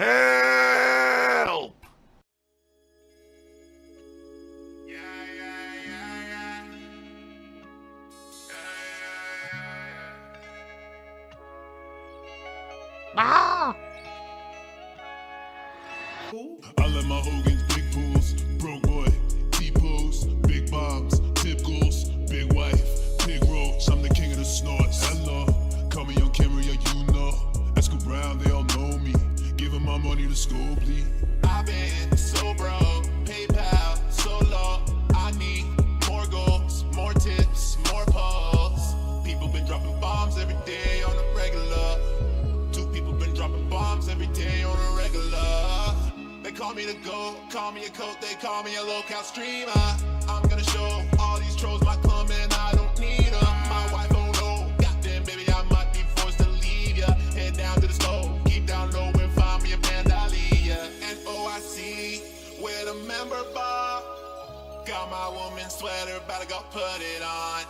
Help! Ah! I let my Hogan's big pools, broke boy, T-pose, big bombs, tip goals, big wife, big roach. I'm the king of the snorts. Hello, call me on camera, yeah, you know. Esco Brown, they all know me. Giving my money to school, please. I've been so broke, PayPal, so low. I need more goals, more tips, more posts. People been dropping bombs every day on a regular. Two people been dropping bombs every day on a regular. They call me the GOAT, call me a coat, they call me a low-count streamer. I'm gonna show all these trolls my club, and I don't need them. My wife, oh no, goddamn baby, I might be forced to leave ya. Head down to the stove, keep down low and find me a Vandalia. And OIC, with a member bar. Got my woman's sweater, about to go put it on.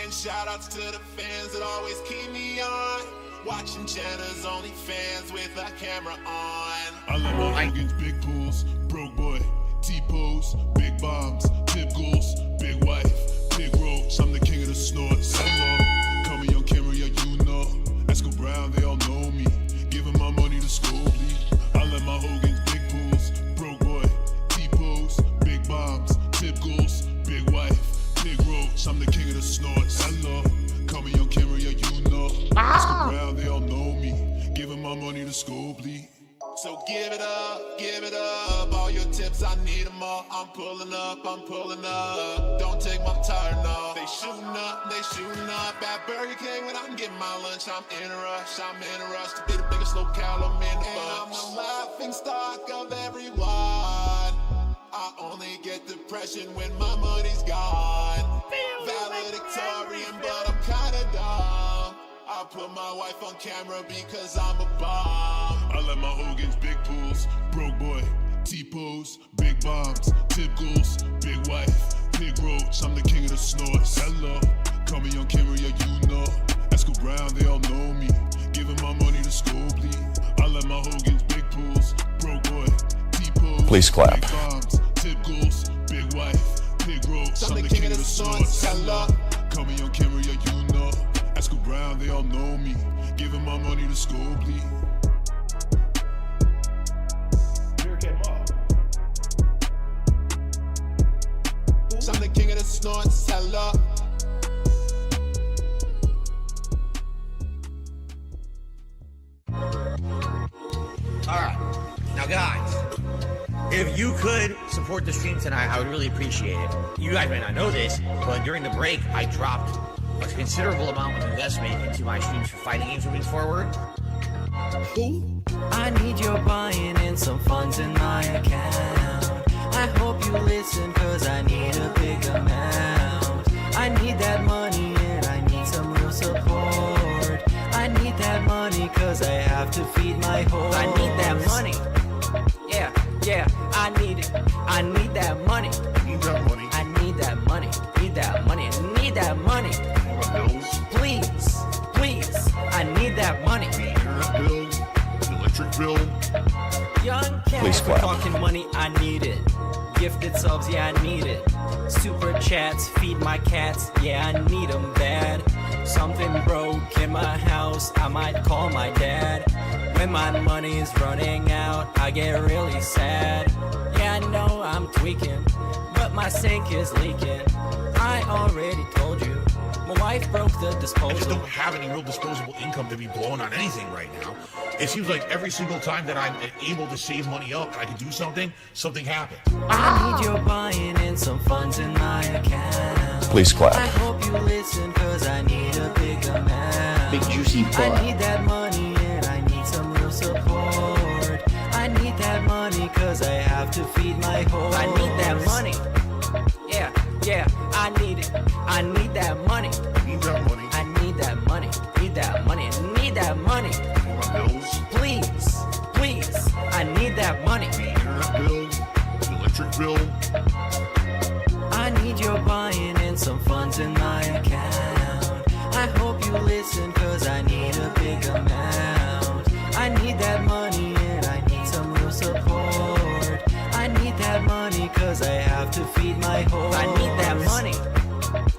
And shoutouts to the fans that always keep me on. Watching Jenna's OnlyFans with a camera on. I love my Hogan's big pools, broke boy, T-pose, big bombs, tip goals, big wife, big roach. I'm the king of the snorts. Hello, call me on camera, yeah, you know. Esco Brown, they all know me. Giving my money to school, please. I let my Hogan's big pools, broke boy, T-pose, big bombs, tip goals, big wife, big roach. I'm the king of the snorts. Hello, call me on camera, yeah, you know. Esco Brown, they all know me. Giving my money to school, please. So give it up, all your tips, I need them all. I'm pulling up, don't take my tire, no. They shooting up at Burger King when I'm getting my lunch. I'm in a rush to be the biggest locale, I'm in the bunch. I'm the laughing stock of everyone. I only get depression when my money's gone. Valedictorian, but I'm kinda dumb. I put my wife on camera because I'm a bomb. I let my Hogan's big pools, broke boy, T-pose, big bombs, tip goals, big wife, big roach. I'm the king of the snorts. Hello, call me on camera, yeah, you know. Esco Brown, they all know me. Giving my money to school, please. I let my Hogan's big pools, broke boy, T-pose, Please clap. big bombs, tip goals, big wife, big roach. I'm the king of the snorts. Hello, call me on camera, yeah, you know. Esco Brown, they all know me. Giving my money to school, please. I'm the king of the snorts, hello. Alright, now guys, if you could support the stream tonight, I would really appreciate it. You guys may not know this, but during the break, I dropped a considerable amount of investment into my streams for fighting games moving forward. I need your buy-in and some funds in my account. I hope you listen, cause I need a big amount. I need that money and I need some real support. I need that money cause I have to feed my horse. I need that money. Yeah, I need it. I need that money. Need that money. I need that money. Need that money. I need that money. Please. I need that money. Internet bill, electric bill. Young cat, Please we're clap. talking money, I need it. Gifted subs, yeah, I need it. Super chats, feed my cats, yeah, I need them bad. Something broke in my house, I might call my dad. When my money's running out, I get really sad. Yeah, I know I'm tweaking, but my sink is leaking. I already told you, my wife broke the I just disposal. don't have any real disposable income to be blowing on anything right now. It seems like every single time that I'm able to save money up, I can do something happens. I need your buy-in and some funds in my account. Please clap. I hope you listen, cause I need a big amount. Big juicy I butt. need that money and I need some real support. I need that money cause I have to feed my horse. I need that money. Yeah, I need it. I need that money. Need that money. I need that money. Need that money. I need that money. My bills, Please. I need that money. internet bill, electric bill. I need your buy-in and some funds in my account. I hope you listen cause I need a big amount. I need that money and I need my whole. I need that money.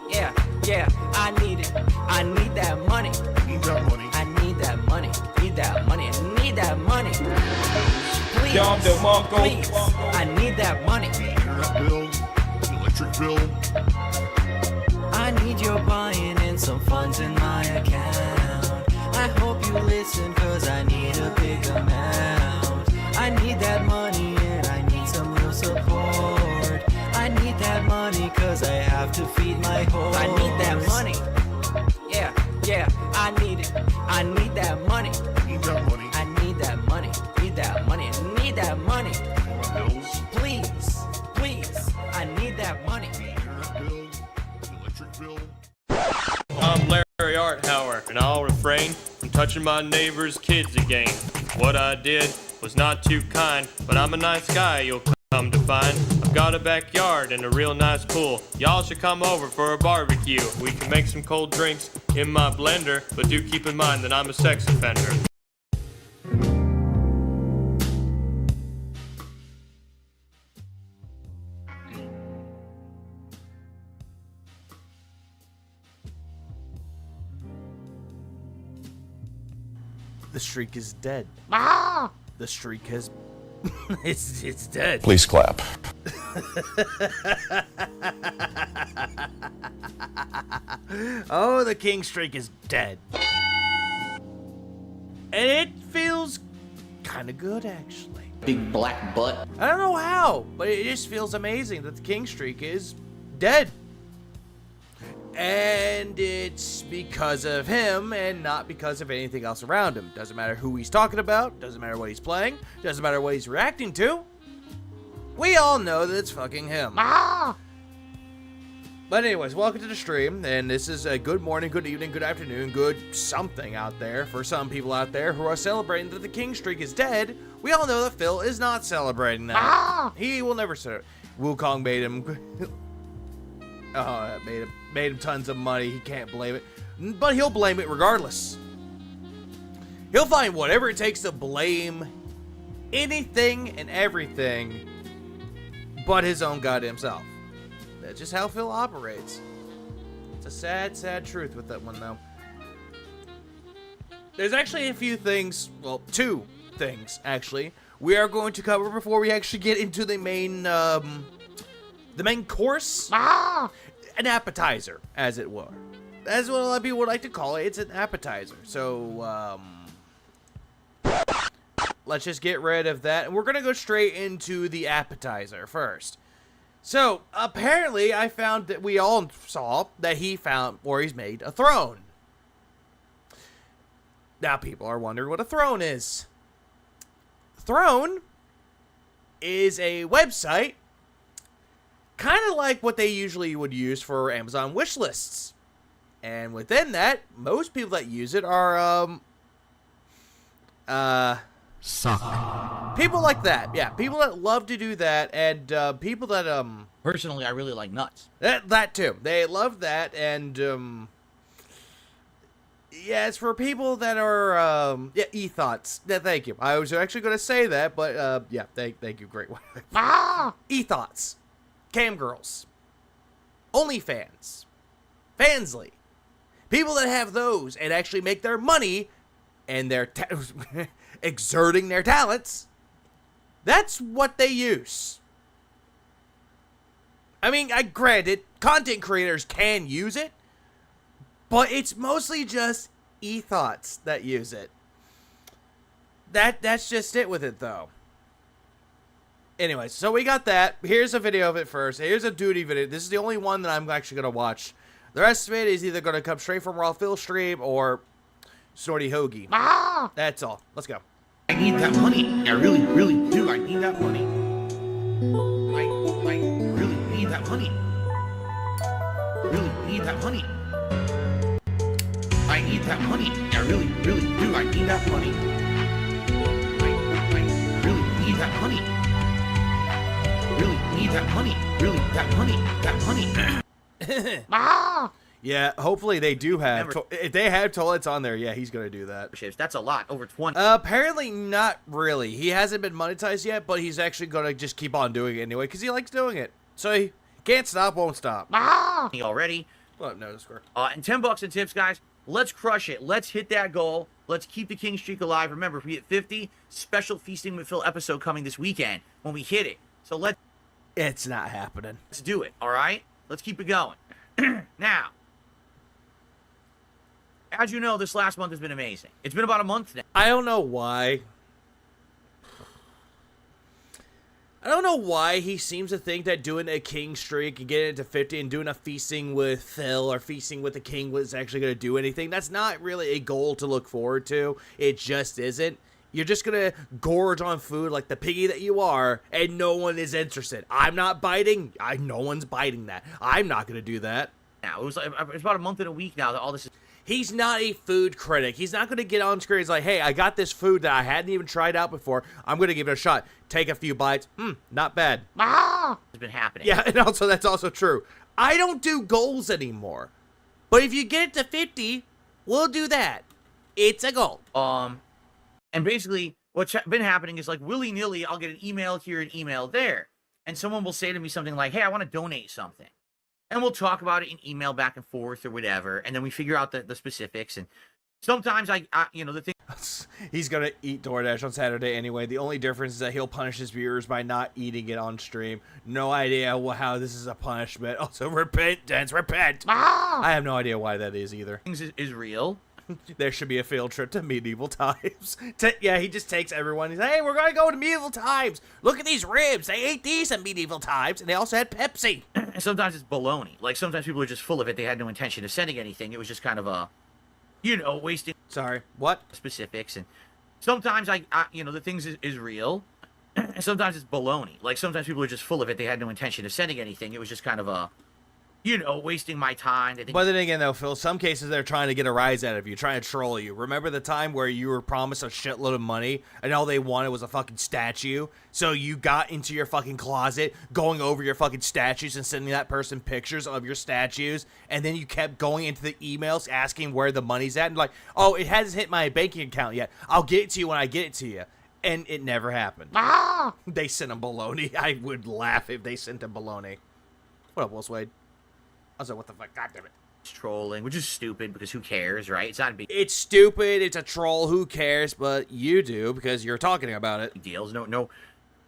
Yeah, yeah, I need it. I need that money. Need that money. I need that money. Need that money. I need that money. Please, please, I need that money. The internet bill, the electric bill. I need your buying in some funds in my account. I hope you listen, cause I need a big amount. I need that money and I need some real support. I need that money cause I have to feed my horse. I need that money. Yeah, yeah, I need it. I need that money. Need that money. I need that money. Need that money. I need that money. Bills, Please, please, I need that money. the internet bill, the electric bill. I'm Larry Arthauer, and I'll refrain from touching my neighbor's kids again. What I did was not too kind, but I'm a nice guy, you'll come to find. I've got a backyard and a real nice pool. Y'all should come over for a barbecue. We can make some cold drinks in my blender, but do keep in mind that I'm a sex offender. The streak is dead. The streak has... it's dead. Please clap. Oh, the king streak is dead. And it feels kind of good, actually. Big black butt. I don't know how, but it just feels amazing that the king streak is dead. And it's because of him and not because of anything else around him. Doesn't matter who he's talking about, doesn't matter what he's playing, doesn't matter what he's reacting to. We all know that it's fucking him. But anyways, welcome to the stream, and this is a good morning, good evening, good afternoon, good something out there for some people out there who are celebrating that the king streak is dead. We all know that Phil is not celebrating that. He will never celebrate. Wukong made him... that made him tons of money. He can't blame it. But he'll blame it regardless. He'll find whatever it takes to blame anything and everything but his own goddamn self. That's just how Phil operates. It's a sad, sad truth with that one, though. There's actually a few things, well, two things, actually, we are going to cover before we actually get into the main course. An appetizer, as it were. That's what a lot of people would like to call it. It's an appetizer. So, let's just get rid of that. And we're going to go straight into the appetizer first. So, apparently, I found that we all saw that he found, or he's made a throne. Now, people are wondering what a throne is. Throne is a website kind of like what they usually would use for Amazon wish lists. And within that, most people that use it are, suck. People like that. Yeah, people that love to do that, and, people that, Personally, I really like nuts. That too. They love that, and, yeah, it's for people that are, yeah, e-thoughts. Yeah, thank you. I was actually going to say that, but, yeah, thank you. Great one. E-thoughts. Cam girls, OnlyFans, Fansly, people that have those and actually make their money and they're exerting their talents, that's what they use. I mean, granted, content creators can use it, but it's mostly just e-thoughts that use it. That's just it with it, though. Anyway, so we got that. Here's a video of it first. Here's a duty video. This is the only one that I'm actually going to watch. The rest of it is either going to come straight from Raw Phil stream or Snorty Hoagie. That's all. Let's go. I need that money. I really, really do. I need that money. I really need that money. Really need that money. I need that money. I really, really do. I need that money. I really need that money. Really need that money. Really, that money. That money. Yeah, hopefully they do have... if they have toilets on there, yeah, he's going to do that. That's a lot. Over 20. Apparently not really. He hasn't been monetized yet, but he's actually going to just keep on doing it anyway, because he likes doing it. So Can't stop, won't stop. Already. Well, no, score. And $10 in tips, guys. Let's crush it. Let's hit that goal. Let's keep the king streak alive. Remember, if we hit 50, special Feasting with Phil episode coming this weekend when we hit it. So It's not happening. let's do it, all right? Let's keep it going. Now, as you know, this last month has been amazing. It's been about a month now. I don't know why. I don't know why he seems to think that doing a king streak and getting it to 50 and doing a feasting with Phil or feasting with the king was actually going to do anything. That's not really a goal to look forward to. It just isn't. You're just going to gorge on food like the piggy that you are, and no one is interested. I'm not biting. No one's biting that. I'm not going to do that. Now, it's about a month and a week now that all this is... He's not a food critic. He's not going to get on screen. He's like, hey, I got this food that I hadn't even tried out before. I'm going to give it a shot. Take a few bites. Not bad. Has been happening. Yeah, and also that's also true. I don't do goals anymore. But if you get it to 50, we'll do that. It's a goal. And basically, what's been happening is like willy-nilly, I'll get an email here, an email there. And someone will say to me something like, hey, I want to donate something. And we'll talk about it in email back and forth or whatever. And then we figure out the specifics. And sometimes the thing... He's going to eat DoorDash on Saturday anyway. The only difference is that he'll punish his viewers by not eating it on stream. No idea how this is a punishment. Also, repentance, repent. I have no idea why that is either. Things is real. There should be a field trip to medieval times. Yeah, he just takes everyone. He's like, hey, we're going to go to medieval times. Look at these ribs. They ate these in medieval times, and they also had Pepsi. And sometimes it's baloney. Like, sometimes people are just full of it. They had no intention of sending anything. It was just kind of a, wasting... Sorry, what? Specifics. And sometimes, the things is real. And sometimes it's baloney. Like, sometimes people are just full of it. They had no intention of sending anything. It was just kind of a... wasting my time. But then again, though, Phil, some cases they're trying to get a rise out of you, trying to troll you. Remember the time where you were promised a shitload of money and all they wanted was a fucking statue? So you got into your fucking closet, going over your fucking statues and sending that person pictures of your statues, and then you kept going into the emails asking where the money's at, and like, oh, it hasn't hit my banking account yet. I'll get it to you when I get it to you. And it never happened. They sent him baloney. I would laugh if they sent him baloney. What up, Will Wade? I was like, what the fuck? God damn it. It's trolling, which is stupid because who cares, right? It's not a big It's stupid. It's a troll. Who cares? But you do because you're talking about it. deal.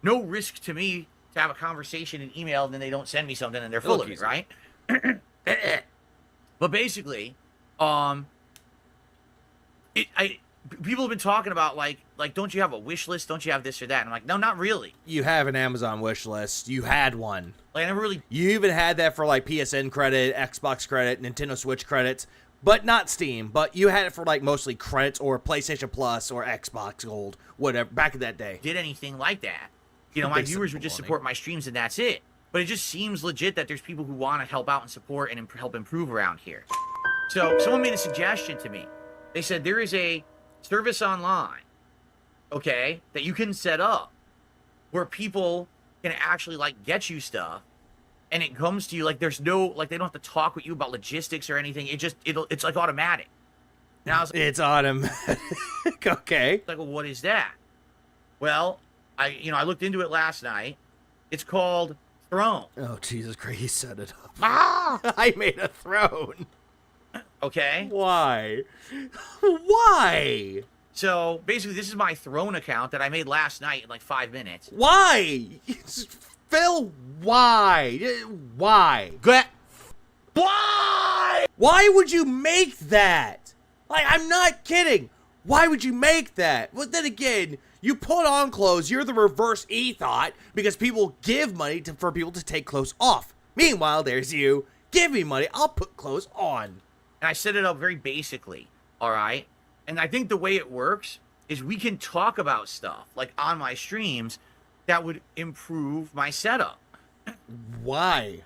No risk to me to have a conversation in email and then they don't send me something and they're full of it, right? But basically, people have been talking about like, don't you have a wish list? Don't you have this or that? And I'm like, no, not really. You have an Amazon wish list. You had one. Like, I never really... You even had that for, like, PSN credit, Xbox credit, Nintendo Switch credits, but not Steam. But you had it for, like, mostly credits or PlayStation Plus or Xbox Gold, whatever, back in that day. Did anything like that. My viewers would just support my streams and that's it. But it just seems legit that there's people who want to help out and support and help improve around here. So, someone made a suggestion to me. They said there is a service online, okay, that you can set up where people can actually like get you stuff and it comes to you like there's no like they don't have to talk with you about logistics or anything. It's like automatic. Now it's automatic. Okay. Like, well, what is that? Well, I looked into it last night. It's called Throne. Oh, Jesus Christ, he set it up. I made a throne. Okay. Why? Why? So basically, this is my Throne account that I made last night in like 5 minutes. Why? Phil, why? Why? Why? Why would you make that? Like, I'm not kidding. Why would you make that? Well, then again, you put on clothes. You're the reverse ethot because people give money for people to take clothes off. Meanwhile, there's you. Give me money. I'll put clothes on. And I set it up very basically, all right? And I think the way it works is we can talk about stuff, like on my streams, that would improve my setup. Why?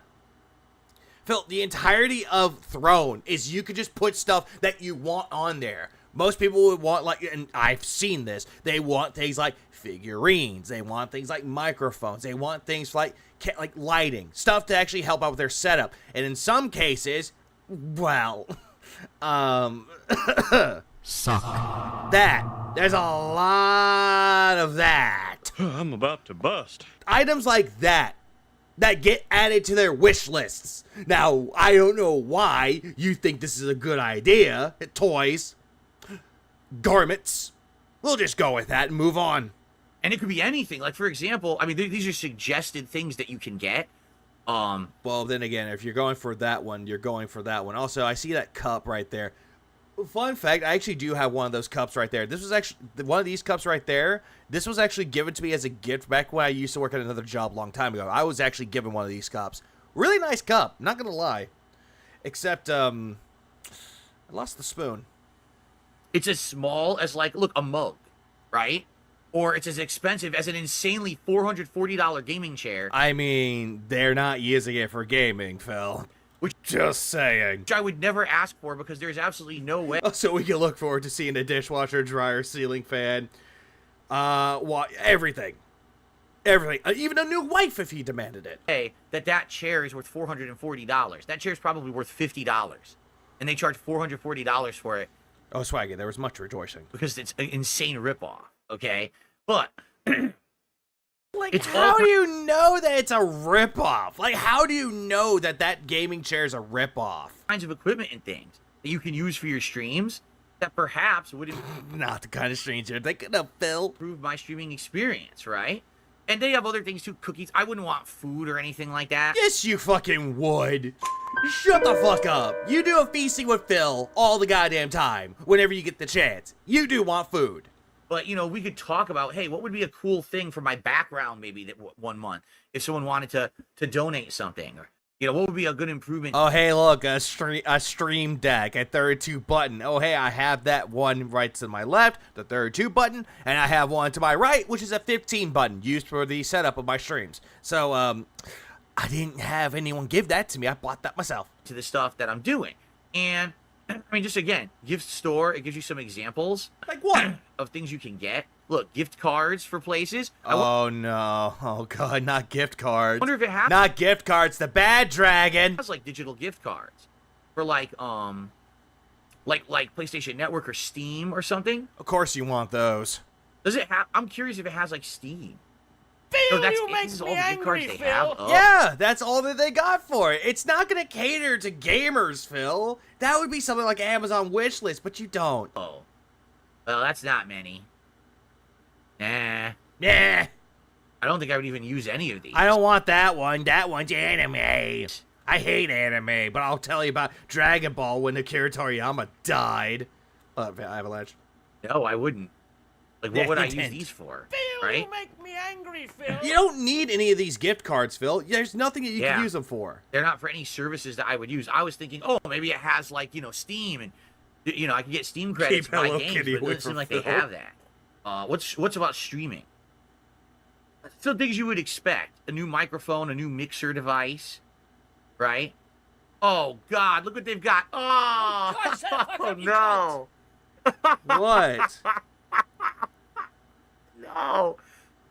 Phil, the entirety of Throne is you could just put stuff that you want on there. Most people would want, like, and I've seen this, they want things like figurines. They want things like microphones. They want things like lighting. Stuff to actually help out with their setup. And in some cases, well... Suck. That. There's a lot of that. I'm about to bust. Items like that that get added to their wish lists. Now, I don't know why you think this is a good idea. Toys, garments. We'll just go with that and move on. And it could be anything. Like, for example, I mean, these are suggested things that you can get. Well, then again, if you're going for that one, you're going for that one. Also, I see that cup right there. Fun fact, I actually do have one of those cups right there. This was actually, one of these cups right there, this was actually given to me as a gift back when I used to work at another job a long time ago. I was actually given one of these cups. Really nice cup, not gonna lie. Except, I lost the spoon. It's as small as, like, look, a mug, right? Or it's as expensive as an insanely $440 gaming chair. I mean, they're not using it for gaming, Phil. Which, just saying. Which I would never ask for because there's absolutely no way. So we can look forward to seeing a dishwasher, dryer, ceiling fan, everything. Everything. Even a new wife if he demanded it. Hey, that chair is worth $440. That chair is probably worth $50. And they charge $440 for it. Oh, Swaggy, there was much rejoicing. Because it's an insane ripoff, okay? But... Like, how do you know that it's a ripoff? Like, how do you know that that gaming chair is a ripoff? Kinds of equipment and things that you can use for your streams that perhaps would not the kind of streams you're thinking of, Phil. Improve my streaming experience, right? And they have other things too, cookies. I wouldn't want food or anything like that. Yes, you fucking would. Shut the fuck up. You do a feasting with Phil all the goddamn time whenever you get the chance. You do want food. But, you know, we could talk about, hey, what would be a cool thing for my background maybe that one month if someone wanted to donate something? Or, you know, what would be a good improvement? Oh, hey, look, a stream deck, a 32 button. Oh, hey, I have that one right to my left, the 32 button, and I have one to my right, which is a 15 button used for the setup of my streams. So, I didn't have anyone give that to me. I bought that myself. To the stuff that I'm doing. And... I mean, just again, gift store, it gives you some examples. Like what? Of things you can get. Look, gift cards for places. Oh, no. Oh, God, not gift cards. I wonder if it has... Not gift cards, the bad dragon. It has, like, digital gift cards. For, like PlayStation Network or Steam or something. Of course you want those. Does it have... I'm curious if it has, like, Steam. Phil, that's you make me angry, Phil. Yeah, that's all that they got for it. It's not going to cater to gamers, Phil. That would be something like Amazon wishlist, but you don't. Oh. Well, that's not many. Nah. Nah. I don't think I would even use any of these. I don't want that one. That one's anime. I hate anime, but I'll tell you about Dragon Ball when Akira Toriyama died. Avalanche. No, I wouldn't. Like, what would I use these for? Phil, right? you make me angry, Phil. You don't need any of these gift cards, Phil. There's nothing that you can use them for. They're not for any services that I would use. I was thinking, oh, maybe it has, like, you know, Steam, and, you know, I can get Steam credits for my games, but it doesn't seem like they have that. What's about streaming? So things you would expect. A new microphone, a new mixer device, right? Oh, God, look what they've got. Oh, oh no. What? No.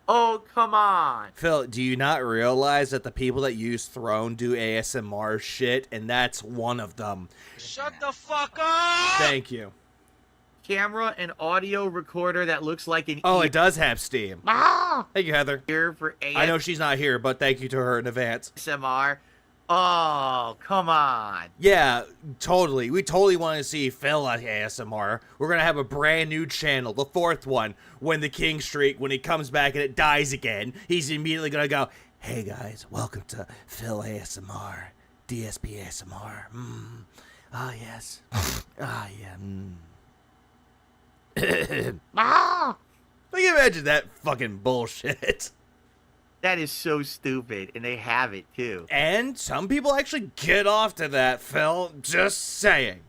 Oh, come on. Phil, do you not realize that the people that use Throne do ASMR shit, and that's one of them? Shut the fuck up! Thank you. Camera and audio recorder that looks like an Oh, it does have Steam. Thank you, Heather. ear for I know she's not here, but thank you to her in advance. ASMR. Oh, come on. Yeah, totally. We totally want to see Phil at ASMR. We're going to have a brand new channel, the 4th one, when the King Streak, when he comes back and it dies again, he's immediately going to go, hey guys, welcome to Phil ASMR, DSP ASMR. Ah, yes. Ah, yeah. Can you imagine that fucking bullshit? That is so stupid, and they have it, too. And some people actually get off to that, Phil. Just saying.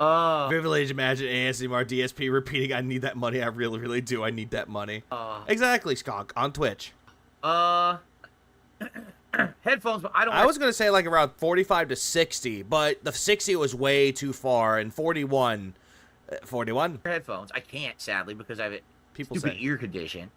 Vividly imagine ASMR DSP repeating, I need that money. I really, really do. I need that money. Exactly, Skunk, on Twitch. Headphones, but I was going to say like around 45 to 60, but the 60 was way too far, and 41. 41? Headphones. I can't, sadly, because I have a People stupid say. ear condition.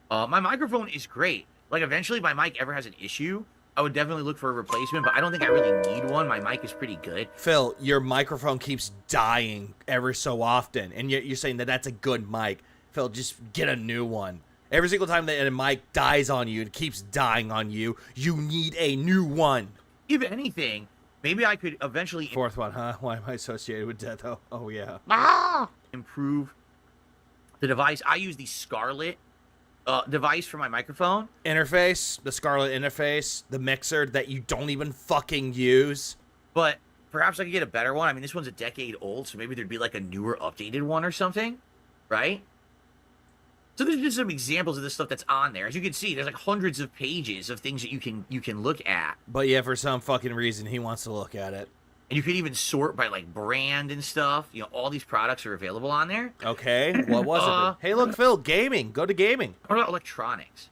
My microphone is great. Like, eventually, my mic ever has an issue, I would definitely look for a replacement, but I don't think I really need one. My mic is pretty good. Phil, your microphone keeps dying every so often, and yet you're saying that that's a good mic. Phil, just get a new one. Every single time that a mic dies on you and keeps dying on you, you need a new one. If anything, maybe I could eventually Fourth one, huh? Why am I associated with death? Oh yeah. improve the device. I use the Scarlett device for my microphone. Interface, the Scarlett interface, the mixer that you don't even fucking use. But perhaps I could get a better one. I mean, this one's a decade old, so maybe there'd be like a newer, updated one or something, right? So there's just some examples of the stuff that's on there. As you can see, there's like hundreds of pages of things that you can look at. But yeah, for some fucking reason, he wants to look at it. And you could even sort by like brand and stuff. You know, all these products are available on there. Okay, what was it? Hey, look, Phil, gaming. Go to gaming. What about electronics?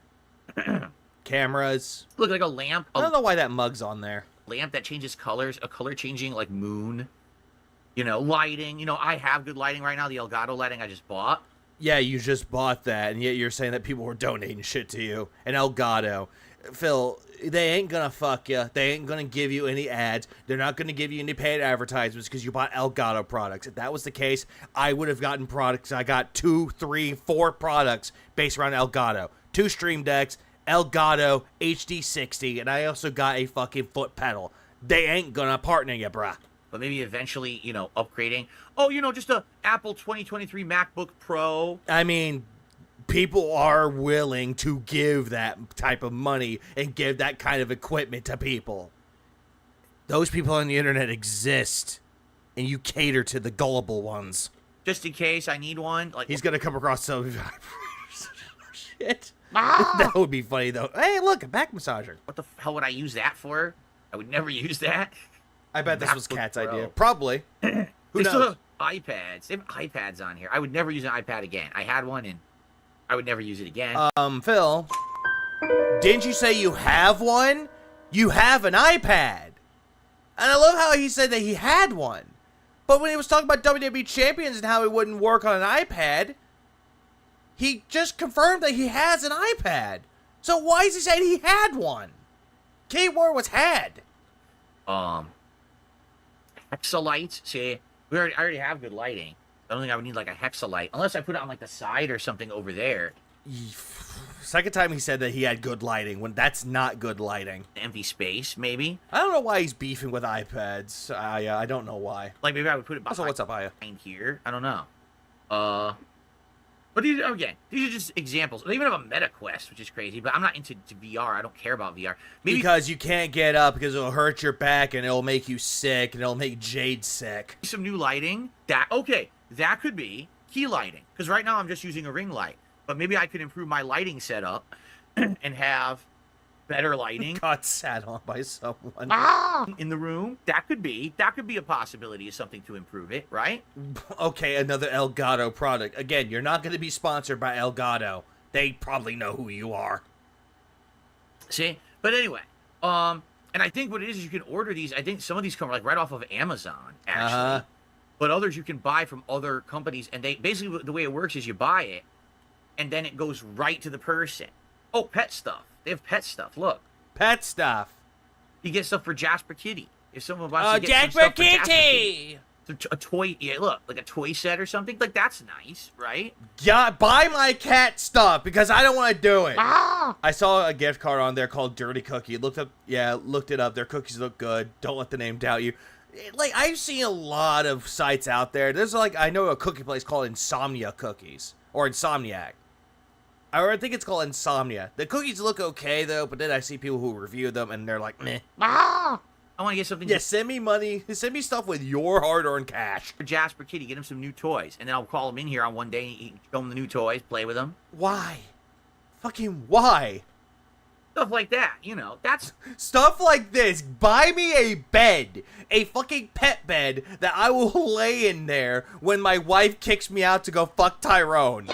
Cameras. Look, like a lamp. I don't know why that mug's on there. Lamp that changes colors, a color changing like moon. You know, lighting. You know, I have good lighting right now. The Elgato lighting I just bought. Yeah, you just bought that, and yet you're saying that people were donating shit to you. And Elgato. Phil, they ain't gonna fuck you. They ain't gonna give you any ads. They're not gonna give you any paid advertisements because you bought Elgato products. If that was the case, I would have gotten products. I got 2, 3, 4 products based around Elgato. 2 Stream Decks, Elgato HD60, and I also got a fucking foot pedal. They ain't gonna partner you, bruh. But maybe eventually, you know, upgrading. Oh, you know, just a Apple 2023 MacBook Pro. I mean, people are willing to give that type of money and give that kind of equipment to people. Those people on the internet exist, and you cater to the gullible ones. Just in case I need one. Like He's gonna come across some shit. That would be funny though. Hey, look, a back massager. what the hell would I use that for? I would never use that. I bet this was MacBook Cat's Pro. idea. Probably. Who They still knows? have iPads. They have iPads on here. I would never use an iPad again. I had one and I would never use it again. Phil, didn't you say you have one? You have an iPad. And I love how he said that he had one. But when he was talking about WWE Champions and how it wouldn't work on an iPad, he just confirmed that he has an iPad. So why is he saying he had one? Keyword was had. Hexalight. See, I already have good lighting. I don't think I would need like a hexalight unless I put it on like the side or something over there. Second time he said that he had good lighting when that's not good lighting. Empty space, maybe. I don't know why he's beefing with iPads. I don't know why. Like maybe I would put it Also, what's up, Aya? behind here. I don't know. But these again, these are just examples. They even have a Meta Quest, which is crazy. But I'm not into VR. I don't care about VR. Maybe Because you can't get up because it'll hurt your back and it'll make you sick and it'll make Jade sick. some new lighting. That could be key lighting. Because right now I'm just using a ring light. But maybe I could improve my lighting setup and have better lighting Got sat on by someone. in the room. That could be a possibility of something to improve it, right? Okay, another Elgato product. Again, you're not going to be sponsored by Elgato. They probably know who you are. See? But anyway, and I think what it is you can order these. I think some of these come like right off of Amazon, actually. But others you can buy from other companies, and they basically the way it works is you buy it, and then it goes right to the person. Oh, pet stuff. They have pet stuff. Look, Pet stuff. you get stuff for Jasper Kitty. If someone wants to get some Jasper stuff for Jasper Kitty! So a toy, yeah, look, like a toy set or something. Like that's nice, right? Yeah, buy my cat stuff because I don't want to do it. I saw a gift card on there called Dirty Cookie. Looked it up. Their cookies look good. Don't let the name doubt you. Like, I've seen a lot of sites out there. There's like, I know a cookie place called Insomnia Cookies or Insomniac. I think it's called Insomnia. The cookies look okay though, but then I see people who review them and they're like, meh. I want to get something Yeah, send me money. Send me stuff with your hard-earned cash. for Jasper Kitty. Get him some new toys, and then I'll call him in here on one day. And show him the new toys, play with them, Why? Fucking why? stuff like that. You know, that's Stuff like this. Buy me a bed. A fucking pet bed that I will lay in there when my wife kicks me out to go fuck Tyrone.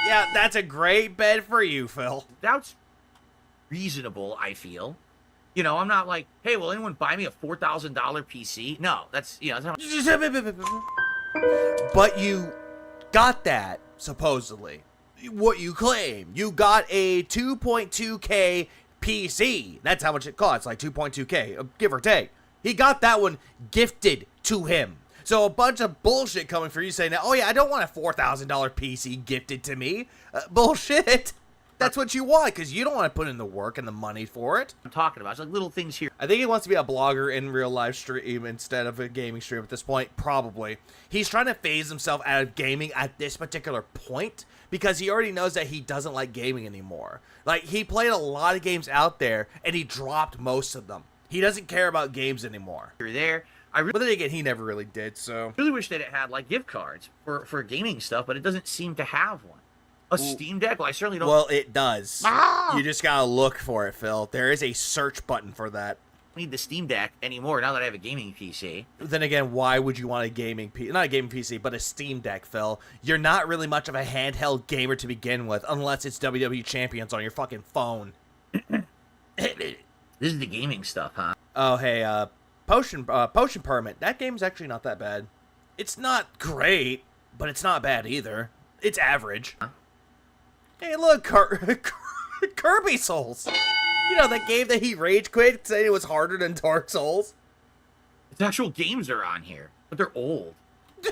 Yeah, that's a great bed for you, Phil. that's reasonable. I feel. You know, I'm not like, hey, will anyone buy me a $4,000 PC? No, that's that's not. But you got that, supposedly. What you claim. You got a 2.2K PC. That's how much it costs, like 2.2K, give or take. He got that one gifted to him. So a bunch of bullshit coming for you saying, oh yeah, I don't want a $4,000 PC gifted to me. Bullshit. That's what you want, because you don't want to put in the work and the money for it. I'm talking about. It's like little things here. I think he wants to be a blogger in real live stream instead of a gaming stream at this point, probably. He's trying to phase himself out of gaming at this particular point because he already knows that he doesn't like gaming anymore. Like, he played a lot of games out there, and he dropped most of them. He doesn't care about games anymore. You're there. But then again, he never really did, so. Really wish that it had, like, gift cards for gaming stuff, but it doesn't seem to have one. A Steam Deck? Well, I certainly don't. Well, it does. You just gotta look for it, Phil. There is a search button for that. Need the Steam Deck anymore now that I have a gaming PC. Then again, why would you want a gaming PC? Not a gaming PC, but a Steam Deck, Phil. You're not really much of a handheld gamer to begin with, unless it's WWE Champions on your fucking phone. This is the gaming stuff, huh? Oh, hey, Potion Permit. That game's actually not that bad. It's not great, but it's not bad either. It's average. Huh? Hey, look, Kirby Souls. You know, that game that he rage quit saying it was harder than Dark Souls? It's actual games are on here, but they're old.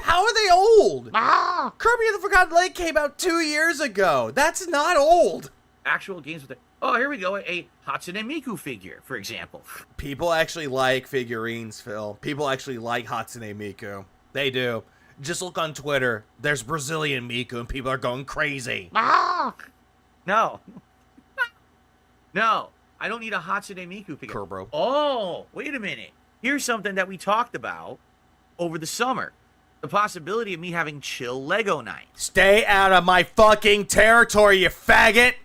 How are they old? Kirby and the Forgotten Lake came out 2 years ago. That's not old. Actual games with the... Oh, here we go. A Hatsune Miku figure, for example. People actually like figurines, Phil. People actually like Hatsune Miku. They do. Just look on Twitter. There's Brazilian Miku, and people are going crazy. No. No. I don't need a Hatsune Miku figure. Kerbro. Oh, wait a minute. Here's something that we talked about over the summer. The possibility of me having chill Lego night. Stay out of my fucking territory, you faggot!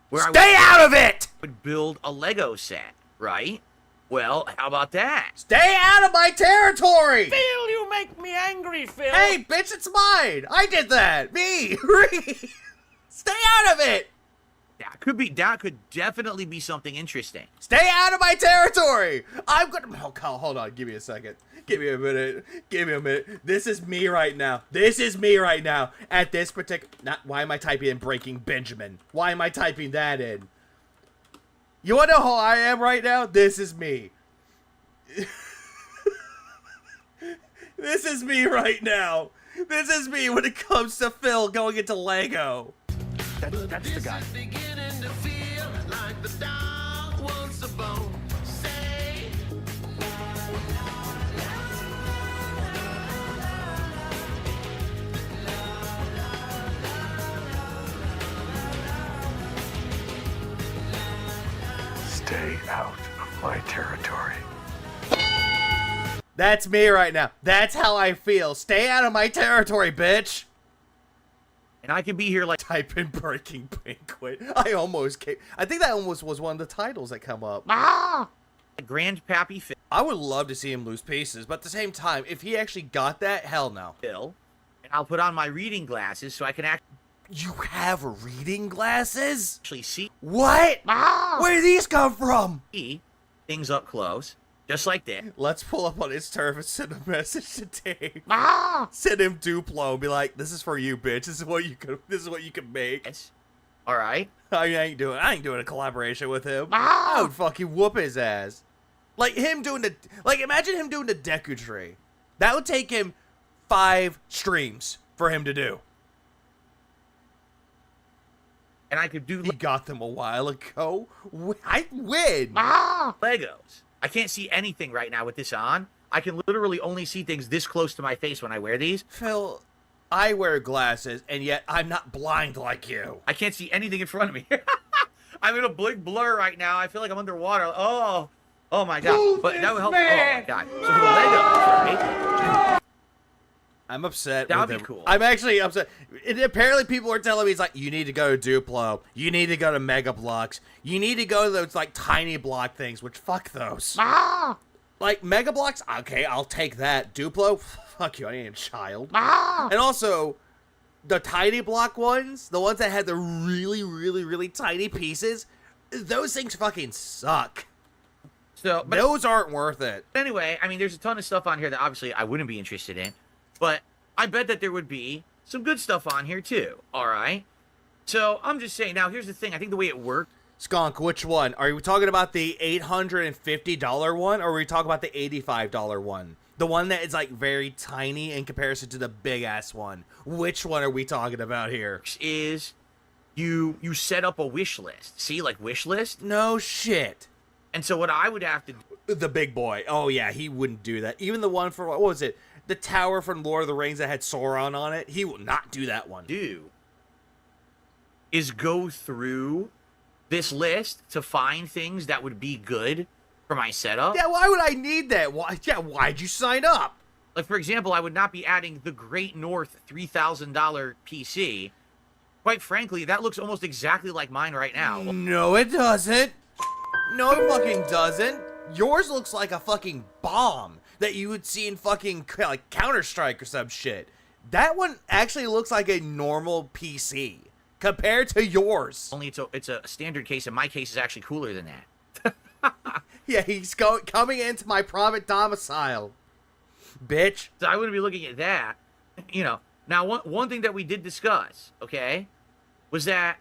Where Stay out of it! Would build a Lego set, right? Well, how about that? Stay out of my territory! Phil, you make me angry, Phil. Hey, bitch, it's mine! I did that! Me! Stay out of it! That could definitely be something interesting. Stay out of my territory! I'm gonna... Oh, Kyle, hold on. Give me a second. Give me a minute. Give me a minute. This is me right now. This is me right now. At this particular... Why am I typing in Breaking Benjamin? Why am I typing that in? You wanna know how I am right now? This is me. This is me right now. This is me when it comes to Phil going into Lego. That's the guy. Stay out of my territory. That's me right now. That's how I feel. Stay out of my territory, bitch. And I can be here like... Type in Breaking Banquet. I think that almost was one of the titles that come up. Grandpappy Phil. I would love to see him lose pieces, but at the same time, if he actually got that, hell no. And I'll put on my reading glasses so I can You have reading glasses? actually see What? Where did these come from? things up close. Just like that. Let's pull up on his turf and send a message to Dave. Send him Duplo and be like, "This is for you, bitch. This is what you can make." Yes. All right. I ain't doing a collaboration with him. I would fucking whoop his ass. Like imagine him doing the Deku Tree. That would take him 5 streams for him to do. And I could do He got them a while ago. I win. Legos. I can't see anything right now with this on. I can literally only see things this close to my face when I wear these. Phil, I wear glasses, and yet I'm not blind like you. I can't see anything in front of me. I'm in a big blur right now. I feel like I'm underwater. Oh my god. But that would help. Man. Oh my god. So for the Legos, right? I'm upset. That would with be him. cool. I'm actually upset. Apparently, people are telling me it's like, you need to go to Duplo. You need to go to Mega Blocks. You need to go to those like tiny block things. Which fuck those. Like Mega Blocks. Okay, I'll take that. Duplo. Fuck you. I ain't a child. And also, the tiny block ones, the ones that had the really, really, really tiny pieces, those things fucking suck. So, but those aren't worth it. Anyway, I mean, there's a ton of stuff on here that obviously I wouldn't be interested in. But I bet that there would be some good stuff on here, too. All right? So, I'm just saying. Now, here's the thing. I think the way it works... Skunk, which one? Are we talking about the $850 one, or are we talking about the $85 one? The one that is, like, very tiny in comparison to the big-ass one. Which one are we talking about here? Is you set up a wish list. See, like wish list. No shit. And so what I would have to The big boy. Oh yeah, he wouldn't do that. Even the one for what was it? The tower from Lord of the Rings that had Sauron on it. He will not do that one. do is go through this list to find things that would be good for my setup. Yeah, why would I need that? Why? Yeah, why'd you sign up? Like, for example, I would not be adding the Great North $3,000 PC. Quite frankly, that looks almost exactly like mine right now. No, it doesn't. No, it fucking doesn't. Yours looks like a fucking bomb that you would see in fucking like Counter-Strike or some shit. That one actually looks like a normal PC compared to yours. Only it's a standard case, and my case is actually cooler than that. Yeah, he's coming into my private domicile, bitch. So I wouldn't be looking at that. You know, now one thing that we did discuss, okay, was that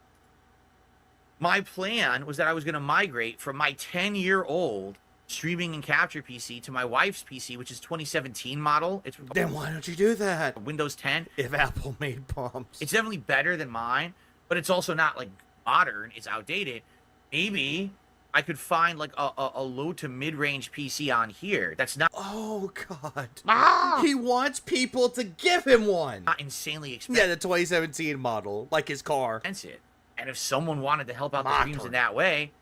my plan was that I was going to migrate from my 10-year-old streaming and capture PC to my wife's PC, which is 2017 model. It's Then why don't you do that? Windows 10. If Apple made bombs. It's definitely better than mine, but it's also not like modern. It's outdated. Maybe I could find like a low to mid-range PC on here that's not Oh, God. He wants people to give him one. insanely Yeah, the 2017 model, like his car. expensive. And if someone wanted to help out the My streams turn. in that way,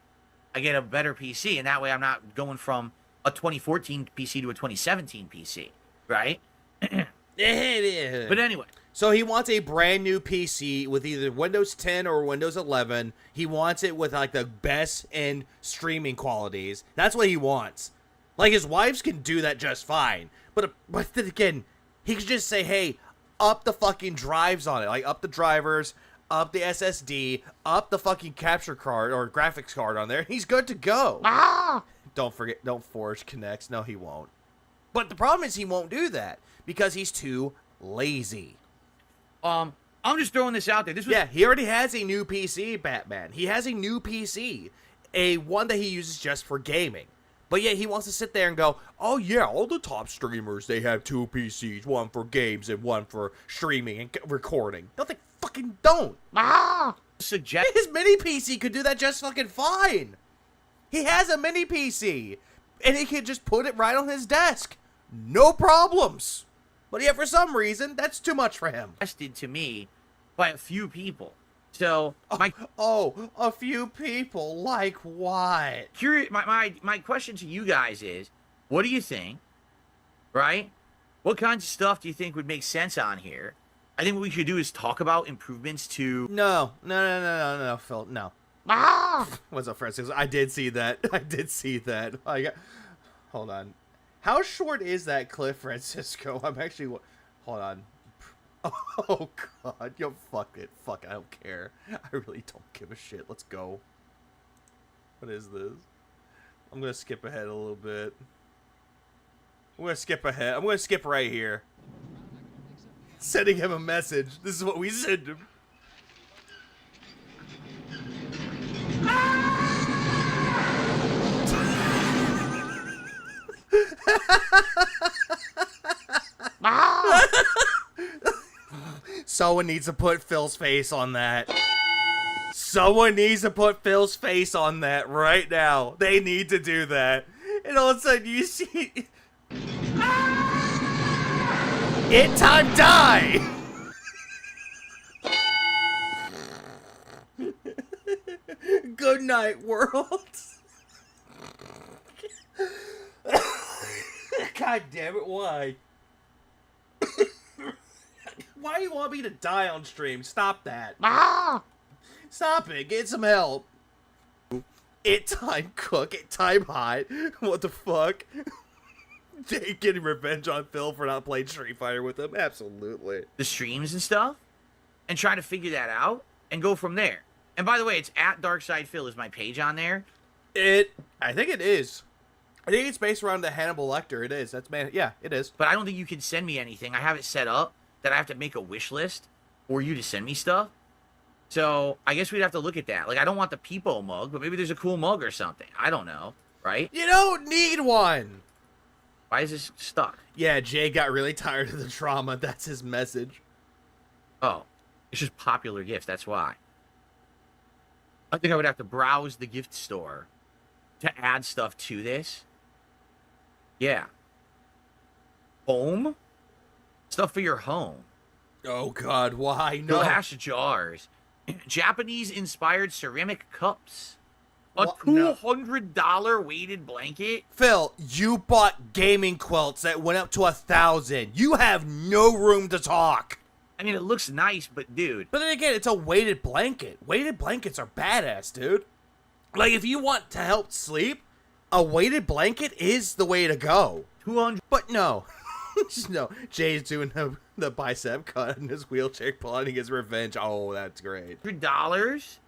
I get a better PC, and that way I'm not going from a 2014 PC to a 2017 PC, right? But anyway, So he wants a brand new PC with either Windows 10 or Windows 11. He wants it with like the best in streaming qualities. That's what he wants. Like his wives can do that just fine. But then again, he could just say, "Hey, up the fucking drives on it, like up the drivers, up the SSD, up the fucking capture card or graphics card on there. He's good to go." Don't forget, don't forge connects. No, he won't. But the problem is he won't do that because he's too lazy. I'm just throwing this out there. This was Yeah, he already has a new PC, Batman. He has a new PC, a one that he uses just for gaming. But yeah, he wants to sit there and go, "Oh yeah, all the top streamers, they have two PCs, one for games and one for streaming and recording." No, they fucking don't. suggest His mini PC could do that just fucking fine. He has a mini PC, and he could just put it right on his desk. No problems. But yeah, for some reason, that's too much for him. suggested to me by a few people. So my A few people, like what? my question to you guys is, what do you think? Right? What kinds of stuff do you think would make sense on here? I think what we should do is talk about improvements to No, Phil, no. What's up, Francis? I did see that. Hold on. How short is that clip, Francisco? I'm actually... Hold on. Oh, God. Yo, fuck it. Fuck, I don't care. I really don't give a shit. Let's go. What is this? I'm going to skip ahead a little bit. I'm going to skip ahead. I'm going to skip right here. Sending him a message. This is what we send him. Someone needs to put Phil's face on that. Someone needs to put Phil's face on that right now. They need to do that. And all of a sudden you see... It time die! Good night, world. God damn it, why? Why do you want me to die on stream? Stop that. Stop it. Get some help. It time cook. It time hot. What the fuck? They getting revenge on Phil for not playing Street Fighter with him? Absolutely. the streams and stuff and try to figure that out and go from there. And by the way, it's at DarksidePhil is my page on there. I think it is. I think it's based around the Hannibal Lecter. It is. That's man. Yeah, it is. But I don't think you can send me anything. I have it set up that I have to make a wish list for you to send me stuff. So I guess we'd have to look at that. Like, I don't want the Peepo mug, but maybe there's a cool mug or something. I don't know, right? You don't need one. Why is this stuck? Yeah, Jay got really tired of the drama. That's his message. Oh, it's just popular gifts. That's why. I think I would have to browse the gift store to add stuff to this. Yeah. Home? Stuff for your home. Oh God, why? No. Glass jars. Japanese-inspired ceramic cups. A What? No. $200 weighted blanket. Phil, you bought gaming quilts that went up to 1,000. You have no room to talk. I mean, it looks nice, but dude. But then again, it's a weighted blanket. Weighted blankets are badass, dude. Like, if you want to help sleep, a weighted blanket is the way to go. 200. But no. Just no. Jay's doing the bicep cut in his wheelchair, plotting his revenge. Oh, that's great. $100?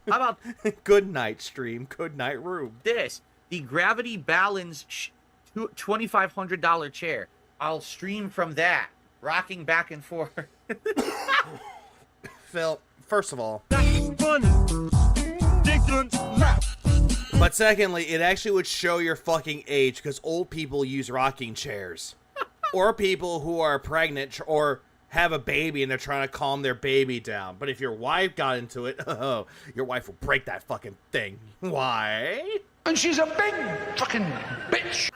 How about Good night, stream. Good night, room. this? The Gravity Balance $2,500 chair. I'll stream from that, rocking back and forth. Phil, first of all. But secondly, it actually would show your fucking age because old people use rocking chairs. Or people who are pregnant or have a baby and they're trying to calm their baby down. But if your wife got into it, oh, your wife will break that fucking thing. Why? And she's a big fucking bitch.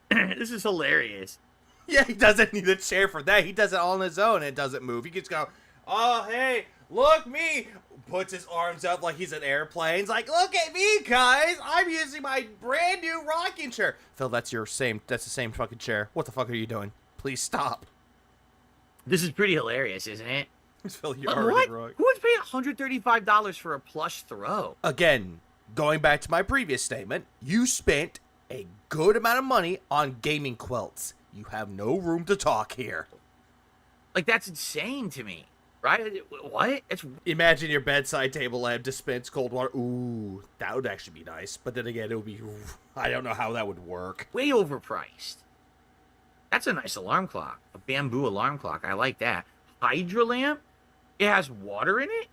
This is hilarious. Yeah, he doesn't need a chair for that. He does it all on his own and it doesn't move. He just go, oh, hey, look me. Puts his arms up like he's an airplane. He's like, look at me, guys. I'm using my brand new rocking chair. Phil, that's the same fucking chair. What the fuck are you doing? Please stop. This is pretty hilarious, isn't it? Phil, you're But already what? wrong. Who would pay $135 for a plush throw? Again, going back to my previous statement, you spent a good amount of money on gaming quilts. You have no room to talk here. Like, that's insane to me, right? What? It's Imagine your bedside table lamp dispense cold water. Ooh, that would actually be nice. But then again, it would be... I don't know how that would work. way overpriced. That's a nice alarm clock. A bamboo alarm clock. I like that. Hydra lamp? It has water in it?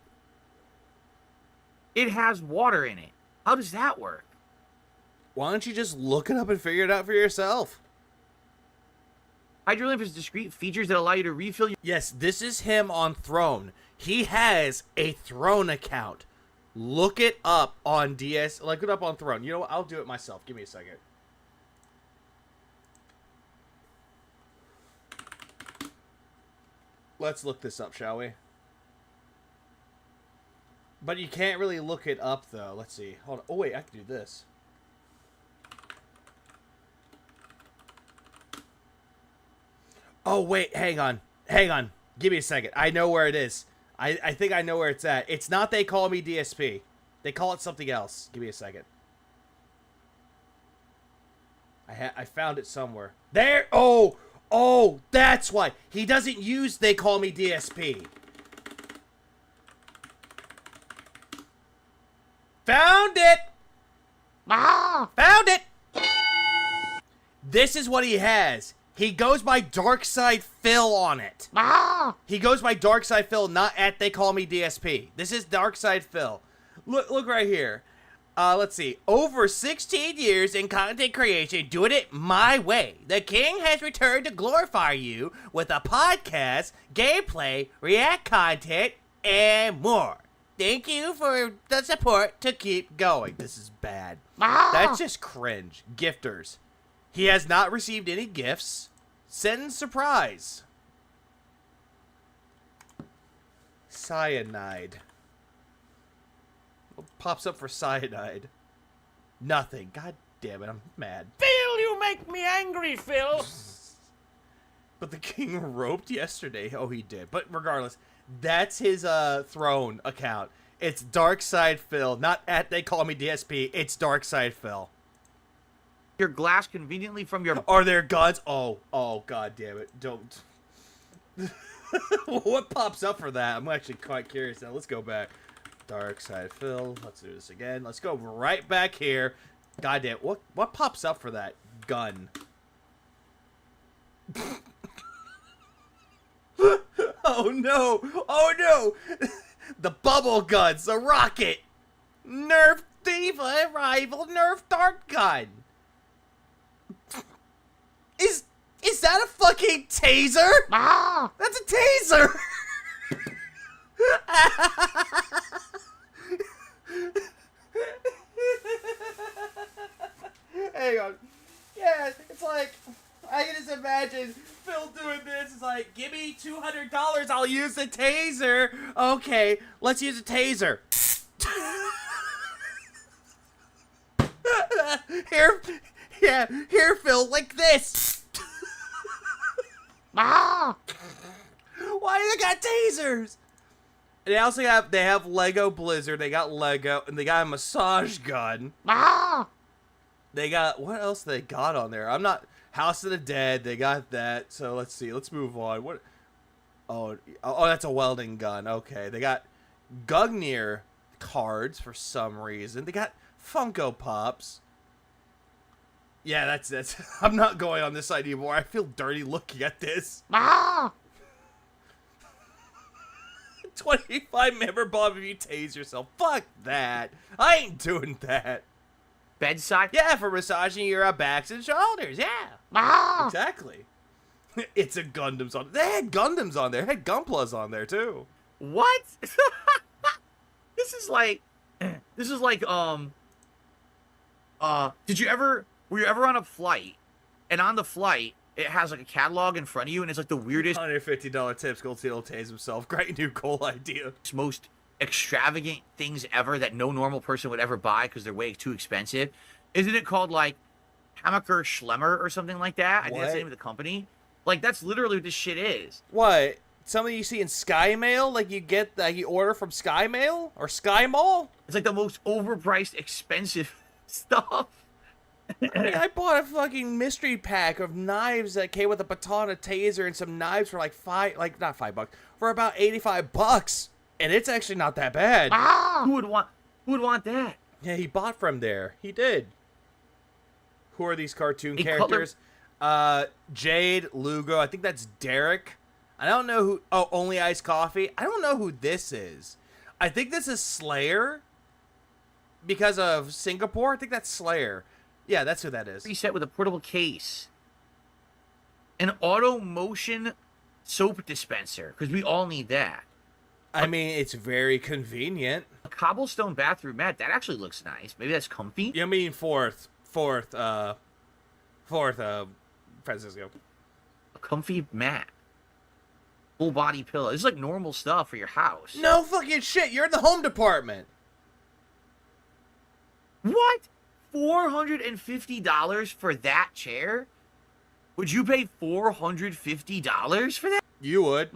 It has water in it. How does that work? Why don't you just look it up and figure it out for yourself? Hydra lamp has discrete features that allow you to refill your... Yes, this is him on Throne. He has a Throne account. Look it up on DS. Look it up on Throne. You know what? I'll do it myself. Give me a second. Let's look this up, shall we? But you can't really look it up, though. Let's see. Hold on. Oh, wait. I can do this. Oh, wait. Hang on. Hang on. Give me a second. I know where it is. I think I know where it's at. It's not They Call Me DSP. They call it something else. Give me a second. I found it somewhere. There. Oh. Oh, that's why. He doesn't use They Call Me DSP. Found it. Found it. This is what he has. He goes by Darkside Phil on it. He goes by Darkside Phil, not at They Call Me DSP. This is Darkside Phil. Look right here. Let's see. Over 16 years in content creation, doing it my way. The king has returned to glorify you with a podcast, gameplay, react content, and more. Thank you for the support to keep going. This is bad. That's just cringe. Gifters. He has not received any gifts. Send surprise. Cyanide. What pops up for cyanide? Nothing. God damn it, I'm mad. Phil, you make me angry, Phil. But the king roped yesterday. Oh, he did. But regardless, that's his Throne account. It's Darkside Phil, not at They Call Me DSP. It's Darkside Phil. Your glass conveniently from your... Are there guns? Oh, god damn it. Don't. What pops up for that? I'm actually quite curious now. Let's go back. Darkside Phil. Let's do this again. Let's go right back here. God damn. What pops up for that? Gun. Oh no! Oh no! The bubble guns, the rocket! Nerf Diva rival Nerf dart gun! Is that a fucking taser? That's a taser! hang on. Yeah, it's like, I can just imagine Phil doing this. It's like, give me $200, I'll use the taser. Okay, let's use a taser. Here, Phil, like this. Why do they got tasers? They also have Lego Blizzard. They got Lego, and they got a massage gun. They got, what else they got on there? I'm not, House of the Dead. They got that. So let's see. Let's move on. What? Oh, that's a welding gun. Okay, they got Gugnir cards for some reason. They got Funko Pops. Yeah, that's. I'm not going on this side anymore. I feel dirty looking at this. 25 member bomb if you tase yourself. Fuck that. I ain't doing that. Bedside? Yeah, for massaging your backs and shoulders. Yeah. Exactly. It's a Gundam's on. They had Gundams on there. They had Gunplas on there too. What? This is like, were you ever on a flight, and on the flight, it has like a catalog in front of you, and it's like the weirdest, $150 tips, Goldstein will tase himself. Great new goal idea. most extravagant things ever that no normal person would ever buy because they're way too expensive. Isn't it called like Hammaker Schlemmer or something like that? I think that's the name of the company. Like, that's literally what this shit is. What? Something you see in Sky Mail? Like you order from Sky Mail or Sky Mall? It's like the most overpriced, expensive stuff. I mean, I bought a fucking mystery pack of knives that came with a baton, a taser, and some knives for like not $5, for about $85, and it's actually not that bad. Who would want that? Yeah, he bought from there. He did. Who are these cartoon A characters? Jade, Lugo. I think that's Derek. I don't know who. Oh, Only Iced Coffee. I don't know who this is. I think this is Slayer because of Singapore. I think that's Slayer. Yeah, that's who that is. Reset with a portable case. An auto motion soap dispenser, because we all need that. I mean, it's very convenient. A cobblestone bathroom mat, that actually looks nice. Maybe that's comfy. You mean fourth, Francisco. A comfy mat. Full body pillow. This is like normal stuff for your house. No fucking shit. You're in the home department. What? $450 for that chair? Would you pay $450 for that? You would.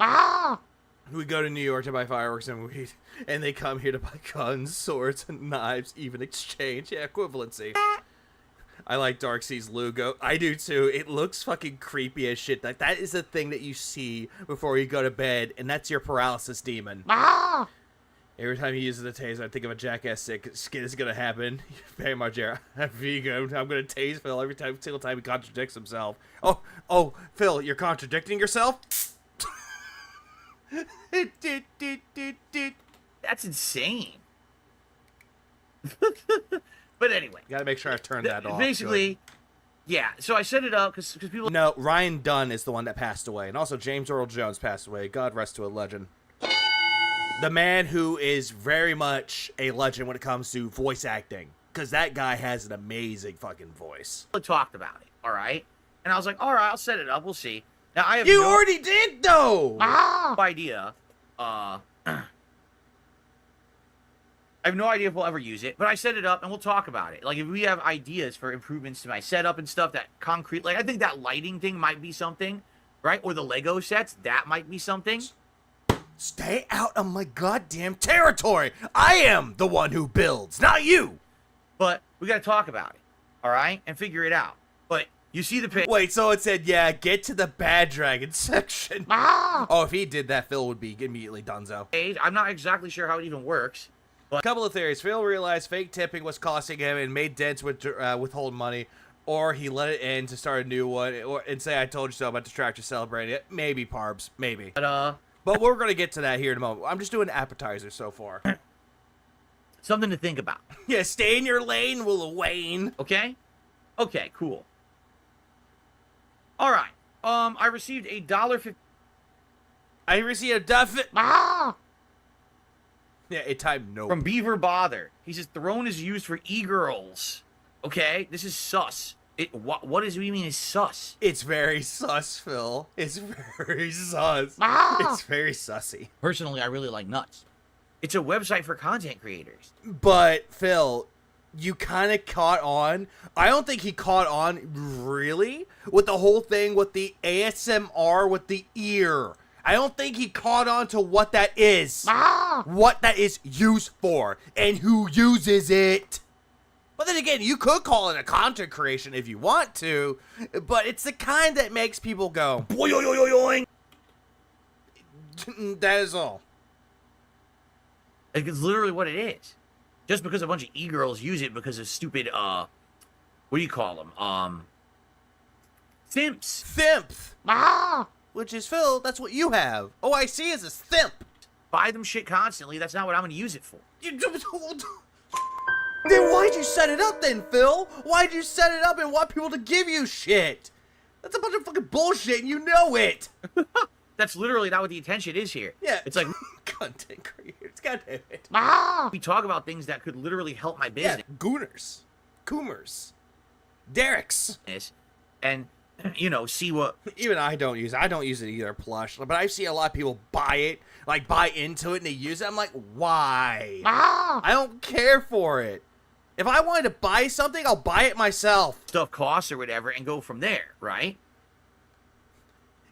We go to New York to buy fireworks and weed, and they come here to buy guns, swords, and knives, even exchange. Yeah, equivalency. I like Darkseid's Lugo. I do too. It looks fucking creepy as shit. Like, that is the thing that you see before you go to bed, and that's your paralysis demon. Every time he uses the taser, I think of a jackass skit is gonna happen. Hey, Margera, I'm vegan. I'm gonna tase Phil every single time he contradicts himself. Oh, Phil, you're contradicting yourself? That's insane. But anyway. Gotta make sure I turn that off. Basically, yeah, so I set it up because people... No, Ryan Dunn is the one that passed away. And also James Earl Jones passed away. God rest to a legend. The man who is very much a legend when it comes to voice acting. Because that guy has an amazing fucking voice. I talked about it, all right? And I was like, all right, I'll set it up. We'll see. Now, I have You already did, though! no idea. I have no idea if we'll ever use it, but I set it up and we'll talk about it. Like, if we have ideas for improvements to my setup and stuff, that concrete, like, I think that lighting thing might be something, right? Or the Lego sets, that might be something. Stay out of my goddamn territory! I am the one who builds, not you! But we got to talk about it, all right? And figure it out. But you see the picture. Wait, so it said, yeah, get to the Bad Dragon section. Oh, if he did that, Phil would be immediately donezo. I'm not exactly sure how it even works. A couple of theories. Phil realized fake tipping was costing him and made dents with withhold money, or he let it in to start a new one, and say, I told you so about Distractor celebrating it. Maybe, Parbs. Maybe. But we're going to get to that here in a moment. I'm just doing appetizers so far. Something to think about. Yeah, stay in your lane, Will Wayne. Okay? Okay, cool. All right. I received $1.50. I received a duff. Yeah, it timed no. From Beaver Bother. He says, Throne is used for e-girls. Okay? This is sus. What does it mean is sus? It's very sus, Phil. It's very sus. It's very sussy. Personally, I really like nuts. It's a website for content creators. But, Phil, you kind of caught on. I don't think he caught on, really, with the whole thing with the ASMR with the ear. I don't think he caught on to what that is. What that is used for, and who uses it. But then again, you could call it a content creation if you want to, but it's the kind that makes people go, boing. That is all. It's literally what it is. Just because a bunch of e-girls use it because of stupid, what do you call them? Simps. Which is, Phil, that's what you have. All I see is a simp. Buy them shit constantly. That's not what I'm going to use it for. Then why'd you set it up then, Phil? Why'd you set it up and want people to give you shit? That's a bunch of fucking bullshit and you know it. That's literally not what the intention is here. Yeah. It's like content creators. God damn it. we talk about things that could literally help my Yeah, business. Gooners. Coomers. Derricks. And, you know, see what... Even I don't use it. I don't use it either, plush. But I see a lot of people buy it, like buy into it and they use it. I'm like, why? I don't care for it. If I wanted to buy something, I'll buy it myself. stuff costs or whatever and go from there, right?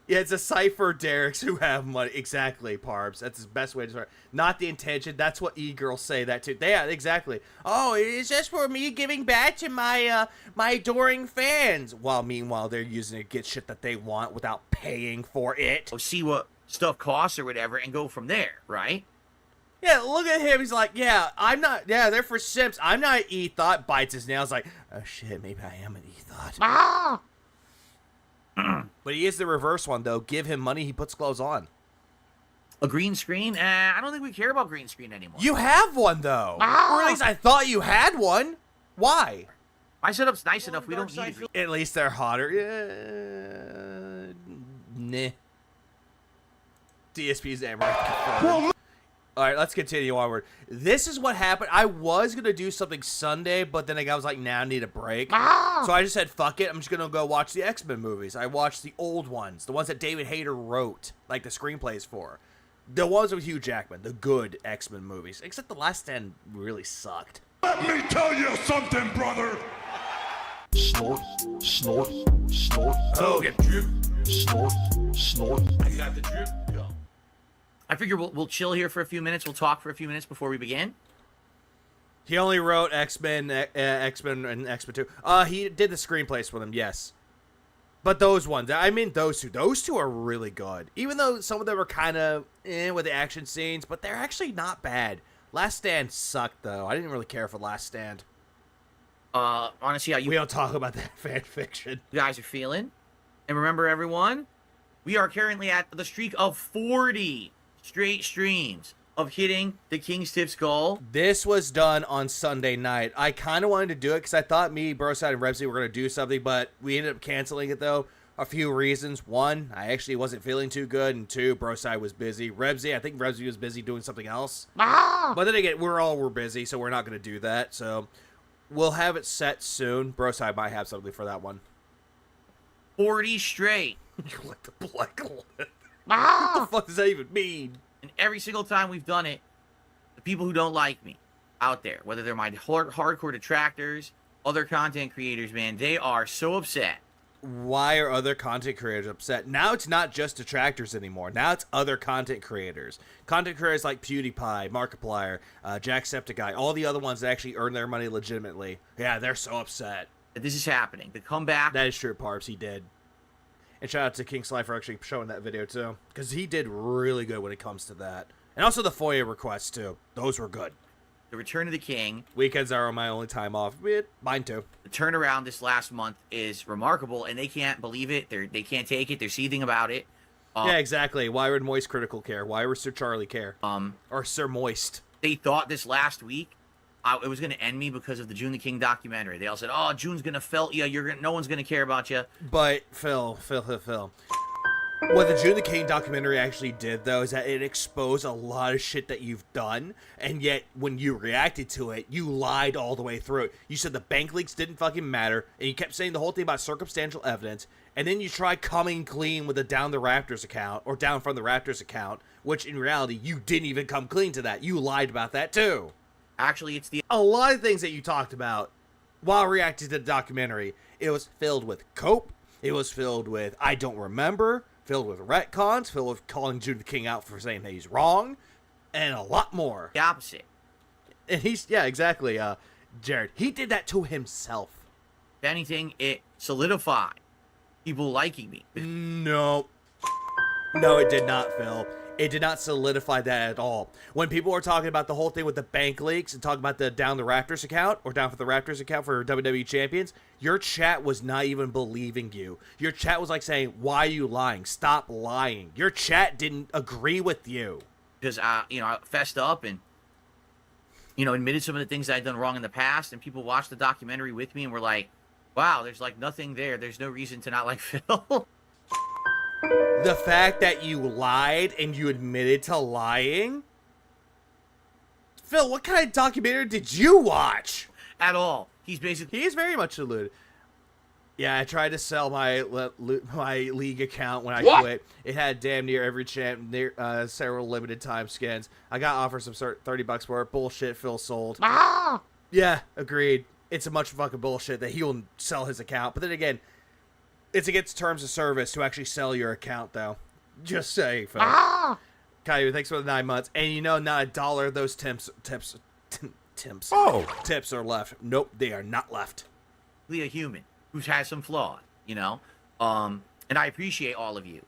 Yeah, it's a site for Derricks who have money. Exactly, Parbs. That's the best way to start. Not the intention. That's what e-girls say that too. Yeah, exactly. Oh, it's just for me giving back to my my adoring fans. While meanwhile, they're using it to get shit that they want without paying for it. See what stuff costs or whatever and go from there, right? Yeah, look at him. He's like, yeah, I'm not. Yeah, they're for simps. I'm not an e-thought. Bites his nails like, oh shit, maybe I am an e-thought. But he is the reverse one, though. Give him money, he puts clothes on. A green screen? I don't think we care about green screen anymore. You have one, though. Or at least I thought you had one. Why? My setup's nice enough. We don't need it. At least they're hotter. Yeah. Nah. DSP's Amaranth. All right, let's continue onward. This is what happened. I was going to do something Sunday, but then I was like, nah, I need a break. So I just said, fuck it. I'm just going to go watch the X-Men movies. I watched the old ones, the ones that David Hayter wrote, like the screenplays for. The ones with Hugh Jackman, the good X-Men movies. Except the last 10 really sucked. Let me tell you something, brother. Snort, snort, snort. Oh, get drip. Snort, snort. I got the drip. Go. I figure we'll chill here for a few minutes. We'll talk for a few minutes before we begin. He only wrote X-Men, X-Men, and X-Men 2. He did the screenplays for them, yes. But those ones, I mean those two. Those two are really good. Even though some of them are kind of with the action scenes, but they're actually not bad. Last Stand sucked, though. I didn't really care for Last Stand. Honestly, how We don't talk about that fan fiction. you guys are feeling. And remember, everyone, we are currently at the streak of 40 straight streams of hitting the King's Tips goal. This was done on Sunday night. I kind of wanted to do it because I thought me, Broside, and Rebsy were going to do something, but we ended up canceling it, though. A few reasons. One, I actually wasn't feeling too good, and two, Broside was busy. Rebsy, I think Rebsy was busy doing something else. But then again, we're busy, so we're not going to do that. So we'll have it set soon. Broside might have something for that one. 40 straight. You like the black lip. What the fuck does that even mean? And every single time we've done it, the people who don't like me out there, whether they're my hardcore detractors, other content creators, man, they are so upset. Why are other content creators upset? Now it's not just detractors anymore. Now it's other content creators. Content creators like PewDiePie, Markiplier, Jacksepticeye, all the other ones that actually earn their money legitimately. Yeah, they're so upset. That this is happening. The comeback. That is true, Parps. He did. And shout out to King Sly for actually showing that video, too. Because he did really good when it comes to that. And also the FOIA requests, too. Those were good. The Return of the King. Weekends are my only time off. Mine, too. The turnaround this last month is remarkable, and they can't believe it. They can't take it. They're seething about it. Yeah, exactly. Why would Moist Critical care? Why would Sir Charlie care? Or Sir Moist. They thought this last week it was going to end me because of the June the King documentary. They all said, "Oh, June's going to felt you. No one's going to care about you." But Phil. What the June the King documentary actually did, though, is that it exposed a lot of shit that you've done, and yet when you reacted to it, you lied all the way through it. You said the bank leaks didn't fucking matter, and you kept saying the whole thing about circumstantial evidence, and then you tried coming clean with the Down the Raptors account, or Down from the Raptors account, which in reality, you didn't even come clean to that. You lied about that, too. Actually, it's the... A lot of things that you talked about while reacting to the documentary, it was filled with cope, it was filled with I don't remember, filled with retcons, filled with calling June the King out for saying that he's wrong, and a lot more. The opposite. And he's, yeah, exactly, Jared. He did that to himself. If anything, it solidified people liking me. No. No, it did not, Phil. It did not solidify that at all. When people were talking about the whole thing with the bank leaks and talking about the Down the Raptors account, or Down for the Raptors account for WWE Champions, your chat was not even believing you. Your chat was like saying, why are you lying? Stop lying. Your chat didn't agree with you. Because, I fessed up and, admitted some of the things that I'd done wrong in the past, and people watched the documentary with me and were like, wow, there's like nothing there. There's no reason to not like Phil. The fact that you lied and you admitted to lying? Phil, what kind of documentary did you watch? At all. He's basically... He is very much deluded. Yeah, I tried to sell my league account when I quit. It had damn near every champ, several limited time skins. I got offered some $30 for it. Bullshit, Phil sold. Ah! Yeah, agreed. It's a much fucking bullshit that he will sell his account. But then again, it's against terms of service to actually sell your account, though. Just saying, Phil. Ah! Caillou, thanks for the 9 months. And not $1 of those tips are left. Nope, they are not left. A human who's had some flaws, and I appreciate all of you.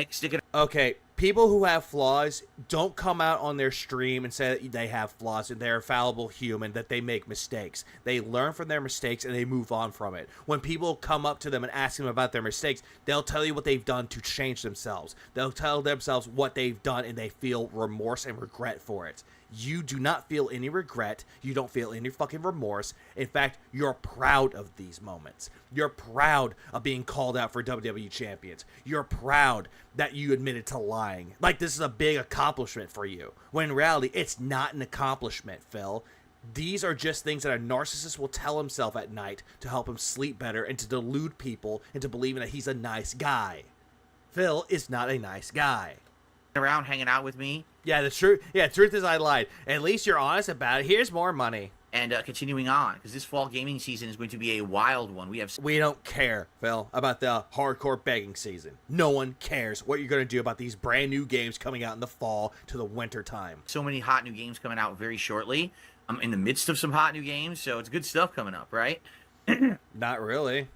Stick it. Okay, people who have flaws don't come out on their stream and say that they have flaws and they're a fallible human, that they make mistakes. They learn from their mistakes and they move on from it. When people come up to them and ask them about their mistakes, they'll tell you what they've done to change themselves. They'll tell themselves what they've done and they feel remorse and regret for it. You do not feel any regret. You don't feel any fucking remorse. In fact, you're proud of these moments. You're proud of being called out for WWE champions. You're proud that you admitted to lying. Like this is a big accomplishment for you. When in reality, it's not an accomplishment, Phil. These are just things that a narcissist will tell himself at night to help him sleep better and to delude people into believing that he's a nice guy. Phil is not a nice guy. Around hanging out with me. Yeah, the truth is I lied. At least you're honest about it. Here's more money. And continuing on, because this fall gaming season is going to be a wild one. We don't care, Phil, about the hardcore begging season. No one cares what you're going to do about these brand new games coming out in the fall to the winter time. So many hot new games coming out very shortly. I'm in the midst of some hot new games, so it's good stuff coming up, right? Not really.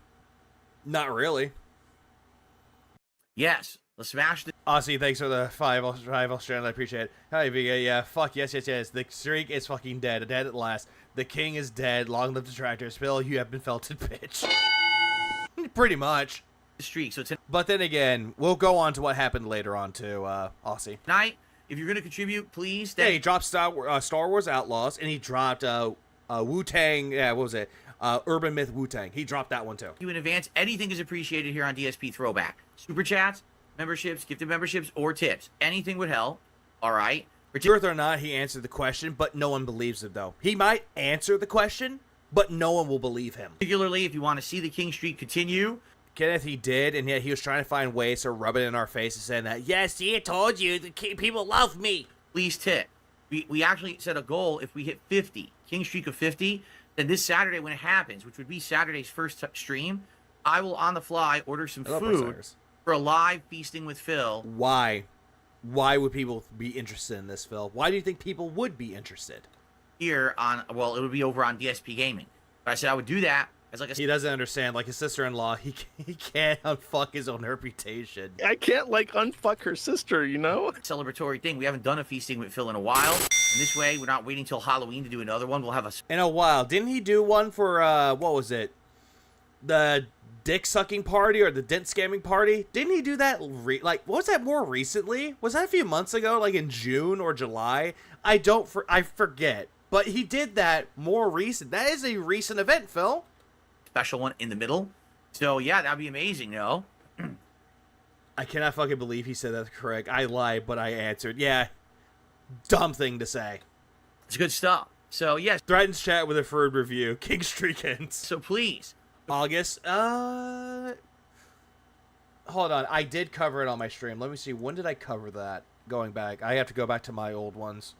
Not really. Yes. Let's smash the... Aussie, thanks for the 5 Australian. I appreciate it. Hi, Vega. Yeah, fuck. Yes. The streak is fucking dead. Dead at last. The king is dead. Long live the tractors. Phil, you have been felted, bitch. Pretty much. Streak. So but then again, we'll go on to what happened later on to Aussie. Tonight, if you're going to contribute, please... Yeah, he dropped Star Wars Outlaws, and he dropped Wu-Tang... Yeah, what was it? Urban Myth Wu-Tang. He dropped that one, too. You in advance. Anything is appreciated here on DSP Throwback. Super chats, memberships, gifted memberships, or tips. Anything would help. All right. Truth or not, he answered the question, but no one believes it, though. He might answer the question, but no one will believe him. Particularly if you want to see the King Streak continue. Kenneth, he did, and yet he was trying to find ways to rub it in our faces, saying that, yes, see, I told you, the people love me. Please tip. We actually set a goal. If we hit 50, King Streak of 50, then this Saturday when it happens, which would be Saturday's first stream, I will on the fly order some food for a live feasting with Phil. Why? Why would people be interested in this, Phil? Why do you think people would be interested? Here on, well, it would be over on DSP Gaming. But I said I would do that as like a... He doesn't understand. Like his sister-in-law, he can't unfuck his own reputation. I can't, like, unfuck her sister, you know? Celebratory thing. We haven't done a feasting with Phil in a while. And this way, we're not waiting till Halloween to do another one. We'll have a... In a while. Didn't he do one for, what was it? The dick sucking party or the dent scamming party? Didn't he do that what was that more recently? Was that a few months ago, like in June or July? I forget. But he did that more recent. That is a recent event, Phil. Special one in the middle. So yeah, that'd be amazing, I cannot fucking believe he said that's correct. I lied, but I answered. Yeah. Dumb thing to say. It's good stuff. So, yes. Threatens chat with a Ferd review. King Streak ends. So, please. August. Hold on. I did cover it on my stream. Let me see. When did I cover that? Going back. I have to go back to my old ones.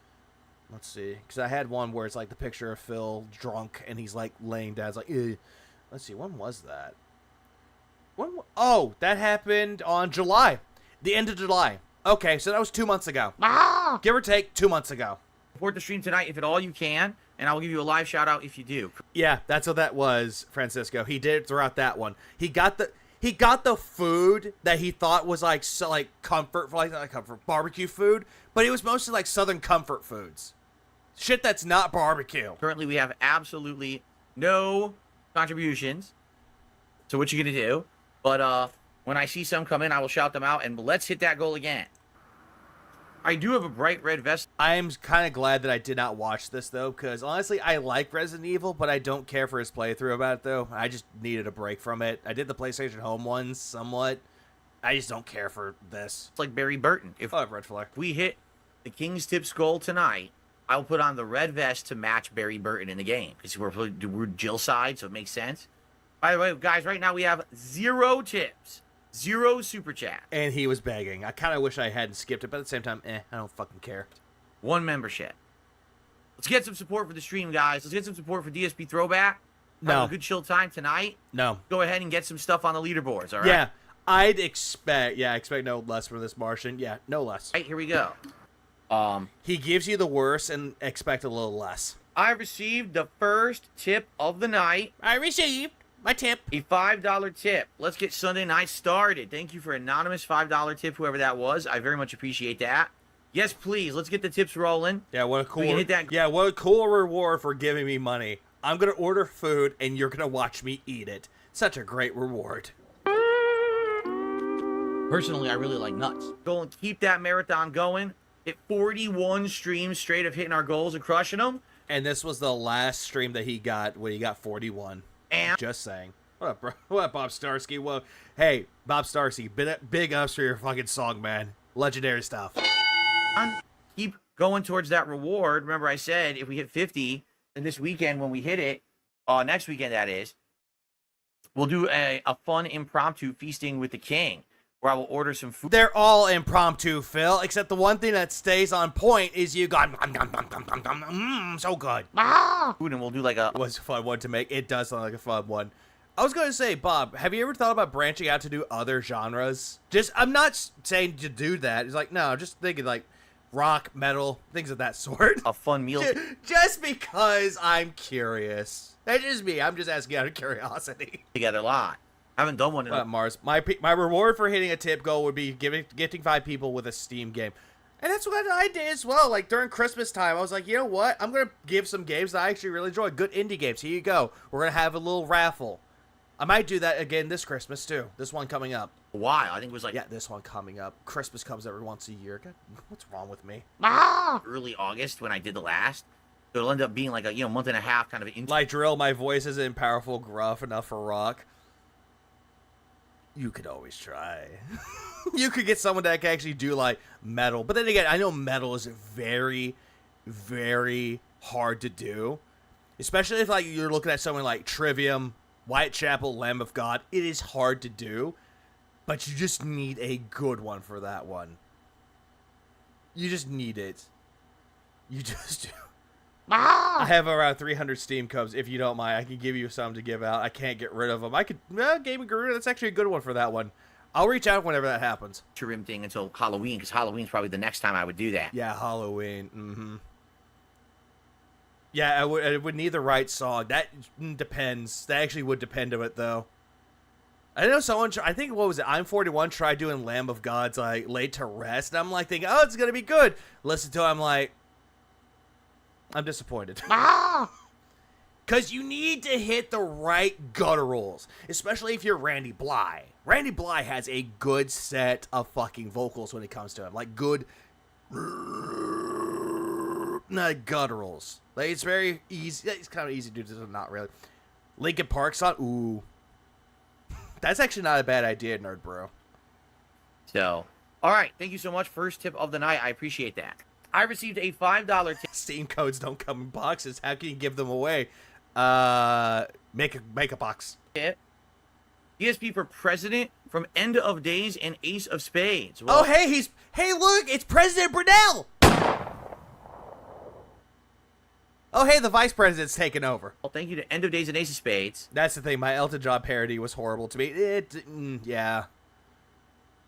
Let's see. Because I had one where it's like the picture of Phil drunk and he's like laying down. It's like, ew. Let's see. When was that? Oh, that happened on July. The end of July. Okay, so that was 2 months ago. Give or take 2 months ago. Support the stream tonight if at all you can, and I will give you a live shout out if you do. Yeah, that's what that was, Francisco. He did it throughout that one. He got the food that he thought was like comfort, like not comfort barbecue food, but it was mostly like Southern comfort foods. Shit that's not barbecue. Currently, we have absolutely no contributions. So what you gonna do? But when I see some come in, I will shout them out, and let's hit that goal again. I do have a bright red vest. I'm kind of glad that I did not watch this, though, because honestly, I like Resident Evil, but I don't care for his playthrough about it, though. I just needed a break from it. I did the PlayStation Home ones somewhat. I just don't care for this. It's like Barry Burton. If red flag. we hit the King's Tips goal tonight, I'll put on the red vest to match Barry Burton in the game, because we're Jill side, so it makes sense. By the way, guys, right now we have 0 tips. 0 super chat. And he was begging. I kind of wish I hadn't skipped it, but at the same time, I don't fucking care. 1 membership. Let's get some support for the stream, guys. Let's get some support for DSP Throwback. No. Have a good chill time tonight. No. Go ahead and get some stuff on the leaderboards, all right? Yeah, I expect no less from this Martian. Yeah, no less. All right, here we go. He gives you the worst and expect a little less. I received the first tip of the night. I received my tip. A $5 tip. Let's get Sunday night started. Thank you for anonymous $5 tip, whoever that was. I very much appreciate that. Yes, please. Let's get the tips rolling. Yeah, what a cool. We can hit that. Yeah, what a cool reward for giving me money. I'm gonna order food and you're gonna watch me eat it. Such a great reward. Personally, I really like nuts. Go and keep that marathon going. Hit 41 streams straight of hitting our goals and crushing them. And this was the last stream that he got when he got 41. And just saying. What up, bro? What up, Bob Starsky? Well, hey, Bob Starsky, big ups for your fucking song, man. Legendary stuff. Keep going towards that reward. Remember, I said if we hit 50, and this weekend when we hit it, next weekend that is, we'll do a fun impromptu feasting with the king, where I will order some food. They're all impromptu, Phil, except the one thing that stays on point is you got so good. Food, and we'll do like a... It was a fun one to make. It does sound like a fun one. I was going to say, Bob, have you ever thought about branching out to do other genres? I'm not saying to do that. It's like, no, just thinking like rock, metal, things of that sort. A fun meal. Just because I'm curious. That's just me. I'm just asking out of curiosity. Together a lot. I haven't done one in Mars. My reward for hitting a tip goal would be gifting 5 people with a Steam game. And that's what I did as well. Like, during Christmas time, I was like, you know what? I'm going to give some games that I actually really enjoy. Good indie games. Here you go. We're going to have a little raffle. I might do that again this Christmas, too. This one coming up. Why? I think it was like... Yeah, this one coming up. Christmas comes every once a year. God, what's wrong with me? Early August when I did the last. So it'll end up being like a, month and a half kind of... Like drill, my voice isn't powerful, gruff enough for rock. You could always try. You could get someone that can actually do, like, metal. But then again, I know metal is very, very hard to do. Especially if, like, you're looking at someone like Trivium, Whitechapel, Lamb of God. It is hard to do. But you just need a good one for that one. You just need it. You just do. I have around 300 Steam Cubs. If you don't mind, I can give you some to give out. I can't get rid of them. I could... Gaming Guru, that's actually a good one for that one. I'll reach out whenever that happens. Trim thing until Halloween, because Halloween's probably the next time I would do that. Yeah, Halloween. Mm-hmm. Yeah, I would need the right song. That depends. That actually would depend on it, though. I know someone... I think, what was it? I'm 41 tried doing Lamb of God's, like, Laid to Rest. And I'm, like, thinking, oh, it's going to be good. Listen to it, I'm like... I'm disappointed. Because you need to hit the right gutturals. Especially if you're Randy Bly. Randy Bly has a good set of fucking vocals when it comes to him. Like, good... gutturals. Like, it's very easy. It's kind of easy to do, not really. Linkin Park song? Ooh. That's actually not a bad idea, Nerd Bro. So, all right. Thank you so much. First tip of the night. I appreciate that. I received a $5 tip. Steam codes don't come in boxes. How can you give them away? Make a box. ESP for president from End of Days and Ace of Spades. Well, oh, hey, look, it's President Brunel. Oh, hey, the vice president's taking over. Well, thank you to End of Days and Ace of Spades. That's the thing. My Elton John parody was horrible to me. Yeah.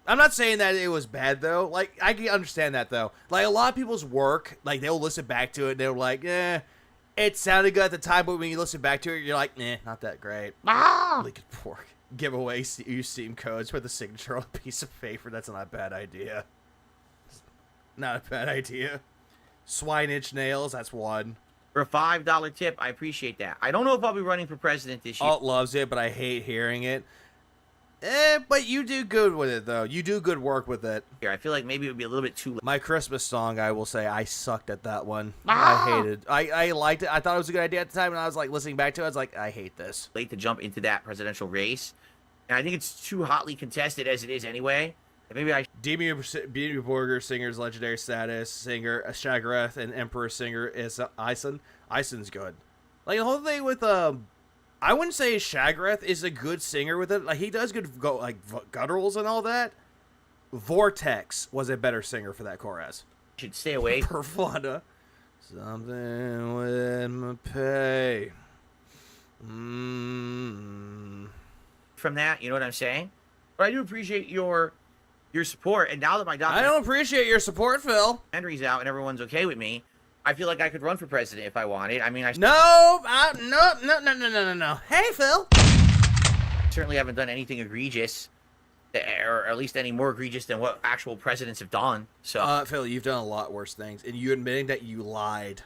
I'm not saying that it was bad, though. Like, I can understand that, though. Like, a lot of people's work, like, they'll listen back to it, and they're like, it sounded good at the time, but when you listen back to it, you're like, not that great. Lincoln Pork. Give away your Steam codes with a signature on a piece of paper. That's not a bad idea. Not a bad idea. Swine inch nails, that's one. For a $5 tip, I appreciate that. I don't know if I'll be running for president this year. Alt loves it, but I hate hearing it. But you do good with it, though. You do good work with it. I feel like maybe it would be a little bit too late. My Christmas song, I will say, I sucked at that one. I hated it. I liked it. I thought it was a good idea at the time, and I was like listening back to it. I was like, I hate this. Late to jump into that presidential race. And I think it's too hotly contested as it is anyway. Maybe I... Demi Borger, singer's legendary status, singer, Shagareth, and Emperor singer is Ison. Ison's good. Like, the whole thing with, I wouldn't say Shagareth is a good singer with it. Like, he does good, gutturals and all that. Vortex was a better singer for that chorus. Should stay away. Perflada. Something with my pay. From that, you know what I'm saying? But I do appreciate your support. And now that my I don't appreciate your support, Phil. Henry's out and everyone's okay with me, I feel like I could run for president if I wanted. I mean, No. Hey, Phil. Certainly haven't done anything egregious, or at least any more egregious than what actual presidents have done. So, Phil, you've done a lot worse things, and you admitting that you lied.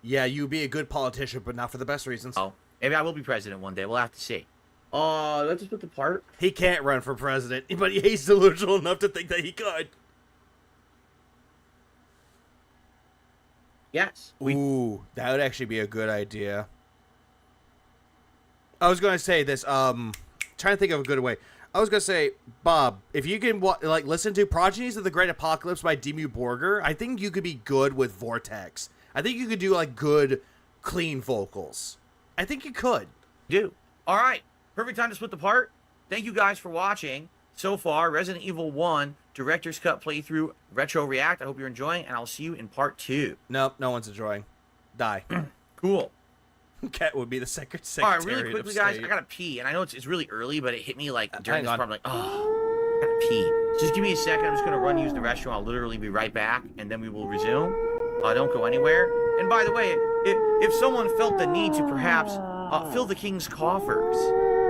Yeah, you'd be a good politician, but not for the best reasons. Oh, maybe I will be president one day. We'll have to see. Let's just put the part. He can't run for president, but he's delusional enough to think that he could. Yes. Ooh, that would actually be a good idea. I was going to say this, trying to think of a good way. I was going to say, Bob, if you can, listen to Progenies of the Great Apocalypse by Demi Borger, I think you could be good with Vortex. I think you could do, good, clean vocals. I think you could. Do. All right. Perfect time to split the part. Thank you guys for watching so far. Resident Evil 1 Director's Cut playthrough Retro React. I hope you're enjoying, and I'll see you in part 2. Nope, no one's enjoying. Die. Cool. Cat would be the secretary. All right, really quickly, guys, I gotta pee, and I know it's really early, but it hit me during this part. I'm like, oh, I gotta pee. Just give me a second. I'm just gonna run use the restroom. I'll literally be right back, and then we will resume. Don't go anywhere. And by the way, if someone felt the need to perhaps fill the king's coffers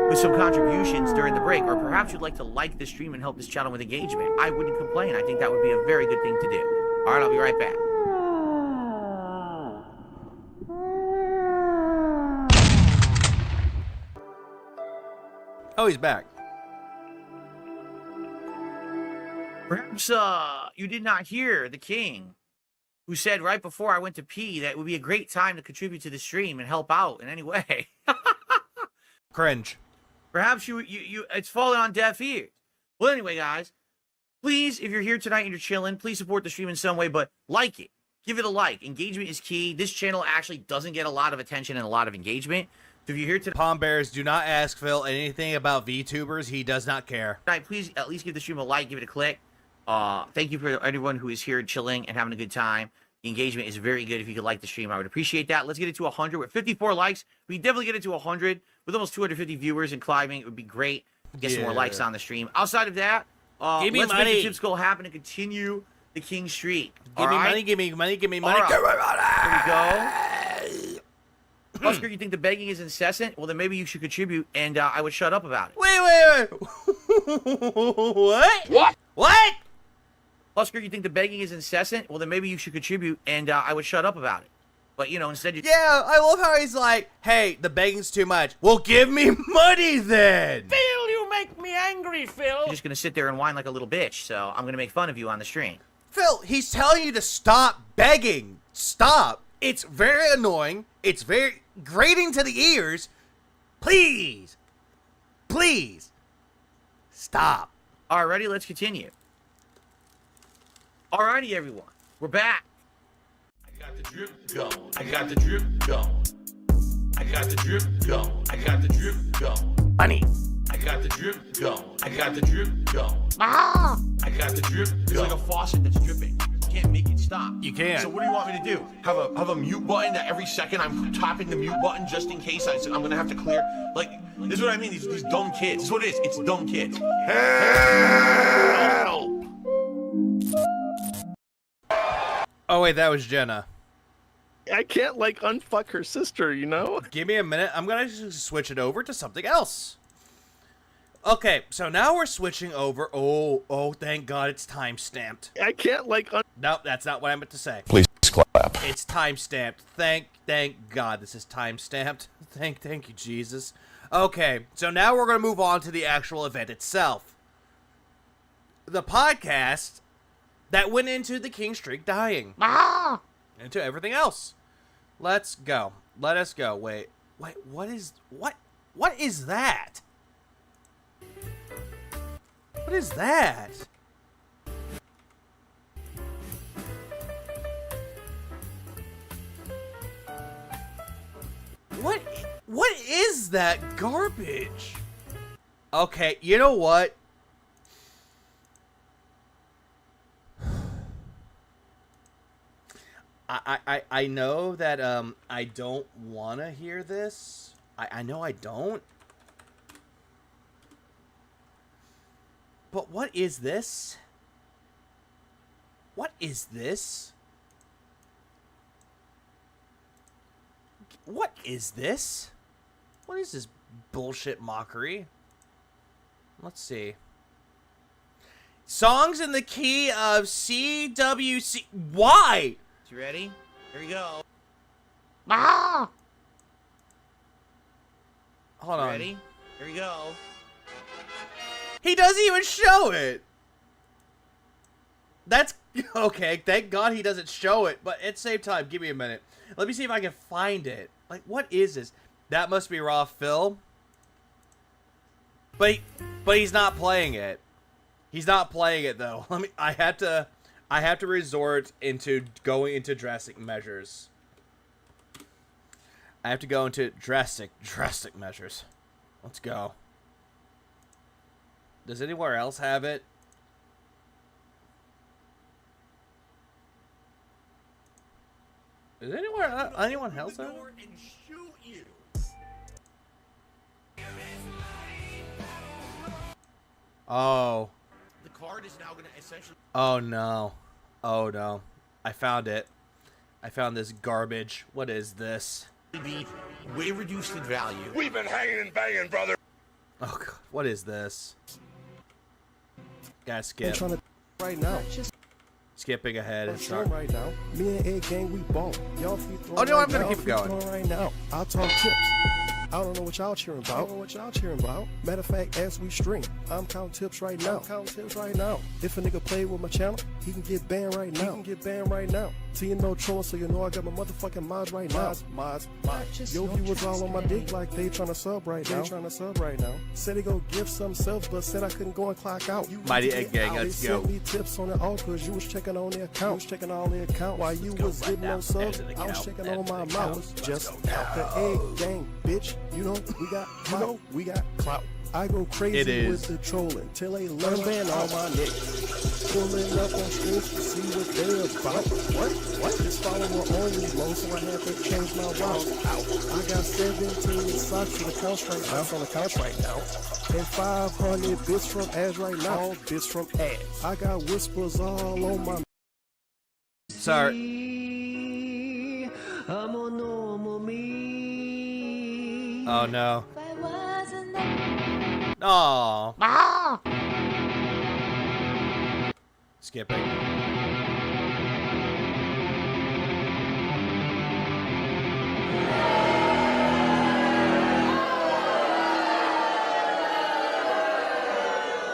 with some contributions during the break, or perhaps you'd like to like this stream and help this channel with engagement, I wouldn't complain. I think that would be a very good thing to do. All right, I'll be right back. Oh, he's back. Perhaps you did not hear the king, who said right before I went to pee that it would be a great time to contribute to the stream and help out in any way. Cringe. Perhaps you it's fallen on deaf ears. Well, anyway, guys, please, if you're here tonight and you're chilling, please support the stream in some way, but like it. Give it a like. Engagement is key. This channel actually doesn't get a lot of attention and a lot of engagement. So if you're here tonight, Palm Bears, do not ask Phil anything about VTubers. He does not care. Please at least give the stream a like, give it a click. Thank you for everyone who is here chilling and having a good time. The engagement is very good. If you could like the stream, I would appreciate that. Let's get it to 100. We're at 54 likes. We definitely get it to 100 with almost 250 viewers and climbing. It would be great. Get some more likes on the stream. Outside of that, give me let's money. make the Tip Skull happen and continue the King streak. Give me money, give me money, give me money. Right. Give me money. Here we go. Oscar, you think the begging is incessant? Well, then maybe you should contribute, and I would shut up about it. Wait. What? What? Oscar, you think the begging is incessant? Well, then maybe you should contribute, and I would shut up about it. But, instead you... Yeah, I love how he's like, hey, the begging's too much. Well, give me money then. Phil, you make me angry, Phil. You're just going to sit there and whine like a little bitch, so I'm going to make fun of you on the stream. Phil, he's telling you to stop begging. Stop. It's very annoying. It's very grating to the ears. Please. Stop. All right, ready? Let's continue. Alrighty, everyone. We're back. I got the drip going. I got the drip going. I got the drip going. I got the drip going. Bunny. I got the drip going. I got the drip going. Ah! I got the drip going. It's like a faucet that's dripping. You can't make it stop. You can't. So what do you want me to do? Have a mute button that every second I'm tapping the mute button just in case I'm gonna have to clear? Like, this is what I mean. These dumb kids. This is what it is. It's dumb kids. Help! Oh wait, that was Jenna. I can't like unfuck her sister, you know? Give me a minute. I'm gonna just switch it over to something else. Okay, so now we're switching over. Oh, thank God it's time-stamped. I can't like Nope, that's not what I meant to say. Please clap. It's time-stamped. Thank God this is time-stamped. Thank you, Jesus. Okay, so now we're gonna move on to the actual event itself. The podcast that went into the king streak dying. Into everything else. Let's go. Let us go. Wait, what is that? What is that? What is that garbage? Okay, you know what? I know that I don't want to hear this. I know I don't. But what is this? What is this? What is this? What is this bullshit mockery? Let's see. Songs in the key of CWC. Why? You ready? Here we go. Ah! Hold on. Ready? Here we go. He doesn't even show it. That's okay. Thank God he doesn't show it. But at the same time, give me a minute. Let me see if I can find it. Like, what is this? That must be raw film. But he's not playing it. He's not playing it though. I have to resort into going into drastic measures. I have to go into drastic measures. Let's go. Does anywhere else have it? Is anyone else have it? Oh. The card is now going to essentially... Oh no. Oh no. I found it. I found this garbage. What is this? be way reduced in value. We've been hanging and banging, brother. Oh God. What is this? Gotta skip. Trying to right now. Skipping ahead. I'm It's sure not... right now. Me and Ed Gang, we ball. Y'all free throwing. Oh no, right I'm gonna now, keep it free going. throwing right now. I'll talk tips. I don't know what y'all cheering about. Matter of fact, as we stream, I'm counting tips right now. If a nigga play with my channel, he can get banned right now. So you know trolling, so you know I got my motherfucking mods right now. Mods. Yo, viewers all on my dick like they trying to sub right now. Said they go give some subs, but said I couldn't go and clock out. Mighty Egg Gang, let's go. They sent me tips on it all cause you was checking on the account. While you was getting no subs, I was checking on my mouse. Just out the Egg Gang, bitch. You know we got clout. I go crazy with the trolling till they learn ban all my niggas. Pulling up on streams to see what they about. What? This follower only low, so I had to change my route. I got 17 socks on the couch right now. And 500 bits from ads right now. All bits from ads. I got whispers all on my. Sorry. Oh no. Oh. Skipping.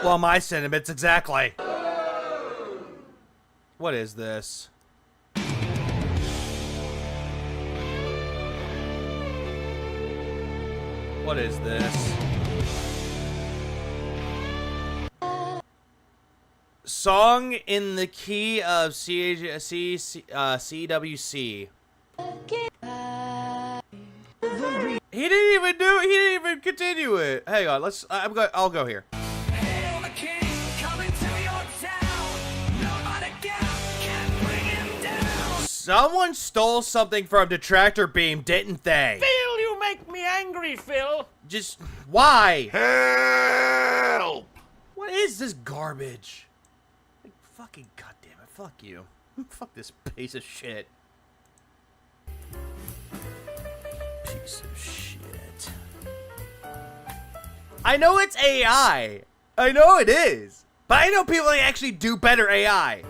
Well, my sentiments exactly. What is this? What is this? Song in the key of CWC. He didn't even continue it. Hang on, I'll go here. Someone stole something from Detractor Beam, didn't they? Phil, you make me angry, Phil. Just why? Help! What is this garbage? Like, fucking goddamn it! Fuck you! Fuck this piece of shit. Piece of shit. I know it's AI. I know it is, but I know people that actually do better AI.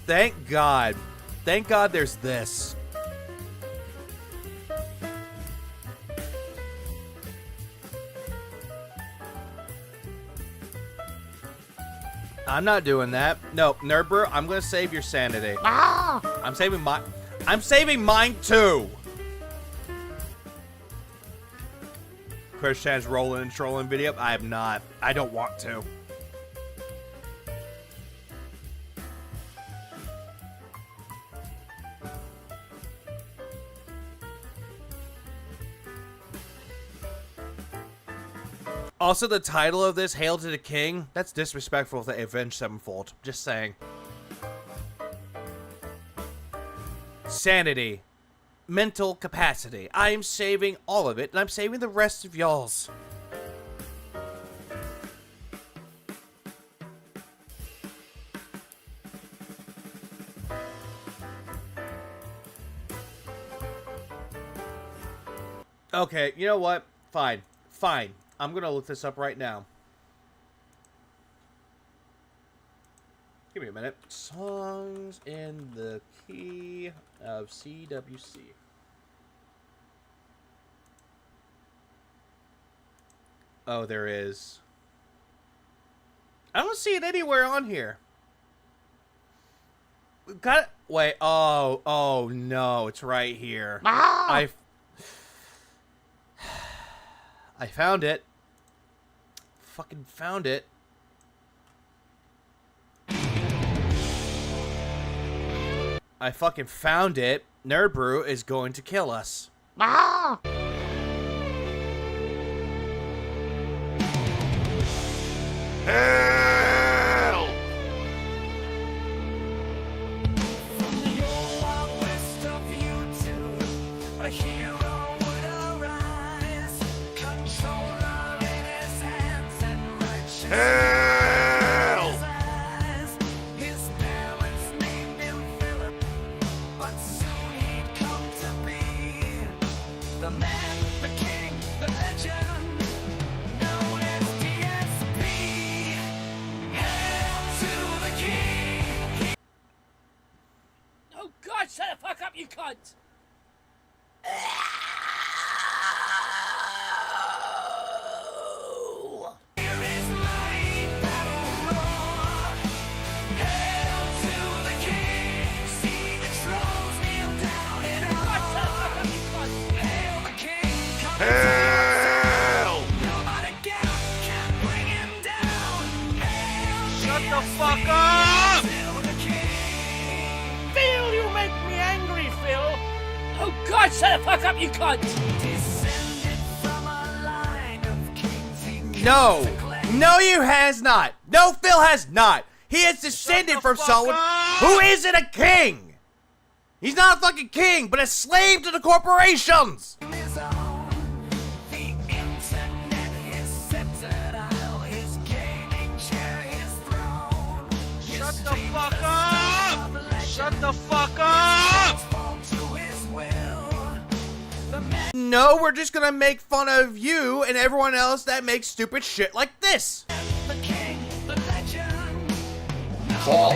Thank God. Thank God there's this. I'm not doing that. No, Nerdbrew, I'm gonna save your sanity. I'm saving mine too. Chris Chan's rolling and trolling video. I am not. I don't want to. Also, the title of this, Hail to the King, that's disrespectful to Avenged Sevenfold. Just saying. Sanity. Mental capacity. I am saving all of it, and I'm saving the rest of y'all's. Okay, you know what? Fine. Fine. I'm gonna look this up right now. Give me a minute. Songs in the key of CWC. Oh, there is. I don't see it anywhere on here. Got it. Wait. Oh no, it's right here. I found it. Fucking found it. I fucking found it. Nerdbrew is going to kill us. Help! Help! Oh God, shut the fuck up, you cunt! Help! Shut the fuck up! Phil, you make me angry, Phil! Oh God, shut the fuck up, you cunt! No! No, you has not! No, Phil has not! He has descended from someone who isn't a king! He's not a fucking king, but a slave to the corporations! Shut the fuck up! Shut the fuck up! No, we're just gonna make fun of you and everyone else that makes stupid shit like this! Fall.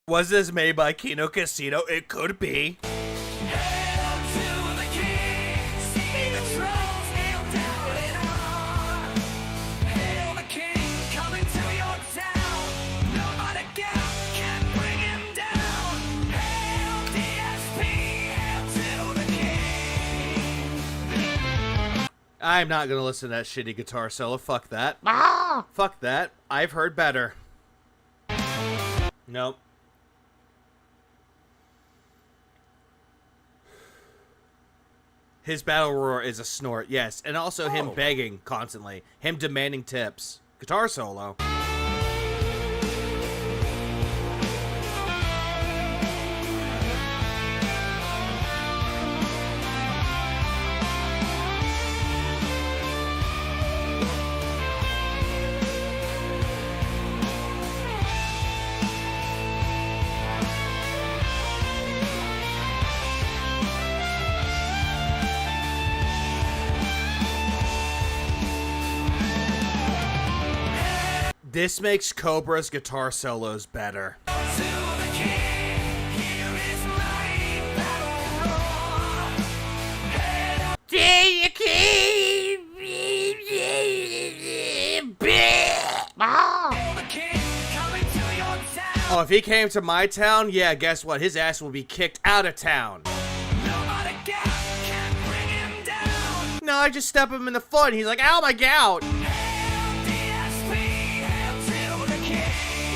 Was this made by Kino Casino? It could be. I'm not gonna listen to that shitty guitar solo. Fuck that. Fuck that. I've heard better. Nope. His battle roar is a snort, yes. And also him begging constantly. Him demanding tips. Guitar solo. This makes Cobra's guitar solos better. Oh, if he came to my town, yeah, guess what? His ass will be kicked out of town. No, I just step him in the foot and he's like, ow, my gout.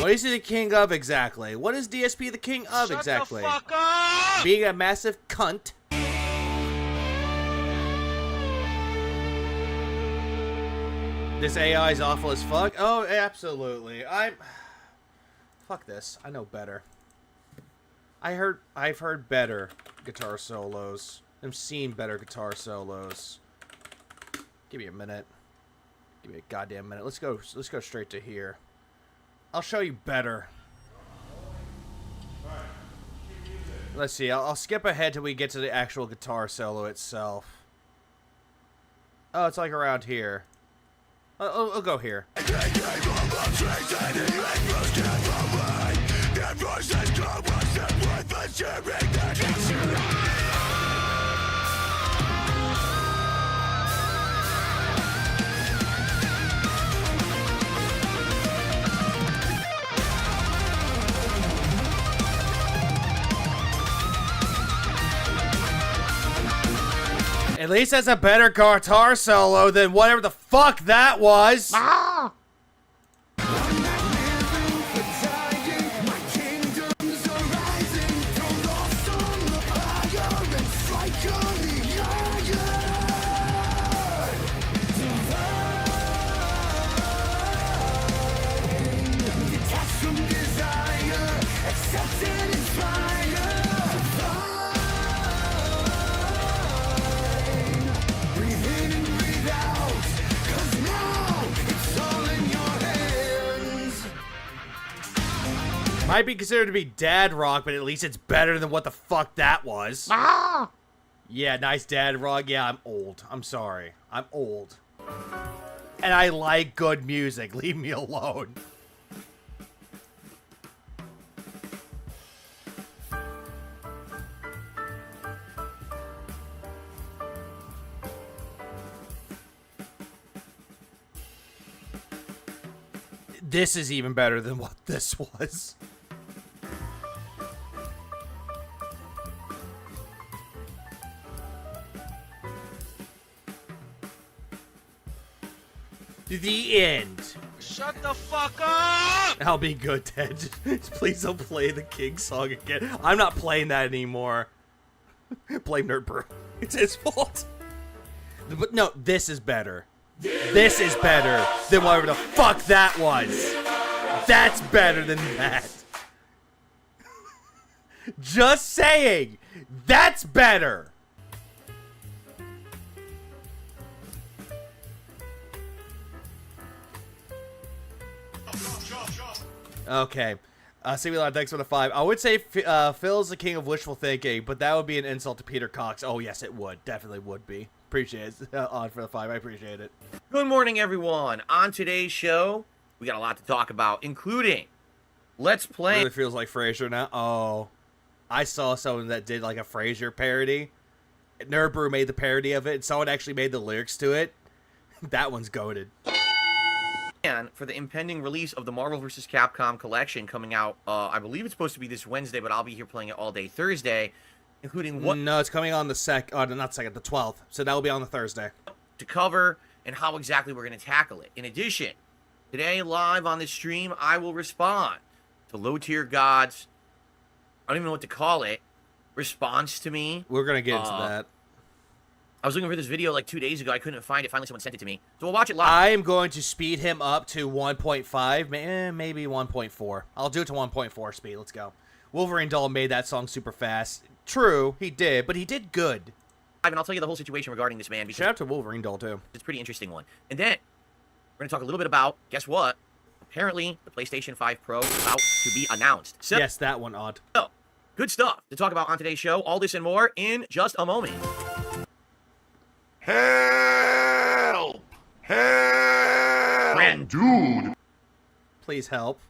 What is he the king of exactly? What is DSP the king of exactly? Shut the fuck up! Being a massive cunt. This AI is awful as fuck. Oh, absolutely. Fuck this. I know better. I've heard better guitar solos. I've seen better guitar solos. Give me a minute. Give me a goddamn minute. Let's go straight to here. I'll show you better. Let's see. I'll skip ahead till we get to the actual guitar solo itself. Oh, it's like around here. I'll go here. At least that's a better guitar solo than whatever the fuck that was. Might be considered to be dad rock, but at least it's better than what the fuck that was. Yeah, nice dad rock. Yeah, I'm old. I'm sorry. I'm old. And I like good music. Leave me alone. This is even better than what this was. The end. Shut the fuck up! I'll be good, Ted. Just please don't play the King song again. I'm not playing that anymore. Blame Nerd Brew. It's his fault. But no, this is better. This is better than whatever the fuck that was. That's better than that. Just saying. That's better. Okay. Simulon, thanks for the 5. I would say Phil's the king of wishful thinking, but that would be an insult to Peter Cox. Oh, yes, it would. Definitely would be. Appreciate it. On for the 5. I appreciate it. Good morning, everyone. On today's show, we got a lot to talk about, including Let's Play. It really feels like Frasier now. Oh. I saw someone that did like a Frasier parody. Nerd Brew made the parody of it, and someone actually made the lyrics to it. That one's goated. And for the impending release of the Marvel vs. Capcom collection coming out, I believe it's supposed to be this Wednesday, but I'll be here playing it all day Thursday, including what? No, it's coming on the not second, the 12th. So that will be on the Thursday. to cover and how exactly we're going to tackle it. In addition, today live on the stream, I will respond to low tier gods. I don't even know what to call it. Response to me. We're going to get into that. I was looking for this video like 2 days ago. I couldn't find it. Finally, someone sent it to me. So we'll watch it live. I am going to speed him up to 1.5, maybe 1.4. I'll do it to 1.4 speed. Let's go. Wolverine Doll made that song super fast. True, he did, but he did good. And I'll tell you the whole situation regarding this man. Shout out to Wolverine Doll, too. It's a pretty interesting one. And then we're going to talk a little bit about, guess what? Apparently, the PlayStation 5 Pro is about to be announced. So, yes, that one, odd. So, good stuff to talk about on today's show. All this and more in just a moment. Help! Help! Friend. Dude! Please help.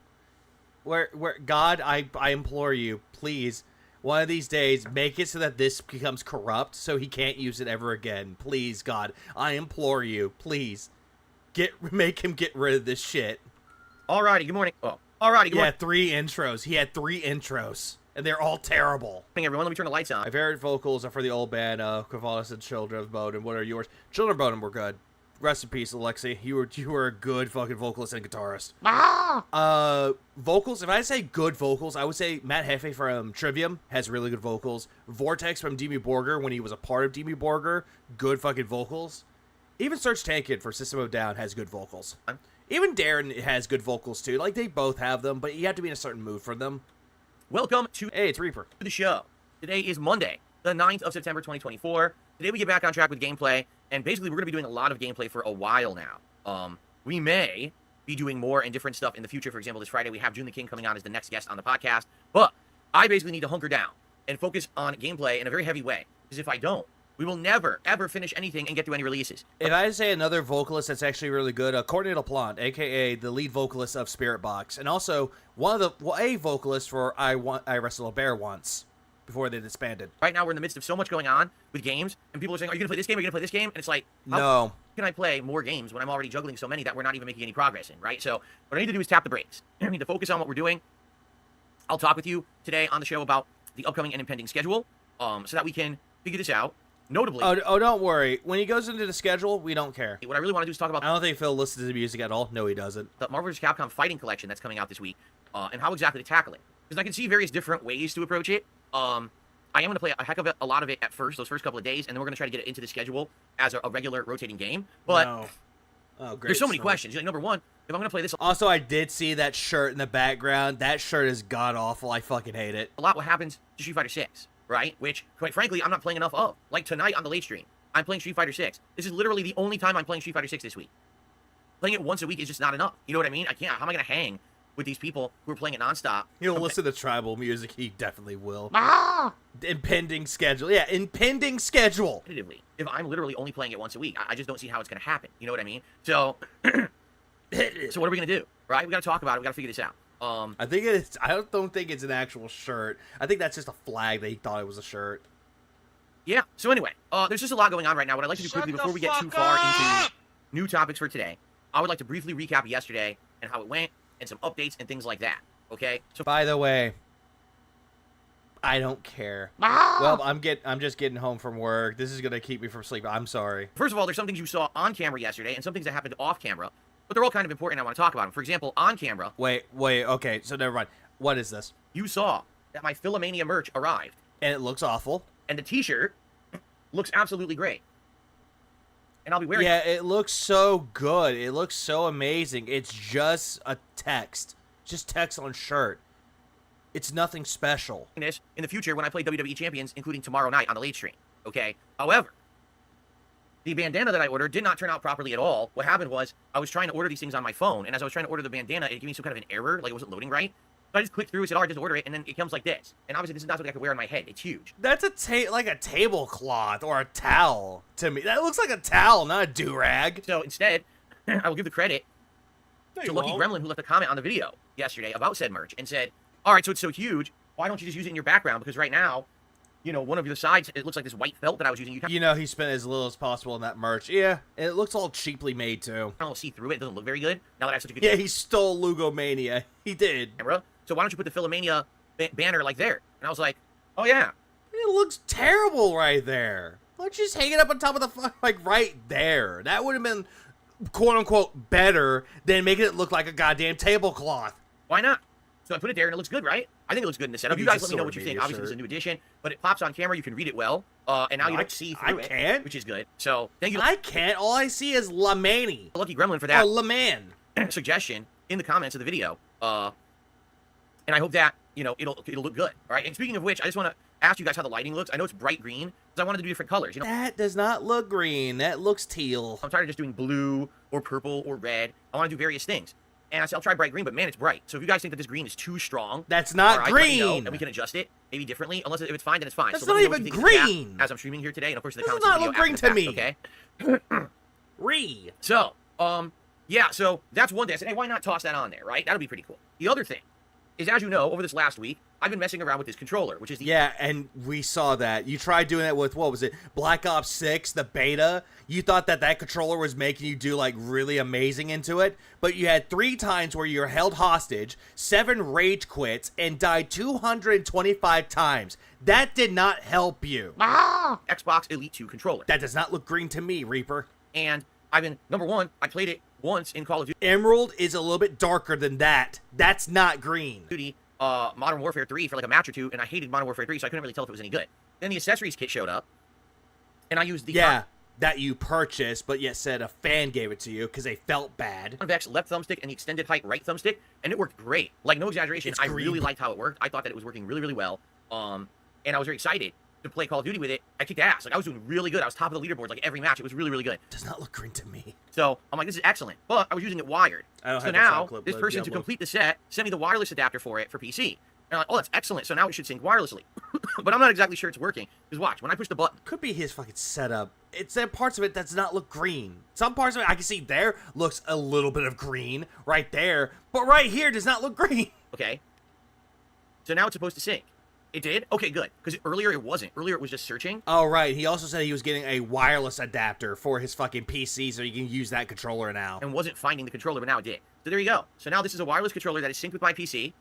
God, I implore you, please, one of these days, make it so that this becomes corrupt so he can't use it ever again. Please, God, I implore you, please. Make him get rid of this shit. Alrighty, good morning. Oh, alrighty, good morning. Yeah, 3 intros. He had 3 intros, and they're all terrible. Good morning, everyone. Let me turn the lights on. My favorite vocals are for the old band, Cavalis and Children of Bodom. What are yours? Children of Bodom were good. Rest in peace, Alexi. You were a good fucking vocalist and guitarist. Vocals, if I say good vocals, I would say Matt Hefe from Trivium has really good vocals. Vortex from Demi Borger, when he was a part of Demi Borger, good fucking vocals. Even Serge Tankian for System of a Down has good vocals. Even Darren has good vocals too. Like, they both have them, but you have to be in a certain mood for them. Welcome to Hey, it's Reaper. The show. Today is Monday, the 9th of September, 2024. Today we get back on track with gameplay, and basically we're going to be doing a lot of gameplay for a while now. We may be doing more and different stuff in the future. For example, this Friday we have June the King coming on as the next guest on the podcast, but I basically need to hunker down and focus on gameplay in a very heavy way, because if I don't, we will never, ever finish anything and get through any releases. If I say another vocalist that's actually really good, Courtney LaPlante, a.k.a. the lead vocalist of Spirit Box, and also a vocalist for I Wrestle a Bear once, before they disbanded. Right now, we're in the midst of so much going on with games, and people are saying, are you going to play this game? Are you going to play this game? And it's like, no. Can I play more games when I'm already juggling so many that we're not even making any progress in, right? So what I need to do is tap the brakes. I need to focus on what we're doing. I'll talk with you today on the show about the upcoming and impending schedule, so that we can figure this out. Notably... Oh, don't worry. When he goes into the schedule, we don't care. What I really want to do is talk about... I don't think Phil listens to the music at all. No, he doesn't. The Marvel vs. Capcom Fighting Collection that's coming out this week, and how exactly to tackle it. Because I can see various different ways to approach it. I am going to play a heck of a lot of it at first, those first couple of days, and then we're going to try to get it into the schedule as a regular rotating game. But no. Oh, great. There's so many questions. Like, number one, if I'm going to play this... Also, I did see that shirt in the background. That shirt is god-awful. I fucking hate it. A lot what happens to Street Fighter 6, right? Which, quite frankly, I'm not playing enough of. Like tonight on the late stream, I'm playing Street Fighter 6. This is literally the only time I'm playing Street Fighter 6 this week. Playing it once a week is just not enough. You know what I mean? I can't. How am I going to hang with these people who are playing it nonstop? He'll listen to tribal music. He definitely will. Impending schedule. Yeah, impending schedule. If I'm literally only playing it once a week, I just don't see how it's going to happen. You know what I mean? So, so what are we going to do? Right? We got to talk about it. We got to figure this out. I think it's. I don't think it's an actual shirt. I think that's just a flag that he thought it was a shirt. Yeah. So anyway, there's just a lot going on right now. What I'd like to do quickly before we get too far into new topics for today, I would like to briefly recap yesterday and how it went and some updates and things like that. Okay. So by the way, I don't care. Well, I'm just getting home from work. This is gonna keep me from sleep. I'm sorry. First of all, there's some things you saw on camera yesterday and some things that happened off camera, but they're all kind of important. I want to talk about them. For example, on camera. Wait. Okay. So never mind. What is this? You saw that my Philomania merch arrived, and it looks awful. And the T-shirt looks absolutely great. And I'll be wearing it. Yeah, it looks so good. It looks so amazing. It's just a text. Just text on shirt. It's nothing special. In the future when I play WWE Champions, including tomorrow night on the late stream. Okay? However, the bandana that I ordered did not turn out properly at all. What happened was I was trying to order these things on my phone, and as I was trying to order the bandana, it gave me some kind of an error, like it wasn't loading right. So I just clicked through, said, all right, just order it, and then it comes like this. And obviously, this is not something I could wear on my head. It's huge. That's like a tablecloth or a towel to me. That looks like a towel, not a do-rag. So instead, I will give the credit to Lucky Gremlin, who left a comment on the video yesterday about said merch and said, all right, so it's so huge, why don't you just use it in your background? Because right now, you know, one of your sides, it looks like this white felt that I was using. You know, he spent as little as possible in that merch. Yeah, and it looks all cheaply made, too. I don't see through it. It doesn't look very good. Now that I have such a good... Yeah, he stole Lugomania. He did. Camera. So why don't you put the Philomania banner like there? And I was like, oh yeah. It looks terrible right there. Why don't you just hang it up on top of the like right there? That would have been quote unquote better than making it look like a goddamn tablecloth. Why not? So I put it there and it looks good, right? I think it looks good in the setup. You guys let me know what you think. Obviously, this is a new edition, but it pops on camera. You can read it well, and now you don't see through it. I can't, which is good. So thank you. I can't. All I see is Lamani. Lucky Gremlin for that. Oh, Laman. Suggestion in the comments of the video. And I hope that it'll look good. All right. And speaking of which, I just want to ask you guys how the lighting looks. I know it's bright green because I wanted to do different colors. That does not look green. That looks teal. I'm tired of just doing blue or purple or red. I want to do various things. And I said, I'll try bright green, but man, it's bright. So if you guys think that this green is too strong, that's not green. And we can adjust it maybe differently. Unless if it's fine, then it's fine. That's so not even green. As I'm streaming here today, and of course in the comments. Does not look green to me. Okay. So, yeah. So that's one day. I said, hey, why not toss that on there, right? That'll be pretty cool. The other thing is, as you know, over this last week, I've been messing around with this controller, which is the... Yeah, and we saw that. You tried doing that with, what was it, Black Ops 6, the beta? You thought that controller was making you do, like, really amazing into it, but you had 3 times where you were held hostage, 7 rage quits, and died 225 times. That did not help you. Xbox Elite 2 controller. That does not look green to me, Reaper. And I've been, number one, I played it once in Call of Duty. Emerald is a little bit darker than that. That's not green. Modern Warfare 3 for like a match or two, and I hated Modern Warfare 3, so I couldn't really tell if it was any good. Then the accessories kit showed up, and I used the... Yeah, that you purchased, but yet said a fan gave it to you because they felt bad. Convex left thumbstick and the extended height right thumbstick, and it worked great. Like, no exaggeration, I really liked how it worked. I thought that it was working really, really well, and I was very excited to play Call of Duty with it. I kicked ass. Like, I was doing really good. I was top of the leaderboard, like, every match. It was really, really good. Does not look green to me. So, I'm like, this is excellent. But I was using it wired. So now, this person, to complete the set, sent me the wireless adapter for it for PC. And I'm like, oh, that's excellent. So now it should sync wirelessly. But I'm not exactly sure it's working. Because watch, when I push the button... Could be his fucking setup. It's parts of it that does not look green. Some parts of it I can see there looks a little bit of green right there. But right here does not look green. Okay. So now it's supposed to sync. It did? Okay, good. Because earlier it wasn't. Earlier it was just searching. Oh, right. He also said he was getting a wireless adapter for his fucking PC so he can use that controller now. And wasn't finding the controller, but now it did. So there you go. So now this is a wireless controller that is synced with my PC.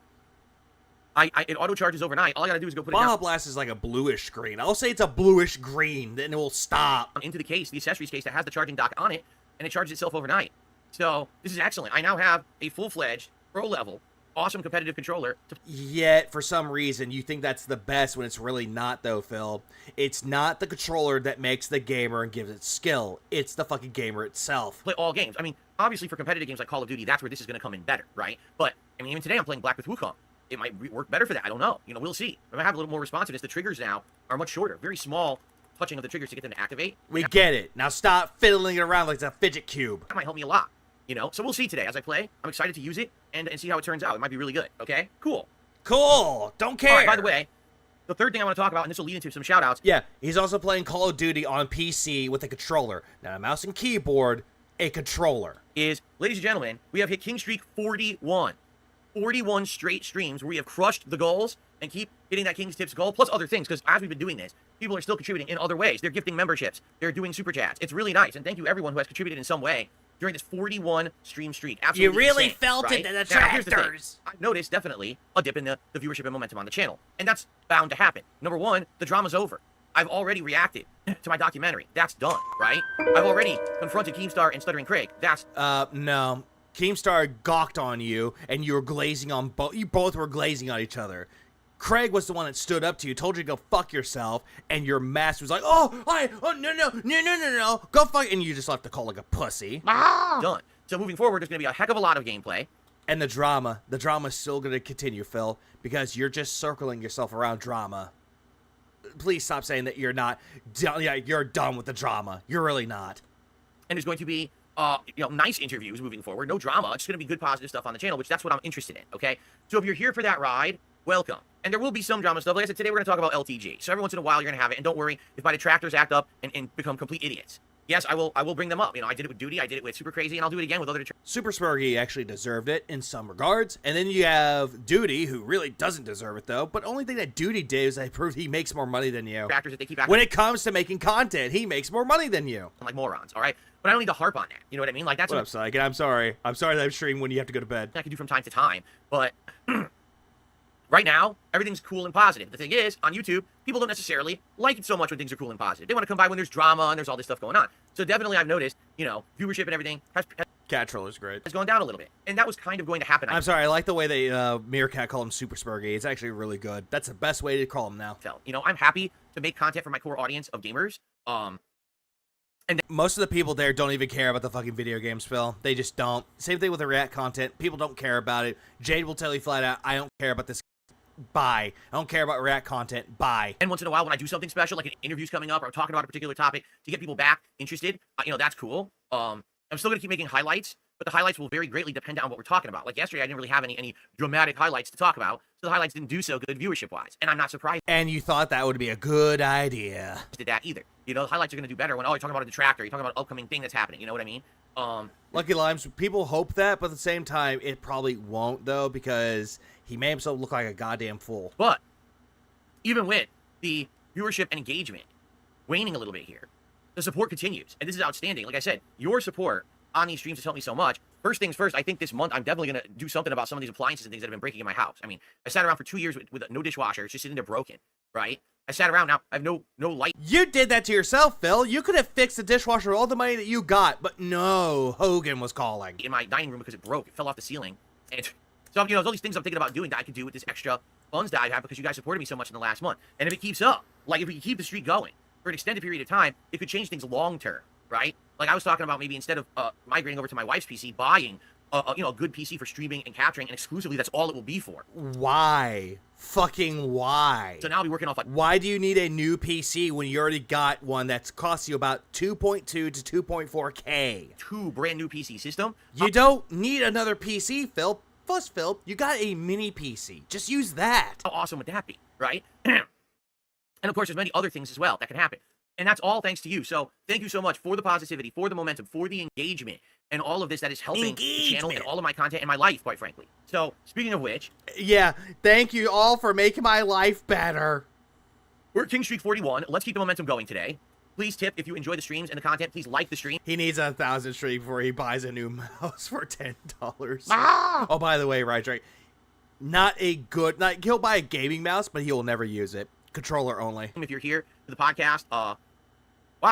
It auto charges overnight. All I gotta do is go put it down. Baja Blast is like a bluish green. I'll say it's a bluish green, then it will stop. Into the case, the accessories case that has the charging dock on it, and it charges itself overnight. So this is excellent. I now have a full-fledged, pro-level, awesome competitive controller. Yet, for some reason, you think that's the best when it's really not, though, Phil. It's not the controller that makes the gamer and gives it skill. It's the fucking gamer itself. Play all games. I mean, obviously for competitive games like Call of Duty, that's where this is going to come in better, right? But, I mean, even today I'm playing Black with Wukong. It might work better for that. I don't know. We'll see. I might have a little more responsiveness. The triggers now are much shorter. Very small touching of the triggers to get them to activate. We get it. Now stop fiddling it around like it's a fidget cube. That might help me a lot. So we'll see today as I play. I'm excited to use it and see how it turns out. It might be really good. Okay? Cool. Cool. Don't care. All right, by the way, the third thing I want to talk about, and this will lead into some shout-outs. Yeah, he's also playing Call of Duty on PC with a controller. Not a mouse and keyboard, a controller. Ladies and gentlemen, we have hit King Streak 41. 41 straight streams where we have crushed the goals and keep hitting that King's Tips goal, plus other things, because as we've been doing this, people are still contributing in other ways. They're gifting memberships. They're doing super chats. It's really nice, and thank you everyone who has contributed in some way during this 41 stream streak. Absolutely You really insane, felt right? it in the Now, here's the thing. tractors. I've noticed definitely a dip in the viewership and momentum on the channel, and that's bound to happen. Number one, the drama's over. I've already reacted to my documentary. That's done, right? I've already confronted Keemstar and Stuttering Craig. That's... No. Keemstar gawked on you, and you were glazing on both. You both were glazing on each other. Craig was the one that stood up to you, told you to go fuck yourself, and your master was like, no, go fuck, and you just left the call like a pussy. Done. So moving forward, there's going to be a heck of a lot of gameplay. And the drama's still going to continue, Phil, because you're just circling yourself around drama. Please stop saying that you're not, you're done with the drama. You're really not. And there's going to be nice interviews moving forward. No drama. It's going to be good, positive stuff on the channel, which that's what I'm interested in, okay? So if you're here for that ride, welcome. And there will be some drama stuff. Like I said, today we're going to talk about LTG. So every once in a while, you're going to have it. And don't worry if my detractors act up and become complete idiots. Yes, I will bring them up. I did it with Duty. I did it with Super Crazy. And I'll do it again with other detractors. Super Spurgy actually deserved it in some regards. And then you have Duty, who really doesn't deserve it, though. But the only thing that Duty did is they proved he makes more money than you. Detractors that they keep acting. When it comes to making content, he makes more money than you. Like morons, all right? But I don't need to harp on that. You know what I mean? Like, that's what I'm saying. I'm sorry. I'm sorry that I'm streaming when you have to go to bed. I can do from time to time. But Right now, everything's cool and positive. The thing is, on YouTube, people don't necessarily like it so much when things are cool and positive. They want to come by when there's drama and there's all this stuff going on. So definitely I've noticed, you know, viewership and everything has Catroller's great. gone down a little bit. And that was kind of going to happen. I'm sorry, I like the way they Meerkat call him Super Spurgy. It's actually really good. That's the best way to call him now. You know, I'm happy to make content for my core audience of gamers. And most of the people there don't even care about the fucking video games, Phil. They just don't. Same thing with the React content. People don't care about it. Jade will tell you flat out, I don't care about this. Bye. I don't care about React content. Bye. And once in a while, when I do something special, like an interview's coming up or I'm talking about a particular topic to get people back interested, you know, that's cool. I'm still going to keep making highlights, but the highlights will very greatly depend on what we're talking about. Like yesterday, I didn't really have any dramatic highlights to talk about, so the highlights didn't do so good viewership-wise. And I'm not surprised. And you thought that would be a good idea. Did that either. You know, the highlights are going to do better when, oh, you're talking about a detractor, you're talking about an upcoming thing that's happening, you know what I mean? Lucky Limes, people hope that, but at the same time, it probably won't, though, because he made himself look like a goddamn fool. But even with the viewership and engagement waning a little bit here, the support continues. And this is outstanding. Like I said, your support on these streams has helped me so much. First things first, I think this month I'm definitely going to do something about some of these appliances and things that have been breaking in my house. I mean, I sat around for 2 years with no dishwasher. It's just sitting there broken, right? I sat around now. I have no light. You did that to yourself, Phil. You could have fixed the dishwasher with all the money that you got, but no, Hogan was calling. In my dining room because it broke. It fell off the ceiling. And so, you know, there's all these things I'm thinking about doing that I could do with this extra funds that I have because you guys supported me so much in the last month. And if it keeps up, like if we keep the streak going for an extended period of time, it could change things long term, right? Like I was talking about maybe instead of migrating over to my wife's PC, buying you know, a good PC for streaming and capturing, and exclusively that's all it will be for. Why? Fucking why? So now I'll be working off like... Why do you need a new PC when you already got one that's cost you about 2.2 to 2.4K? 2 brand new PC system? You don't need another PC, Phil. Plus, Phil, you got a mini PC. Just use that. How awesome would that be, right? And of course, there's many other things as well that can happen. And that's all thanks to you. So thank you so much for the positivity, for the momentum, for the engagement, and all of this that is helping the channel and all of my content and my life, quite frankly. So speaking of which... Yeah, thank you all for making my life better. We're at King Streak 41. Let's keep the momentum going today. Please tip if you enjoy the streams and the content. Please like the stream. He needs 1,000 streak before he buys a new mouse for $10. Ah! Oh, by the way, right. Not a good... he'll buy a gaming mouse, but he will never use it. Controller only. If you're here for the podcast, wow,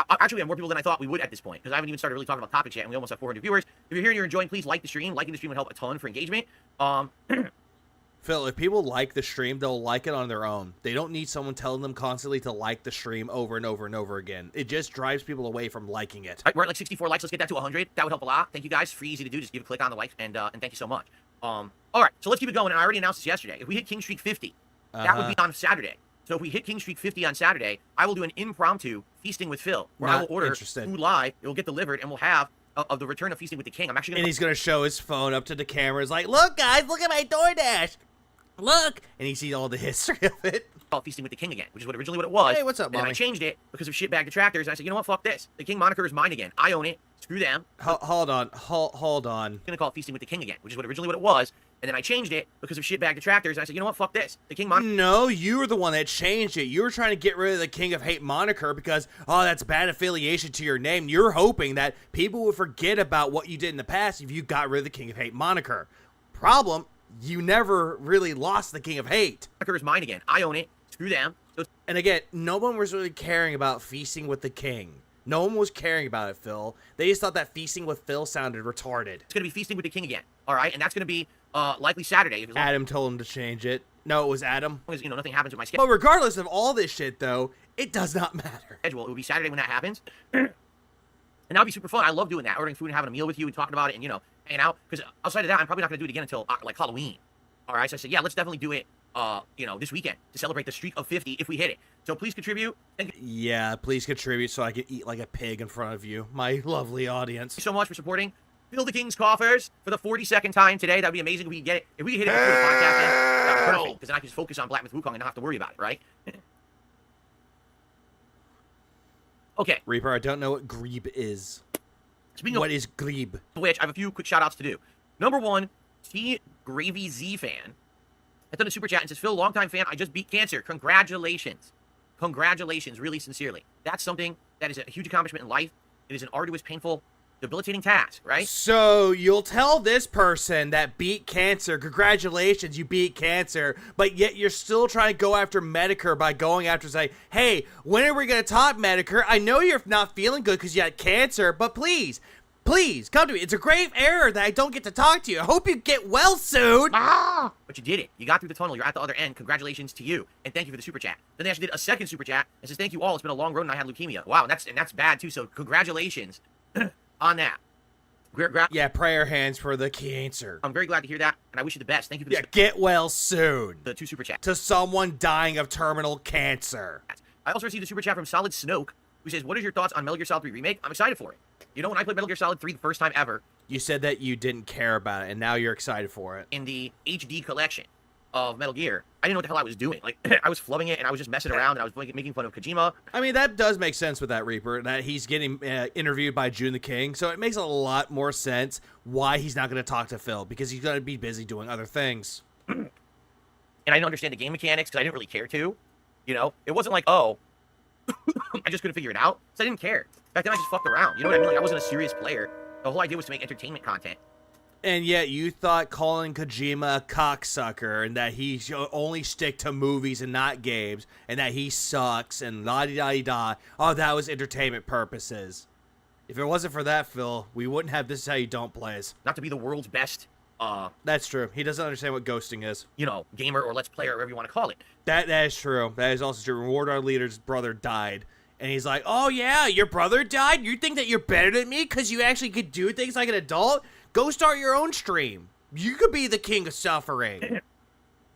actually we have more people than I thought we would at this point, because I haven't even started really talking about topics yet, and we almost have 400 viewers. If you're here and you're enjoying, please like the stream. Liking the stream would help a ton for engagement. Phil, if people like the stream, they'll like it on their own. They don't need someone telling them constantly to like the stream over and over and over again. It just drives people away from liking it. We're at like 64 likes. Let's get that to 100. That would help a lot. Thank you guys. Free, easy to do. Just give a click on the like, and thank you so much. All right, so let's keep it going. And I already announced this yesterday. If we hit King Streak 50, that would be on Saturday. So if we hit King Streak 50 on Saturday, I will do an impromptu Feasting with Phil, where I will order food live. It will get delivered, and we'll have of the return of Feasting with the King. I'm actually gonna... And he's going to show his phone up to the cameras like, look, guys, look at my DoorDash. Look. And he sees all the history of it. Called Feasting with the King again, which is originally what it was. Hey, what's up, Mommy? And I changed it because of shitbag detractors, and I said, you know what, fuck this. The King moniker is mine again. I own it. Screw them. Hold on. I'm gonna call it Feasting with the King again, which is originally what it was. And then I changed it because of shitbag detractors, and I said, you know what, fuck this. The King moniker... No, you were the one that changed it. You were trying to get rid of the King of Hate moniker because, oh, that's bad affiliation to your name. You're hoping that people would forget about what you did in the past if you got rid of the King of Hate moniker. Problem, you never really lost the King of Hate. Moniker is mine again. I own it. Screw them. And again, no one was really caring about Feasting with the King. No one was caring about it, Phil. They just thought that Feasting with Phil sounded retarded. It's going to be Feasting with the King again, all right? And that's going to be likely Saturday. Adam told him to change it. No, it was Adam. As you know, nothing happens with my schedule. But regardless of all this shit, though, it does not matter. It will be Saturday when that happens. And that'll be super fun. I love doing that, ordering food and having a meal with you and talking about it and, you know, hanging out. Because outside of that, I'm probably not going to do it again until, like, Halloween. All right? So I said, yeah, let's definitely do it, you know, this weekend to celebrate the streak of 50 if we hit it. So please contribute. Yeah, please contribute so I can eat like a pig in front of you, my lovely audience. Thank you so much for supporting Fill the King's coffers for the 42nd time today. That'd be amazing if we could get it. If we could hit it before the podcast ends, that'd be perfect. Because then I can just focus on Black Myth Wukong and not have to worry about it, right? Okay. Reaper, I don't know what Glebe is. What is Glebe? Which I have a few quick shout outs to do. Number one, T Gravy Z fan. I done a super chat and says, Phil, longtime fan, I just beat cancer. Congratulations. Congratulations, really sincerely. That's something that is a huge accomplishment in life. It is an arduous, painful debilitating task, right? So you'll tell this person that beat cancer, congratulations, you beat cancer, but yet you're still trying to go after Medicare by going after, say, hey, when are we going to talk Medicare? I know you're not feeling good because you had cancer, but please, come to me. It's a grave error that I don't get to talk to you. I hope you get well soon. But you did it. You got through the tunnel. You're at the other end. Congratulations to you. And thank you for the super chat. Then they actually did a second super chat and says, thank you all. It's been a long road and I had leukemia. Wow, and that's bad too. So congratulations on that. Yeah, prayer hands for the cancer. I'm very glad to hear that, and I wish you the best. Thank you for the get well soon. The 2 super chats. To someone dying of terminal cancer. I also received a super chat from Solid Snoke, who says, what is your thoughts on Metal Gear Solid 3 Remake? I'm excited for it. You know, when I played Metal Gear Solid 3 the first time ever... You said that you didn't care about it, and now you're excited for it. In the HD collection of Metal Gear, I didn't know what the hell I was doing. Like, I was flubbing it, and I was just messing around, and I was making fun of Kojima. I mean, that does make sense with that Reaper, that he's getting interviewed by June the King, so it makes a lot more sense why he's not going to talk to Phil, because he's going to be busy doing other things. And I didn't understand the game mechanics, because I didn't really care to. You know? It wasn't like, oh, I just couldn't figure it out, so I didn't care. Back then, I just fucked around. You know what I mean? Like, I wasn't a serious player. The whole idea was to make entertainment content. And yet you thought calling Kojima a cocksucker and that he should only stick to movies and not games and that he sucks and la-di-da-di-da. Oh, that was entertainment purposes. If it wasn't for that, Phil, we wouldn't have This Is How You Don't plays. Not to be the world's best, That's true. He doesn't understand what ghosting is. You know, gamer or let's player or whatever you want to call it. That is true. That is also true. Reward Our Leader's brother died. And he's like, oh yeah, your brother died? You think that you're better than me because you actually could do things like an adult? Go start your own stream. You could be the king of suffering.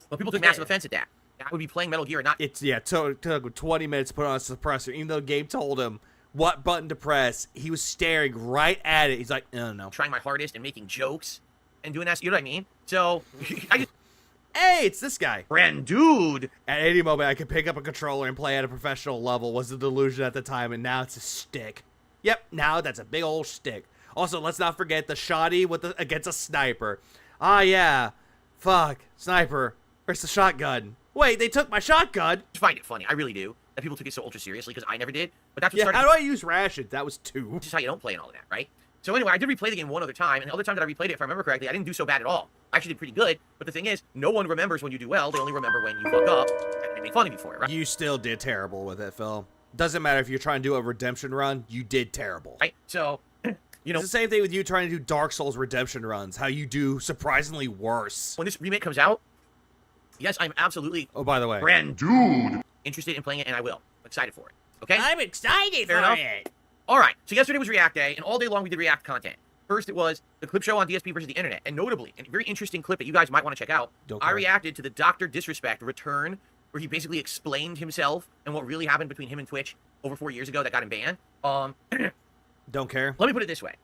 Well, people took massive offense at that. I would be playing Metal Gear, not... It took him 20 minutes to put on a suppressor. Even though the game told him what button to press, he was staring right at it. He's like, no. Trying my hardest and making jokes and doing that. You know what I mean? So, I just... Hey, it's this guy. Friend, dude. At any moment, I could pick up a controller and play at a professional level was the delusion at the time, and now it's a stick. Yep, now that's a big old stick. Also, let's not forget the shoddy against a sniper. Ah, yeah. Fuck. Sniper. Where's the shotgun? Wait, they took my shotgun? I find it funny. I really do. That people took it so ultra seriously, because I never did. But that's what started... how do I use rations? That was 2. This is how you don't play and all of that, right? So anyway, I did replay the game one other time, and the other time that I replayed it, if I remember correctly, I didn't do so bad at all. I actually did pretty good, but the thing is, no one remembers when you do well. They only remember when you fuck up, and they make fun of you for it, right? You still did terrible with it, Phil. Doesn't matter if you're trying to do a redemption run, you did terrible. Right? So, you know... It's the same thing with you trying to do Dark Souls redemption runs, how you do surprisingly worse. When this remake comes out, yes, I'm absolutely... Oh, by the way. Brand dude! Interested in playing it, and I will. I'm excited for it. Okay? I'm excited Fair for enough? it. Alright, so yesterday was React Day, and all day long we did React content. First, it was the clip show on DSP versus the internet, and notably, a very interesting clip that you guys might want to check out. I reacted to the Dr. Disrespect return, where he basically explained himself and what really happened between him and Twitch over 4 years ago that got him banned. Don't care. Let me put it this way.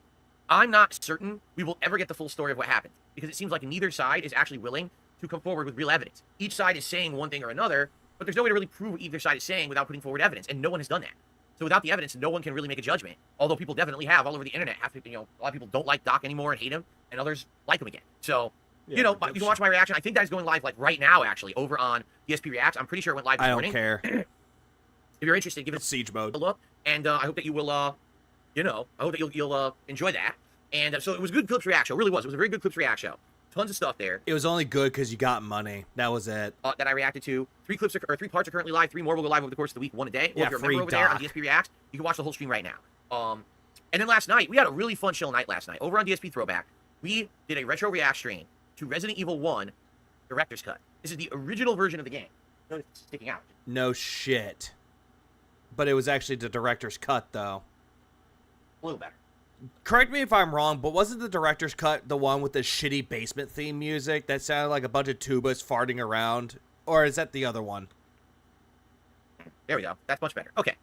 I'm not certain we will ever get the full story of what happened, because it seems like neither side is actually willing to come forward with real evidence. Each side is saying one thing or another, but there's no way to really prove what either side is saying without putting forward evidence, and no one has done that. So without the evidence, no one can really make a judgment. Although people definitely have all over the internet. A lot of people don't like Doc anymore and hate him, and others like him again. So, you know, you can watch my reaction. I think that is going live like right now, actually, over on DSP Reacts. I'm pretty sure it went live this morning. I don't care. If you're interested, give it siege mode a look, and I hope that you will, you know, I hope that you'll enjoy that. And so it was a good Clips React show. It really was. It was a very good Clips React show. Tons of stuff there. It was only good because you got money. That was it. That I reacted to. 3 parts are currently live. 3 more will go live over the course of the week, 1 a day. Or if you're a member over there on DSP Reacts, you can watch the whole stream right now. And then last night, we had a really fun chill night last night. Over on DSP Throwback, we did a retro react stream to Resident Evil 1 Director's Cut. This is the original version of the game. Notice it's sticking out. No shit. But it was actually the director's cut, though. A little better. Correct me if I'm wrong, but wasn't the director's cut the one with the shitty basement theme music that sounded like a bunch of tubas farting around? Or is that the other one? There we go. That's much better. Okay.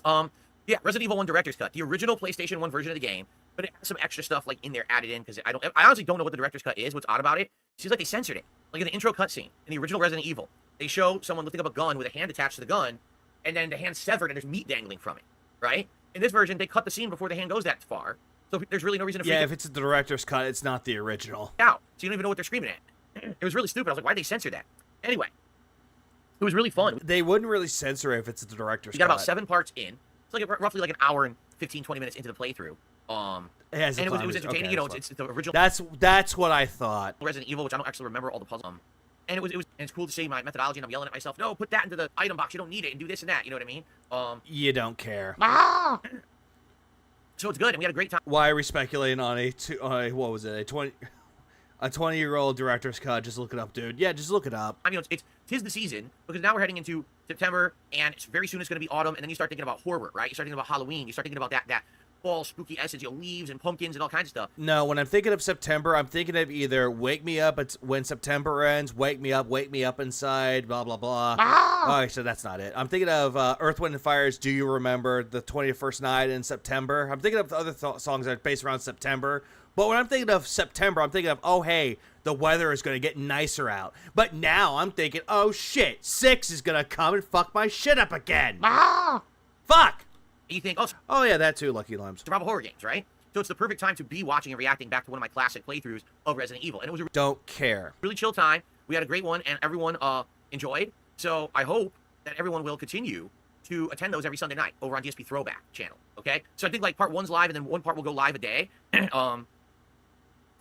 Yeah, Resident Evil 1 Director's Cut. The original PlayStation 1 version of the game, but it has some extra stuff like in there added in, because I honestly don't know what the Director's Cut is. What's odd about it? It seems like they censored it. Like in the intro cutscene, in the original Resident Evil, they show someone lifting up a gun with a hand attached to the gun, and then the hand severed and there's meat dangling from it, right? In this version, they cut the scene before the hand goes that far, so there's really no reason to if it's the director's cut, it's not the original. Out, so you don't even know what they're screaming at. It was really stupid. I was like, why'd they censor that? Anyway, it was really fun. They wouldn't really censor it if it's the director's cut. You got about 7 parts in. It's like roughly like an hour and 15, 20 minutes into the playthrough. It has and a it was entertaining. okay, You know, that's it's the original That's what I thought. Resident Evil, which I don't actually remember all the puzzles. And and it's cool to see my methodology, and I'm yelling at myself, no, put that into the item box, you don't need it, and do this and that, you know what I mean? You don't care. So it's good, and we had a great time. Why are we speculating on what was it, a 20-year-old director's cut? Just look it up, dude. Yeah, just look it up. I mean, tis the season, because now we're heading into September, and very soon it's going to be autumn, and then you start thinking about horror, right? You start thinking about Halloween, you start thinking about that fall spooky essence, leaves and pumpkins and all kinds of stuff. No, when I'm thinking of September, I'm thinking of either wake me up when September ends, wake me up inside, blah, blah, blah. Oh, so that's not it. I'm thinking of Earth, Wind, and Fire's Do You Remember the 21st Night in September. I'm thinking of the other songs that are based around September. But when I'm thinking of September, I'm thinking of, oh, hey, the weather is going to get nicer out. But now I'm thinking, oh, shit, 6 is going to come and fuck my shit up again. Fuck! And you think, oh, yeah, that too, Lucky Limes. Survival horror games, right? So it's the perfect time to be watching and reacting back to one of my classic playthroughs of Resident Evil. And it was a Don't care. really chill time. We had a great one, and everyone enjoyed. So I hope that everyone will continue to attend those every Sunday night over on DSP Throwback channel, okay? So I think, like, part 1's live, and then one part will go live a day.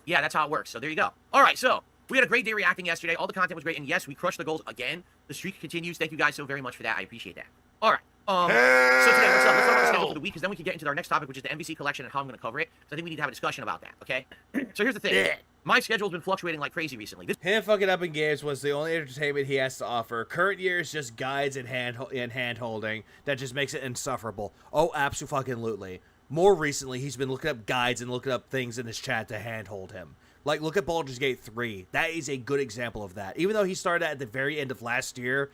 Yeah, that's how it works. So there you go. All right, so we had a great day reacting yesterday. All the content was great, and yes, we crushed the goals again. The streak continues. Thank you guys so very much for that. I appreciate that. All right. So today, let's talk about the schedule for the week, because then we can get into our next topic, which is the NBC collection and how I'm going to cover it. So I think we need to have a discussion about that, okay? So here's the thing. My schedule's been fluctuating like crazy recently. Him fucking up in games was the only entertainment he has to offer. Current year is just guides and hand-holding that just makes it insufferable. Oh, absolutely. More recently, he's been looking up guides and looking up things in his chat to handhold him. Like, look at Baldur's Gate 3. That is a good example of that. Even though he started at the very end of last year,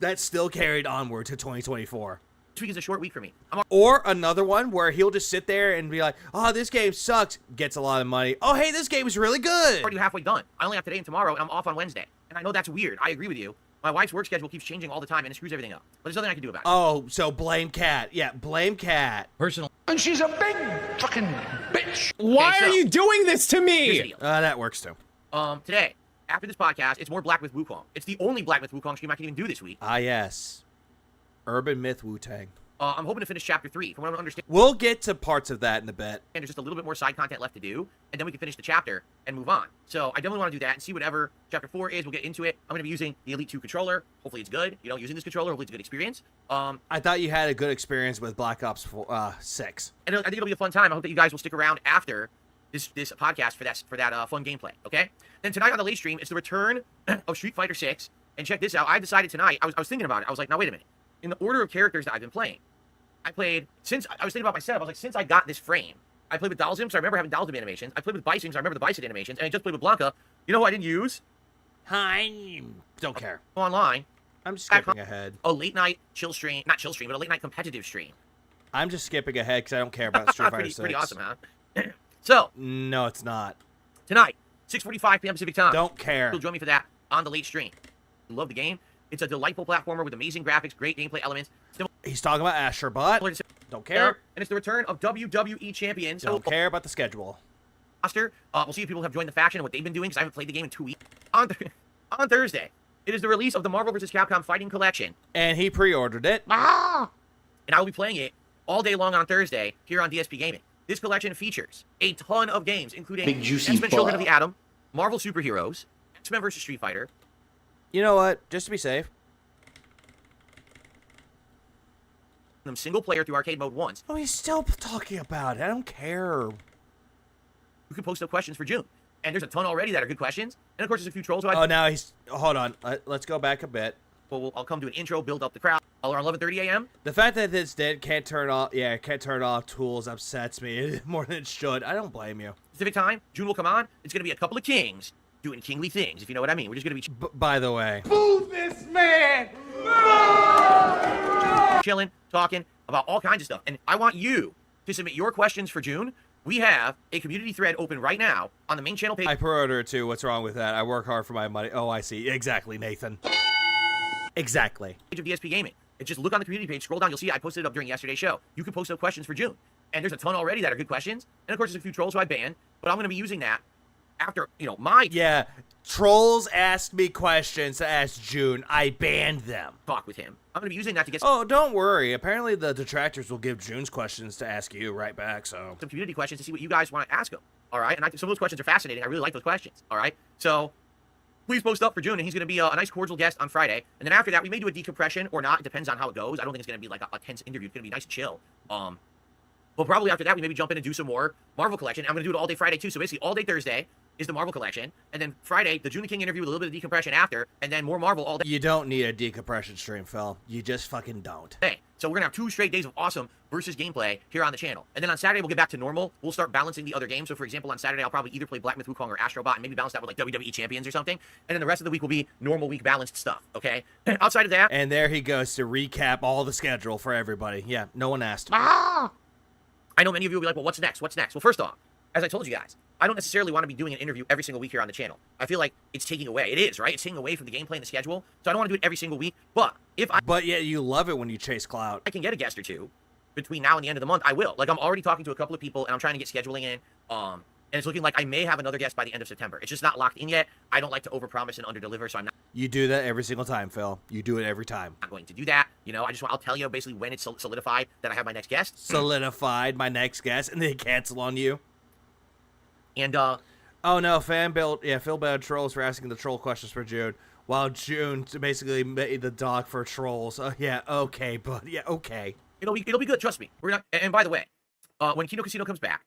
that still carried onward to 2024. This week is a short week for me. Or another one where he'll just sit there and be like, oh, this game sucks, gets a lot of money. Oh, hey, this game is really good. Already halfway done. I only have today and tomorrow, and I'm off on Wednesday. And I know that's weird. I agree with you. My wife's work schedule keeps changing all the time, and it screws everything up. But there's nothing I can do about it. Oh, so blame Cat. Yeah, blame Cat. Personal. And she's a big fucking bitch. Why are you doing this to me? That works too. Today, after this podcast, it's more Black Myth Wukong. It's the only Black Myth Wukong stream I can even do this week. Ah, yes. Urban Myth Wu-Tang. I'm hoping to finish Chapter 3, from what I understand. We'll get to parts of that in a bit. And there's just a little bit more side content left to do, and then we can finish the chapter and move on. So I definitely want to do that and see whatever Chapter 4 is. We'll get into it. I'm going to be using the Elite 2 controller. Hopefully it's good. Using this controller, hopefully it's a good experience. I thought you had a good experience with Black Ops 6. And I think it'll be a fun time. I hope that you guys will stick around after this podcast for that fun gameplay, okay? Then tonight on the late stream, it's the return of Street Fighter 6. And check this out. I decided tonight, I was thinking about it. I was like, now wait a minute. In the order of characters that I've been playing, I was thinking about my setup. I was like, since I got this frame, I played with Dalsim, so I remember having Dalsim animations. I played with Bison, so I remember the Bison animations. And I just played with Blanca. You know who I didn't use? Don't care. Online. I'm skipping ahead. A late night chill stream. Not chill stream, but a late night competitive stream. I'm just skipping ahead because I don't care about Street Fighter 6. Pretty awesome, huh? So. No, it's not. Tonight, 6:45 p.m. Pacific time. Don't care. You'll join me for that on the late stream. Love the game. It's a delightful platformer with amazing graphics, great gameplay elements. He's talking about Asher, but don't care. And it's the return of WWE champions. Don't care about the schedule. We'll see if people have joined the faction and what they've been doing, because I haven't played the game in 2 weeks. On Thursday, it is the release of the Marvel vs. Capcom Fighting Collection. And he pre-ordered it. And I will be playing it all day long on Thursday here on DSP Gaming. This collection features a ton of games, including X-Men Children of the Atom, Marvel Superheroes, X-Men vs. Street Fighter. You know what? Just to be safe. Them single player through arcade mode once. Oh, he's still talking about it. I don't care. You can post up questions for June. And there's a ton already that are good questions. And of course, there's a few trolls. Now he's... Hold on. Let's go back a bit. Well, I'll come to an intro, build up the crowd. All around 11:30 a.m. The fact that this can't turn off tools upsets me more than it should. I don't blame you. Pacific time, June will come on. It's going to be a couple of kings doing kingly things, if you know what I mean. We're just going to be... by the way... Move this man! Chilling, talking about all kinds of stuff. And I want you to submit your questions for June. We have a community thread open right now on the main channel page. I pre-ordered too. What's wrong with that? I work hard for my money. Oh, I see. Exactly, Nathan. Exactly. Page of DSP Gaming. It's just look on the community page, scroll down, you'll see I posted it up during yesterday's show. You can post up questions for June. And there's a ton already that are good questions. And of course, there's a few trolls who I banned, but I'm going to be using that after, you know, my Yeah, trolls asked me questions to ask June. I banned them. talk with him, I'm going to be using that to get Oh, don't worry. Apparently the detractors will give June's questions to ask you right back, so. some community questions to see what you guys want to ask him. All right, and some of those questions are fascinating. I really like those questions. All right, so please post up for June, and he's going to be a nice cordial guest on Friday. And then after that, we may do a decompression or not. It depends on how it goes. I don't think it's going to be like a tense interview. It's going to be nice and chill. But probably after that, we maybe jump in and do some more Marvel collection. I'm going to do it all day Friday too. So basically, all day Thursday is the Marvel collection, and then Friday, the June the King interview with a little bit of decompression after, and then more Marvel all day. You don't need a decompression stream, Phil. You just fucking don't. So we're going to have 2 straight days of awesome versus gameplay here on the channel. And then on Saturday, we'll get back to normal. We'll start balancing the other games. So for example, on Saturday, I'll probably either play Black Myth Wukong or Astrobot and maybe balance that with like WWE Champions or something. And then the rest of the week will be normal week balanced stuff, okay? Outside of that... And there he goes to recap all the schedule for everybody. Yeah, no one asked. I know many of you will be like, well, what's next? What's next? Well, first off, as I told you guys, I don't necessarily want to be doing an interview every single week here on the channel. I feel like it's taking away. It is, right? It's taking away from the gameplay and the schedule. So I don't want to do it every single week. But if I... But yeah, you love it when you chase clout. I can get a guest or two between now and the end of the month, I will. Like, I'm already talking to a couple of people, and I'm trying to get scheduling in. And it's looking like I may have another guest by the end of September. It's just not locked in yet. I don't like to overpromise and underdeliver, so I'm not... You do that every single time, Phil. You do it every time. Not going to do that. You know, I'll tell you basically when it's solidified that I have my next guest. Solidified my next guest, and they cancel on you. And, oh no, Phil bad trolls for asking the troll questions for June. While June basically made the doc for trolls. Yeah, okay, but yeah, okay. It'll be good, trust me. We're not... And by the way, when Kino Casino comes back,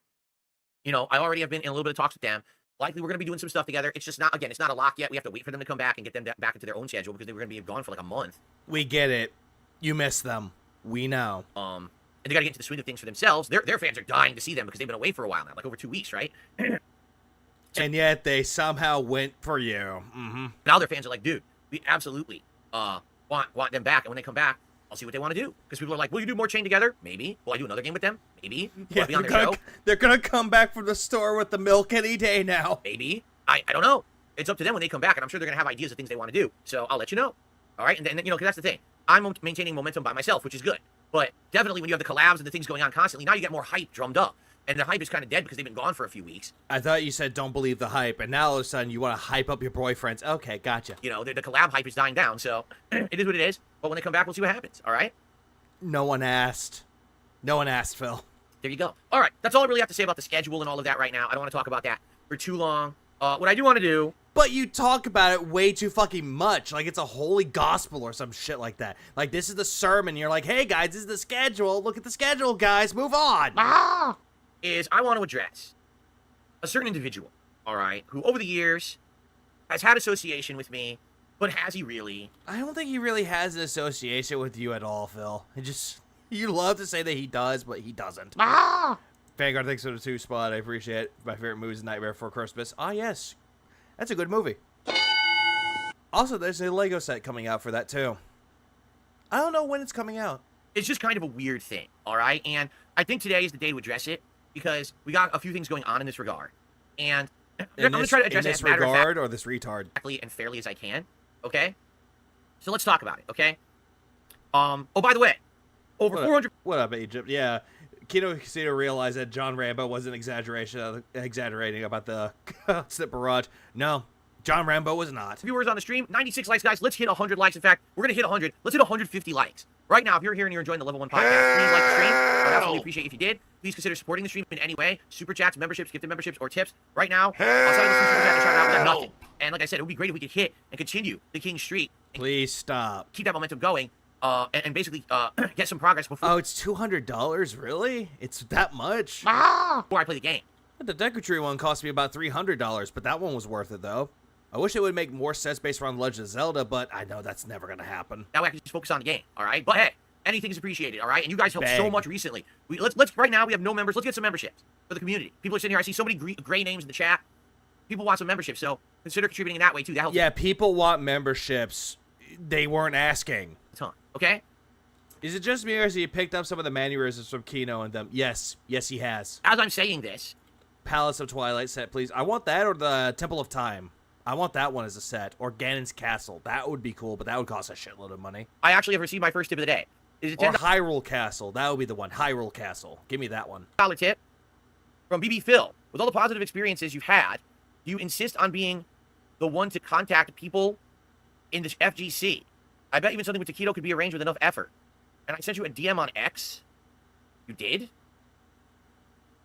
you know, I already have been in a little bit of talks with them. Likely we're going to be doing some stuff together. It's just not, again, it's not a lock yet. We have to wait for them to come back and get them back into their own schedule because they were going to be gone for like a month. We get it. You miss them. We know. And they got to get into the swing of things for themselves. Their fans are dying to see them because they've been away for a while now, like over 2 weeks, right? And yet they somehow went for you. Mm-hmm. Now their fans are like, dude, we absolutely want them back. And when they come back, I'll see what they want to do. Because people are like, will you do more Chain together? Maybe. Will I do another game with them? Maybe. Will Yeah, I be on their show? They're going to come back from the store with the milk any day now. Maybe. I don't know. It's up to them when they come back, and I'm sure they're going to have ideas of things they want to do. So I'll let you know. All right? And then, you know, because that's the thing. I'm maintaining momentum by myself, which is good. But definitely when you have the collabs and the things going on constantly, now you get more hype drummed up. And the hype is kind of dead because they've been gone for a few weeks. I thought you said don't believe the hype, and now all of a sudden you want to hype up your boyfriends. Okay, gotcha. You know, the collab hype is dying down, so it is what it is. But when they come back, we'll see what happens. All right? No one asked. No one asked, Phil. There you go. All right, that's all I really have to say about the schedule and all of that right now. I don't want to talk about that for too long. What I do want to do... But you talk about it way too fucking much. Like it's a holy gospel or some shit like that. Like this is the sermon. You're like, hey guys, this is the schedule. Look at the schedule, guys. Move on. Is I want to address a certain individual, all right, who over the years has had association with me, but has he really? I don't think he really has an association with you at all, Phil. You love to say that he does, but he doesn't. Vanguard, thanks for the 2 spot. I appreciate it. My favorite movie is Nightmare Before Christmas. Ah, yes. That's a good movie. Also, there's a Lego set coming out for that, too. I don't know when it's coming out. It's just kind of a weird thing, all right? And I think today is the day to address it because we got a few things going on in this regard. And I'm going to try to address it as a matter of fact, or this retard? Exactly and fairly as I can, okay? So let's talk about it, okay? Oh, by the way, over 400... What up, Egypt? Yeah. Kino Casino realized that John Rambo wasn't exaggerating about the Snip Barrage. No, John Rambo was not. Viewers on the stream, 96 likes, guys. Let's hit 100 likes. In fact, we're going to hit 100. Let's hit 150 likes. Right now, if you're here and you're enjoying the Level 1 podcast, please like the stream. I'd absolutely appreciate it if you did. Please consider supporting the stream in any way. Super chats, memberships, gifted memberships, or tips. Right now, outside of the super chats, shout out, we got nothing. And like I said, it would be great if we could hit and continue the King Streak. Please stop. Keep that momentum going. And basically get some progress before... Oh, it's $200? Really? It's that much? Before I play the game. The Derogatory one cost me about $300, but that one was worth it, though. I wish it would make more sense based around Legend of Zelda, but I know that's never going to happen. That way I can just focus on the game, all right? But hey, anything is appreciated, all right? And you guys helped so much recently. Let's right now, we have no members. Let's get some memberships for the community. People are sitting here. I see so many gray names in the chat. People want some memberships, so consider contributing in that way, too. That helps. Yeah, people want memberships. They weren't asking. Okay? Is it just me or has he picked up some of the mannerisms from Kino and them? Yes. Yes, he has. As I'm saying this. Palace of Twilight set, please. I want that or the Temple of Time. I want that one as a set. Or Ganon's Castle. That would be cool, but that would cost a shitload of money. I actually have received my first tip of the day. Is it or Hyrule Castle. That would be the one. Hyrule Castle. Give me that one. $10 tip from BB Phil. With all the positive experiences you've had, Do you insist on being the one to contact people in the FGC? I bet even something with Taquito could be arranged with enough effort. And I sent you a DM on X. You did?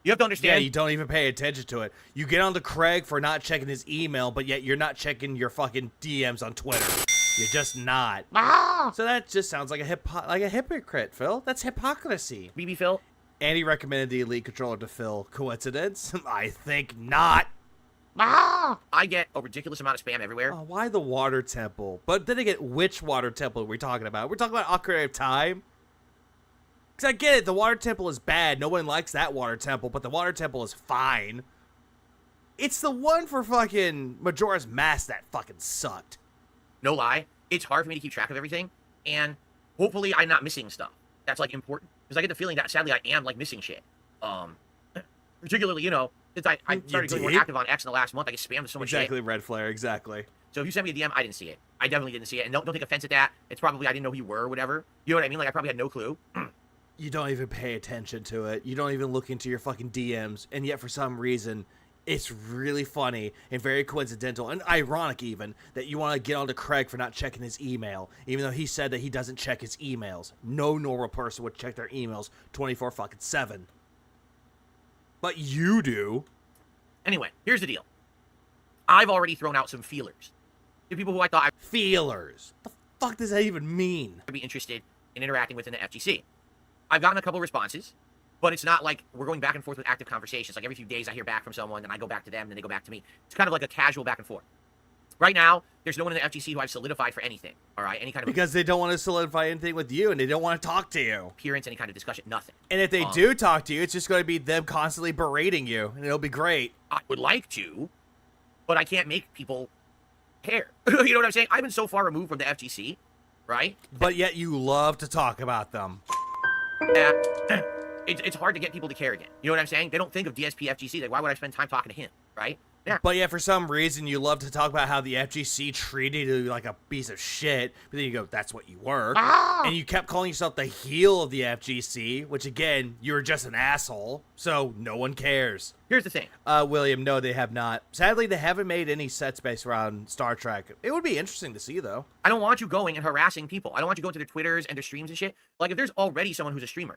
You have to understand. Yeah, you don't even pay attention to it. You get on to Craig for not checking his email, but yet you're not checking your fucking DMs on Twitter. You're just not. So that just sounds like a hypocrite, Phil. That's hypocrisy. BB Phil? Andy recommended the Elite Controller to Phil. Coincidence? I think not. I get a ridiculous amount of spam everywhere. Oh, why the water temple? But then again, which water temple are we talking about? We're talking about Ocarina of Time? Because I get it, the water temple is bad. No one likes that water temple, but the water temple is fine. It's the one for fucking Majora's Mask that fucking sucked. No lie. It's hard for me to keep track of everything. And hopefully I'm not missing stuff that's, like, important. Because I get the feeling that, sadly, I am, like, missing shit. Particularly, you know, since I started getting more active on X in the last month, I get spammed with so much shit. Exactly, Red Flare, exactly. So if you sent me a DM, I didn't see it. I definitely didn't see it. And don't take offense at that. It's probably I didn't know who you were or whatever. You know what I mean? Like, I probably had no clue. You don't even pay attention to it. You don't even look into your fucking DMs. And yet, for some reason, it's really funny and very coincidental and ironic even that you want to get on to Craig for not checking his email, even though he said that he doesn't check his emails. No normal person would check their emails 24/7. But you do. Anyway, here's the deal. I've already thrown out some feelers to people who I thought feelers. The fuck does that even mean? I'd be interested in interacting with in the FGC. I've gotten a couple responses, but it's not like we're going back and forth with active conversations. Like every few days I hear back from someone, then I go back to them, then they go back to me. It's kind of like a casual back and forth. Right now, there's no one in the FGC who I've solidified for anything, all right? Any kind of... Because they don't want to solidify anything with you, and they don't want to talk to you. Appearance, any kind of discussion, nothing. And if they do talk to you, it's just going to be them constantly berating you, and it'll be great. I would like to, but I can't make people care. You know what I'm saying? I've been so far removed from the FGC, right? But yet you love to talk about them. Yeah. It's hard to get people to care again. You know what I'm saying? They don't think of DSP FGC. Like, why would I spend time talking to him, right? Yeah. But yet, for some reason, you love to talk about how the FGC treated you like a piece of shit. But then you go, that's what you were. And you kept calling yourself the heel of the FGC, which, again, you were just an asshole. So no one cares. Here's the thing. William, no, they have not. Sadly, they haven't made any sets based around Star Trek. It would be interesting to see, though. I don't want you going and harassing people. I don't want you going to their Twitters and their streams and shit. Like, if there's already someone who's a streamer,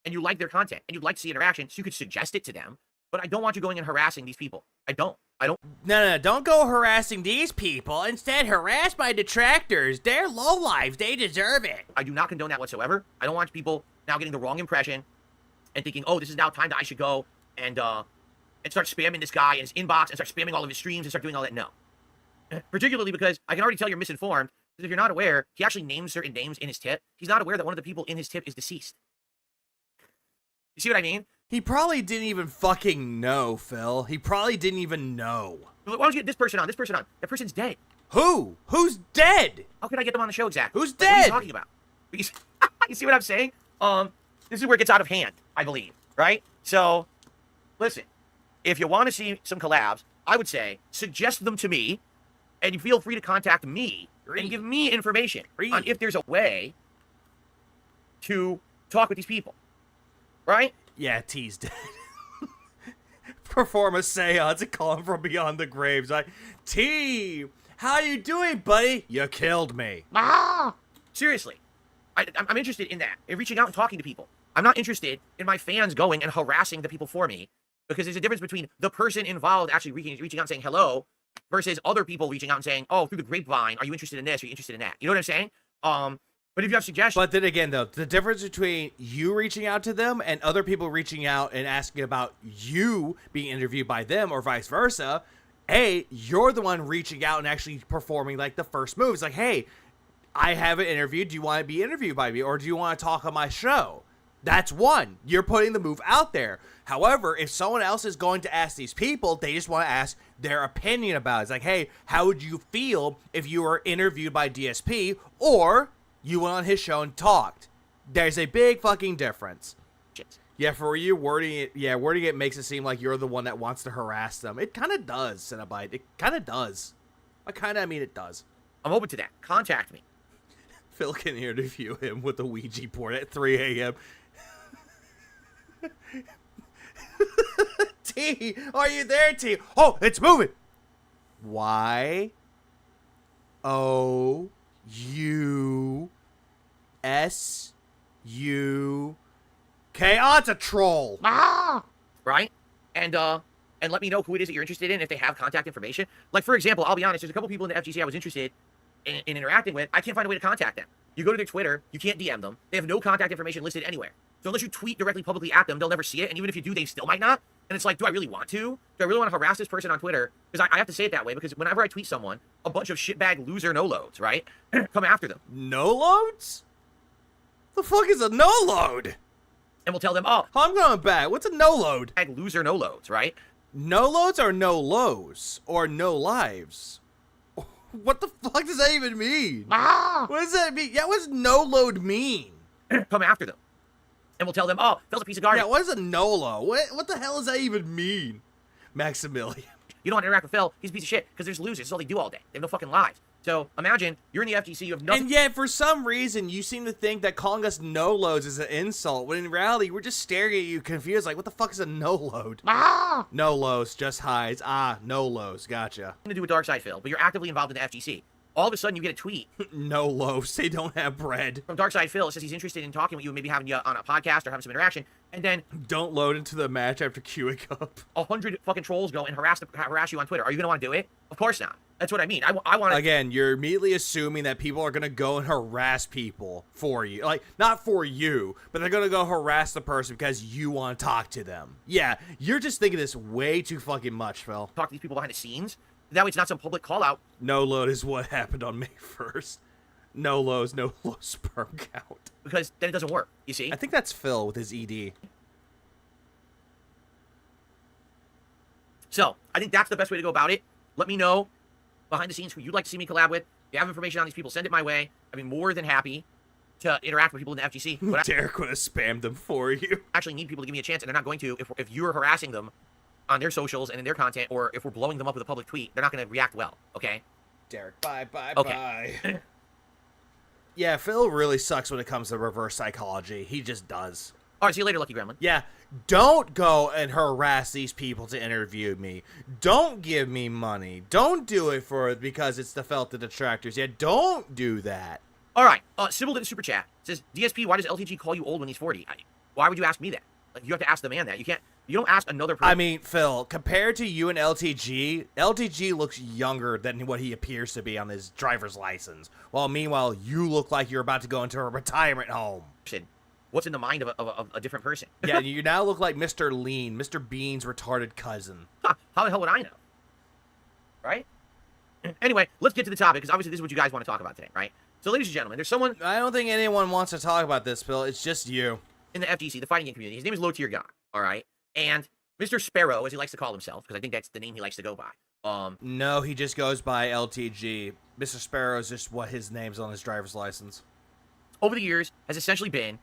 and you like their content, and you'd like to see interaction, so you could suggest it to them, but I don't want you going and harassing these people. I don't. No, don't go harassing these people. Instead, harass my detractors. They're lowlives. They deserve it. I do not condone that whatsoever. I don't want people now getting the wrong impression and thinking, oh, this is now time that I should go and start spamming this guy in his inbox and start spamming all of his streams and start doing all that. No. Particularly because I can already tell you're misinformed, because if you're not aware, he actually names certain names in his tip. He's not aware that one of the people in his tip is deceased. You see what I mean? He probably didn't even fucking know, Phil. He probably didn't even know. Why don't you get this person on? This person on. That person's dead. Who? Who's dead? How can I get them on the show exactly? Who's What are dead? you talking about? Because, you see what I'm saying? This is where it gets out of hand, I believe. Right? So, listen. If you want to see some collabs, I would say suggest them to me, and you feel free to contact me and give me information on if there's a way to talk with these people. Right? Yeah, T's dead. Perform a seance and call him from beyond the graves. Like, T, how you doing, buddy? You killed me. Seriously. I'm interested in that, in reaching out and talking to people. I'm not interested in my fans going and harassing the people for me, because there's a difference between the person involved actually reaching out and saying hello versus other people reaching out and saying, oh, through the grapevine, are you interested in this? Are you interested in that? You know what I'm saying? But if you have suggestions... But then again, though, the difference between you reaching out to them and other people reaching out and asking about you being interviewed by them or vice versa, A, you're the one reaching out and actually performing, like, the first move. It's like, hey, I have an interview. Do you want to be interviewed by me? Or do you want to talk on my show? That's one. You're putting the move out there. However, if someone else is going to ask these people, they just want to ask their opinion about it. It's like, hey, how would you feel if you were interviewed by DSP or... you went on his show and talked. There's a big fucking difference. Yeah, for you wording it makes it seem like you're the one that wants to harass them. It kind of does, Cenobite. It kind of does. I mean it does. I'm open to that. Contact me. Phil can interview him with a Ouija board at 3 a.m. T, are you there, T? Oh, it's moving. Y-O-U-S-U-K. Oh, it's a troll. Right? And let me know who it is that you're interested in, if they have contact information. Like, for example, I'll be honest, there's a couple people in the FGC I was interested in interacting with. I can't find a way to contact them. You go to their Twitter, you can't DM them. They have no contact information listed anywhere. So unless you tweet directly publicly at them, they'll never see it. And even if you do, they still might not. And it's like, do I really want to? Do I really want to harass this person on Twitter? Because I have to say it that way, because whenever I tweet someone, a bunch of shitbag loser no-loads, right, come after them. No-loads? The fuck is a no-load? And we'll tell them, oh, I'm going back. What's a no-load? Loser no-loads, right? No-loads are no-lows, or no lives. What the fuck does that even mean? What does that mean? Yeah, what does no-load mean? Come after them. And we'll tell them, oh, Phil's a piece of garbage. Yeah, what is a no-lo? What the hell does that even mean? Maximilian. You don't want to interact with Phil. He's a piece of shit, because there's losers. That's all they do all day. They have no fucking lives. So imagine you're in the FGC, you have nothing. And yet, for some reason, you seem to think that calling us no-loads is an insult, when in reality, we're just staring at you confused, like, what the fuck is a no-load? No-lows, just highs. No-lows, gotcha. To do with Dark Side Phil, but you're actively involved in the FGC. All of a sudden, you get a tweet. No-lows, they don't have bread. From Dark Side Phil, it says he's interested in talking with you and maybe having you on a podcast or having some interaction. And then... Don't load into the match after queuing up. 100 fucking trolls go and harass you on Twitter. Are you going to want to do it? Of course not. That's what I mean. I want to... Again, you're immediately assuming that people are going to go and harass people for you. Like, not for you, but they're going to go harass the person because you want to talk to them. Yeah, you're just thinking this way too fucking much, Phil. Talk to these people behind the scenes. That way it's not some public call-out. No load is what happened on May 1st. No lows, no low sperm count. Because then it doesn't work, you see? I think that's Phil with his ED. So, I think that's the best way to go about it. Let me know behind the scenes who you'd like to see me collab with. If you have information on these people, send it my way. I'd be more than happy to interact with people in the FGC. But Derek would have spammed them for you. I actually need people to give me a chance, and they're not going to. If you're harassing them on their socials and in their content, or if we're blowing them up with a public tweet, they're not going to react well, okay? Derek, bye. Okay. Yeah, Phil really sucks when it comes to reverse psychology. He just does. All right, see you later, Lucky Gremlin. Yeah, don't go and harass these people to interview me. Don't give me money. Don't do it because it's the felt the detractors. Yeah, don't do that. All right, Sybil did a super chat. It says, DSP, why does LTG call you old when he's 40? Why would you ask me that? Like, you have to ask the man that. You don't ask another person. I mean, Phil, compared to you and LTG, LTG looks younger than what he appears to be on his driver's license. While meanwhile, you look like you're about to go into a retirement home. What's in the mind of a different person? Yeah, you now look like Mr. Lean, Mr. Bean's retarded cousin. Huh, how the hell would I know? Right? Anyway, let's get to the topic, because obviously this is what you guys want to talk about today, right? So, ladies and gentlemen, there's someone... I don't think anyone wants to talk about this, Phil. It's just you. In the FGC, the fighting game community. His name is Low Tier God, all right? And Mr. Sparrow, as he likes to call himself, because I think that's the name he likes to go by. No, he just goes by LTG. Mr. Sparrow is just what his name's on his driver's license. Over the years, has essentially been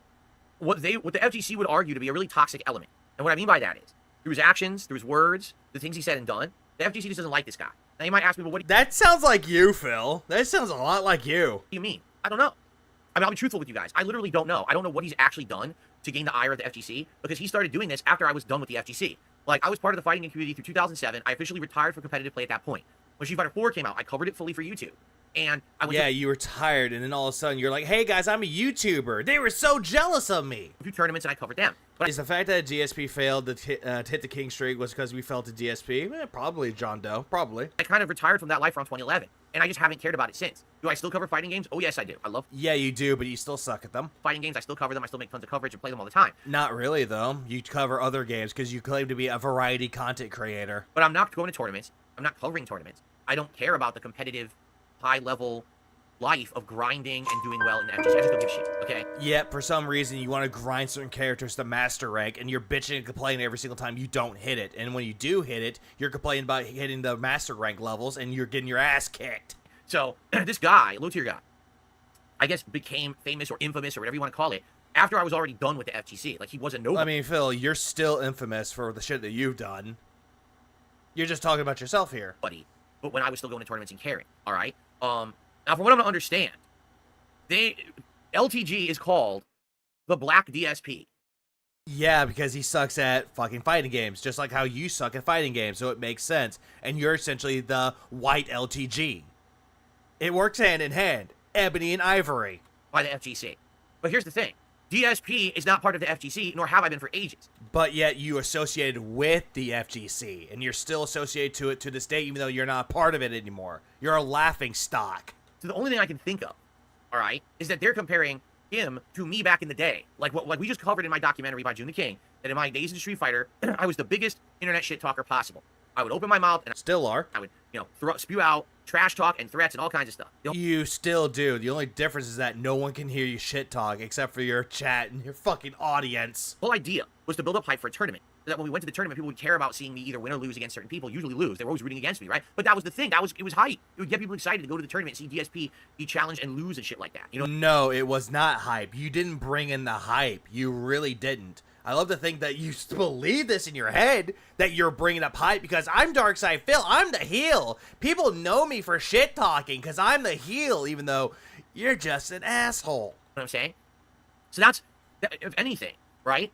what the FGC would argue to be a really toxic element. And what I mean by that is, through his actions, through his words, the things he said and done, the FGC just doesn't like this guy. Now you might ask me, well, what do That sounds like you, Phil. That sounds a lot like you. you mean? I don't know. I mean, I'll be truthful with you guys. I literally don't know. I don't know what he's actually done to gain the ire of the FGC, because he started doing this after I was done with the FGC. Like, I was part of the fighting game community through 2007. I officially retired from competitive play at that point. When Street Fighter 4 came out, I covered it fully for YouTube. And I went you were tired, and then all of a sudden you're like, hey guys, I'm a YouTuber. They were so jealous of me. A few tournaments, and I covered them. But is the fact that GSP failed to hit the king streak was because we fell to DSP? Probably, John Doe. Probably. I kind of retired from that life around 2011, and I just haven't cared about it since. Do I still cover fighting games? Oh, yes, I do. I love... Yeah, you do, but you still suck at them. Fighting games, I still cover them. I still make tons of coverage and play them all the time. Not really, though. You cover other games because you claim to be a variety content creator. But I'm not going to tournaments. I'm not covering tournaments. I don't care about the competitive, high-level life of grinding and doing well in the FGC. I just don't give a shit, okay? Yet, for some reason, you want to grind certain characters to master rank, and you're bitching and complaining every single time you don't hit it. And when you do hit it, you're complaining about hitting the master rank levels, and you're getting your ass kicked. So, this guy, Low Tier guy, I guess became famous or infamous or whatever you want to call it, after I was already done with the FGC. Like, he wasn't nobody. I mean, Phil, you're still infamous for the shit that you've done. You're just talking about yourself here. But when I was still going to tournaments and caring, all right? Now, from what I'm going to understand, LTG is called the Black DSP. Yeah, because he sucks at fucking fighting games, just like how you suck at fighting games, so it makes sense. And you're essentially the white LTG. It works hand in hand. Ebony and ivory. By the FGC. But here's the thing. DSP is not part of the FGC, nor have I been for ages. But yet you associated with the FGC, and you're still associated to it to this day, even though you're not part of it anymore. You're a laughing stock. So the only thing I can think of, all right, is that they're comparing him to me back in the day. Like what we just covered in my documentary by June the King, that in my days in Street Fighter, I was the biggest internet shit talker possible. I would open my mouth and still are. I would, spew out trash talk and threats and all kinds of stuff. You still do. The only difference is that no one can hear you shit talk except for your chat and your fucking audience. The whole idea was to build up hype for a tournament. So that when we went to the tournament, people would care about seeing me either win or lose against certain people. Usually lose. They were always rooting against me, right? But that was the thing. It was hype. It would get people excited to go to the tournament and see DSP be challenged and lose and shit like that. No, it was not hype. You didn't bring in the hype. You really didn't. I love to think that you believe this in your head, that you're bringing up hype, because I'm Darkside Phil. I'm the heel. People know me for shit talking because I'm the heel, even though you're just an asshole. You know what I'm saying? So that's, if anything, right?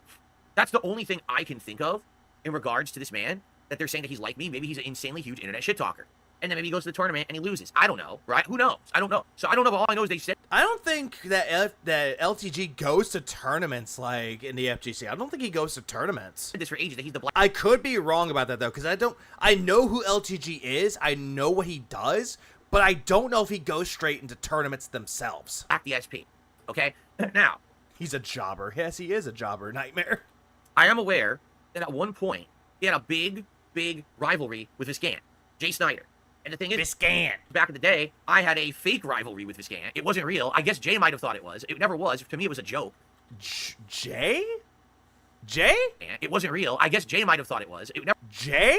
That's the only thing I can think of in regards to this man, that they're saying that he's like me. Maybe he's an insanely huge internet shit talker. And then maybe he goes to the tournament and he loses. I don't know, right? Who knows? I don't know. So I don't know, but all I know is they said... I don't think that that LTG goes to tournaments like in the FGC. I don't think he goes to tournaments. This for ages, that he's the black... I could be wrong about that, though, because I know who LTG is. I know what he does, but I don't know if he goes straight into tournaments themselves. Black DSP, okay? Now... He's a jobber. Yes, he is a jobber. Nightmare. I am aware that at one point, he had a big rivalry with Viscan, Jay Snyder. And the thing is, Viscan. Back in the day, I had a fake rivalry with Viscan. It wasn't real. I guess Jay might have thought it was. It never was. To me, it was a joke. Jay? Jay? It wasn't real. I guess Jay might have thought it was. It never... Jay?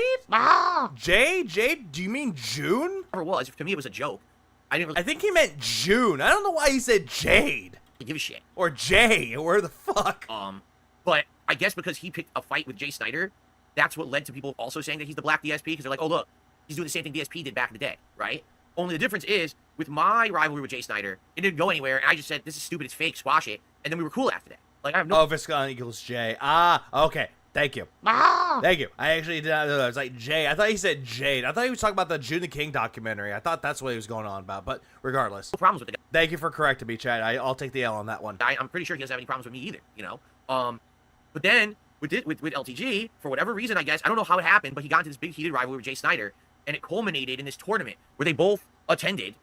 Jay? Do you mean June? Never was. To me, it was a joke. I think he meant June. I don't know why he said Jade. I give a shit. Or Jay. Where the fuck? But I guess because he picked a fight with Jay Snyder, that's what led to people also saying that he's the black DSP, because they're like, oh, look, he's doing the same thing DSP did back in the day, right? Only the difference is, with my rivalry with Jay Snyder, it didn't go anywhere, and I just said, this is stupid, it's fake, squash it, and then we were cool after that. Like, I have no... Oh, Viscon equals Jay. Ah, okay. Thank you. Thank you. I actually did not know that. I was like, Jay. I thought he said Jade. I thought he was talking about the June the King documentary. I thought that's what he was going on about, but regardless. No problems with the guy. Thank you for correcting me, Chad. I'll take the L on that one. I'm pretty sure he doesn't have any problems with me either, But then, with LTG, for whatever reason, I guess, I don't know how it happened, but he got into this big heated rivalry with Jay Snyder, and it culminated in this tournament where they both attended.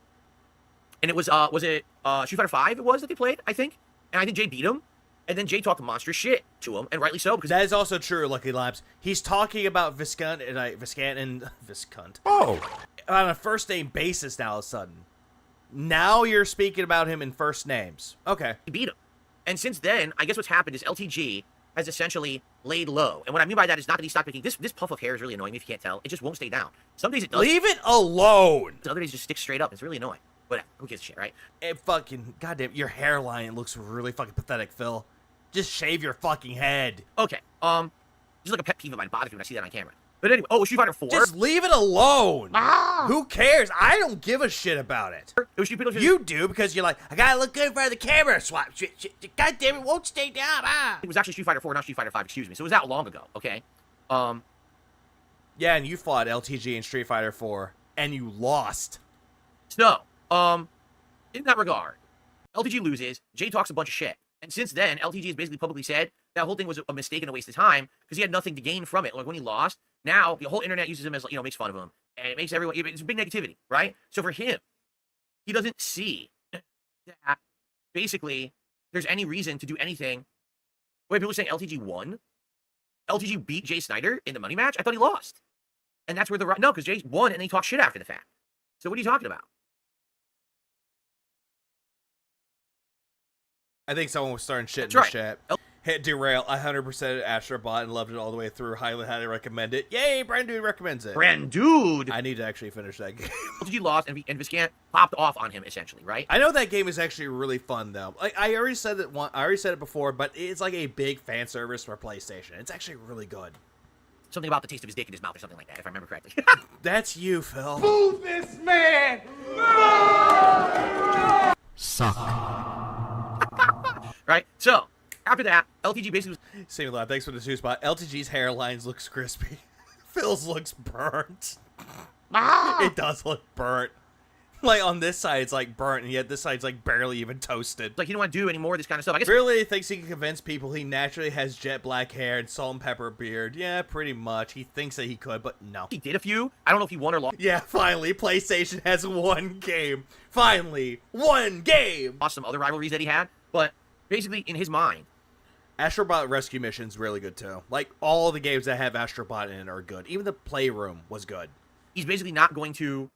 And it was it Street Fighter 5 it was that they played, I think? And I think Jay beat him. And then Jay talked monstrous shit to him, and rightly so, because... That is also true, Lucky Labs. He's talking about Viscunt and... Viscunt. Oh! On a first-name basis now, all of a sudden. Now you're speaking about him in first names. Okay. He beat him. And since then, I guess what's happened is LTG has essentially laid low. And what I mean by that is not that he stopped making... This puff of hair is really annoying me if you can't tell. It just won't stay down. Some days it does. Leave it alone! Other days it just sticks straight up. It's really annoying. But who gives a shit, right? It fucking... Goddamn, your hairline looks really fucking pathetic, Phil. Just shave your fucking head. Okay. Just like a pet peeve of mine. Bothers me when I see that on camera. But anyway, Street Fighter 4. Just leave it alone. Who cares? I don't give a shit about it. You do, because you're like, I gotta look good for the camera swap. God damn it, won't stay down. It was actually Street Fighter 4, not Street Fighter 5, excuse me. So it was that long ago, okay? Yeah, and you fought LTG in Street Fighter 4, and you lost. So, in that regard, LTG loses, Jay talks a bunch of shit. And since then, LTG has basically publicly said that whole thing was a mistake and a waste of time because he had nothing to gain from it. Like when he lost, now the whole internet uses him as, makes fun of him. And it makes everyone, it's big negativity, right? So for him, he doesn't see that basically there's any reason to do anything. Wait, people are saying LTG won? LTG beat Jay Snyder in the money match? I thought he lost. And that's where no, because Jay won and he talked shit after the fact. So what are you talking about? I think someone was starting shit in the chat. Hit derail 100% Astrobot and loved it all the way through. Highly recommend it. Yay, Brand Dude recommends it. Brand Dude! I need to actually finish that game. LTG lost and Viscant popped off on him essentially, right? I know that game is actually really fun though. Like I already said it before, but it's like a big fan service for PlayStation. It's actually really good. Something about the taste of his dick in his mouth or something like that, if I remember correctly. That's you, Phil. Move this man! Suck. Right? So, After that, LTG basically was... Same lot. Thanks for the 2 spot. LTG's hairlines looks crispy. Phil's looks burnt. It does look burnt. Like, on this side, it's, like, burnt, and yet this side's, like, barely even toasted. Like, he don't want to do any more of this kind of stuff. I guess really thinks he can convince people he naturally has jet black hair and salt and pepper beard. Yeah, pretty much. He thinks that he could, but no. he did a few. I don't know if he won or lost. Yeah, finally, PlayStation has 1 game. Finally, 1 game! Lost some other rivalries that he had, but basically, in his mind... Astrobot Rescue Mission's really good, too. Like, all the games that have Astrobot in it are good. Even the Playroom was good. He's basically not going to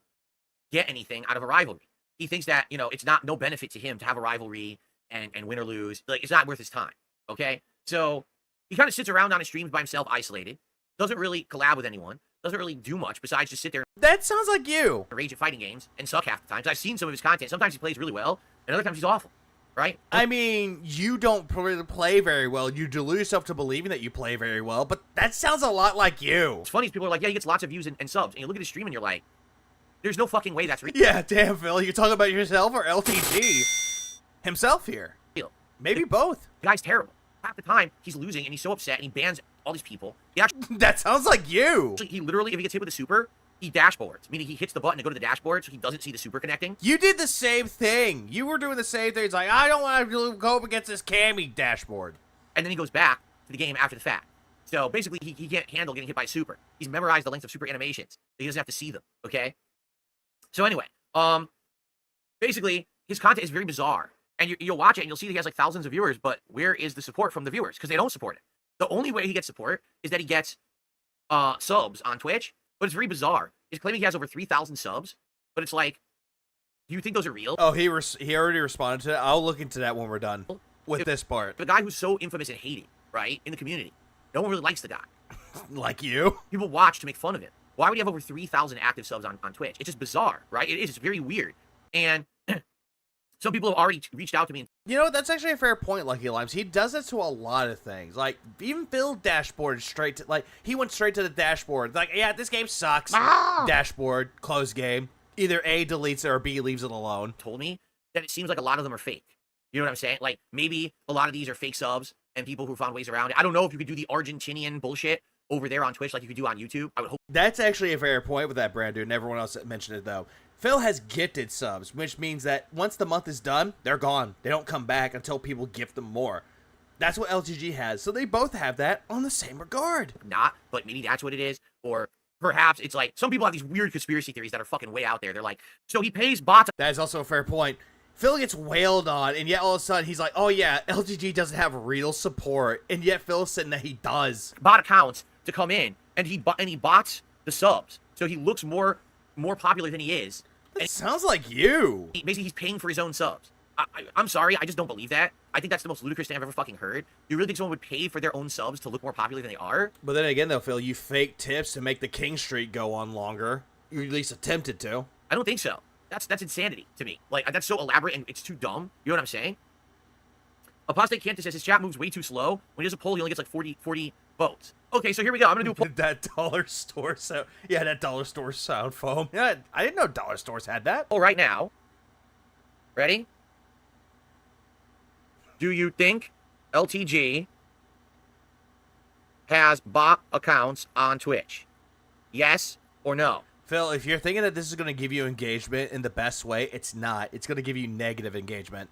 get anything out of a rivalry. He thinks that, you know, it's no benefit to him to have a rivalry and win or lose. Like, it's not worth his time, okay? So, he kind of sits around on his streams by himself, isolated. Doesn't really collab with anyone. Doesn't really do much besides just sit there That sounds like you. and rage at fighting games and suck half the time. I've seen some of his content. Sometimes he plays really well, and other times he's awful, right? I mean, you don't play very well. You delude yourself to believing that you play very well, but that sounds a lot like you. What's funny is people are like, yeah, he gets lots of views and subs. And you look at his stream and you're like, there's no fucking way that's real. Yeah, damn, Phil. You talking about yourself or LTG himself here? Maybe both. The guy's terrible. Half the time, he's losing and he's so upset and he bans all these people. He actually, That sounds like you. he literally, if he gets hit with a super, he dashboards. Meaning he hits the button to go to the dashboard so he doesn't see the super connecting. You did the same thing. You were doing the same thing. It's like, I don't want to go up against this Cammy dashboard. And then he goes back to the game after the fact. So basically, he can't handle getting hit by a super. He's memorized the length of super animations. He doesn't have to see them, okay? So anyway, basically, his content is very bizarre. And you'll watch it and you'll see that he has like thousands of viewers, but where is the support from the viewers? Because they don't support it. The only way he gets support is that he gets subs on Twitch, but it's very bizarre. He's claiming he has over 3,000 subs, but it's like, do you think those are real? Oh, he already responded to it. I'll look into that when we're done with this part. The guy who's so infamous and hated, right, in the community, no one really likes the guy. Like you? People watch to make fun of him. Why would he have over 3,000 active subs on Twitch? It's just bizarre, right? It is. It's very weird. And some people have already reached out to me. You know, that's actually a fair point, Lucky Limes. He does it to a lot of things. Like, even Phil dashboarded straight to, like, he went straight to the dashboard. Like, yeah, this game sucks. Dashboard, close game. Either A, deletes it, or B, leaves it alone. Told me that it seems like a lot of them are fake. You know what I'm saying? Like, maybe a lot of these are fake subs and people who found ways around it. I don't know if you could do the Argentinian bullshit over there on Twitch like you could do on YouTube. I would hope. That's actually a fair point with that, Brandon, and everyone else that mentioned it, though. Phil has gifted subs, which means that once the month is done, they're gone. They don't come back until people gift them more. That's what LTG has, so they both have that on the same regard. Not, but maybe that's what it is. Or perhaps it's like, some people have these weird conspiracy theories that are fucking way out there. They're like, so he pays bots. That is also a fair point. Phil gets wailed on, and yet all of a sudden he's like, oh yeah, LTG doesn't have real support, and yet Phil's saying that he does. Bot accounts to come in, and he bots the subs. So he looks more popular than he is. That sounds like you. Basically, he's paying for his own subs. I'm sorry, I just don't believe that. I think that's the most ludicrous thing I've ever fucking heard. You really think someone would pay for their own subs to look more popular than they are? But then again, though, Phil, you fake tips to make the King streak go on longer. You at least attempted to. I don't think so. That's insanity to me. Like, that's so elaborate and it's too dumb. You know what I'm saying? Apostate Cantus says his chat moves way too slow. When he does a poll, he only gets like 40 votes. Okay, so here we go. I'm gonna do a poll. That dollar store sound. Yeah, that dollar store sound foam. Yeah, I didn't know dollar stores had that. Oh, right now. Ready? Do you think LTG has bot accounts on Twitch? Yes or no? Phil, if you're thinking that this is going to give you engagement in the best way, it's not. It's going to give you negative engagement.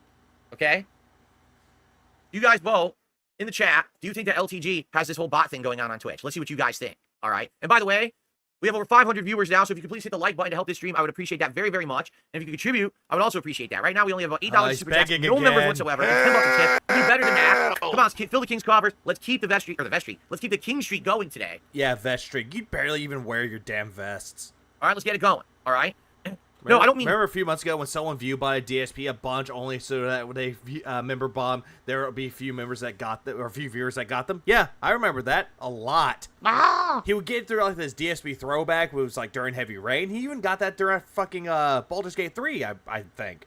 Okay? You guys vote in the chat. Do you think that LTG has this whole bot thing going on Twitch? Let's see what you guys think. All right? And by the way, we have over 500 viewers now, so if you could please hit the like button to help this stream, I would appreciate that very, very much. And if you could contribute, I would also appreciate that. Right now, we only have about $8 super chats, no members whatsoever. And $10 a tip. We'll do better than that. Come on, fill the King's coffers. Let's keep the vest streak, let's keep the King streak going today. Yeah, vest streak. You barely even wear your damn vests. All right, let's get it going. All right? No, I don't mean... Remember a few months ago when someone viewed by a DSP a bunch only so that when they member bomb, there would be a few members that got them, or a few viewers that got them? Yeah, I remember that a lot. He would get through like this DSP throwback, it was like during Heavy Rain. He even got that during fucking Baldur's Gate 3, I think.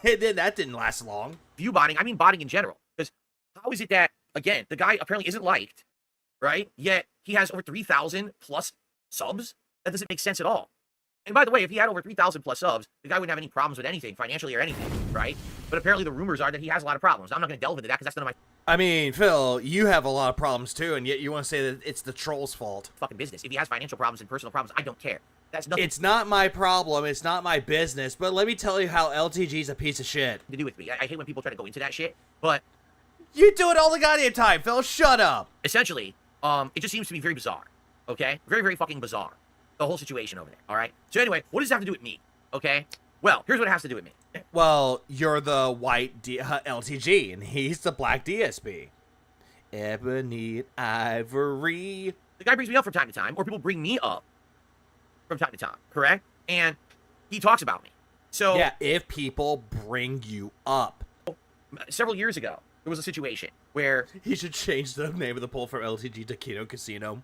That didn't last long. View botting, I mean botting in general. Because how is it that, again, the guy apparently isn't liked, right? Yet he has over 3,000 plus subs? That doesn't make sense at all. And by the way, if he had over 3,000 plus subs, the guy wouldn't have any problems with anything, financially or anything, right? But apparently the rumors are that he has a lot of problems. I'm not going to delve into that because that's none of my I mean, Phil, you have a lot of problems too, and yet you want to say that it's the troll's fault. fucking business. If he has financial problems and personal problems, I don't care. That's nothing It's not my problem. It's not my business. But let me tell you how LTG's a piece of shit. to do with me. I hate when people try to go into that shit, but You do it all the goddamn time, Phil. Shut up. essentially, it just seems to be very bizarre, okay? Very, very fucking bizarre. The whole situation over there, all right? So anyway, what does this have to do with me, okay? Well, here's what it has to do with me. Well, you're the white LTG, and he's the black DSP. Ebony Ivory. The guy brings me up from time to time, or people bring me up from time to time, correct? And he talks about me. So Yeah, if people bring you up. several years ago, there was a situation where He should change the name of the poll from LTG to Kino Casino.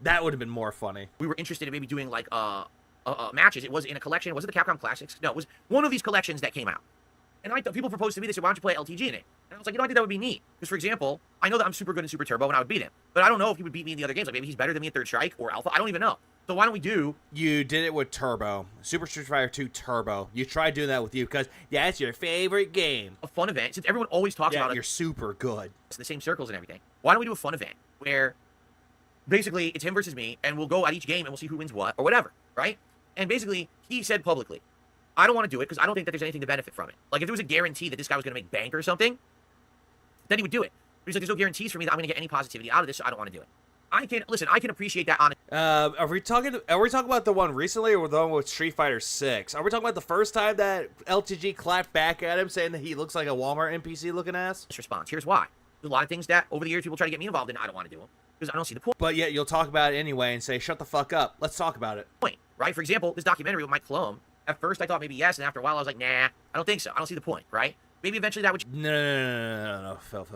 That would have been more funny. we were interested in maybe doing like matches. It was in a collection. Was it the Capcom Classics? No, it was one of these collections that came out. And I thought people proposed to me, they said, why don't you play LTG in it? And I was like, I think that would be neat. Because, for example, I know that I'm super good in Super Turbo and I would beat him. But I don't know if he would beat me in the other games. Like, maybe he's better than me at Third Strike or Alpha. I don't even know. So why don't we do... You did it with Turbo. Super Street Fighter 2 Turbo. You tried doing that with you because that's your favorite game. a fun event, since everyone always talks about it. You're super good. It's the same circles and everything. Why don't we do a fun event where basically it's him versus me and we'll go at each game and we'll see who wins what or whatever, right? And basically, he said publicly, I don't want to do it because I don't think that there's anything to benefit from it. Like, if there was a guarantee that this guy was going to make bank or something, then he would do it. But he's like, there's no guarantees for me that I'm going to get any positivity out of this, so I don't want to do it. I can appreciate that honest. Are we talking about the one recently or the one with Street Fighter 6? Are we talking about the first time that LTG clapped back at him saying that he looks like a Walmart NPC looking ass? Response. Here's why. There's a lot of things that over the years people try to get me involved in. I don't want to do them because I don't see the But yet you'll talk about it anyway and say, shut the fuck up. Let's talk about it. point, right? For example, this documentary with Mike Clone. At first, I thought maybe yes, and after a while, I was like, nah, I don't think so. I don't see the point, right? Maybe eventually that would. No. Phil.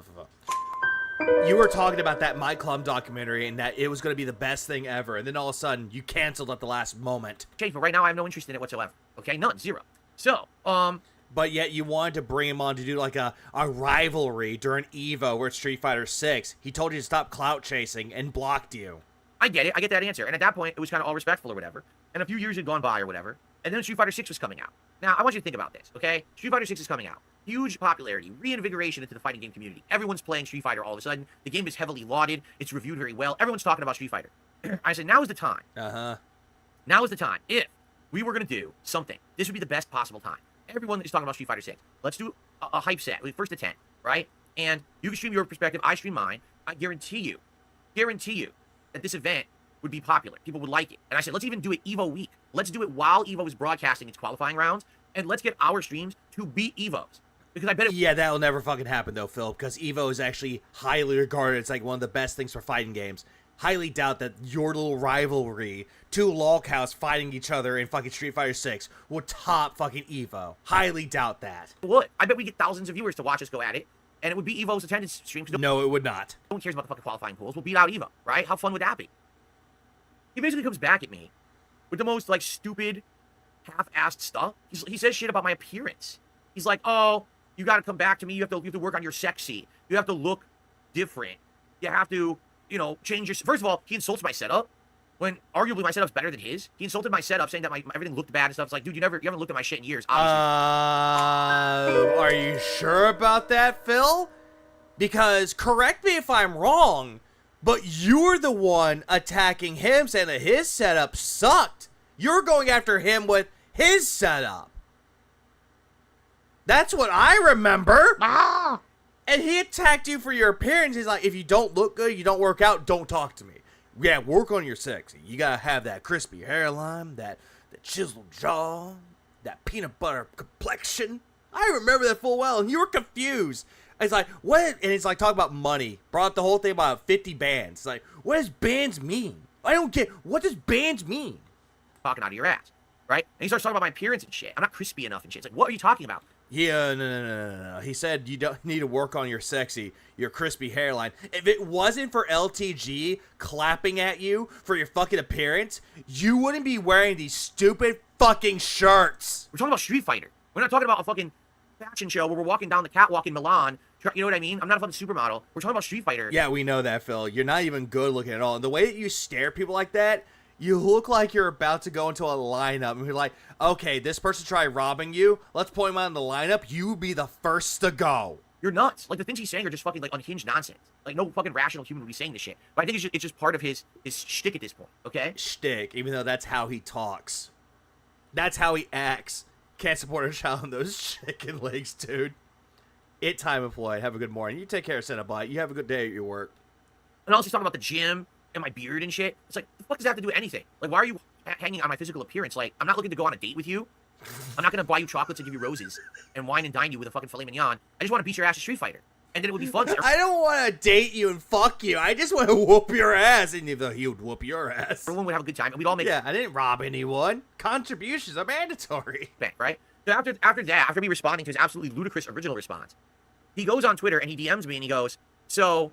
You were talking about that Mike Klum documentary and that it was going to be the best thing ever, and then all of a sudden you canceled at the last moment. Change, but right now I have no interest in it whatsoever. Okay, none, zero. So, But yet you wanted to bring him on to do like a rivalry during EVO where it's Street Fighter 6. He told you to stop clout chasing and blocked you. I get it. I get that answer. And at that point, it was kind of all respectful or whatever. And a few years had gone by or whatever. And then Street Fighter 6 was coming out. Now, I want you to think about this, okay? Street Fighter 6 is coming out. Huge popularity, reinvigoration into the fighting game community. Everyone's playing Street Fighter all of a sudden. The game is heavily lauded. It's reviewed very well. Everyone's talking about Street Fighter. I said, now is the time. Now is the time. If we were going to do something, this would be the best possible time. Everyone is talking about Street Fighter 6. Let's do a hype set. First to 10, right? And you can stream your perspective. I stream mine. I guarantee you that this event would be popular. People would like it. And I said, let's even do it EVO week. Let's do it while EVO is broadcasting its qualifying rounds. And let's get our streams to beat EVO's. Because I bet it... Yeah, that'll never fucking happen though, Phil, because EVO is actually highly regarded. It's like one of the best things for fighting games. Highly doubt that your little rivalry, two lolcows fighting each other in fucking Street Fighter 6 would top fucking EVO. Highly doubt that. It would. I bet we get thousands of viewers to watch us go at it. And it would be EVO's attendance stream. No, it would not. No one cares about the fucking qualifying pools. We'll beat out EVO, right? How fun would that be? He basically comes back at me with the most, like, stupid, half-assed stuff. He says shit about my appearance. He's like, oh, you gotta come back to me. You have to work on your sexy. You have to look different. You have to, you know, change your... First of all, he insults my setup when arguably my setup's better than his. He insulted my setup saying that everything looked bad and stuff. It's like, dude, you haven't looked at my shit in years, obviously. Are you sure about that, Phil? Because, correct me if I'm wrong, but you're the one attacking him saying that his setup sucked. You're going after him with his setup. That's what I remember. And he attacked you for your appearance. He's like, if you don't look good, you don't work out, don't talk to me. Yeah, work on your sexy. You gotta have that crispy hairline, that chiseled jaw, that peanut butter complexion. I remember that full well, and you were confused. It's like, what? And it's like, talking about money. Brought up the whole thing about 50 bands. It's like, what does bands mean? I don't get, what does bands mean? Talking out of your ass, right? And he starts talking about my appearance and shit. I'm not crispy enough and shit. It's like, what are you talking about? Yeah, no. He said you don't need to work on your sexy, your crispy hairline. If it wasn't for LTG clapping at you for your fucking appearance, you wouldn't be wearing these stupid fucking shirts. We're talking about Street Fighter. We're not talking about a fucking fashion show where we're walking down the catwalk in Milan. You know what I mean? I'm not a fucking supermodel. We're talking about Street Fighter. Yeah, we know that, Phil. You're not even good looking at all. And the way that you stare at people like that, You look like you're about to go into a lineup and you're like, okay, this person tried robbing you. Let's point him out in the lineup. You be the first to go. You're nuts. Like, the things he's saying are just fucking, like, unhinged nonsense. Like, no fucking rational human would be saying this shit. But I think it's just part of his shtick at this point, okay? Shtick, even though that's how he talks. That's how he acts. Can't support a child on those chicken legs, dude. It time employed. Have a good morning. You take care of Cinnabite. You have a good day at your work. And also he's talking about the gym and my beard and shit. It's like, the fuck does that have to do with anything? Like, why are you hanging on my physical appearance? Like, I'm not looking to go on a date with you. I'm not going to buy you chocolates and give you roses and wine and dine you with a fucking filet mignon. I just want to beat your ass at Street Fighter. And then it would be fun. I don't want to date you and fuck you. I just want to whoop your ass. And even though he would whoop your ass. Everyone would have a good time. And we'd all make... Yeah, I didn't rob anyone. Contributions are mandatory. Right? So after me responding to his absolutely ludicrous original response, he goes on Twitter and he DMs me and he goes, so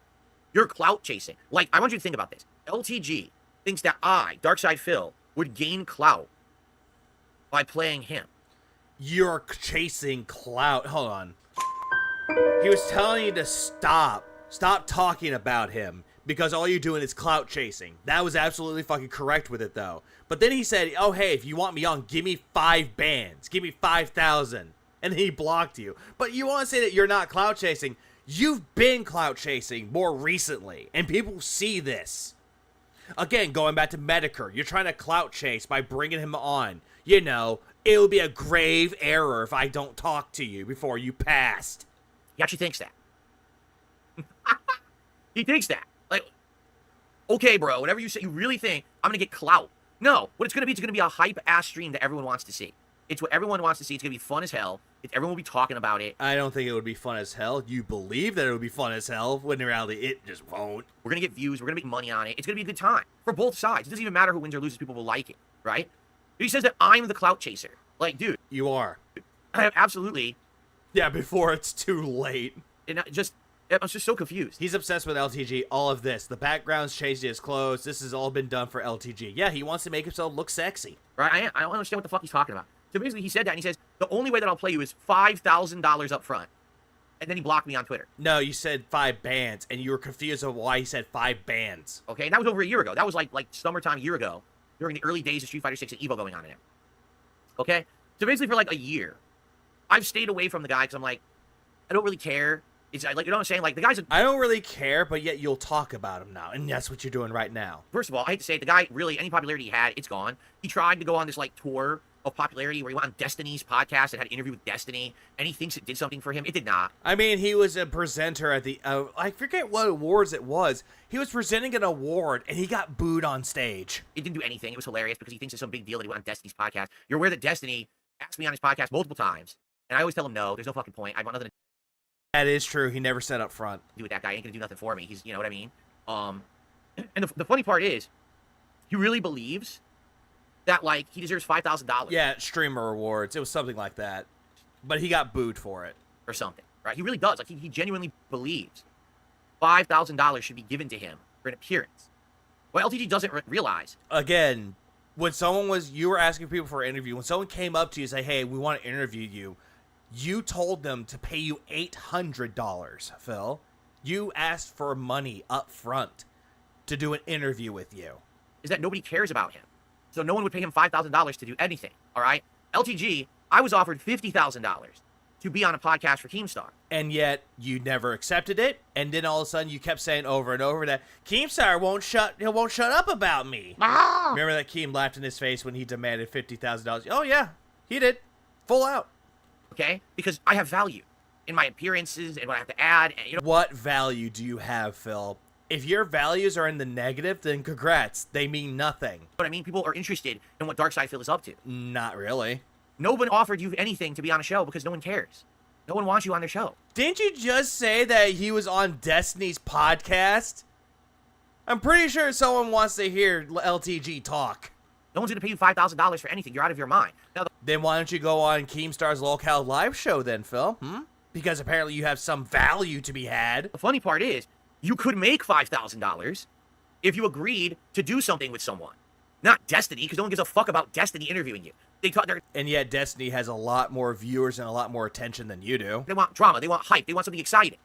you're clout chasing. Like, I want you to think about this. LTG thinks that I, Darkside Phil, would gain clout by playing him. You're chasing clout. Hold on. He was telling you to stop. Stop talking about him. Because all you're doing is clout chasing. That was absolutely fucking correct with it, though. But then he said, oh, hey, if you want me on, give me 5 bands. Give me 5,000. And then he blocked you. But you want to say that you're not clout chasing. You've been clout chasing more recently. And people see this. Again, going back to Medicare. You're trying to clout chase by bringing him on. You know, it would be a grave error if I don't talk to you before you passed. He actually thinks that. He thinks that. Like, okay, bro, whatever you say, you really think I'm going to get clout. No, what it's going to be a hype-ass stream that everyone wants to see. It's what everyone wants to see. It's going to be fun as hell. Everyone will be talking about it. I don't think it would be fun as hell. You believe that it would be fun as hell, when in reality, it just won't. We're going to get views. We're going to make money on it. It's going to be a good time for both sides. It doesn't even matter who wins or loses. People will like it, right? He says that I'm the clout chaser. Like, dude. You are. Absolutely. Yeah, before it's too late. And I'm just so confused. He's obsessed with LTG. All of this. The background's changed his clothes. This has all been done for LTG. Yeah, he wants to make himself look sexy. Right? I don't understand what the fuck he's talking about. So basically, he said that, and he says, the only way that I'll play you is $5,000 up front. And then he blocked me on Twitter. No, you said 5 bands, and you were confused of why he said 5 bands. Okay, and that was over a year ago. That was like summertime a year ago, during the early days of Street Fighter 6 and EVO going on in it. Okay? So basically, for like a year, I've stayed away from the guy, because I'm like, I don't really care. It's like, you know what I'm saying? Like, the guy's I don't really care, but yet you'll talk about him now, and that's what you're doing right now. First of all, I hate to say it, the guy, really, any popularity he had, it's gone. He tried to go on this, like, tour of popularity where he went on Destiny's podcast and had an interview with Destiny, and he thinks it did something for him. It did not. I mean, he was a presenter at the, I forget what awards it was. He was presenting an award, and he got booed on stage. It didn't do anything. It was hilarious because he thinks it's some big deal that he went on Destiny's podcast. You're aware that Destiny asked me on his podcast multiple times, and I always tell him no, there's no fucking point. I want nothing to That is true. He never said up front. do with that guy. He ain't gonna do nothing for me. He's, you know what I mean? And the funny part is, he really believes that, like, he deserves $5,000. Yeah, streamer awards. It was something like that. But he got booed for it. Or something, right? He really does. Like, he genuinely believes $5,000 should be given to him for an appearance. What LTG doesn't realize. Again, when you were asking people for an interview, when someone came up to you and say, hey, we want to interview you, you told them to pay you $800, Phil. You asked for money up front to do an interview with you. Is that nobody cares about him. So no one would pay him $5,000 to do anything, all right? LTG, I was offered $50,000 to be on a podcast for Keemstar. And yet, you never accepted it, and then all of a sudden you kept saying over and over that Keemstar won't shut up about me. Ah! Remember that Keem laughed in his face when he demanded $50,000? Oh yeah, he did. Full out. Okay? Because I have value in my appearances and what I have to add. And, you know, what value do you have, Phil? If your values are in the negative, then congrats. They mean nothing. But I mean, people are interested in what Darkside Phil is up to. Not really. No one offered you anything to be on a show because no one cares. No one wants you on their show. Didn't you just say that he was on Destiny's podcast? I'm pretty sure someone wants to hear LTG talk. No one's going to pay you $5,000 for anything. You're out of your mind. Now, then why don't you go on Keemstar's Locale live show then, Phil? Because apparently you have some value to be had. The funny part is, you could make $5,000 if you agreed to do something with someone. Not Destiny, because no one gives a fuck about Destiny interviewing you. And yet Destiny has a lot more viewers and a lot more attention than you do. They want drama. They want hype. They want something exciting.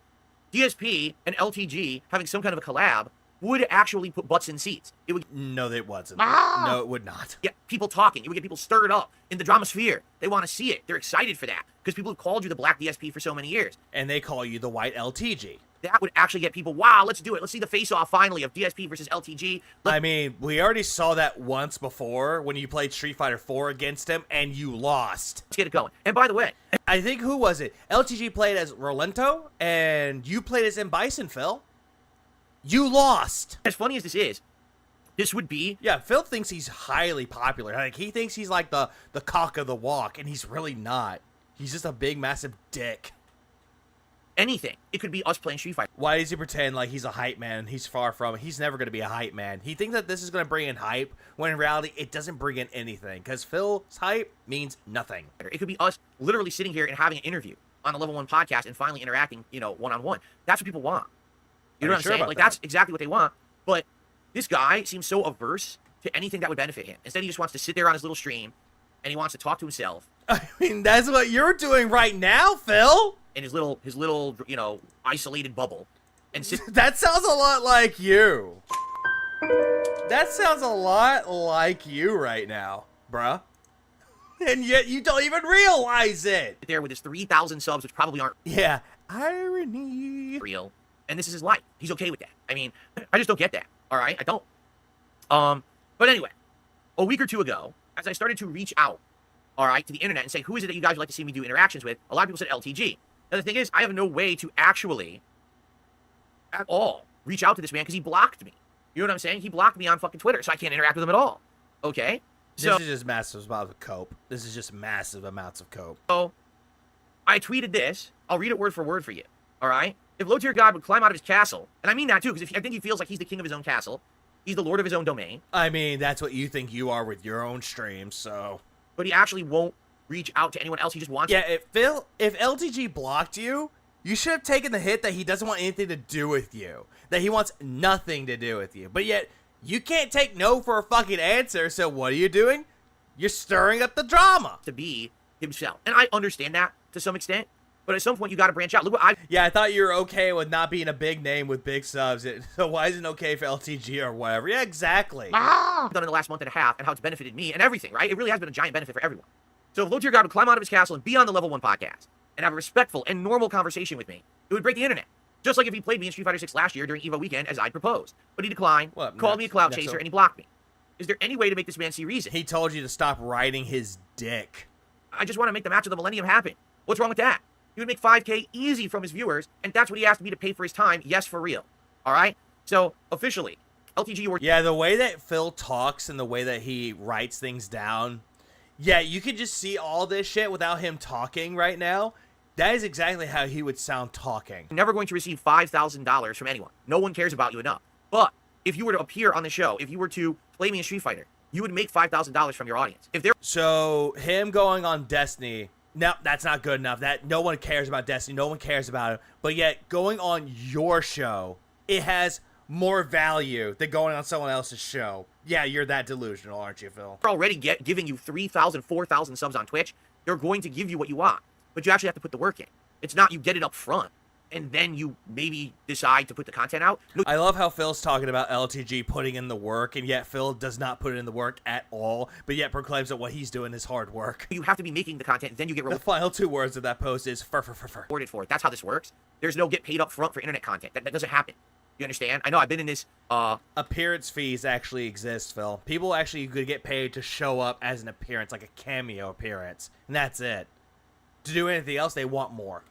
DSP and LTG having some kind of a collab would actually put butts in seats. It would. No, it wasn't. No, it would not. Get people talking. It would get people stirred up in the drama sphere. They want to see it. They're excited for that because people have called you the black DSP for so many years. And they call you the white LTG. That would actually get people, wow, let's do it. Let's see the face-off finally of DSP versus LTG. I mean, we already saw that once before when you played Street Fighter 4 against him and you lost. Let's get it going. And by the way, I think, who was it? LTG played as Rolento and you played as M. Bison, Phil. You lost. As funny as this would be... Yeah, Phil thinks he's highly popular. Like, he thinks he's like the cock of the walk, and he's really not. He's just a big, massive dick. Anything. It could be us playing Street Fighter. Why does he pretend like he's a hype man? He's far from it. He's never going to be a hype man. He thinks that this is going to bring in hype, when in reality, it doesn't bring in anything. Because Phil's hype means nothing. It could be us literally sitting here and having an interview on a Level 1 podcast and finally interacting, one-on-one. That's what people want. You know what I'm saying? Like, that's exactly what they want. But this guy seems so averse to anything that would benefit him. Instead, he just wants to sit there on his little stream, and he wants to talk to himself. I mean, that's what you're doing right now, Phil. In his little, isolated bubble. And that sounds a lot like you. That sounds a lot like you right now, bruh. And yet you don't even realize it. There with his 3,000 subs, which probably aren't. Yeah, irony. Real. And this is his life. He's okay with that. I mean, I just don't get that. All right, I don't. But anyway, a week or two ago, as I started to reach out, all right, to the internet and say, who is it that you guys would like to see me do interactions with? A lot of people said LTG. Now, the thing is, I have no way to actually, at all, reach out to this man because he blocked me. You know what I'm saying? He blocked me on fucking Twitter, so I can't interact with him at all. Okay? This is just massive amounts of cope. This is just massive amounts of cope. So, I tweeted this. I'll read it word for word for you. All right? If low-tier God would climb out of his castle, and I mean that too, because I think he feels like he's the king of his own castle. He's the lord of his own domain. I mean, that's what you think you are with your own stream, so... But he actually won't reach out to anyone else. He just wants... Yeah, if LTG blocked you, you should have taken the hit that he doesn't want anything to do with you. That he wants nothing to do with you. But yet, you can't take no for a fucking answer, so what are you doing? You're stirring up the drama. To be himself. And I understand that to some extent. But at some point, you got to branch out. Look what Yeah, I thought you were okay with not being a big name with big subs. So why isn't it okay for LTG or whatever? Yeah, exactly. Done in the last month and a half and how it's benefited me and everything, right? It really has been a giant benefit for everyone. So if low-tier God would climb out of his castle and be on the Level 1 podcast and have a respectful and normal conversation with me, it would break the internet. Just like if he played me in Street Fighter 6 last year during EVO weekend as I proposed. But he declined, called me a clout chaser, and he blocked me. Is there any way to make this man see reason? He told you to stop riding his dick. I just want to make the match of the Millennium happen. What's wrong with that? He would make $5K easy from his viewers, and that's what he asked me to pay for his time. Yes, for real. All right? So, officially, LTG... Yeah, the way that Phil talks and the way that he writes things down, yeah, you could just see all this shit without him talking right now. That is exactly how he would sound talking. Never going to receive $5,000 from anyone. No one cares about you enough. But if you were to appear on the show, if you were to play me in Street Fighter, you would make $5,000 from your audience. So, him going on Destiny... No, that's not good enough. That no one cares about Destiny. No one cares about it. But yet, going on your show, it has more value than going on someone else's show. Yeah, you're that delusional, aren't you, Phil? They're already giving you 3,000, 4,000 subs on Twitch. They're going to give you what you want. But you actually have to put the work in. It's not you get it up front, and then you maybe decide to put the content out. I love how Phil's talking about LTG putting in the work, and yet Phil does not put in the work at all, but yet proclaims that what he's doing is hard work. You have to be making the content, then you get The final two words of that post is fur. rewarded for it. That's how this works. There's no get paid up front for internet content. That doesn't happen. You understand? I know I've been in this, Appearance fees actually exist, Phil. People actually could get paid to show up as an appearance, like a cameo appearance, and that's it. To do anything else, they want more.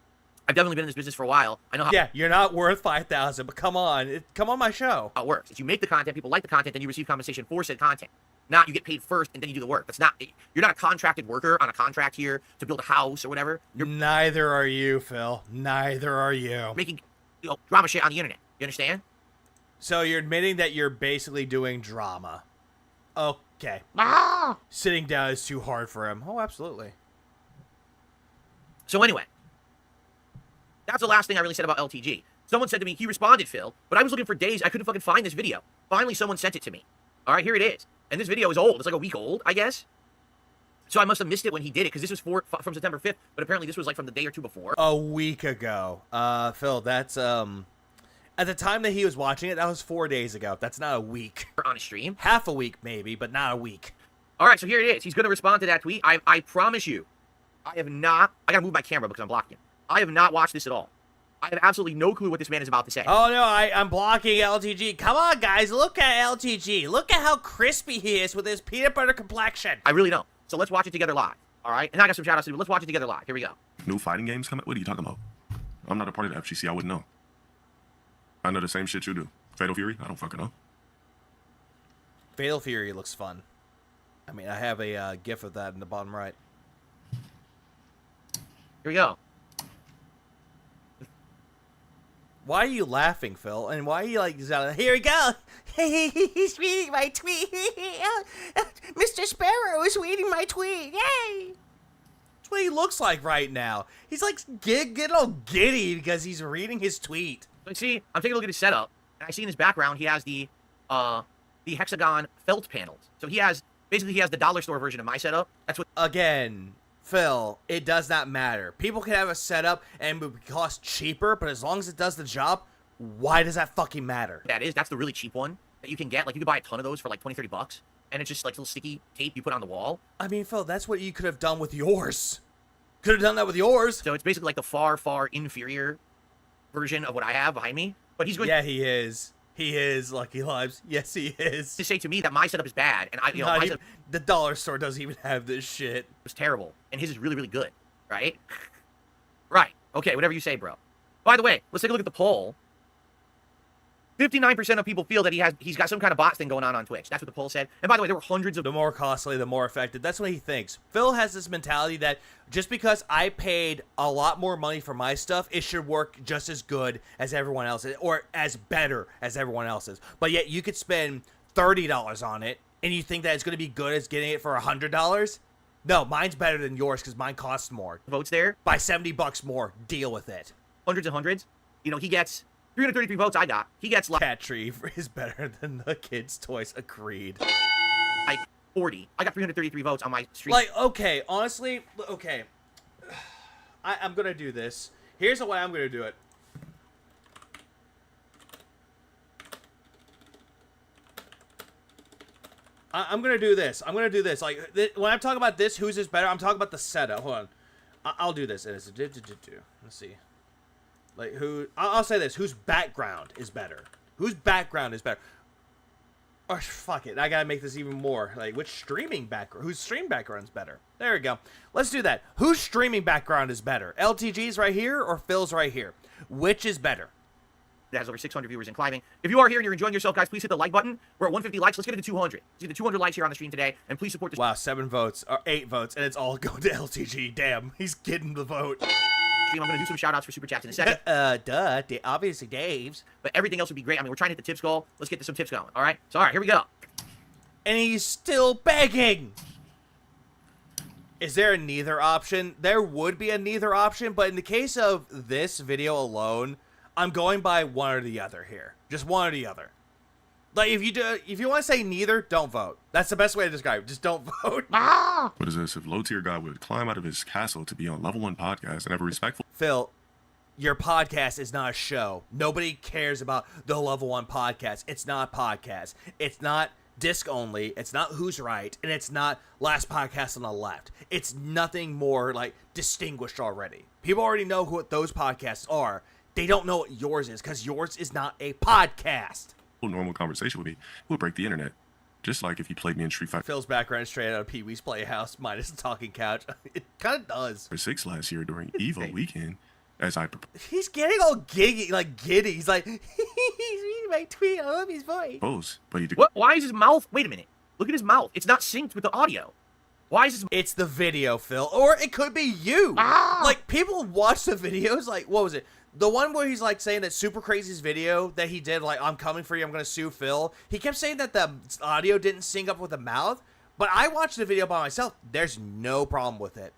I've definitely been in this business for a while. I know how... Yeah, you're not worth 5,000, but come on. Come on my show. How it works. If you make the content, people like the content, then you receive compensation for said content. Not you get paid first and then you do the work. That's not... You're not a contracted worker on a contract here to build a house or whatever. Neither are you, Phil. Neither are you. Making, drama shit on the internet. You understand? So you're admitting that you're basically doing drama. Okay. Sitting down is too hard for him. Oh, absolutely. So anyway... That's the last thing I really said about LTG. Someone said to me, he responded, Phil, but I was looking for days. I couldn't fucking find this video. Finally, someone sent it to me. All right, here it is. And this video is old. It's like a week old, I guess. So I must have missed it when he did it, because this was from September 5th, but apparently this was like from the day or two before. A week ago. Phil, that's, At the time that he was watching it, that was 4 days ago. That's not a week. On a stream. Half a week, maybe, but not a week. All right, so here it is. He's going to respond to that tweet. I promise you, I have not... I got to move my camera because I'm blocking him. I have not watched this at all. I have absolutely no clue what this man is about to say. Oh, no, I'm blocking LTG. Come on, guys, look at LTG. Look at how crispy he is with his peanut butter complexion. I really don't. So let's watch it together live, all right? And I got some shout-outs to do. Let's watch it together live. Here we go. New fighting games coming? What are you talking about? I'm not a part of the FGC. I wouldn't know. I know the same shit you do. Fatal Fury? I don't fucking know. Fatal Fury looks fun. I mean, I have a GIF of that in the bottom right. Here we go. Why are you laughing, Phil? And why are you like, here we go. He's reading my tweet. Mr. Sparrow is reading my tweet. Yay! That's what he looks like right now. He's like getting all giddy because he's reading his tweet. So see, I'm taking a look at his setup, and I see in his background he has the hexagon felt panels. So he has the dollar store version of my setup. That's what. Again, Phil, it does not matter. People can have a setup and it would cost cheaper, but as long as it does the job, why does that fucking matter? That's the really cheap one that you can get. Like, you could buy a ton of those for like 20, 30 bucks. And it's just like little sticky tape you put on the wall. I mean, Phil, that's what you could have done with yours. Could have done that with yours. So it's basically like the far, far inferior version of what I have behind me. But he's going. Yeah, he is. He is, Lucky Lives. Yes, he is. To say to me that my setup is bad, and my setup, the dollar store doesn't even have this shit. It was terrible, and his is really, really good, right? Right. Okay, whatever you say, bro. By the way, let's take a look at the poll. 59% of people feel that he's got some kind of bot thing going on Twitch. That's what the poll said. And by the way, there were hundreds of... The more costly, the more effective. That's what he thinks. Phil has this mentality that just because I paid a lot more money for my stuff, it should work just as good as everyone else's, or as better as everyone else's. But yet you could spend $30 on it, and you think that it's going to be good as getting it for $100? No, mine's better than yours because mine costs more. Votes there? By $70 more. Deal with it. Hundreds and hundreds. You know, he gets... 333 votes I got. He gets like... Cat Tree is better than the kids' toys. Agreed. Like 40. I got 333 votes on my stream. Like, okay, honestly, okay. I'm going to do this. Here's the way I'm going to do it. I'm going to do this. I'm going to do this. Like, when I'm talking about this, whose is better, I'm talking about the setup. Hold on. I'll do this. Let's see. Like, I'll say this. Whose background is better? Whose background is better? Or, fuck it. I gotta make this even more. Like, which streaming background? Whose stream background is better? There we go. Let's do that. Whose streaming background is better? LTG's right here or Phil's right here? Which is better? It has over 600 viewers and climbing. If you are here and you're enjoying yourself, guys, please hit the like button. We're at 150 likes. Let's get it to 200. Let's get to 200 likes here on the stream today. And please support this. Wow, 7 votes. Or 8 votes. And it's all going to LTG. Damn. He's getting the vote. I'm going to do some shout-outs for Super Chats in a second. Obviously Dave's. But everything else would be great. I mean, we're trying to hit the tips goal. Let's get to some tips going, all right? So, all right, here we go. And he's still begging. Is there a neither option? There would be a neither option, but in the case of this video alone, I'm going by one or the other here. Just one or the other. Like, if you want to say neither, don't vote. That's the best way to describe it. Just don't vote. What is this? If low-tier guy would climb out of his castle to be on level 1 podcast and have a respectful... Phil, your podcast is not a show. Nobody cares about the level 1 podcast. It's not a podcast. It's not disc only. It's not Who's Right. And it's not Last Podcast on the Left. It's nothing more, like, distinguished already. People already know what those podcasts are. They don't know what yours is because yours is not a podcast. Normal conversation with me would break the internet. Just like if you played me in Street Fighter. Phil's background is straight out of Pee-wee's Playhouse minus the talking couch. It kind of does. 6 last year during EVO weekend, as I... He's getting all giddy. He's like, he's reading my tweet. I love his voice. But he... What? Why is his mouth... Wait a minute. Look at his mouth. It's not synced with the audio. Why is his... It's the video, Phil. Or it could be you. Like, people watch the videos, like, what was it? The one where he's, like, saying that Super Crazy's video that he did, like, I'm coming for you, I'm going to sue Phil. He kept saying that the audio didn't sync up with the mouth. But I watched the video by myself. There's no problem with it.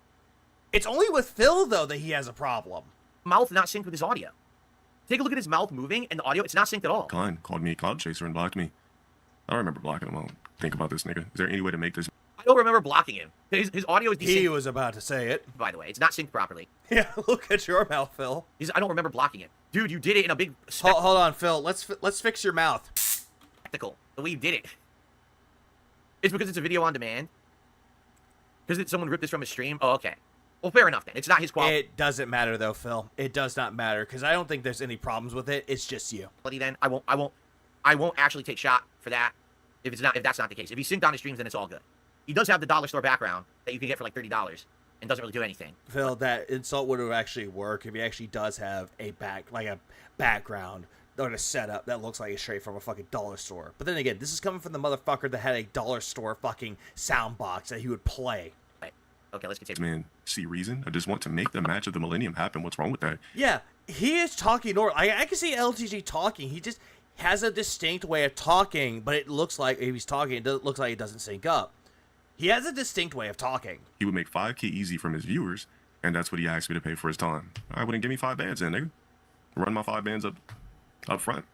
It's only with Phil, though, that he has a problem. Mouth not synced with his audio. Take a look at his mouth moving and the audio. It's not synced at all. Klein called me a cloud chaser and blocked me. I don't remember blocking him. I don't think about this nigga. Is there any way to make this... I don't remember blocking him. His audio is desynced. He was about to say it. By the way, it's not synced properly. Yeah, look at your mouth, Phil. I don't remember blocking it. Dude, you did it in a big Hold on, Phil. Let's fix your mouth. spectacle. The way you did it. It's because it's a video on demand? Because someone ripped this from his stream? Oh, okay. Well, fair enough then. It's not his quality. It doesn't matter though, Phil. It does not matter because I don't think there's any problems with it. It's just you. Then I won't actually take shot for that if that's not the case. If he's synced on his streams, then it's all good. He does have the dollar store background that you can get for like $30 and doesn't really do anything. Phil, that insult would have actually worked if he actually does have a background or a setup that looks like it's straight from a fucking dollar store. But then again, this is coming from the motherfucker that had a dollar store fucking sound box that he would play. Right. Okay, let's continue. Man, see reason? I just want to make the match of the millennium happen. What's wrong with that? Yeah, he is talking normal. I can see LTG talking. He just has a distinct way of talking, but it looks like if he's talking, it looks like it doesn't sync up. He has a distinct way of talking. He would make $5K easy from his viewers, and that's what he asked me to pay for his time. I wouldn't give me 5 bands in, nigga. Run my 5 bands up front.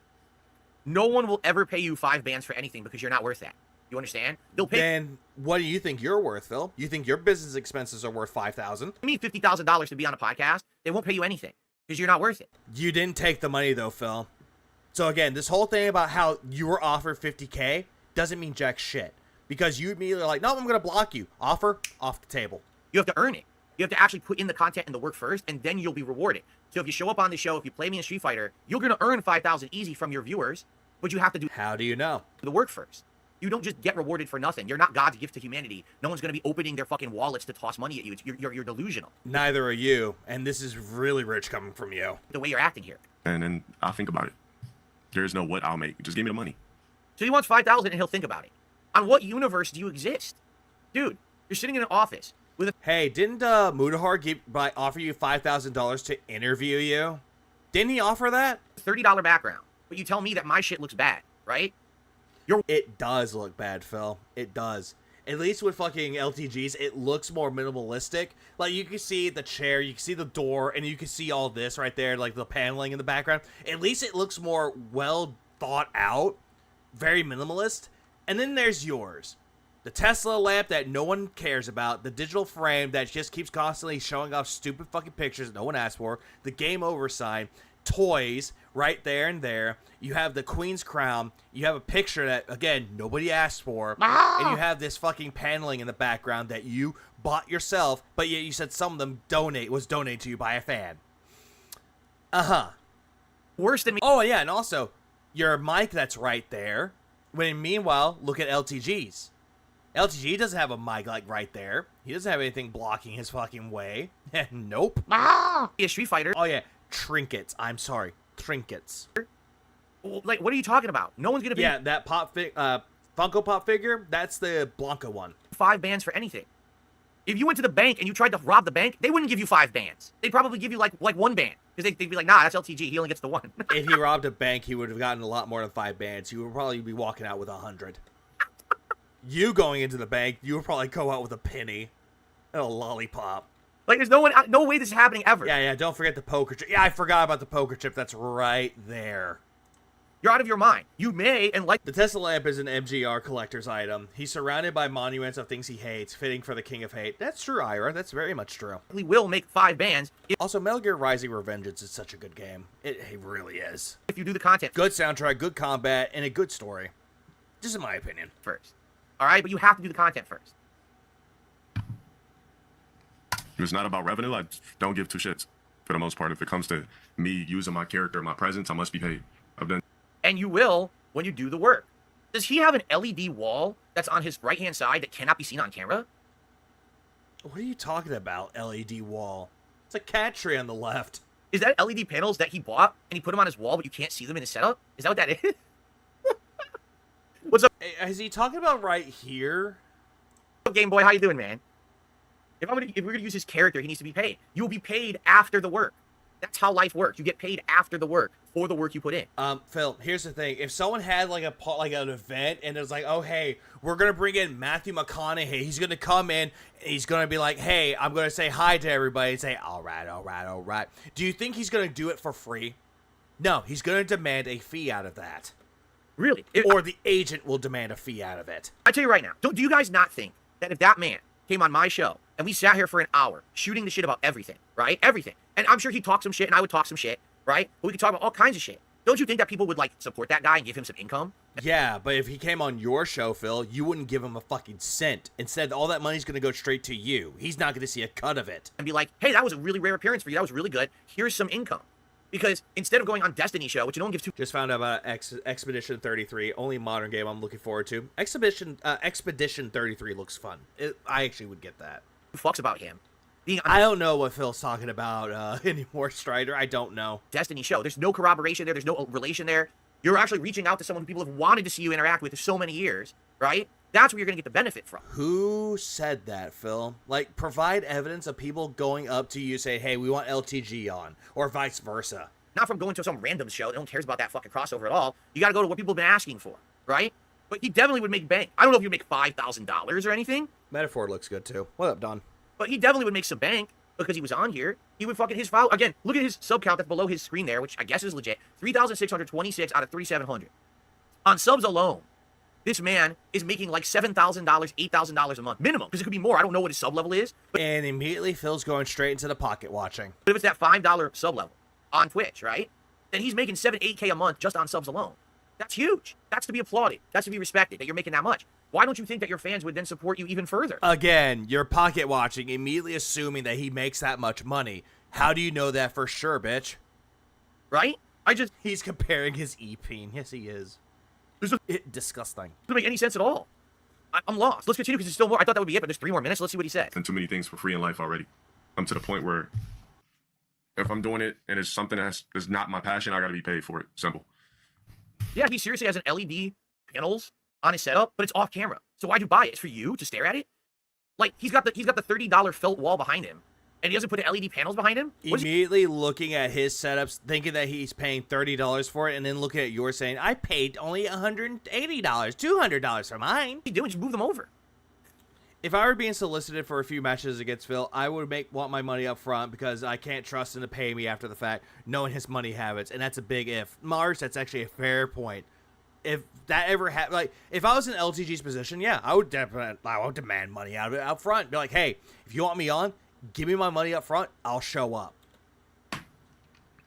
No one will ever pay you 5 bands for anything because you're not worth that. You understand? They'll pay. Then what do you think you're worth, Phil? You think your business expenses are worth $5,000? I mean, $50,000 to be on a podcast. They won't pay you anything because you're not worth it. You didn't take the money though, Phil. So again, this whole thing about how you were offered $50K doesn't mean jack shit. Because you immediately like, no, I'm going to block you. Offer, off the table. You have to earn it. You have to actually put in the content and the work first, and then you'll be rewarded. So if you show up on the show, if you play me in Street Fighter, you're going to earn 5,000 easy from your viewers, but you have to do How do you know? The work first. You don't just get rewarded for nothing. You're not God's gift to humanity. No one's going to be opening their fucking wallets to toss money at you. You're delusional. Neither are you, and this is really rich coming from you. The way you're acting here. And then I'll think about it. There's no what I'll make. Just give me the money. So he wants 5,000 and he'll think about it. On what universe do you exist? Dude, you're sitting in an office with a... Hey, didn't Mudahar offer you $5,000 to interview you? Didn't he offer that? $30 background. But you tell me that my shit looks bad, right? It does look bad, Phil. It does. At least with fucking LTGs, it looks more minimalistic. Like, you can see the chair, you can see the door, and you can see all this right there, like the paneling in the background. At least it looks more well thought out, very minimalist. And then there's yours. The Tesla lamp that no one cares about. The digital frame that just keeps constantly showing off stupid fucking pictures that no one asked for. The game over sign. Toys right there and there. You have the Queen's crown. You have a picture that, again, nobody asked for. And you have this fucking paneling in the background that you bought yourself, but yet you said some of them was donated to you by a fan. Uh-huh. Worse than me. Oh, yeah, and also, your mic that's right there. When meanwhile, look at LTG's. LTG doesn't have a mic like right there. He doesn't have anything blocking his fucking way. Nope. Yeah, Street Fighter. Oh yeah, trinkets. I'm sorry, trinkets. Like, what are you talking about? No one's gonna be. Yeah, that Funko Pop figure. That's the Blanca one. 5 bands for anything. If you went to the bank and you tried to rob the bank, they wouldn't give you 5 bands. They'd probably give you like 1 band. Because they'd be like, nah, that's LTG. He only gets the 1. If he robbed a bank, he would have gotten a lot more than 5 bands. He would probably be walking out with 100. You going into the bank, you would probably go out with a penny and a lollipop. Like, there's no way this is happening ever. Yeah, don't forget the poker chip. Yeah, I forgot about the poker chip. That's right there. You're out of your mind. You may, and like... The Tesla lamp is an MGR collector's item. He's surrounded by monuments of things he hates, fitting for the king of hate. That's true, Ira. That's very much true. We will make 5 bands. Also, Metal Gear Rising Revengeance is such a good game. It really is. If you do the content. Good soundtrack, good combat, and a good story. Just in my opinion. First. Alright, but you have to do the content first. It's not about revenue. I don't give 2 shits for the most part. If it comes to me using my character, my presence, I must be paid. I've done. And you will when you do the work. Does he have an LED wall that's on his right-hand side that cannot be seen on camera? What are you talking about, LED wall? It's a cat tree on the left. Is that LED panels that he bought and he put them on his wall but you can't see them in his setup? Is that what that is? What's up? Is he talking about right here? Game Boy, how you doing, man? If we're gonna use his character, he needs to be paid. You will be paid after the work. That's how life works. You get paid after the work for the work you put in. Phil, here's the thing. If someone had like an event and it's like, oh hey, we're gonna bring in Matthew McConaughey. He's gonna come in. And he's gonna be like, hey, I'm gonna say hi to everybody and say, all right. Do you think he's gonna do it for free? No, he's gonna demand a fee out of that. Really? Or the agent will demand a fee out of it. I tell you right now. Do you guys not think that if that man came on my show and we sat here for an hour shooting the shit about everything, right? Everything. And I'm sure he'd talk some shit and I would talk some shit. right? But we could talk about all kinds of shit. Don't you think that people would like support that guy and give him some income? Yeah, but if he came on your show, Phil, you wouldn't give him a fucking cent. Instead, all that money's going to go straight to you. He's not going to see a cut of it. And be like, hey, that was a really rare appearance for you. That was really good. Here's some income. Because instead of going on Destiny show, which no one gives two... Just found out about Expedition 33, only modern game I'm looking forward to. Expedition 33 looks fun. I actually would get that. ...fucks about him. I don't know what Phil's talking about anymore, Strider. I don't know. Destiny show. There's no corroboration there. There's no relation there. You're actually reaching out to someone who people have wanted to see you interact with for so many years, right? That's where you're going to get the benefit from. Who said that, Phil? Like, provide evidence of people going up to you saying, hey, we want LTG on, or vice versa. Not from going to some random show. No one cares about that fucking crossover at all. You got to go to what people have been asking for, right? But he definitely would make bank. I don't know if he would make $5,000 or anything. Metaphor looks good, too. What up, Don? But he definitely would make some bank because he was on here. He would fucking, his file, again, look at his sub count that's below his screen there, which I guess is legit. 3,626 out of 3,700. On subs alone, this man is making like $7,000, $8,000 a month minimum, because it could be more. I don't know what his sub level is. And immediately Phil's going straight into the pocket watching. But if it's that $5 sub level on Twitch, right? Then he's making 8K a month just on subs alone. That's huge. That's to be applauded. That's to be respected, that you're making that much. Why don't you think that your fans would then support you even further? Again, you're pocket watching, immediately assuming that he makes that much money. How do you know that for sure, bitch? Right? He's comparing his E-peen. Yes, he is. Disgusting. Doesn't make any sense at all. I'm lost. Let's continue because there's still more. I thought that would be it, but there's 3 more minutes. Let's see what he says. And too many things for free in life already. I'm to the point where if I'm doing it and it's something that's not my passion, I got to be paid for it. Simple. Yeah, he seriously has an LED panels on his setup, but it's off camera. So why'd you buy it? It's for you to stare at it? Like, he's got the $30 felt wall behind him, and he doesn't put LED panels behind him? Immediately looking at his setups, thinking that he's paying $30 for it, and then looking at yours saying, I paid only $180, $200 for mine. What are you doing? Just move them over. If I were being solicited for a few matches against Phil, I would want my money up front because I can't trust him to pay me after the fact, knowing his money habits, and that's a big if. Mars, that's actually a fair point. If that ever happened, like, if I was in LTG's position, yeah, I would demand money out of it up front. Be like, hey, if you want me on, give me my money up front, I'll show up.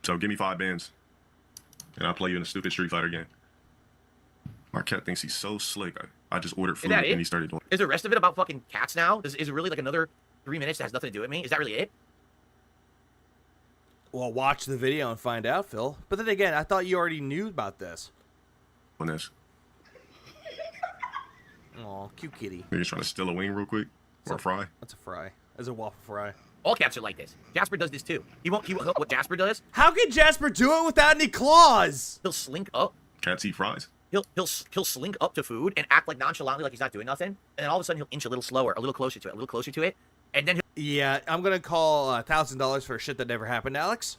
So give me 5 bands, and I'll play you in a stupid Street Fighter game. Marquette thinks he's so slick. I just ordered food, and he started doing it. Is the rest of it about fucking cats now? Is it really like another 3 minutes that has nothing to do with me? Is that really it? Well, watch the video and find out, Phil. But then again, I thought you already knew about this. On this. Aw, cute kitty. You're just trying to steal a wing real quick? Or a fry? That's a fry. That's a waffle fry. All cats are like this. Jasper does this too. He won't what Jasper does? How can Jasper do it without any claws? He'll slink up. Cats eat fries. He'll slink up to food and act like nonchalantly like he's not doing nothing. And then all of a sudden he'll inch a little slower, a little closer to it, and then yeah, I'm gonna call $1,000 for shit that never happened, Alex.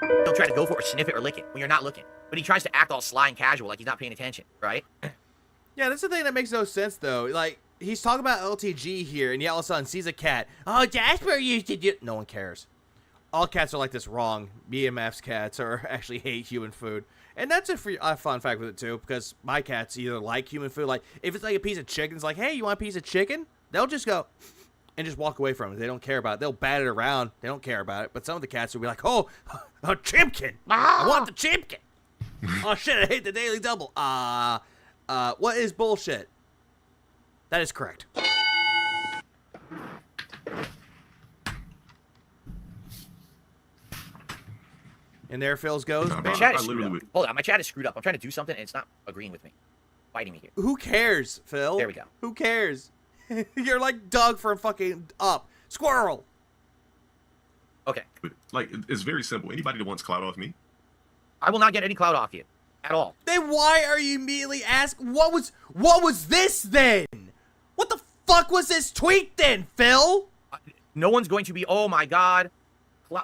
He'll try to go for it, or sniff it, or lick it when you're not looking. But he tries to act all sly and casual, like he's not paying attention, right? Yeah, that's the thing that makes no sense, though. Like, he's talking about LTG here, and yet all of a sudden sees a cat. Oh, Jasper used to do... No one cares. All cats are like this wrong. BMF's cats actually hate human food. And that's a fun fact with it, too, because my cats either like human food. Like, if it's like a piece of chicken, it's like, hey, you want a piece of chicken? They'll just go... and just walk away from it. They don't care about it. They'll bat it around. They don't care about it. But some of the cats will be like, oh, a chimpkin. I want the chimpkin. Oh, shit, I hate the daily double. What is bullshit? That is correct. And there Phil's goes. My chat is screwed up. Hold on, my chat is screwed up. I'm trying to do something, and it's not agreeing with me. Fighting me here. Who cares, Phil? There we go. Who cares? You're like Doug from fucking Up. Squirrel. Okay. Like, it's very simple. Anybody that wants clout off me, I will not get any clout off you. At all. Then why are you immediately asking, what was this then? What the fuck was this tweet then, Phil? No one's going to be, oh my god,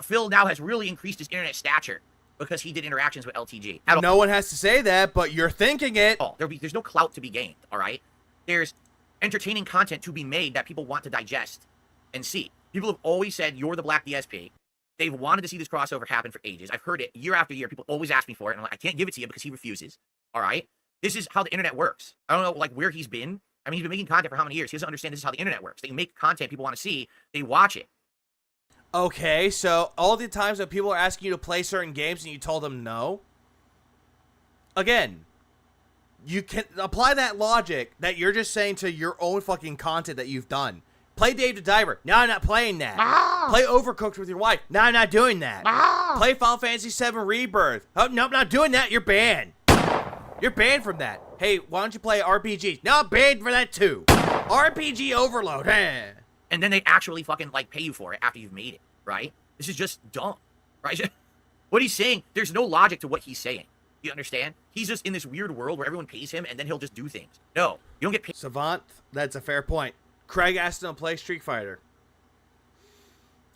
Phil now has really increased his internet stature because he did interactions with LTG. No one has to say that, but you're thinking it. Oh, there's no clout to be gained, all right? There's entertaining content to be made that people want to digest and see. People have always said, you're the Black DSP. They've wanted to see this crossover happen for ages. I've heard it year after year. People always ask me for it, and I'm like, I can't give it to you because he refuses. All right? This is how the internet works. I don't know, like, where he's been. I mean, he's been making content for how many years? He doesn't understand this is how the internet works. They make content people want to see. They watch it. Okay, so all the times that people are asking you to play certain games and you told them no. Again, you can apply that logic that you're just saying to your own fucking content that you've done. Play Dave the Diver. No, I'm not playing that. Play Overcooked with your wife. No, I'm not doing that. Play Final Fantasy VII Rebirth. Oh, no, I'm not doing that. You're banned. You're banned from that. Hey, why don't you play RPGs? No, I'm banned for that too. RPG overload. And then they actually fucking, like, pay you for it after you've made it, right? This is just dumb, right? What he's saying, there's no logic to what he's saying. You understand? He's just in this weird world where everyone pays him and then he'll just do things. No, you don't get paid. Savant, that's a fair point. Craig asked him to play Street Fighter.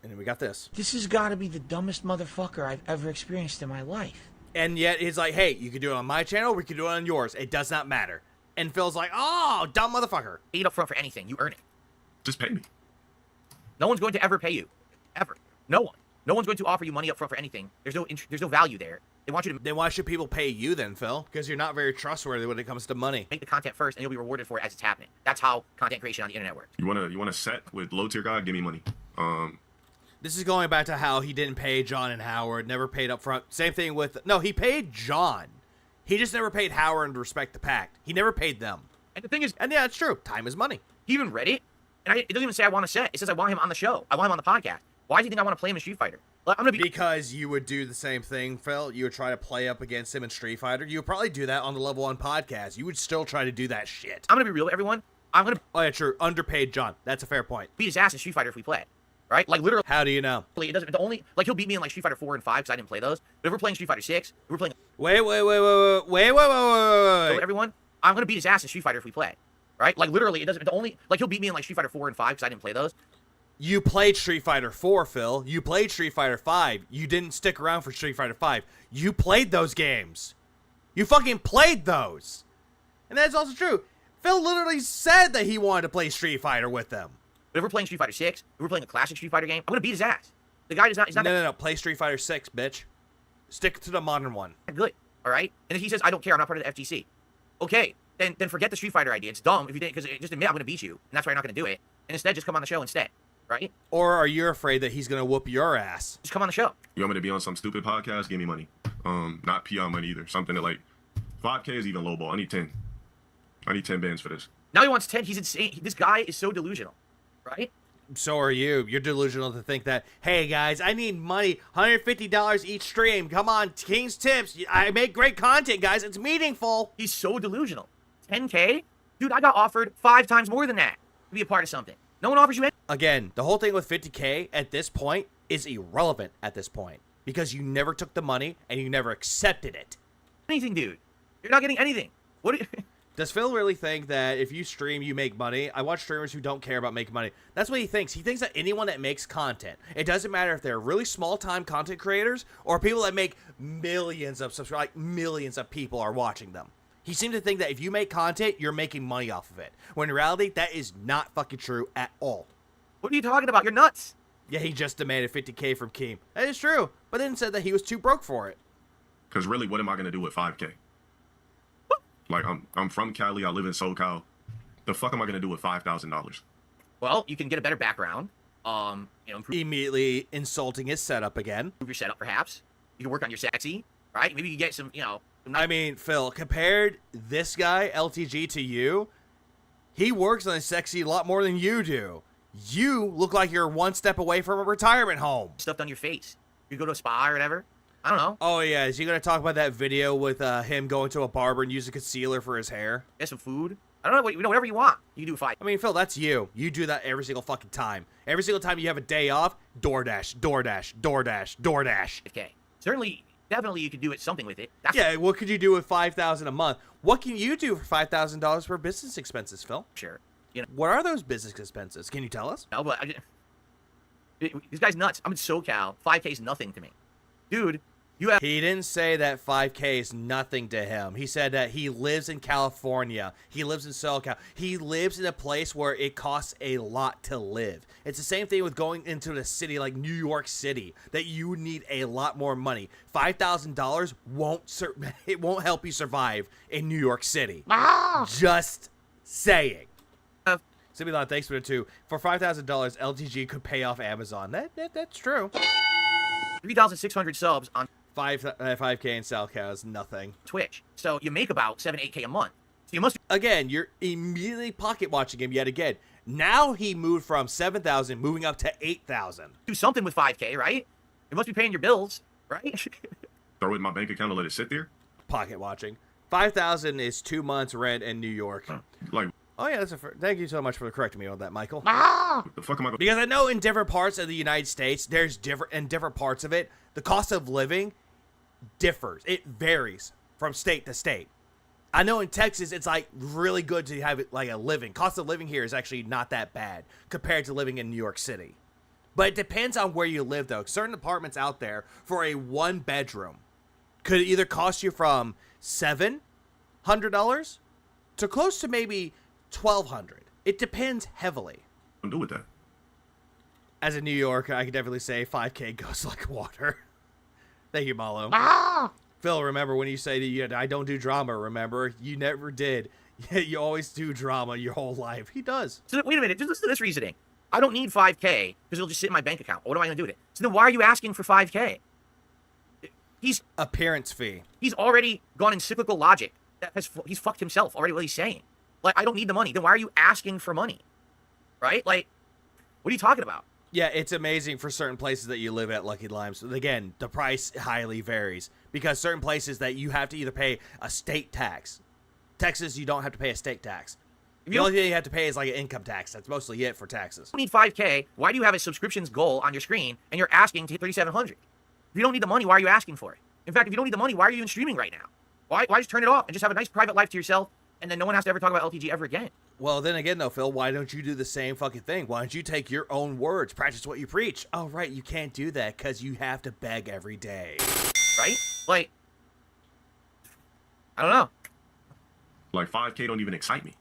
And then we got this. This has got to be the dumbest motherfucker I've ever experienced in my life. And yet he's like, hey, you can do it on my channel, we can do it on yours. It does not matter. And Phil's like, oh, dumb motherfucker. Paid up front for anything. You earn it. Just pay me. No one's going to ever pay you. Ever. No one. No one's going to offer you money up front for anything. There's no value there. They want you to... Then why should people pay you then, Phil? Because you're not very trustworthy when it comes to money. Make the content first, and you'll be rewarded for it as it's happening. That's how content creation on the internet works. You wanna set with low tier guy? Give me money. This is going back to how he didn't pay John and Howard, never paid up front. Same thing with... No, he paid John. He just never paid Howard to respect the pact. He never paid them. And the thing is... And yeah, it's true. Time is money. He even read it, and it doesn't even say I want to set. It says I want him on the show. I want him on the podcast. Why do you think I want to play him in Street Fighter? I'm gonna be... Because you would do the same thing, Phil. You would try to play up against him in Street Fighter. You would probably do that on the Level 1 podcast. You would still try to do that shit. I'm gonna be real with everyone. I'm gonna... Oh, yeah, true. Underpaid John. That's a fair point. Beat his ass in Street Fighter if we play. Right? Like, literally... How do you know? It doesn't... The only... Like, he'll beat me in, like, Street Fighter 4 and 5 because I didn't play those. But if we're playing Street Fighter 6, if we're playing... Wait. So everyone, I'm gonna beat his ass in Street Fighter if we play. Right? Like, literally, it doesn't... The only... Like, he'll beat me in, like, Street Fighter 4 and 5 because I didn't play those. You played Street Fighter 4, Phil. You played Street Fighter 5. You didn't stick around for Street Fighter 5. You played those games. You fucking played those. And that's also true. Phil literally said that he wanted to play Street Fighter with them. But if we're playing Street Fighter 6, if we're playing a classic Street Fighter game, I'm gonna beat his ass. The guy does not... He's not No. Play Street Fighter 6, bitch. Stick to the modern one. Good. All right? And if he says, I don't care, I'm not part of the FGC. Okay. Then forget the Street Fighter idea. It's dumb if you didn't... Because just admit I'm gonna beat you. And that's why you're not gonna do it. And instead, just come on the show instead. Right? Or are you afraid that he's gonna whoop your ass? Just come on the show. You want me to be on some stupid podcast? Give me money. Not PR money either. Something that like 5K is even lowball. I need 10. I need 10 bands for this. Now he wants 10. He's insane. This guy is so delusional. Right? So are you. You're delusional to think that, hey guys, I need money. $150 each stream. Come on, King's Tips. I make great content, guys. It's meaningful. He's so delusional. 10K? Dude, I got offered 5 times more than that to be a part of something. No one offers you anything. Again, the whole thing with 50K at this point is irrelevant at this point. Because you never took the money and you never accepted it. Anything, dude. You're not getting anything. What? Does Phil really think that if you stream, you make money? I watch streamers who don't care about making money. That's what he thinks. He thinks that anyone that makes content, it doesn't matter if they're really small-time content creators or people that make millions of subscribers, like millions of people are watching them. He seems to think that if you make content, you're making money off of it. When in reality, that is not fucking true at all. What are you talking about? You're nuts. Yeah, he just demanded 50K from Keem. That is true, but then said that he was too broke for it. Because really, what am I going to do with 5K? Like, I'm from Cali. I live in SoCal. The fuck am I going to do with $5,000? Well, you can get a better background. Immediately insulting his setup again. Improve your setup, perhaps. You can work on your sexy, right? Maybe you get some, I mean, Phil, compared this guy, LTG, to you, he works on his sexy a lot more than you do. You look like you're one step away from a retirement home. Stuff on your face. You go to a spa or whatever. I don't know. Oh, yeah. Is he going to talk about that video with him going to a barber and using concealer for his hair? Get some food. I don't know. Whatever you want. You can do 5. I mean, Phil, that's you. You do that every single fucking time. Every single time you have a day off, DoorDash, DoorDash, DoorDash, DoorDash. Okay. Certainly, definitely you could do something with it. Yeah, what could you do with $5,000 a month? What can you do for $5,000 for business expenses, Phil? Sure. What are those business expenses? Can you tell us? No, but this guy's nuts. I'm in SoCal. 5K is nothing to me. Dude, He didn't say that 5K is nothing to him. He said that he lives in California. He lives in SoCal. He lives in a place where it costs a lot to live. It's the same thing with going into a city like New York City, that you need a lot more money. $5,000 won't help you survive in New York City. Just saying. Simulon, thanks for the 2. For $5,000, LTG could pay off Amazon. That's true. 3,600 subs on 5K in SoundCloud is nothing. Twitch. So you make about 7-8K a month. So you must... Again, you're immediately pocket watching him yet again. Now he moved from 7,000 moving up to 8,000. Do something with 5K, right? You must be paying your bills, right? Throw it in my bank account and let it sit there? Pocket watching. 5,000 is 2 months rent in New York. Like... Oh yeah, thank you so much for correcting me on that, Michael. What the fuck am I going... Because I know in different parts of the United States, there's different parts of it, the cost of living differs. It varies from state to state. I know in Texas, it's like really good to have it like a living. Cost of living here is actually not that bad compared to living in New York City. But it depends on where you live, though. Certain apartments out there for a 1-bedroom could either cost you from $700 to close to maybe $1,200. It depends heavily. What do with that? As a New Yorker, I can definitely say 5K goes like water. Thank you, Malo. Phil, remember when you say that I don't do drama, remember? You never did. You always do drama your whole life. He does. So wait a minute, just listen to this reasoning. I don't need 5K because it'll just sit in my bank account. What am I going to do with it? So then why are you asking for 5K? He's... Appearance fee. He's already gone in cyclical logic. He's fucked himself already what he's saying. Like, I don't need the money. Then why are you asking for money? Right? Like, what are you talking about? Yeah, it's amazing for certain places that you live at, Lucky Limes. Again, the price highly varies. Because certain places that you have to either pay a state tax. Texas, you don't have to pay a state tax. The only thing you have to pay is like an income tax. That's mostly it for taxes. You don't need 5K. Why do you have a subscriptions goal on your screen and you're asking to hit 3,700? If you don't need the money, why are you asking for it? In fact, if you don't need the money, why are you even streaming right now? Why just turn it off and just have a nice private life to yourself, and then no one has to ever talk about LTG ever again? Well, then again, though, Phil, why don't you do the same fucking thing? Why don't you take your own words, practice what you preach? Oh, right, you can't do that because you have to beg every day. Right? Like, I don't know. Like, 5K don't even excite me.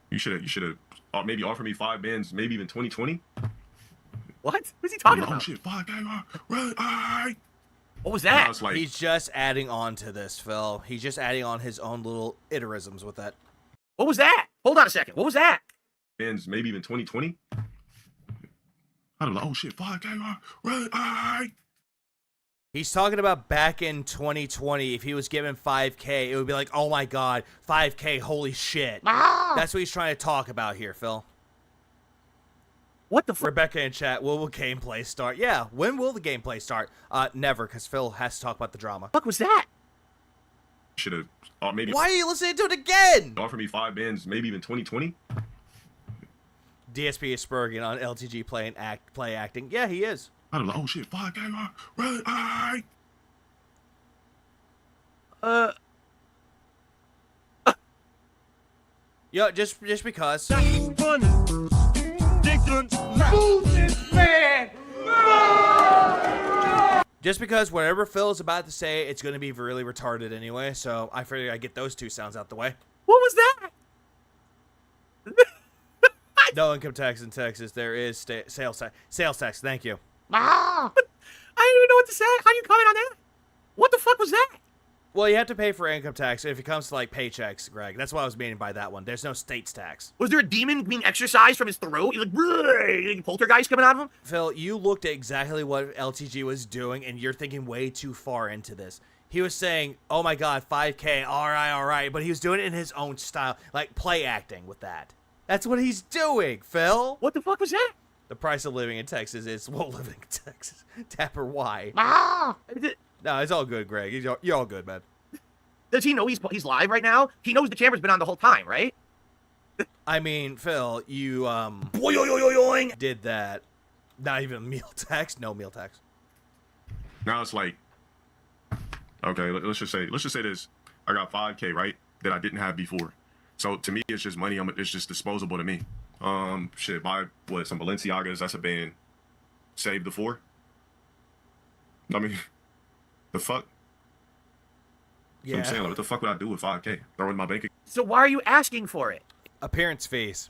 You should have maybe offered me 5 bands, maybe even 2020. What? What's he talking about? Oh shit, 5K, right? What was that? Like, he's just adding on to this, Phil. He's just adding on his own little iterisms with that. What was that? Hold on a second. What was that? Bands, maybe even 2020. I don't know. Oh shit, 5K, right? He's talking about back in 2020, if he was given 5K, it would be like, oh my god, 5K, holy shit. That's what he's trying to talk about here, Phil. What the fuck? Rebecca in chat, when will gameplay start? Yeah, when will the gameplay start? Never, because Phil has to talk about the drama. What the fuck was that? Should have, maybe. Why are you listening to it again? Offer me 5 bands, maybe even 2020. DSP is spurring on LTG play acting. Yeah, he is. I don't know. Oh shit, 5K, right? Yo, just because. Move this man! Just because whatever Phil is about to say, it's going to be really retarded anyway, so I figured I'd get those 2 sounds out the way. What was that? No income tax in Texas. There is sales tax. Sales tax, thank you. I don't even know what to say. How do you comment on that? What the fuck was that? Well, you have to pay for income tax if it comes to, like, paychecks, Greg. That's what I was meaning by that one. There's no states tax. Was there a demon being exorcised from his throat? He's like poltergeist coming out of him? Phil, you looked at exactly what LTG was doing, and you're thinking way too far into this. He was saying, oh my god, 5K, all right, but he was doing it in his own style, like play acting with that. That's what he's doing, Phil. What the fuck was that? The price of living in Texas is, well, living in Texas. Tapper, why? No, it's all good, Greg. You're all good, man. Does he know he's live right now? He knows the camera's been on the whole time, right? I mean, Phil, you, did that. Not even meal tax? No meal tax. Now it's like, okay, let's just say this. I got 5K, right? That I didn't have before. So to me, it's just money. It's just disposable to me. Shit, buy some Balenciagas. That's a band. Save the 4. I mean, the fuck. Yeah. So I'm saying, like, what the fuck would I do with 5K? Throw it in my bank account. So why are you asking for it? Appearance fees.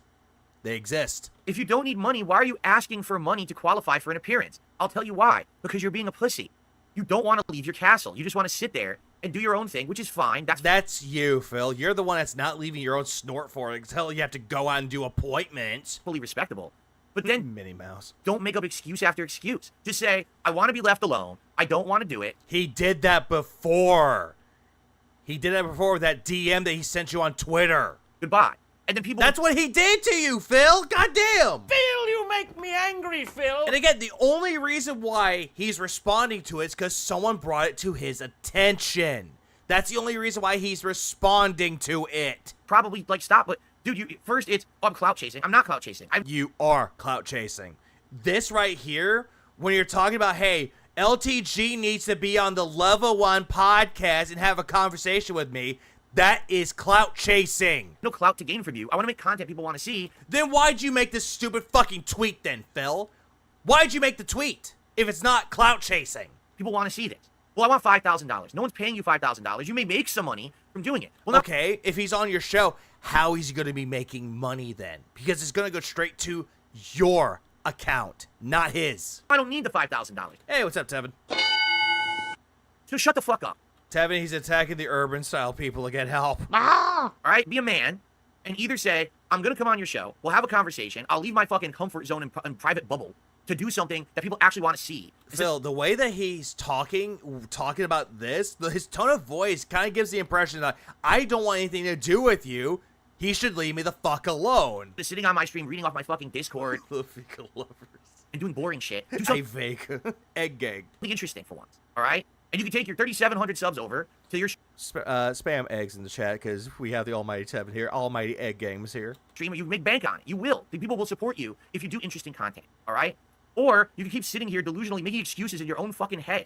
They exist. If you don't need money, why are you asking for money to qualify for an appearance? I'll tell you why. Because you're being a pussy. You don't want to leave your castle. You just want to sit there and do your own thing, which is fine. That's you, Phil. You're the one that's not leaving your own snort for it until you have to go out and do appointments. Fully respectable. But then, Minnie Mouse, don't make up excuse after excuse. Just say, I want to be left alone. I don't want to do it. He did that before. He did that before with that DM that he sent you on Twitter. Goodbye. And then people... That's what he did to you, Phil. Goddamn. Phil, you make me angry, Phil. And again, the only reason why he's responding to it is because someone brought it to his attention. That's the only reason why he's responding to it. Probably, like, stop, but... Dude, first it's, oh, I'm clout chasing. I'm not clout chasing. You are clout chasing. This right here, when you're talking about, hey, LTG needs to be on the Level 1 podcast and have a conversation with me, that is clout chasing. No clout to gain from you. I want to make content people want to see. Then why'd you make this stupid fucking tweet then, Phil? Why'd you make the tweet if it's not clout chasing? People want to see this. Well, I want $5,000. No one's paying you $5,000. You may make some money from doing it. Well, okay, if he's on your show, how is he going to be making money then? Because it's going to go straight to your account, not his. I don't need the $5,000. Hey, what's up, Tevin? So shut the fuck up. Tevin, he's attacking the urban style people to get help. All right, be a man and either say, I'm going to come on your show. We'll have a conversation. I'll leave my fucking comfort zone and private bubble to do something that people actually want to see. Phil, the way that he's talking about this, his tone of voice kind of gives the impression that I don't want anything to do with you. He should leave me the fuck alone. Just sitting on my stream, reading off my fucking Discord. And doing boring shit. Do something vague. Egg gang. Interesting for once, all right? And you can take your 3,700 subs over to your... spam eggs in the chat, because we have the almighty Tevin here. Almighty egg games here. Stream, you make bank on it. You will. The people will support you if you do interesting content, all right? Or you can keep sitting here delusionally making excuses in your own fucking head.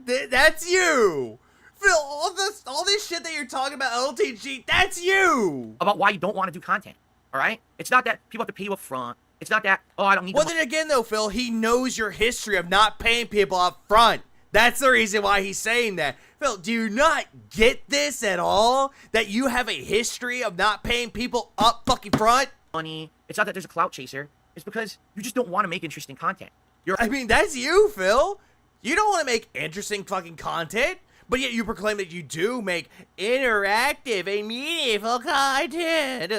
That's you! Phil, all this shit that you're talking about, LTG, that's you! About why you don't want to do content, all right? It's not that people have to pay you up front. It's not that, oh, I don't need... Well, then again, though, Phil, he knows your history of not paying people up front. That's the reason why he's saying that. Phil, do you not get this at all? That you have a history of not paying people up fucking front? Money. It's not that there's a clout chaser. It's because you just don't want to make interesting content. I mean, that's you, Phil. You don't want to make interesting fucking content, but yet you proclaim that you do make interactive and meaningful content.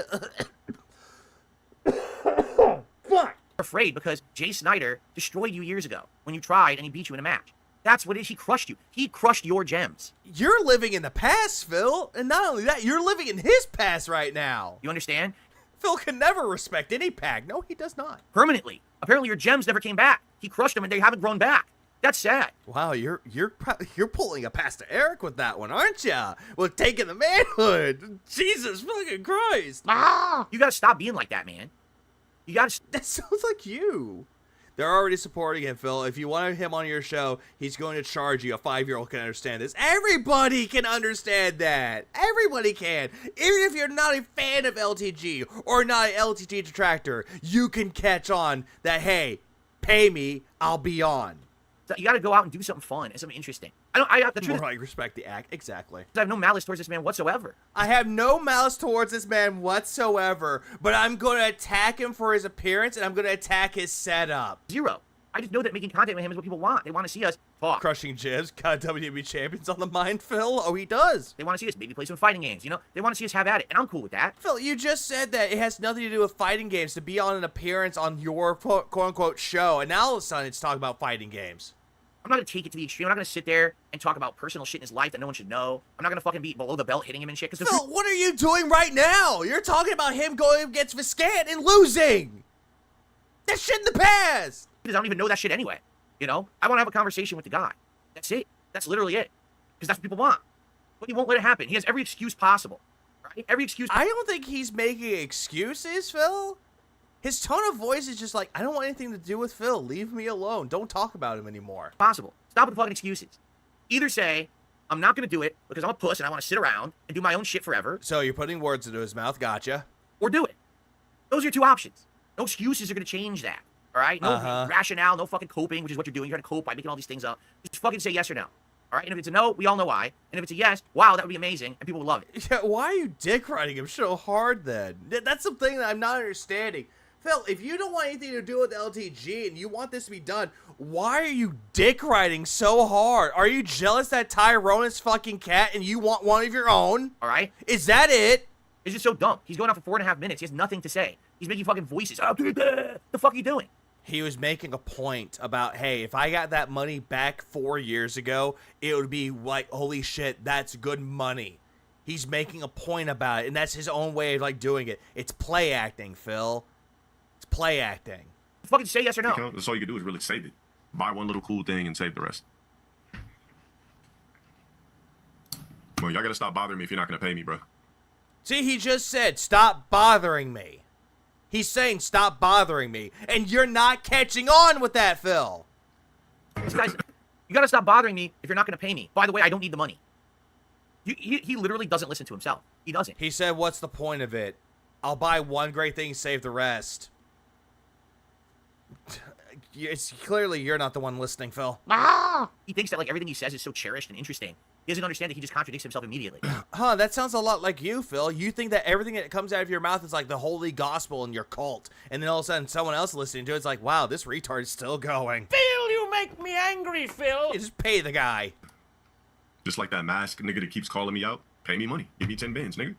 Fuck. Afraid because Jay Snyder destroyed you years ago when you tried and he beat you in a match. That's what it is. He crushed you. He crushed your gems. You're living in the past, Phil. And not only that, you're living in his past right now. You understand? Phil can never respect any pack. No, he does not. Permanently. Apparently your gems never came back. He crushed them and they haven't grown back. That's sad. Wow, you're pulling a Pastor Eric with that one, aren't ya? With taking the manhood. Jesus fucking Christ. You gotta stop being like that, man. You gotta... That sounds like you. They're already supporting him, Phil. If you want him on your show, he's going to charge you. A 5-year-old can understand this. Everybody can understand that. Everybody can. Even if you're not a fan of LTG or not an LTG detractor, you can catch on that, hey, pay me, I'll be on. So you gotta go out and do something fun and something interesting. The truth More like respect the act. Exactly. I have no malice towards this man whatsoever. I have no malice towards this man whatsoever, but I'm going to attack him for his appearance, and I'm going to attack his setup. Zero. I just know that making content with him is what people want. They want to see us talk. Crushing Jibs, got WWE champions on the mind, Phil. Oh, he does. They want to see us maybe play some fighting games, you know? They want to see us have at it, and I'm cool with that. Phil, you just said that it has nothing to do with fighting games to be on an appearance on your quote-unquote show, and now all of a sudden it's talking about fighting games. I'm not going to take it to the extreme. I'm not going to sit there and talk about personal shit in his life that no one should know. I'm not going to fucking be below the belt hitting him and shit. Phil, what are you doing right now? You're talking about him going against Viscant and losing. That shit in the past. I don't even know that shit anyway. You know? I want to have a conversation with the guy. That's it. That's literally it. Because that's what people want. But he won't let it happen. He has every excuse possible. Right? Every excuse. I don't think he's making excuses, Phil. His tone of voice is just like, I don't want anything to do with Phil. Leave me alone. Don't talk about him anymore. Possible. Stop with the fucking excuses. Either say, I'm not going to do it because I'm a puss and I want to sit around and do my own shit forever. So you're putting words into his mouth. Gotcha. Or do it. Those are your two options. No excuses are going to change that. All right? No rationale, no fucking coping, which is what you're doing. You're trying to cope by making all these things up. Just fucking say yes or no. All right? And if it's a no, we all know why. And if it's a yes, wow, that would be amazing and people would love it. Yeah, why are you dick riding him so hard then? That's the thing that I'm not understanding. Phil, if you don't want anything to do with LTG and you want this to be done, why are you dick riding so hard? Are you jealous that Tyrone is fucking cat and you want one of your own? All right? Is that it? It's just so dumb. He's going on for 4.5 minutes. He has nothing to say. He's making fucking voices. The fuck are you doing? He was making a point about, hey, if I got that money back 4 years ago, it would be like, holy shit, that's good money. He's making a point about it, and that's his own way of like doing it. It's play acting, Phil. It's play acting. Fucking say yes or no. That's all you can do is really save it. Buy one little cool thing and save the rest. Well, y'all gotta stop bothering me if you're not gonna pay me, bro. See, he just said, stop bothering me. He's saying, stop bothering me. And you're not catching on with that, Phil. This guy's, you gotta stop bothering me if you're not gonna pay me. By the way, I don't need the money. He literally doesn't listen to himself. He doesn't. He said, what's the point of it? I'll buy one great thing, save the rest. It's clearly you're not the one listening, Phil. He thinks that like everything he says is so cherished and interesting. He doesn't understand that he just contradicts himself immediately. Huh, that sounds a lot like you, Phil. You think that everything that comes out of your mouth is like the holy gospel in your cult. And then all of a sudden someone else listening to it's like, wow, this retard is still going. Phil, you make me angry, Phil. You just pay the guy. Just like that mask nigga that keeps calling me out. Pay me money. Give me 10 bands, nigga.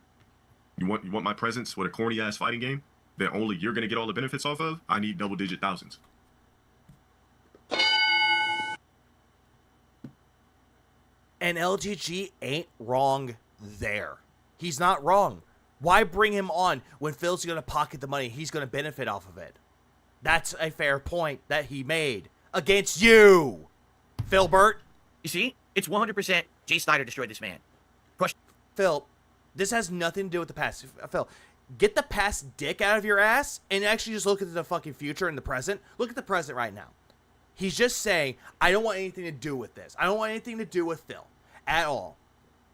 You want my presence with a corny ass fighting game that only you're gonna get all the benefits off of? I need double-digit thousands. And LGG ain't wrong there. He's not wrong. Why bring him on when Phil's gonna pocket the money? He's gonna benefit off of it. That's a fair point that he made against you, Philbert. You see? It's 100% Jay Snyder destroyed this man. Question. Phil, this has nothing to do with the past. Phil, get the past dick out of your ass and actually just look at the fucking future and the present. Look at the present right now. He's just saying, I don't want anything to do with this. I don't want anything to do with Phil at all.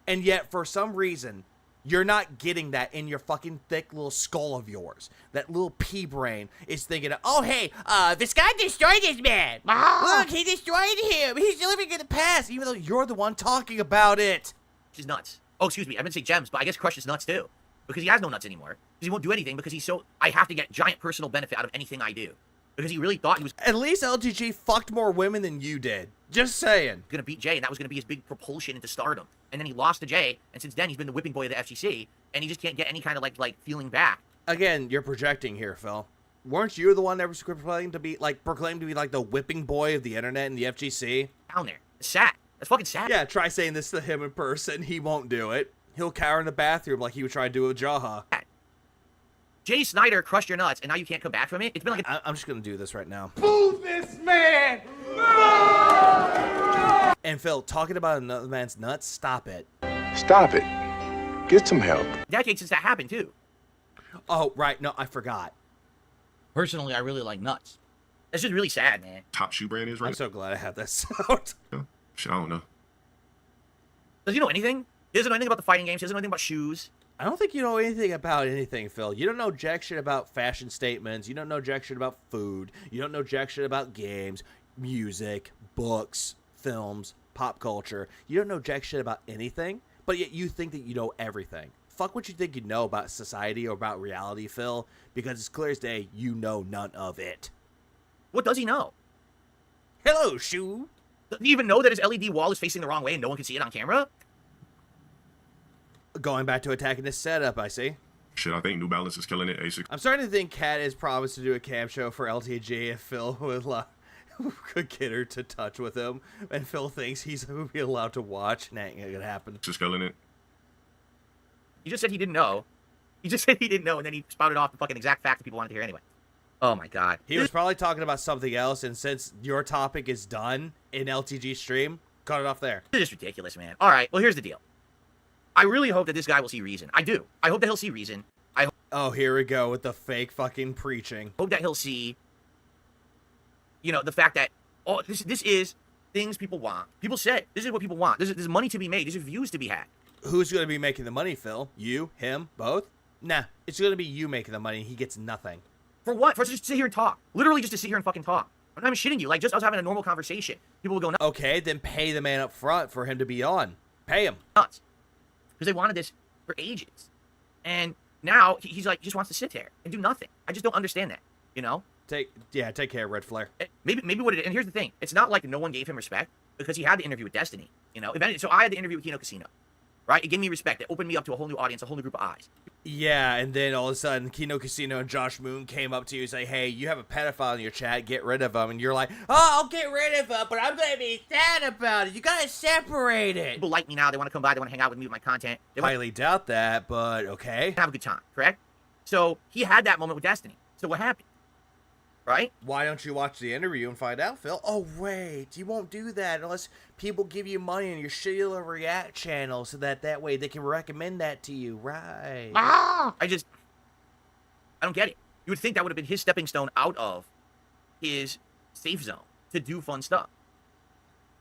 And yet, for some reason, you're not getting that in your fucking thick little skull of yours. That little pea brain is thinking, oh, hey, this guy destroyed this man. Look, he destroyed him. He's living in the past, even though you're the one talking about it. He's nuts. Oh, excuse me. I meant to say gems, but I guess Crush is nuts too. Because he has no nuts anymore. Because he won't do anything because he's so... I have to get giant personal benefit out of anything I do. Because he really thought he was... At least LGG fucked more women than you did. Just saying. Gonna beat Jay, and that was gonna be his big propulsion into stardom. And then he lost to Jay, and since then he's been the whipping boy of the FGC, and he just can't get any kind of like feeling back. Again, you're projecting here, Phil. Weren't you the one that was proclaimed to be like the whipping boy of the internet and the FGC? Down there. It's sad. That's fucking sad. Yeah, try saying this to him in person. He won't do it. He'll cower in the bathroom like he would try to do with Jaha. Jay Snyder crushed your nuts, and now you can't come back from it? It's been like I'm just gonna do this right now. Boo this man! And Phil, talking about another man's nuts, stop it. Stop it. Get some help. decades since that happened, too. Oh, right. No, I forgot. Personally, I really like nuts. That's just really sad, man. Top shoe brand is right. I'm so glad I had that sound. Shit, I don't know. Does he know anything? He doesn't know anything about the fighting games. He doesn't know anything about shoes. I don't think you know anything about anything, Phil. You don't know jack shit about fashion statements. You don't know jack shit about food. You don't know jack shit about games, music, books, films, pop culture. You don't know jack shit about anything, but yet you think that you know everything. Fuck what you think you know about society or about reality, Phil, because it's clear as day you know none of it. What does he know? Hello, Shoe. Does he even know that his LED wall is facing the wrong way and no one can see it on camera? Going back to attacking this setup, I see. Shit, I think New Balance is killing it, ASIC. I'm starting to think Kat has promised to do a cam show for LTG if Phil would could get her to touch with him, and Phil thinks he's going to be allowed to watch, and that ain't going to happen. Just killing it. He just said he didn't know. He just said he didn't know, and then he spouted off the fucking exact fact that people wanted to hear anyway. Oh my god. He was probably talking about something else, and since your topic is done in LTG stream, cut it off there. This is ridiculous, man. Alright, well here's the deal. I really hope that this guy will see reason. I do. I hope that he'll see reason. Oh, here we go with the fake fucking preaching. Hope that he'll see, you know, the fact that, oh, this is things people want. People said, this is what people want. There's money to be made. There's views to be had. Who's going to be making the money, Phil? You? Him? Both? Nah, it's going to be you making the money, and he gets nothing. For what? For us to just sit here and talk. Literally just to sit here and fucking talk. I'm not even shitting you. Like, just us having a normal conversation. People will go nuts. Okay, then pay the man up front for him to be on. Pay him. Nuts. Because they wanted this for ages. And now he's like, he just wants to sit there and do nothing. I just don't understand that. You know? Take care, Red Flare. Maybe what it is. And here's the thing: it's not like no one gave him respect because he had the interview with Destiny. You know, so I had the interview with Kino Casino, right? It gave me respect. It opened me up to a whole new audience, a whole new group of eyes. Yeah, and then all of a sudden, Kino Casino and Josh Moon came up to you and say, "Hey, you have a pedophile in your chat. Get rid of him." And you're like, "Oh, I'll get rid of him, but I'm gonna be sad about it. You gotta separate it." People like me now. They want to come by. They want to hang out with me with my content. They Highly doubt that, but okay. Have a good time, correct? So he had that moment with Destiny. So what happened? Right? Why don't you watch the interview and find out, Phil? Oh, wait, you won't do that unless people give you money on your shitty little React channel so that way they can recommend that to you, right? I don't get it. You would think that would have been his stepping stone out of his safe zone to do fun stuff.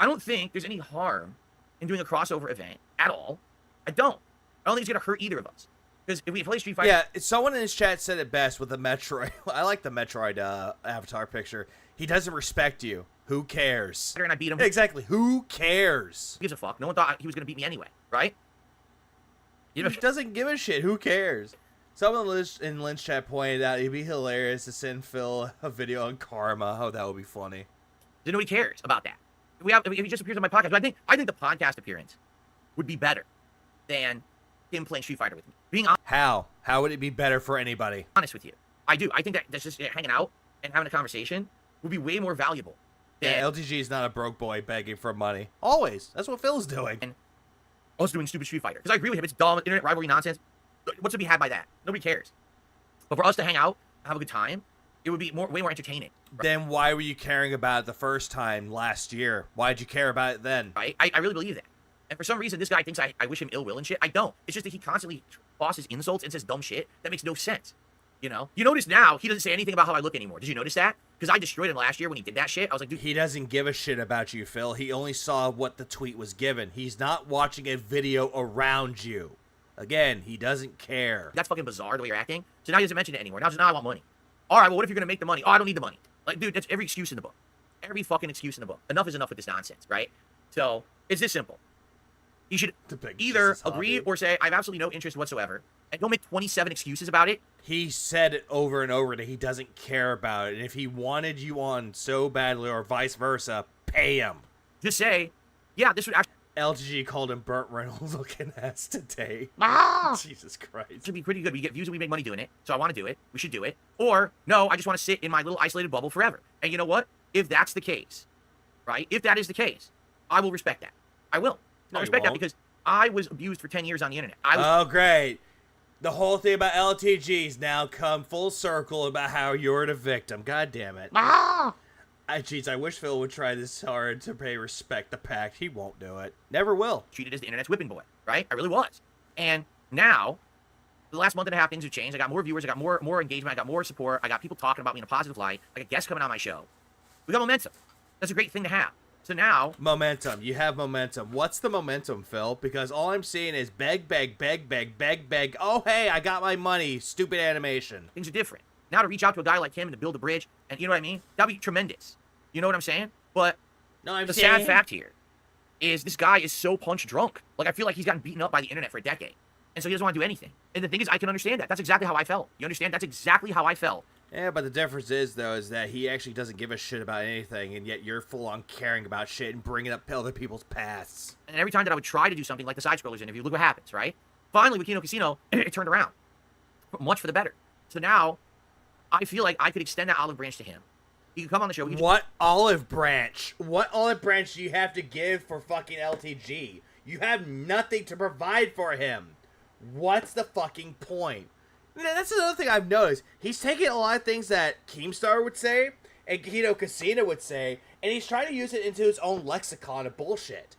I don't think there's any harm in doing a crossover event at all. I don't think it's going to hurt either of us. Because if we play Street Fighter... Yeah, someone in his chat said it best with the Metroid. I like the Metroid avatar picture. He doesn't respect you. Who cares? And I beat him. Exactly. Who cares? Who gives a fuck? No one thought he was going to beat me anyway, right? He doesn't give a shit. Who cares? Someone in Lynch chat pointed out it'd be hilarious to send Phil a video on Karma. Oh, that would be funny. Nobody cares about that. If he just appears on my podcast, but I think the podcast appearance would be better than him playing Street Fighter with me. How would it be better for anybody? Honest with you, I do. I think that just hanging out and having a conversation would be way more valuable. Yeah, LTG is not a broke boy begging for money. Always. That's what Phil's doing. And us doing stupid Street Fighter. Because I agree with him. It's dumb. Internet rivalry nonsense. What's to be had by that? Nobody cares. But for us to hang out, have a good time, it would be way more entertaining. Right? Then why were you caring about it the first time last year? Why'd you care about it then? Right? I really believe that. And for some reason, this guy thinks I wish him ill will and shit. I don't. It's just that he constantly bosses insults and says dumb shit that makes no sense. You know? You notice now, he doesn't say anything about how I look anymore. Did you notice that? Because I destroyed him last year when he did that shit. I was like, dude. He doesn't give a shit about you, Phil. He only saw what the tweet was given. He's not watching a video around you. Again, he doesn't care. That's fucking bizarre the way you're acting. So now he doesn't mention it anymore. Now I want money. All right, well, what if you're going to make the money? Oh, I don't need the money. Like, dude, that's every excuse in the book. Every fucking excuse in the book. Enough is enough with this nonsense, right? So it's this simple. You should either agree or say, I have absolutely no interest whatsoever, and don't make 27 excuses about it. He said it over and over that he doesn't care about it, and if he wanted you on so badly or vice versa, pay him. Just say, yeah, this would actually... LGG called him Burt Reynolds looking ass today. Jesus Christ. It should be pretty good. We get views and we make money doing it, so I want to do it. We should do it. Or, no, I just want to sit in my little isolated bubble forever. And you know what? If that's the case, right? If that is the case, I will respect that. I will. I respect that because I was abused for 10 years on the internet. Oh, great. The whole thing about LTG's now come full circle about how you're the victim. God damn it. Jeez, I wish Phil would try this hard to pay respect the pact. He won't do it. Never will. Treated as the internet's whipping boy, right? I really was. And now, the last month and a half, things have changed. I got more viewers. I got more engagement. I got more support. I got people talking about me in a positive light. I got guests coming on my show. We got momentum. That's a great thing to have. So now... Momentum. You have momentum. What's the momentum, Phil? Because all I'm seeing is beg, beg, beg, beg, beg, beg. Oh, hey, I got my money. Stupid animation. Things are different. Now to reach out to a guy like him and to build a bridge, and you know what I mean? That'd be tremendous. You know what I'm saying? But the sad fact here is this guy is so punch drunk. Like, I feel like he's gotten beaten up by the internet for a decade. And so he doesn't want to do anything. And the thing is, I can understand that. That's exactly how I felt. You understand? That's exactly how I felt. Yeah, but the difference is, though, is that he actually doesn't give a shit about anything, and yet you're full on caring about shit and bringing up other people's pasts. And every time that I would try to do something like the Side-Scrollers interview, look what happens, right? Finally, with Kino Casino, it turned around. Much for the better. So now, I feel like I could extend that olive branch to him. He can come on the show. What olive branch? What olive branch do you have to give for fucking LTG? You have nothing to provide for him. What's the fucking point? That's another thing I've noticed. He's taking a lot of things that Keemstar would say and Kino Casino would say, and he's trying to use it into his own lexicon of bullshit.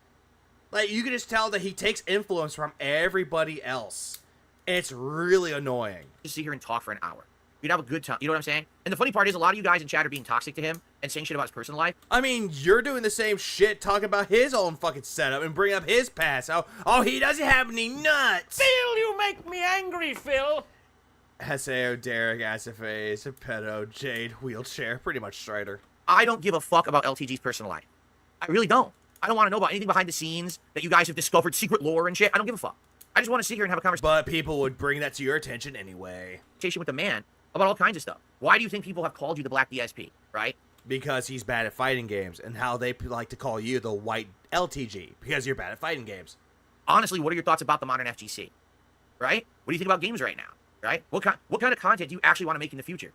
Like, you can just tell that he takes influence from everybody else. And it's really annoying. Just sit here and talk for an hour. You'd have a good time. You know what I'm saying? And the funny part is a lot of you guys in chat are being toxic to him and saying shit about his personal life. I mean, you're doing the same shit, talking about his own fucking setup and bringing up his past. Oh, he doesn't have any nuts. Phil, you make me angry, Phil. SAO, Derek, Asaface, Pedo, Jade, Wheelchair, pretty much Strider. I don't give a fuck about LTG's personal life. I really don't. I don't want to know about anything behind the scenes that you guys have discovered, secret lore and shit. I don't give a fuck. I just want to sit here and have a conversation. But people would bring that to your attention anyway. With the man about all kinds of stuff. Why do you think people have called you the Black DSP, right? Because he's bad at fighting games, and how they like to call you the white LTG, because you're bad at fighting games. Honestly, what are your thoughts about the modern FGC, right? What do you think about games right now, right? What kind of content do you actually want to make in the future?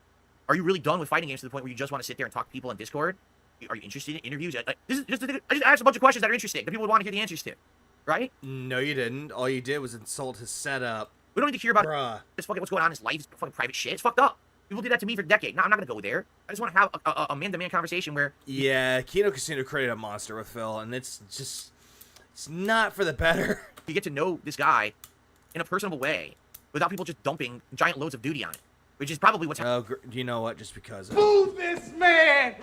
Are you really done with fighting games to the point where you just want to sit there and talk to people on Discord? Are you interested in interviews? I just asked a bunch of questions that are interesting that people would want to hear the answers to, right? No, you didn't. All you did was insult his setup. We don't need to hear about this fucking what's going on in his life, his fucking private shit. It's fucked up. People did that to me for a decade. No, I'm not gonna go there. I just want to have a man-to-man conversation where... Yeah, Kino Casino created a monster with Phil, and it's not for the better. You get to know this guy in a personable way without people just dumping giant loads of duty on it, which is probably what's happening. Oh, you know what? Just because... Move this man!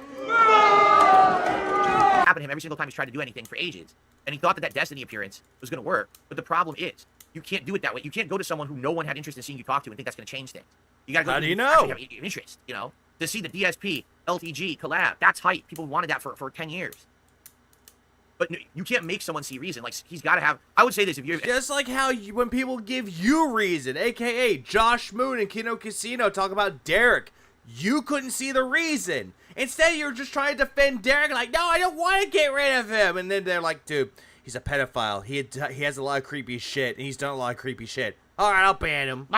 Happened to him every single time he's tried to do anything for ages, and he thought that Destiny appearance was gonna work, but the problem is, you can't do it that way. You can't go to someone who no one had interest in seeing you talk to and think that's gonna change things. You gotta go. How do you know? Have interest, you know, to see the DSP, LTG, collab. That's hype. People wanted that for 10 years. But you can't make someone see reason. Like, he's got to have. I would say this: if you're just like how when people give you reason, aka Josh Moon and Kino Casino talk about Derek, you couldn't see the reason. Instead, you're just trying to defend Derek. Like, no, I don't want to get rid of him. And then they're like, dude, he's a pedophile. He has a lot of creepy shit, and he's done a lot of creepy shit. All right, I'll ban him.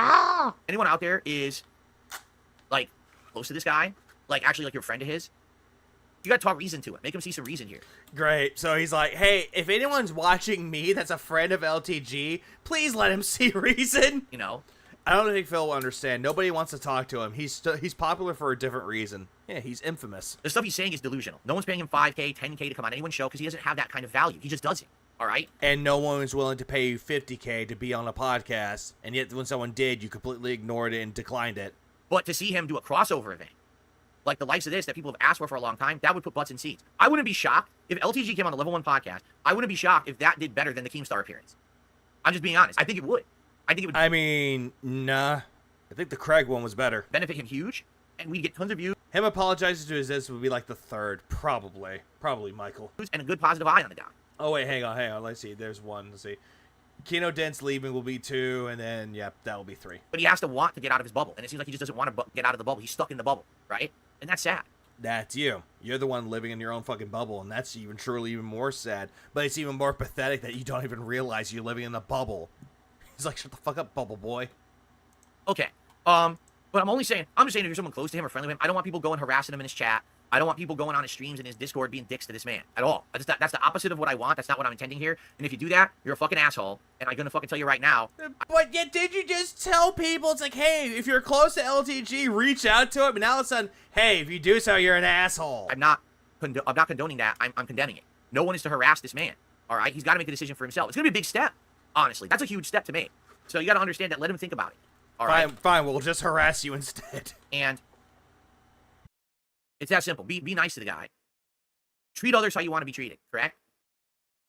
Anyone out there is, like, close to this guy, like, actually, like, you're a friend of his, you gotta talk reason to him. Make him see some reason here. Great. So he's like, hey, if anyone's watching me that's a friend of LTG, please let him see reason. You know? I don't think Phil will understand. Nobody wants to talk to him. He's popular for a different reason. Yeah, he's infamous. The stuff he's saying is delusional. No one's paying him 5K, 10K to come on anyone's show because he doesn't have that kind of value. He just doesn't. All right? And no one was willing to pay you 50K to be on a podcast, and yet when someone did, you completely ignored it and declined it. But to see him do a crossover event, like the likes of this that people have asked for a long time, that would put butts in seats. I wouldn't be shocked if LTG came on a Level 1 podcast. I wouldn't be shocked if that did better than the Keemstar appearance. I'm just being honest. I think it would. I mean, nah. I think the Craig one was better. Benefit him huge, and we'd get tons of views. Him apologizing to his this would be like the third, probably. Probably Michael. And a good positive eye on the guy. Oh, wait, hang on. Let's see. There's one. Let's see. Keno Dent's leaving will be 2, and then, yep, that will be 3. But he has to want to get out of his bubble, and it seems like he just doesn't want to get out of the bubble. He's stuck in the bubble, right? And that's sad. That's you. You're the one living in your own fucking bubble, and that's even more sad. But it's even more pathetic that you don't even realize you're living in the bubble. He's like, shut the fuck up, bubble boy. Okay. But I'm just saying if you're someone close to him or friendly with him, I don't want people going harassing him in his chat. I don't want people going on his streams and his Discord being dicks to this man at all. That's the opposite of what I want. That's not what I'm intending here. And if you do that, you're a fucking asshole. And I'm gonna fucking tell you right now. But yet, did you just tell people it's like, hey, if you're close to LTG, reach out to him. And now all of a sudden, hey, if you do so, you're an asshole. I'm not condoning that. I'm condemning it. No one is to harass this man. All right, he's got to make a decision for himself. It's gonna be a big step. Honestly, that's a huge step to make. So you got to understand that. Let him think about it. All right. Fine. We'll just harass you instead. And it's that simple. Be nice to the guy. Treat others how you want to be treated, correct?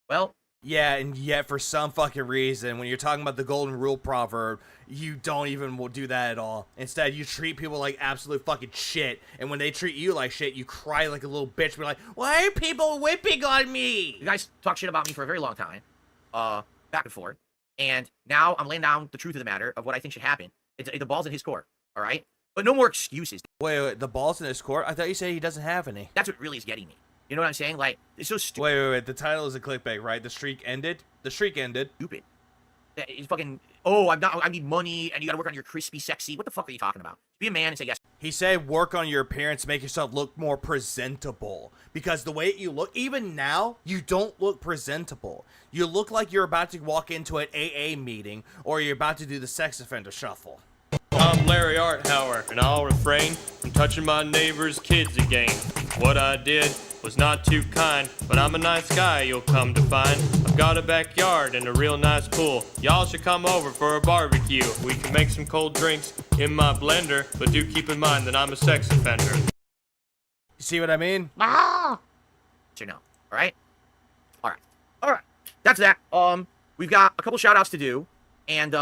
Well, yeah, and yet for some fucking reason, when you're talking about the golden rule proverb, you don't even do that at all. Instead, you treat people like absolute fucking shit, and when they treat you like shit, you cry like a little bitch. Be like, why are people whipping on me? You guys talk shit about me for a very long time, back and forth, and now I'm laying down the truth of the matter of what I think should happen. The ball's in his court, all right? But no more excuses. Wait, the ball's in his court? I thought you said he doesn't have any. That's what really is getting me. You know what I'm saying? Like, it's so stupid. Wait. The title is a clickbait, right? The streak ended? The streak ended. Stupid. It's fucking, I need money, and you gotta work on your crispy, sexy. What the fuck are you talking about? Be a man and say yes. He said work on your appearance, make yourself look more presentable. Because the way you look, even now, you don't look presentable. You look like you're about to walk into an AA meeting, or you're about to do the sex offender shuffle. I'm Larry Arthauer, and I'll refrain from touching my neighbor's kids again. What I did was not too kind, but I'm a nice guy, you'll come to find. I've got a backyard and a real nice pool. Y'all should come over for a barbecue. We can make some cold drinks in my blender, but do keep in mind that I'm a sex offender. You see what I mean? So no. Alright? Alright. That's that. We've got a couple shout-outs to do, and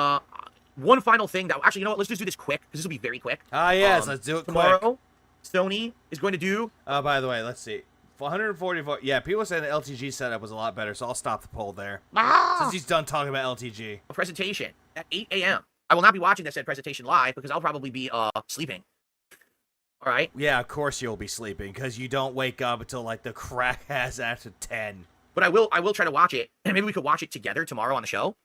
one final thing that, actually, you know what, let's just do this quick, because this will be very quick. Yes, let's do it tomorrow, quick. Sony is going to do... by the way, let's see. 144, yeah, people saying the LTG setup was a lot better, so I'll stop the poll there. Since he's done talking about LTG. A presentation at 8 a.m. I will not be watching that said presentation live, because I'll probably be, sleeping. All right. Yeah, of course you'll be sleeping because you don't wake up until like the crack ass after 10. But I will try to watch it, and maybe we could watch it together tomorrow on the show.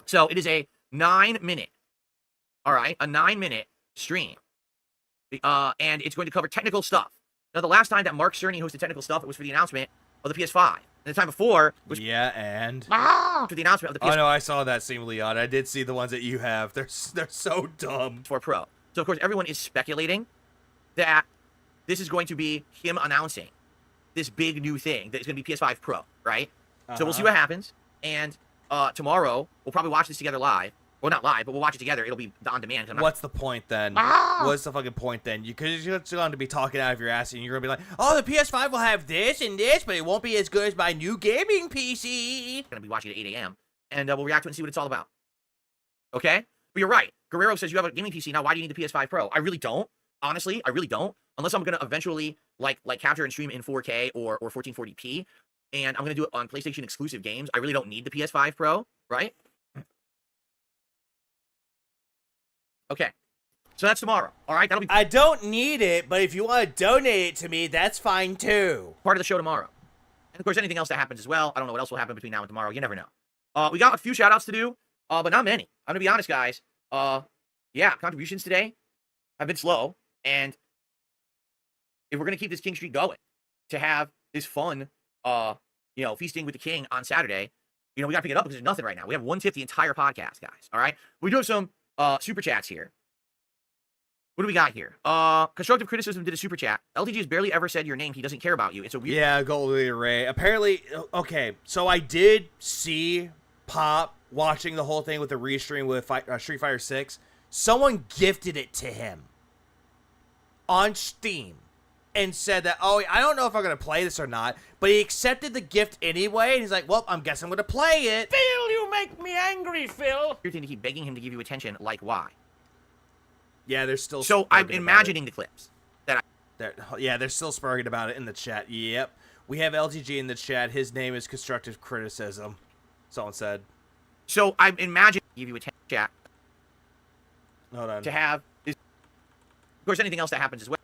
So it is a 9-minute, all right, a 9-minute stream, and it's going to cover technical stuff. Now, the last time that Mark Cerny hosted technical stuff, it was for the announcement of the PS5. And the time before was for the announcement of the PS5. Oh no, I saw that, seem Leon. I did see the ones that you have. They're so dumb. For Pro. So of course everyone is speculating that this is going to be him announcing this big new thing that is going to be PS5 Pro, right? So we'll see what happens. And tomorrow we'll probably watch this together live. Well, not live, but we'll watch it together. It'll be on demand. What's the point then? What's the fucking point then? Because you're just going to be talking out of your ass and you're going to be like, oh, the PS5 will have this and this, but it won't be as good as my new gaming PC. Going to be watching at 8 a.m. And we'll react to it and see what it's all about. Okay? But you're right. Guerrero says you have a gaming PC. Now, why do you need the PS5 Pro? I really don't. Honestly, I really don't. Unless I'm going to eventually like capture and stream in 4K or 1440p. And I'm going to do it on PlayStation exclusive games. I really don't need the PS5 Pro, right? Okay. So that's tomorrow. All right? That'll be I don't need it, but if you want to donate it to me, that's fine too. part of the show tomorrow. And of course, anything else that happens as well. I don't know what else will happen between now and tomorrow. You never know. We got a few shout outs to do, but not many. I'm going to be honest, guys. Yeah, contributions today have been slow. And if we're going to keep this King Streak going, to have this fun, feasting with the king on Saturday, we got to pick it up because there's nothing right now. We have 1/5 the entire podcast, guys. All right? We do have some super chats here. What do we got here? Constructive Criticism did a super chat. LTG has barely ever said your name. He doesn't care about you. It's a weird... Yeah, Golden Ray. Apparently, okay, so I did see Pop watching the whole thing with the restream with Street Fighter 6. Someone gifted it to him on Steam and said that, oh, I don't know if I'm going to play this or not, but he accepted the gift anyway, and he's like, well, I guess I'm going to play it. Phil, you make me angry, Phil. Weird thing to keep begging him to give you attention, like why? Yeah, they're still... So I'm imagining the clips. They're still spurring about it in the chat. Yep. We have LTG in the chat. His name is Constructive Criticism. Someone said. So I'm imagining give you attention, chat. Hold on. To have... Of course, anything else that happens as well.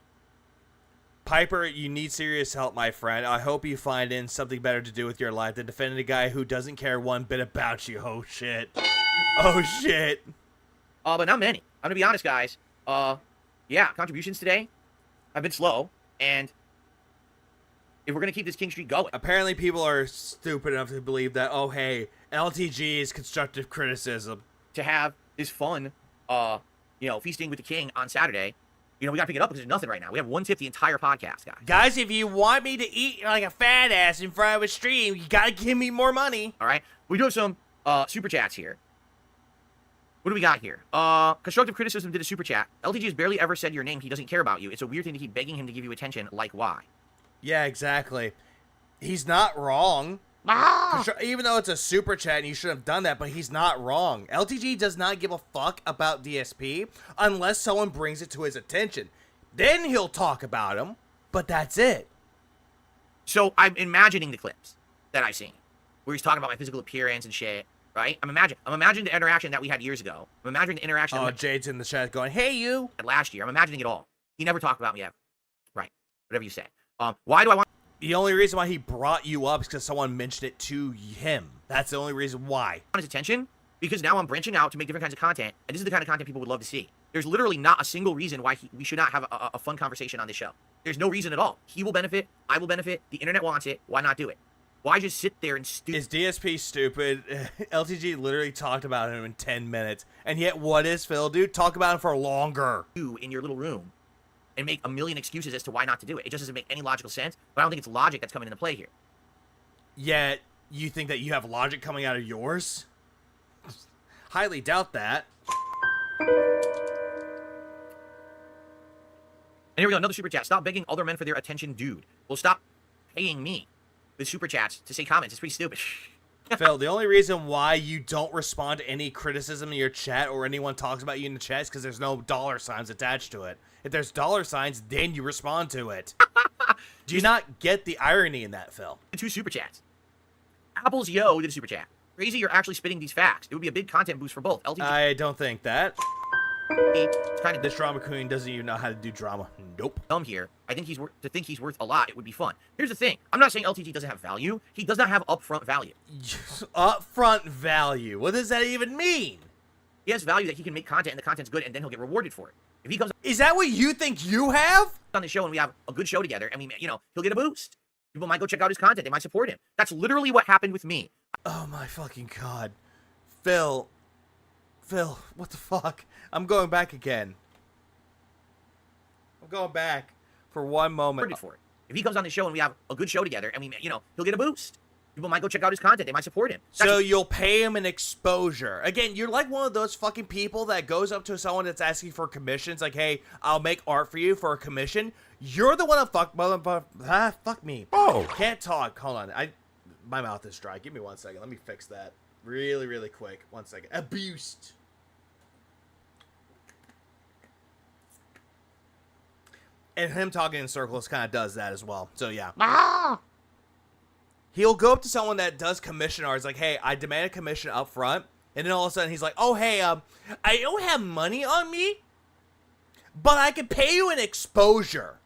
Piper, you need serious help, my friend. I hope you find in something better to do with your life than defending a guy who doesn't care one bit about you. Oh, shit. Oh, shit. But not many. I'm going to be honest, guys. Yeah, contributions today have been slow, and if we're going to keep this King Streak going... Apparently people are stupid enough to believe that, oh, hey, LTG is constructive criticism. To have this fun, feasting with the king on Saturday, we got to pick it up because there's nothing right now. We have 1/5 the entire podcast, guys. Guys, if you want me to eat like a fat ass in front of a stream, you got to give me more money. All right? We do have some super chats here. What do we got here? Constructive Criticism did a super chat. LTG has barely ever said your name. He doesn't care about you. It's a weird thing to keep begging him to give you attention. Like, why? Yeah, exactly. He's not wrong. Even though it's a super chat and you should have done that, but he's not wrong. LTG does not give a fuck about DSP unless someone brings it to his attention. Then he'll talk about him, but that's it. So I'm imagining the clips that I've seen where he's talking about my physical appearance and shit. Right? I'm imagining the interaction that we had years ago. I'm imagining the interaction... Oh, Jade's in the chat going, hey, you! Last year. I'm imagining it all. He never talked about me ever. Right. Whatever you say. Why do I want... The only reason why he brought you up is because someone mentioned it to him. That's the only reason why. His attention? Because now I'm branching out to make different kinds of content, and this is the kind of content people would love to see. There's literally not a single reason why we should not have a fun conversation on this show. There's no reason at all. He will benefit. I will benefit. The internet wants it. Why not do it? Why just sit there and Is DSP stupid? LTG literally talked about him in 10 minutes. And yet, what is Phil do? Talk about him for longer. You in your little room and make a million excuses as to why not to do it. It just doesn't make any logical sense. But I don't think it's logic that's coming into play here. Yet, you think that you have logic coming out of yours? Highly doubt that. And here we go, another super chat. Stop begging other men for their attention, dude. Well, stop paying me with super chats to say comments. It's pretty stupid. Phil, the only reason why you don't respond to any criticism in your chat or anyone talks about you in the chat is because there's no dollar signs attached to it. If there's dollar signs, then you respond to it. Do you not get the irony in that, Phil? 2 super chats. Apple's Yo did a super chat. Crazy you're actually spitting these facts. It would be a big content boost for both. LTG. I don't think that. kind of This drama queen doesn't even know how to do drama. Nope. dumb here. I think he's worth a lot. It would be fun. Here's the thing. I'm not saying LTG doesn't have value. He does not have upfront value. Upfront value. What does that even mean? He has value that he can make content and the content's good and then he'll get rewarded for it. If he comes Is that what you think you have? on the show and we have a good show together and he'll get a boost. People might go check out his content. They might support him. That's literally what happened with me. Oh my fucking god. Phil, what the fuck? I'm going back again. I'm going back for one moment. For it. If he comes on the show and we have a good show together and he'll get a boost. People might go check out his content. They might support him. So you'll pay him an exposure. Again, you're like one of those fucking people that goes up to someone that's asking for commissions, like, hey, I'll make art for you for a commission. You're the one that fuck me. Oh. Can't talk. Hold on. My mouth is dry. Give me 1 second. Let me fix that really, really quick. 1 second. A boost. And him talking in circles kind of does that as well. So, yeah. He'll go up to someone that does commission art. It's like, hey, I demand a commission up front. And then all of a sudden he's like, oh, hey, I don't have money on me, but I can pay you an exposure.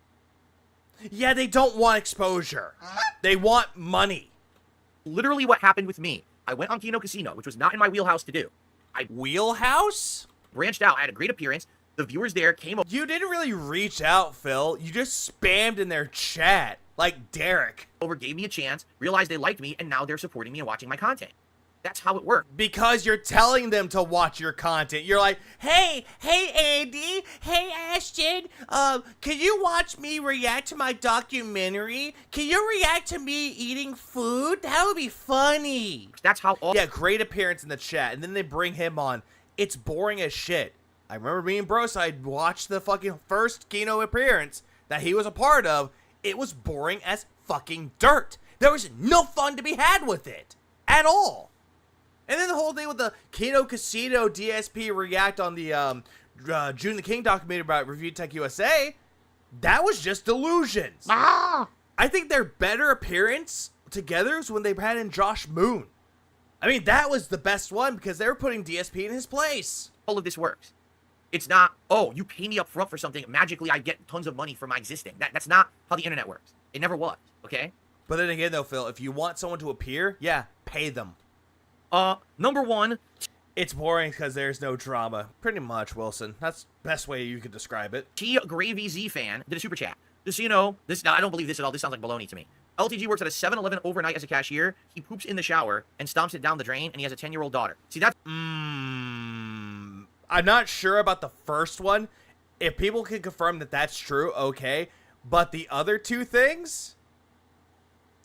Yeah, they don't want exposure. They want money. Literally what happened with me. I went on Kino Casino, which was not in my wheelhouse to do. Wheelhouse? Branched out. I had a great appearance. The viewers there came up. You didn't really reach out, Phil. You just spammed in their chat. Like Derek. Over, gave me a chance, realized they liked me, and now they're supporting me and watching my content. That's how it worked. Because you're telling them to watch your content. You're like, hey Andy, hey Ashton, can you watch me react to my documentary? Can you react to me eating food? That would be funny. That's how all— Yeah, great appearance in the chat, and then they bring him on. It's boring as shit. I remember me and Broside watched the fucking first Kino appearance that he was a part of. It was boring as fucking dirt. There was no fun to be had with it. At all. And then the whole thing with the Kino Casino DSP react on the June the King documentary about Review Tech USA, that was just delusions. I think their better appearance together is when they had in Josh Moon. I mean, that was the best one because they were putting DSP in his place. All of this works. It's not, oh, you pay me up front for something, magically I get tons of money for my existing. That's not how the internet works. It never was, okay? But then again, though, Phil, if you want someone to appear, yeah, pay them. Number one, it's boring because there's no drama. Pretty much, Wilson. That's the best way you could describe it. T Gravy Z fan did a super chat. Just so you know, now I don't believe this at all. This sounds like baloney to me. LTG works at a 7-Eleven overnight as a cashier. He poops in the shower and stomps it down the drain, and he has a 10-year-old daughter. See, that's... I'm not sure about the first one. If people can confirm that that's true, okay. But the other two things?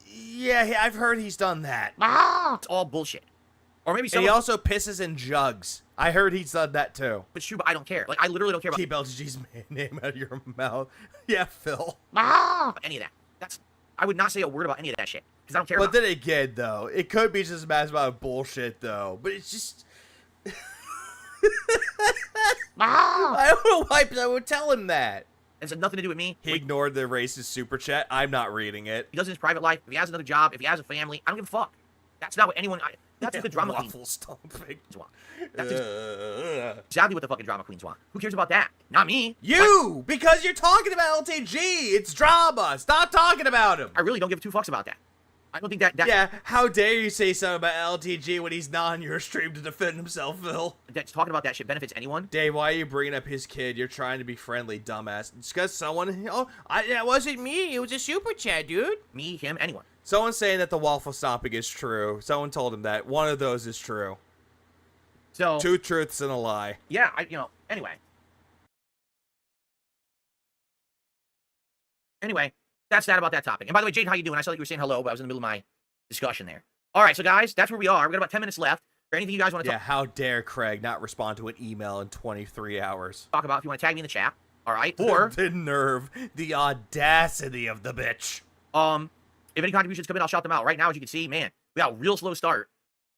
Yeah, I've heard he's done that. It's all bullshit. Or maybe he also pisses in jugs. I heard he's done that too. But true, but I don't care. Like, I literally don't care about... Keep LTG's name out of your mouth. Yeah, Phil. Any of that. I would not say a word about any of that shit. Because I don't care about... But then again, though, it could be just a massive amount of bullshit, though. But it's just... I don't know why I would tell him that. It's nothing to do with me. He ignored the racist super chat. I'm not reading it. He does in his private life. If he has another job, if he has a family, I don't give a fuck. That's not what anyone... That's what the drama queens want. That's exactly what the fucking drama queens want. Who cares about that? Not me. You! Because you're talking about LTG. It's drama. Stop talking about him. I really don't give two fucks about that. I don't think that... Yeah, how dare you say something about LTG when he's not on your stream to defend himself, Phil? That's talking about that shit benefits anyone? Dave, why are you bringing up his kid? You're trying to be friendly, dumbass. It's because someone... Oh, that wasn't me. It was a super chat, dude. Me, him, anyone. Someone's saying that the waffle stomping is true. Someone told him that. One of those is true. So... Two truths and a lie. Yeah, anyway. Anyway. That's that about that topic. And by the way, Jade, how you doing? I saw that you were saying hello, but I was in the middle of my discussion there. All right, so guys, that's where we are. We've got about 10 minutes left. Or anything you guys want to talk... Yeah, how dare Craig not respond to an email in 23 hours? Talk about if you want to tag me in the chat. All right, or... The nerve, the audacity of the bitch. If any contributions come in, I'll shout them out. Right now, as you can see, man, we got a real slow start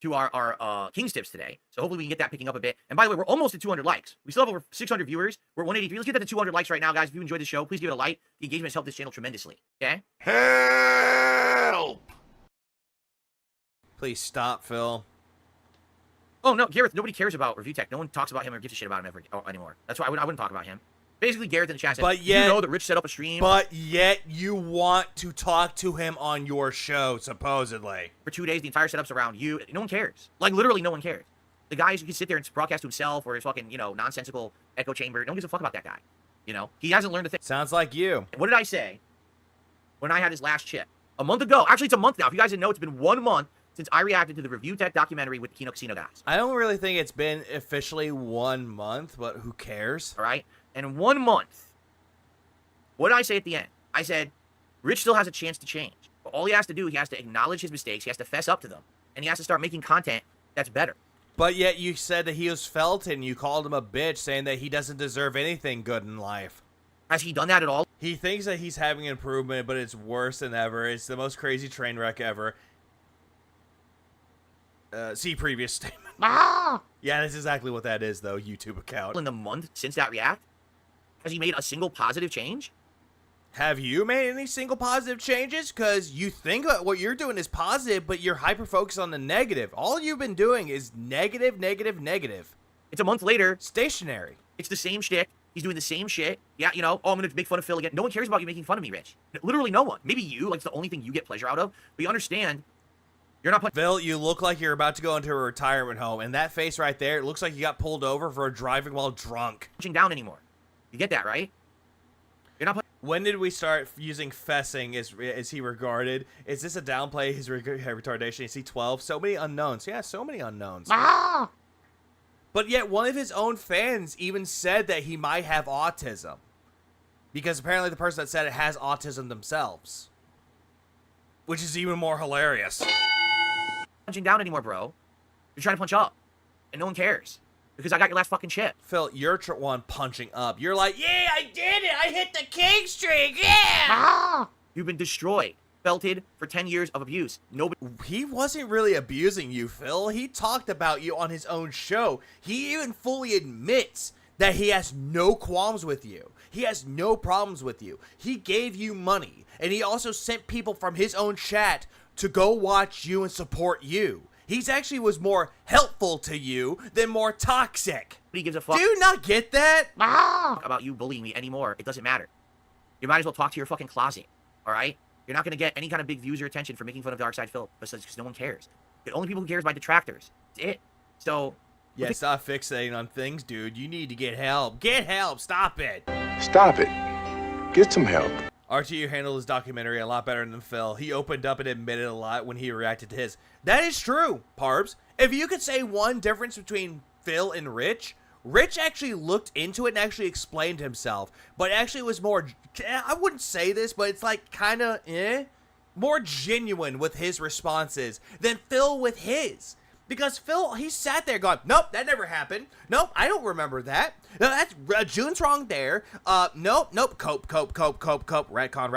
to our King's Tips today. So hopefully we can get that picking up a bit. And by the way, we're almost at 200 likes. We still have over 600 viewers. We're at 183. Let's get that to 200 likes right now, guys. If you enjoyed the show, please give it a like. The engagement has helped this channel tremendously. Okay? Help! Please stop, Phil. Oh no, Gareth. Nobody cares about Review Tech. No one talks about him or gives a shit about him anymore. That's why I wouldn't talk about him. Basically, Gareth in the chat said, but yet, you know that Rich set up a stream. But yet, you want to talk to him on your show, supposedly. For 2 days, the entire setup's around you. No one cares. Like, literally, no one cares. The guy who can sit there and broadcast to himself or his fucking, nonsensical echo chamber. No one gives a fuck about that guy. He hasn't learned a thing. Sounds like you. What did I say when I had his last chip? A month ago. Actually, it's a month now. If you guys didn't know, it's been 1 month since I reacted to the Review Tech documentary with the Kino Casino guys. I don't really think it's been officially 1 month, but who cares? All right? And 1 month. What did I say at the end? I said, Rich still has a chance to change. But all he has to do, he has to acknowledge his mistakes, he has to fess up to them, and he has to start making content that's better. But yet you said that he was Felton. You called him a bitch, saying that he doesn't deserve anything good in life. Has he done that at all? He thinks that he's having improvement, but it's worse than ever. It's the most crazy train wreck ever. See previous statement. Yeah, that's exactly what that is, though. YouTube account. In the month since that react, has he made a single positive change? Have you made any single positive changes? Because you think that what you're doing is positive, but you're hyper-focused on the negative. All you've been doing is negative, negative, negative. It's a month later. Stationary. It's the same shtick. He's doing the same shit. Yeah, oh, I'm going to make fun of Phil again. No one cares about you making fun of me, Rich. Literally no one. Maybe you. Like, it's the only thing you get pleasure out of. But you understand, you're not playing. Phil, you look like you're about to go into a retirement home. And that face right there, it looks like you got pulled over for driving while drunk. Punching down anymore. You get that, right? You're not playing. When did we start using fessing as he regarded? Is this a downplay his retardation? Is he 12? So many unknowns. Yeah, so many unknowns. But yet one of his own fans even said that he might have autism. Because apparently the person that said it has autism themselves. Which is even more hilarious. Punching down anymore, bro. You're trying to punch up. And no one cares. Because I got your last fucking chip. Phil, you're one punching up. You're like, yeah, I did it. I hit the king streak. Yeah. You've been destroyed. Felted for 10 years of abuse. Nobody. He wasn't really abusing you, Phil. He talked about you on his own show. He even fully admits that he has no qualms with you. He has no problems with you. He gave you money. And he also sent people from his own chat to go watch you and support you. He's actually was more helpful to you than more toxic. He gives a fuck. Do you not get that? About you bullying me anymore. It doesn't matter. You might as well talk to your fucking closet. All right? You're not going to get any kind of big views or attention for making fun of Darkside Phil because no one cares. The only people who cares are my detractors. That's it. So. Yeah, stop fixating on things, dude. You need to get help. Get help. Stop it. Stop it. Get some help. RTU handled his documentary a lot better than Phil. He opened up and admitted a lot when he reacted to his. That is true, Parbs. If you could say one difference between Phil and Rich, Rich actually looked into it and actually explained himself. But actually was more, I wouldn't say this, but it's like kind of, more genuine with his responses than Phil with his. Because Phil, he sat there going, nope, that never happened. Nope, I don't remember that. No, that's, June's wrong there. Nope, cope. Retcon.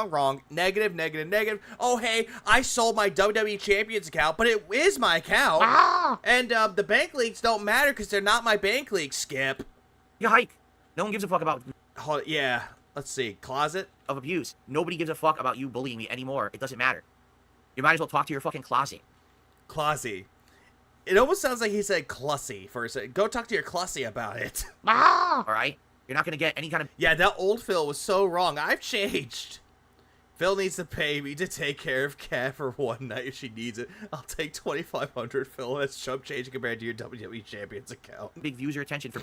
Wrong. Negative. Oh, hey, I sold my WWE Champions account, but it is my account. And, the bank leaks don't matter because they're not my bank leaks, Skip. You hike. No one gives a fuck about. Yeah, let's see. Closet? Of abuse. Nobody gives a fuck about you bullying me anymore. It doesn't matter. You might as well talk to your fucking closet. Closet. It almost sounds like he said Clussy for a second. Go talk to your Clussy about it. All right? You're not going to get any kind of... Yeah, that old Phil was so wrong. I've changed. Phil needs to pay me to take care of Kat for one night if she needs it. I'll take $2,500, Phil. That's chump change compared to your WWE Champions account. Big views or attention for...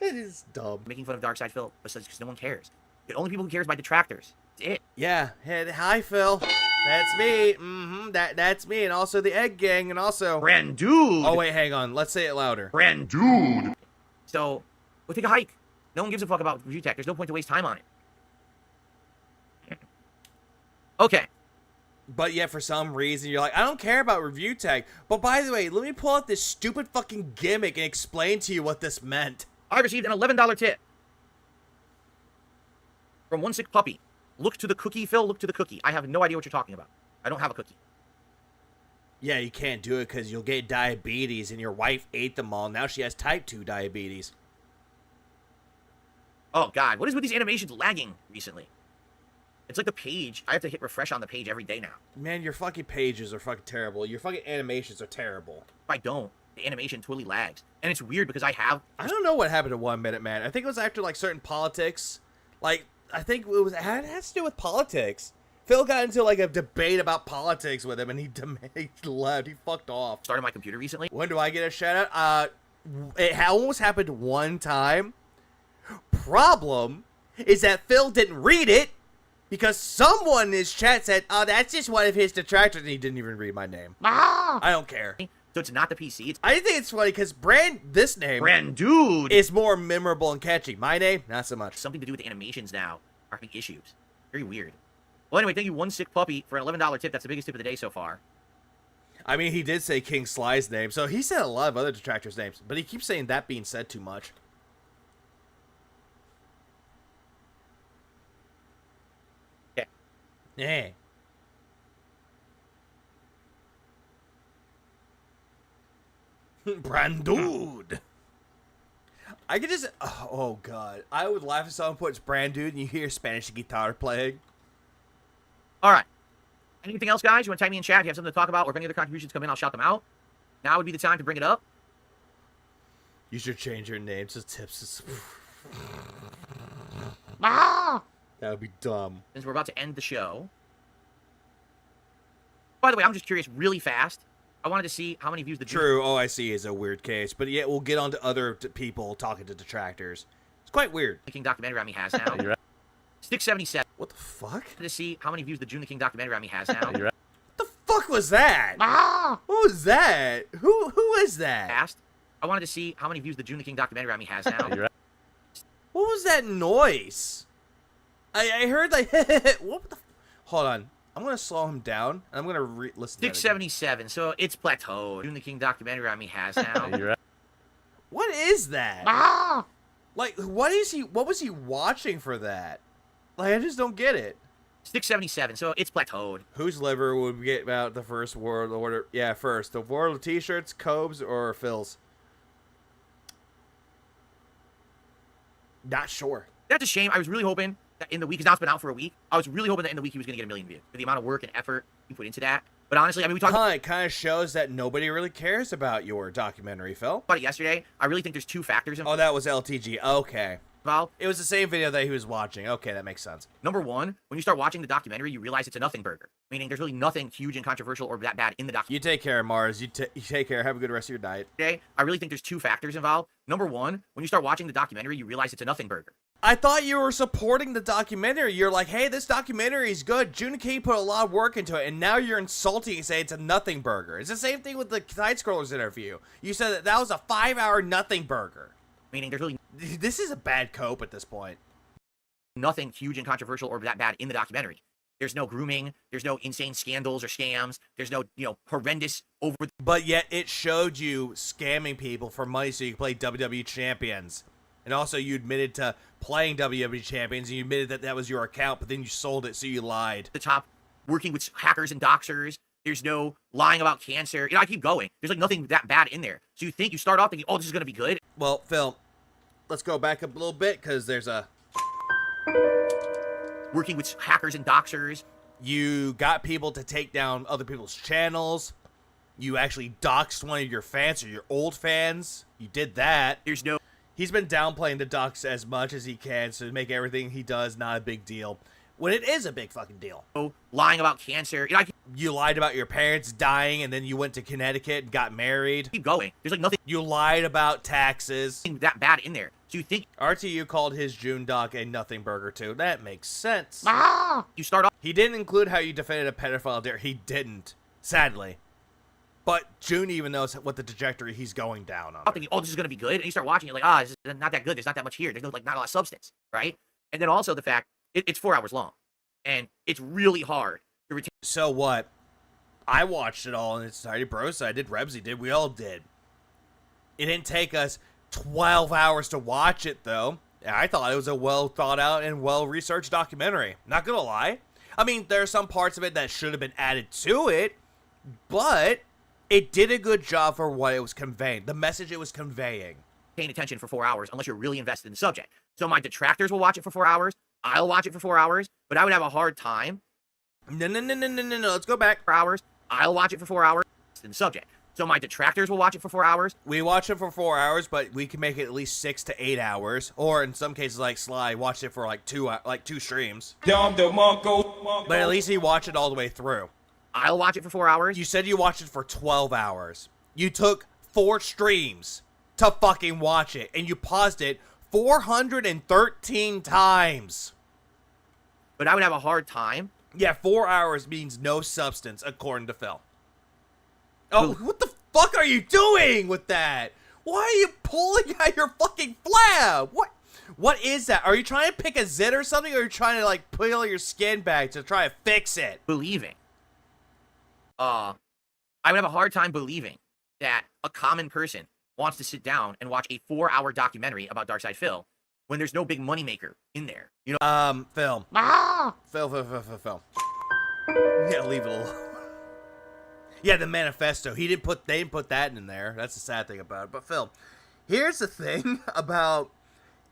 It is dumb. Making fun of Darkside Phil because no one cares. The only people who cares are my detractors. That's it. Yeah. Hey, hi, Phil. That's me. That's me. And also the Egg Gang. And also... Brand dude. Oh, wait, hang on. Let's say it louder. Brand dude. So, we'll take a hike. No one gives a fuck about Review Tech. There's no point to waste time on it. Okay. But yet, for some reason, you're like, I don't care about Review Tech. But by the way, let me pull out this stupid fucking gimmick and explain to you what this meant. I received an $11 tip. From One Sick Puppy. Look to the cookie, Phil. Look to the cookie. I have no idea what you're talking about. I don't have a cookie. Yeah, you can't do it because you'll get diabetes and your wife ate them all. Now she has type 2 diabetes. Oh, God. What is with these animations lagging recently? It's like the page. I have to hit refresh on the page every day now. Man, your fucking pages are fucking terrible. Your fucking animations are terrible. If I don't, the animation totally lags. And it's weird because I don't know what happened to 1 Minute Man. I think it was after, like, certain politics. Like, I think it has to do with politics. Phil got into, like, a debate about politics with him, and he left. He fucked off. Started my computer recently. When do I get a shout out? It almost happened one time. Problem is that Phil didn't read it because someone in his chat said, "Oh, that's just one of his detractors," and he didn't even read my name. I don't care. So it's not the PC. I think it's funny because this name, Brandude, is more memorable and catchy. My name, not so much. Something to do with the animations now are having issues. Very weird. Well, anyway, thank you, One Sick Puppy, for an $11 tip. That's the biggest tip of the day so far. I mean, he did say King Sly's name, so he said a lot of other detractors' names, but he keeps saying that being said too much. Yeah. Yeah. Brandude. I could just, oh god, I would laugh if someone puts Brandude and you hear Spanish guitar playing. All right. Anything else, guys? You want to type me in chat if you have something to talk about, or if any other contributions come in, I'll shout them out. Now would be the time to bring it up. You should change your name to Tips. Ah! That would be dumb. Since we're about to end the show. By the way, I'm just curious, really fast. I wanted to see how many views the True, OIC is a weird case, but yet we'll get on to other people talking to detractors. It's quite weird. The King documentary on me has now. You're right. Stick 77. What the fuck? To see how many views the June the King documentary on me has now. You're right. What the fuck was that? Ah! What was that? Who is that? Fast. I wanted to see how many views the June the King documentary on me has now. You're right. What was that noise? I heard like what the hold on. I'm gonna slow him down and I'm gonna listen. Stick 77. So it's plateaued. June the King documentary on me has now. You're right. What is that? Ah! Like what was he watching for that? Like I just don't get it. Stick 77. So it's plateaued. Whose liver would get about the first world order? Yeah, first the world of t-shirts, Cobes, or Phil's? Not sure. That's a shame. I was really hoping that in the week, because now it's been out for a week, I was really hoping that in the week he was going to get 1 million views. For the amount of work and effort you put into that. But honestly, I mean, we talked it kind of shows that nobody really cares about your documentary, Phil. about it yesterday. I really think there's two factors Oh, that was LTG. Okay. involved. It was the same video that he was watching. Okay, that makes sense. Number one, when you start watching the documentary, you realize it's a nothing burger. Meaning there's really nothing huge and controversial or that bad in the documentary. You take care, Mars. You take care. Have a good rest of your night. Okay? I really think there's two factors involved. Number one, when you start watching the documentary, you realize it's a nothing burger. I thought you were supporting the documentary. You're like, hey, this documentary is good. June King put a lot of work into it, and now you're insulting and say it's a nothing burger. It's the same thing with the Side Scrollers interview. You said that was a 5-hour nothing burger. Meaning there's really This is a bad cope at this point. nothing huge and controversial or that bad in the documentary. There's no grooming. There's no insane scandals or scams. There's no, horrendous over. But yet it showed you scamming people for money so you could play WWE Champions. And also you admitted to playing WWE Champions and you admitted that that was your account, but then you sold it, so you lied. The top, working with hackers and doxers. There's no lying about cancer. I keep going. There's like nothing that bad in there. So you start off thinking, oh, this is going to be good. Well, Phil, let's go back up a little bit because there's a... Working with hackers and doxers. You got people to take down other people's channels. You actually doxed one of your fans or your old fans. You did that. There's no... He's been downplaying the dox as much as he can to make everything he does not a big deal. When it is a big fucking deal. Oh, lying about cancer. You lied about your parents dying and then you went to Connecticut and got married. Keep going. There's like nothing You lied about taxes. that bad in there. So you think... RTU called his June doc a nothing burger too. That makes sense. You start off... He didn't include how you defended a pedophile there. He didn't. Sadly. But June even knows what the trajectory he's going down on. Thinking, oh, this is going to be good. And you start watching, you're like, this is not that good. There's not that much here. There's not a lot of substance, right? And then also the fact, it's 4 hours long. And it's really hard to retain. So what? I watched it all in its entirety. Brosa did, Rebsy did, we all did. It didn't take us 12 hours to watch it, though. I thought it was a well thought out and well researched documentary. Not gonna lie. I mean, there are some parts of it that should have been added to it, but it did a good job for what it was conveying, the message it was conveying. Paying attention for 4 hours unless you're really invested in the subject. So my detractors will watch it for 4 hours. I'll watch it for 4 hours, but I would have a hard time. No. Let's go back. 4 hours. I'll watch it for 4 hours. It's in the subject. So my detractors will watch it for 4 hours. We watch it for 4 hours, but we can make it at least 6 to 8 hours. Or in some cases, like Sly, watched it for like two streams. But at least he watched it all the way through. I'll watch it for 4 hours. You said you watched it for 12 hours. You took 4 streams to fucking watch it, and you paused it 413 times. But I would have a hard time. Yeah, 4 hours means no substance, according to Phil. Oh, what the fuck are you doing with that? Why are you pulling out your fucking flab? What is that? Are you trying to pick a zit or something, or are you trying to, like, peel your skin back to try to fix it? Believing. I would have a hard time believing that a common person wants to sit down and watch a 4-hour documentary about Darkside Phil when there's no big moneymaker in there. You know? Phil. Phil. Yeah, leave it alone. Yeah, the manifesto. They didn't put that in there. That's the sad thing about it. But Phil, here's the thing about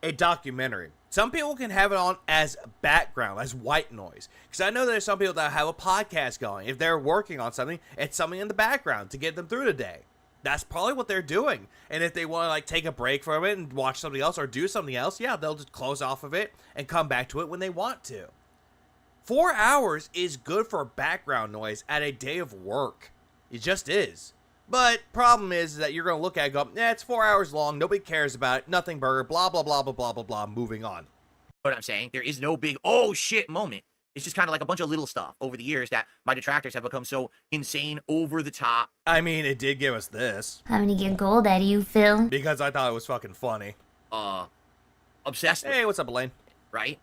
a documentary. Some people can have it on as background, as white noise. Because I know there's some people that have a podcast going. If they're working on something, it's something in the background to get them through the day. That's probably what they're doing. And if they want to, like, take a break from it and watch something else or do something else, yeah, they'll just close off of it and come back to it when they want to. 4 hours is good for background noise at a day of work. It just is. But problem is that you're going to look at it and go, it's 4 hours long, nobody cares about it, nothing burger, blah, blah, blah, blah, blah, blah, blah, moving on. What I'm saying, there is no big, oh shit moment. It's just kind of like a bunch of little stuff over the years that my detractors have become so insane, over the top. I mean, it did give us this. I'm gonna get gold out of you, Phil. Because I thought it was fucking funny. Obsessed with. Hey, what's up, Elaine? Right?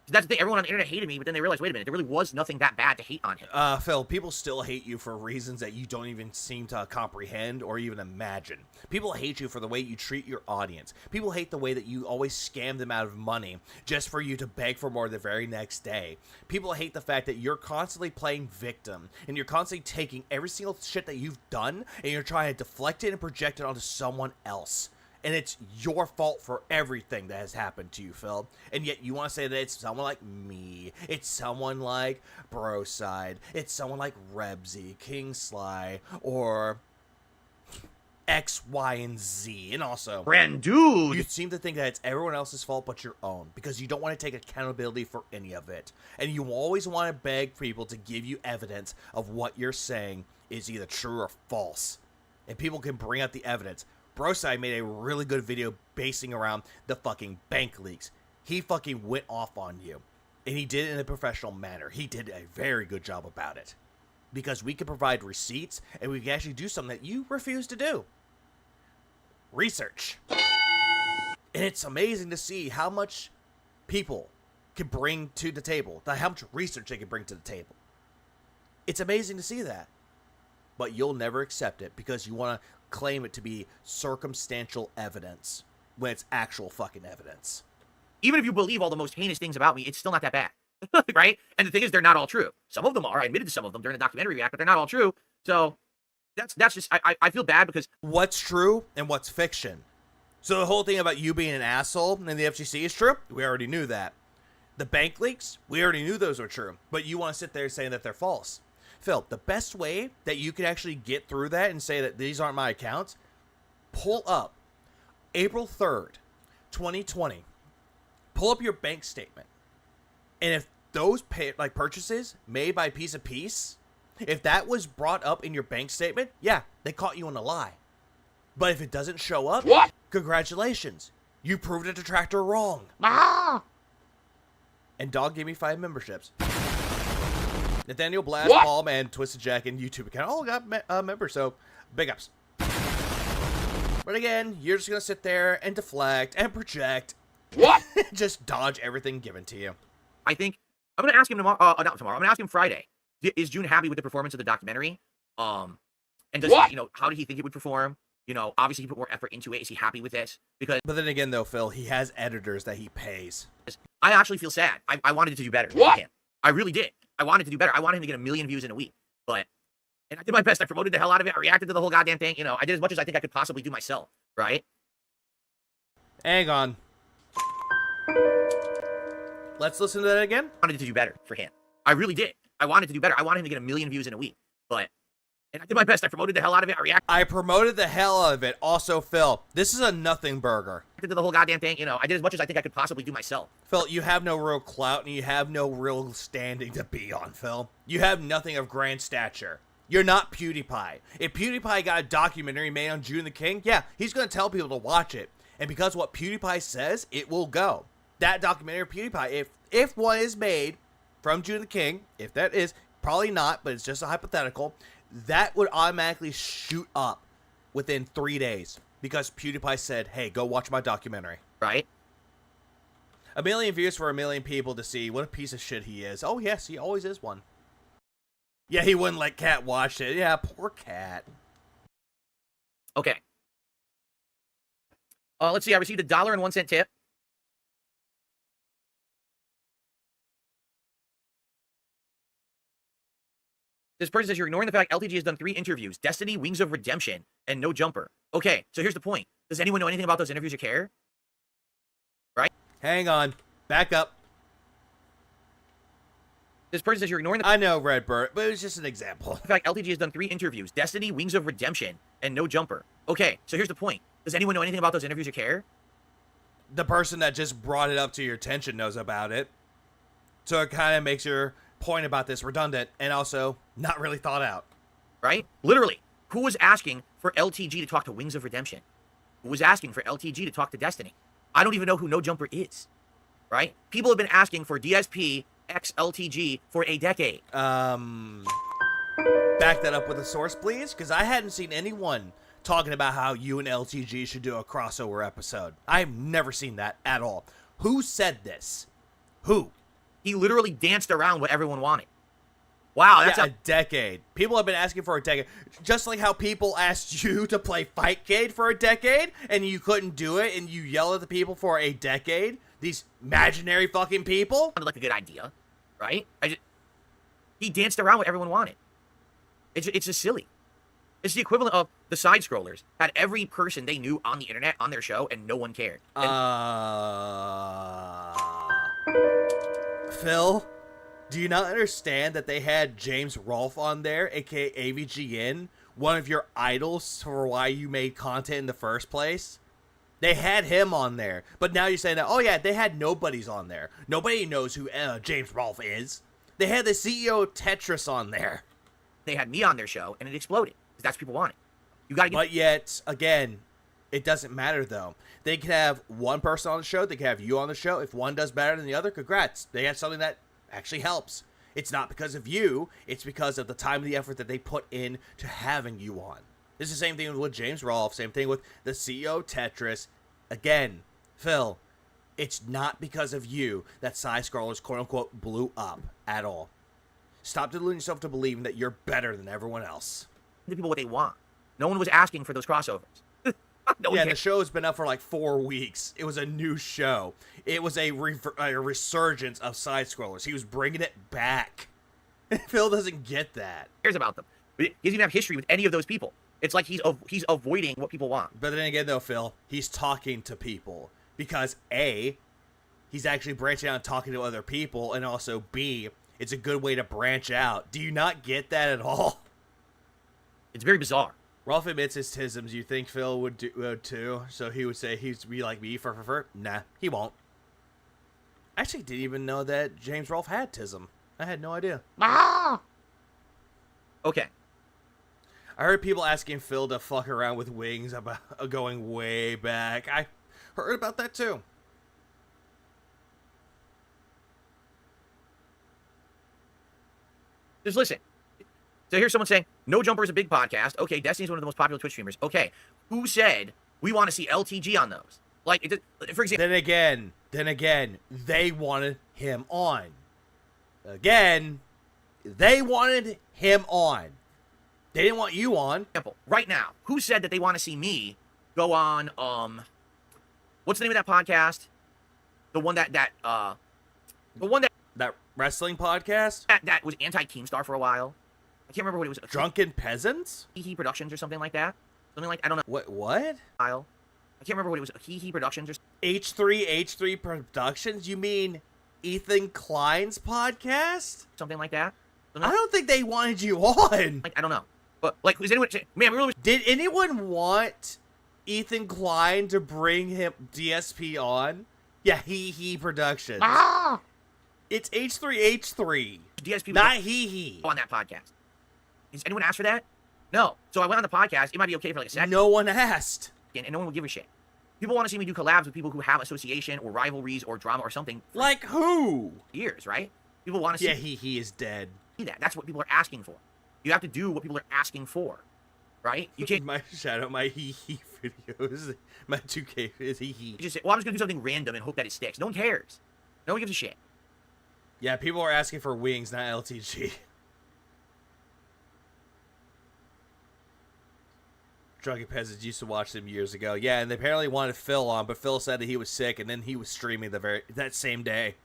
That's the thing, everyone on the internet hated me, but then they realized, wait a minute, there really was nothing that bad to hate on him. Phil, people still hate you for reasons that you don't even seem to comprehend or even imagine. People hate you for the way you treat your audience. People hate the way that you always scam them out of money just for you to beg for more the very next day. People hate the fact that you're constantly playing victim, and you're constantly taking every single shit that you've done, and you're trying to deflect it and project it onto someone else. And it's your fault for everything that has happened to you, Phil. And yet you want to say that it's someone like me. It's someone like Broside. It's someone like Rebsy, King Sly, or X, Y, and Z. And also, Brand dude, you seem to think that it's everyone else's fault but your own, because you don't want to take accountability for any of it. And you always want to beg people to give you evidence of what you're saying is either true or false. And people can bring out the evidence. Broside made a really good video basing around the fucking bank leaks. He fucking went off on you. And he did it in a professional manner. He did a very good job about it. Because we can provide receipts, and we can actually do something that you refuse to do. Research. And it's amazing to see how much people can bring to the table. How much research they can bring to the table. It's amazing to see that. But you'll never accept it because you want to claim it to be circumstantial evidence when it's actual fucking evidence. Even if you believe all the most heinous things about me, it's still not that bad. Right? And the thing is, they're not all true. Some of them are. I admitted to some of them during the documentary react, but they're not all true. So that's just, I feel bad because what's true and what's fiction. So the whole thing about you being an asshole and the FGC is true. We already knew that. The bank leaks, we already knew those were true. But you want to sit there saying that they're false. Phil, the best way that you can actually get through that and say that these aren't my accounts, pull up April 3rd, 2020. Pull up your bank statement. And if those purchases made by Piece of Peace, if that was brought up in your bank statement, yeah, they caught you in a lie. But if it doesn't show up, what? Congratulations. You proved a detractor wrong. Ah! And Dog gave me 5 memberships. Nathaniel Blast, Paul, Man, Twisted Jack, and YouTube account all got members, so big ups. But again, you're just going to sit there and deflect and project. What? Just dodge everything given to you. I think I'm going to ask him tomorrow. Not tomorrow. I'm going to ask him Friday. Is June happy with the performance of the documentary? And does how did he think it would perform? Obviously he put more effort into it. Is he happy with this? Because, but then again, though, Phil, he has editors that he pays. I actually feel sad. I wanted it to do better. What? I really did. I wanted to do better. I wanted him to get 1 million views in a week. And I did my best. I promoted the hell out of it. I reacted to the whole goddamn thing. I did as much as I think I could possibly do myself. Right? Hang on. Let's listen to that again. I wanted to do better for him. I really did. I wanted to do better. I wanted him to get 1 million views in a week. And I did my best. I promoted the hell out of it. I promoted the hell out of it. Also, Phil, this is a nothing burger. To the whole goddamn thing. You know, I did as much as I think I could possibly do myself. Phil, you have no real clout and you have no real standing to be on, Phil. You have nothing of grand stature. You're not PewDiePie. If PewDiePie got a documentary made on June the King, yeah, he's going to tell people to watch it. And because what PewDiePie says, it will go. That documentary of PewDiePie, if one is made from June the King, if that is, probably not, but it's just a hypothetical, that would automatically shoot up within 3 days because PewDiePie said, hey, go watch my documentary. Right? 1 million views for 1 million people to see what a piece of shit he is. Oh, yes, he always is one. Yeah, he wouldn't let Cat watch it. Yeah, poor Cat. Okay. Let's see. I received $1.01 tip. This person says you're ignoring the fact LTG has done 3 interviews. Destiny, Wings of Redemption, and No Jumper. Okay, so here's the point. Does anyone know anything about those interviews or care? Right? Hang on. Back up. This person says you're ignoring the... I know, Redbird, but it was just an example. In fact, LTG has done 3 interviews. Destiny, Wings of Redemption, and No Jumper. Okay, so here's the point. Does anyone know anything about those interviews or care? The person that just brought it up to your attention knows about it. So it kind of makes your point about this redundant and also not really thought out. Right? Literally. Who was asking for LTG to talk to Wings of Redemption? Who was asking for LTG to talk to Destiny? I don't even know who No Jumper is. Right? People have been asking for DSP X LTG for a decade. Back that up with a source, please, because I hadn't seen anyone talking about how you and LTG should do a crossover episode. I've never seen that at all. Who said this? Who? He literally danced around what everyone wanted. Wow, that's a decade. People have been asking for a decade. Just like how people asked you to play Fightcade for a decade, and you couldn't do it, and you yelled at the people for a decade. These imaginary fucking people. Sounded like a good idea, right? He danced around what everyone wanted. It's just silly. It's the equivalent of the side scrollers had every person they knew on the internet on their show, and no one cared. Phil, do you not understand that they had James Rolfe on there, aka AVGN, one of your idols for why you made content in the first place? They had him on there, but now you're saying that, oh yeah, they had nobodies on there. Nobody knows who James Rolfe is. They had the CEO of Tetris on there. They had me on their show, and it exploded. Because that's what people wanted. You gotta get... But yet, again, it doesn't matter, though. They can have one person on the show. They can have you on the show. If one does better than the other, congrats. They have something that actually helps. It's not because of you. It's because of the time and the effort that they put in to having you on. It's the same thing with James Rolfe. Same thing with the CEO of Tetris. Again, Phil, it's not because of you that side scrollers, quote-unquote, blew up at all. Stop deluding yourself to believing that you're better than everyone else. The people what they want. No one was asking for those crossovers. Yeah, the show's been up for like 4 weeks. It was a new show. It was a resurgence of side scrollers. He was bringing it back. Phil doesn't get that. Cares about them. He doesn't even have history with any of those people. It's like he's avoiding what people want. But then again, though, Phil, he's talking to people because A, he's actually branching out and talking to other people, and also B, it's a good way to branch out. Do you not get that at all? It's very bizarre. Rolf admits his tisms. You think Phil would do too? So he would say he'd be like me for. Nah, he won't. I actually didn't even know that James Rolfe had tism. I had no idea. Okay. I heard people asking Phil to fuck around with wings about going way back. I heard about that too. Just listen. So here's someone saying, No Jumper is a big podcast. Okay, Destiny's one of the most popular Twitch streamers. Okay, who said we want to see LTG on those? Like, for example... Then again, they wanted him on. Again, they wanted him on. They didn't want you on. Right now, who said that they want to see me go on, what's the name of that podcast? The one that That wrestling podcast? That was anti-Keemstar for a while. I can't remember what it was. Drunken Peasants? Hee Hee Productions or something like that. Something like, I don't know. What? I can't remember what it was. Hee Hee Productions or H3 Productions? You mean Ethan Klein's podcast? Something like that. I don't think they wanted you on. Like, I don't know. But, like, is anyone... Man, we really... Did anyone want Ethan Klein to bring him DSP on? Yeah, he Productions. It's H3H3. DSP... Not he. On that podcast. Has anyone asked for that? No. So I went on the podcast. It might be okay for like a second. No one asked. And no one will give a shit. People want to see me do collabs with people who have association or rivalries or drama or something. Like who? Years, right? People want to see... Yeah, he is dead. That. That's what people are asking for. You have to do what people are asking for, right? You can't... My shadow, my he videos, my 2K is he. You just say, well, I'm just going to do something random and hope that it sticks. No one cares. No one gives a shit. Yeah, people are asking for wings, not LTG. Drunken Peasants used to watch them years ago. Yeah, and they apparently wanted Phil on, but Phil said that he was sick, and then he was streaming that same day.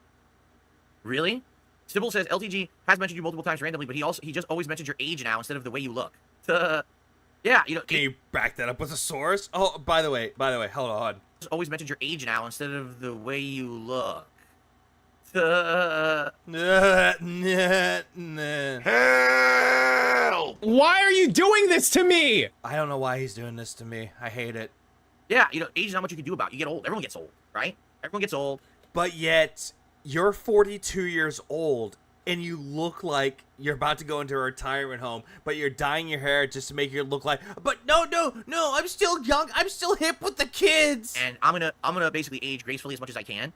Really? Sybil says LTG has mentioned you multiple times randomly, but he just always mentions your age now instead of the way you look. Yeah, you know. Can you back that up with a source? Oh, by the way, hold on. Just always mentions your age now instead of the way you look. Help! Why are you doing this to me? I don't know why he's doing this to me. I hate it. Yeah, you know, age is not much you can do about it. You get old. Everyone gets old, right? Everyone gets old. But yet, you're 42 years old, and you look like you're about to go into a retirement home, but you're dyeing your hair just to make you look like, but no, I'm still young. I'm still hip with the kids. And I'm gonna basically age gracefully as much as I can.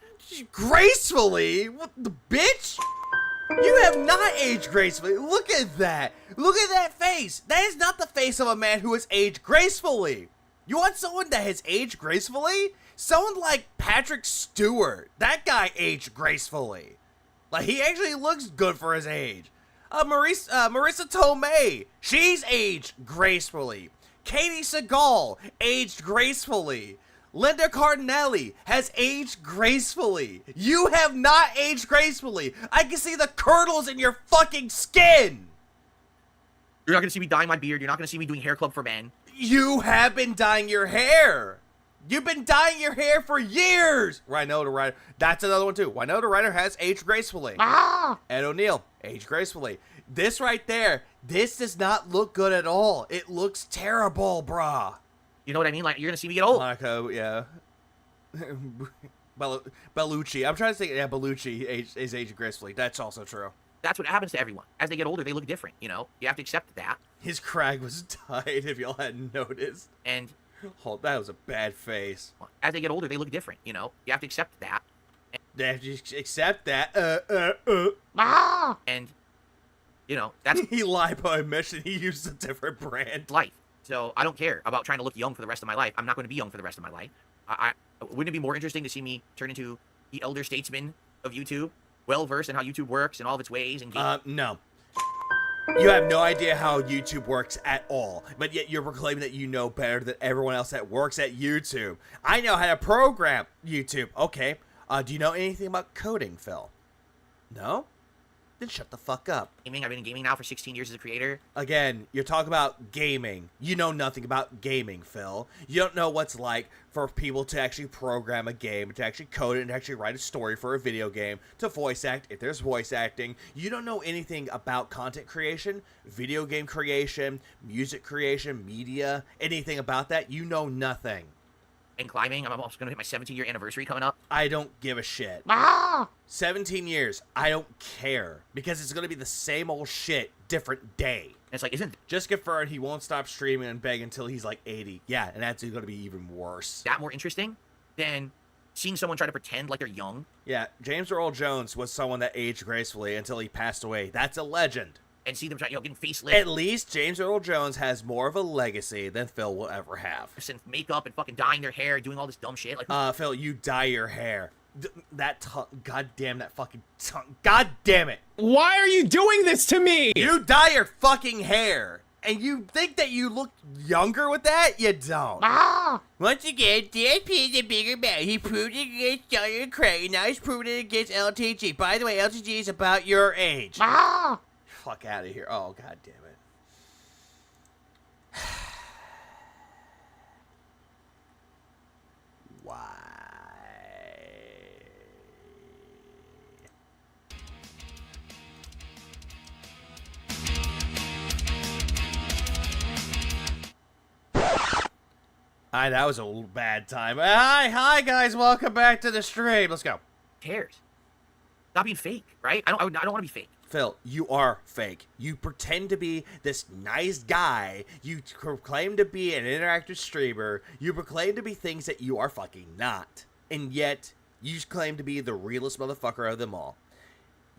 Gracefully? What the bitch? You have not aged gracefully. Look at that. Look at that face. That is not the face of a man who has aged gracefully. You want someone that has aged gracefully? Someone like Patrick Stewart. That guy aged gracefully. Like, he actually looks good for his age. Marissa Tomei. She's aged gracefully. Katie Seagal aged gracefully. Linda Cardinelli has aged gracefully. You have not aged gracefully. I can see the curdles in your fucking skin. You're not going to see me dyeing my beard. You're not going to see me doing hair club for men. You have been dyeing your hair. You've been dyeing your hair for years. Winona Ryder. That's another one too. Winona Ryder has aged gracefully. Ed O'Neill, aged gracefully. This right there, this does not look good at all. It looks terrible, brah. You know what I mean? Like, you're going to see me get old. Monaco, yeah. Bellucci. I'm trying to say, yeah, Bellucci is aging gracefully. That's also true. That's what happens to everyone. As they get older, they look different, you know? You have to accept that. His crag was dyed, if y'all hadn't noticed. And... Oh, that was a bad face. As they get older, they look different, you know? You have to accept that. They have to accept that. And, you know, that's... He lied by omission. He used a different brand. Life. So I don't care about trying to look young for the rest of my life. I'm not going to be young for the rest of my life. Wouldn't it be more interesting to see me turn into the elder statesman of YouTube? Well-versed in how YouTube works and all of its ways and... No. You have no idea how YouTube works at all, but yet you're proclaiming that you know better than everyone else that works at YouTube. I know how to program YouTube. Okay. Do you know anything about coding, Phil? No? Then shut the fuck up. Gaming. I've been in gaming now for 16 years as a creator. Again, you're talking about gaming. You know nothing about gaming, Phil. You don't know what's like for people to actually program a game, to actually code it, and to actually write a story for a video game, to voice act, if there's voice acting. You don't know anything about content creation, video game creation, music creation, media, anything about that. You know nothing. And climbing. I'm also going to hit my 17-year anniversary coming up. I don't give a shit. 17 years. I don't care. Because it's going to be the same old shit, different day. And it's like, isn't... Just confirmed he won't stop streaming and beg until he's like 80. Yeah, and that's going to be even worse. That more interesting than seeing someone try to pretend like they're young? Yeah, James Earl Jones was someone that aged gracefully until he passed away. That's a legend. And see them trying, getting facelift. At least James Earl Jones has more of a legacy than Phil will ever have. Since makeup and fucking dyeing their hair, doing all this dumb shit. Like, Phil, you dye your hair. That tongue, goddamn that fucking tongue, god damn it! Why are you doing this to me? You dye your fucking hair, and you think that you look younger with that? You don't. Once again, DSP is a bigger man. He proved it against Johnny and Craig, and now he's proving it against LTG. By the way, LTG is about your age. Fuck out of here. Oh, god damn it. Why? Hi, that was a bad time. Hi guys, welcome back to the stream. Let's go. Who cares? Stop being fake, right? I don't want to be fake. Phil, you are fake. You pretend to be this nice guy. You proclaim to be an interactive streamer. You proclaim to be things that you are fucking not. And yet, you claim to be the realest motherfucker of them all.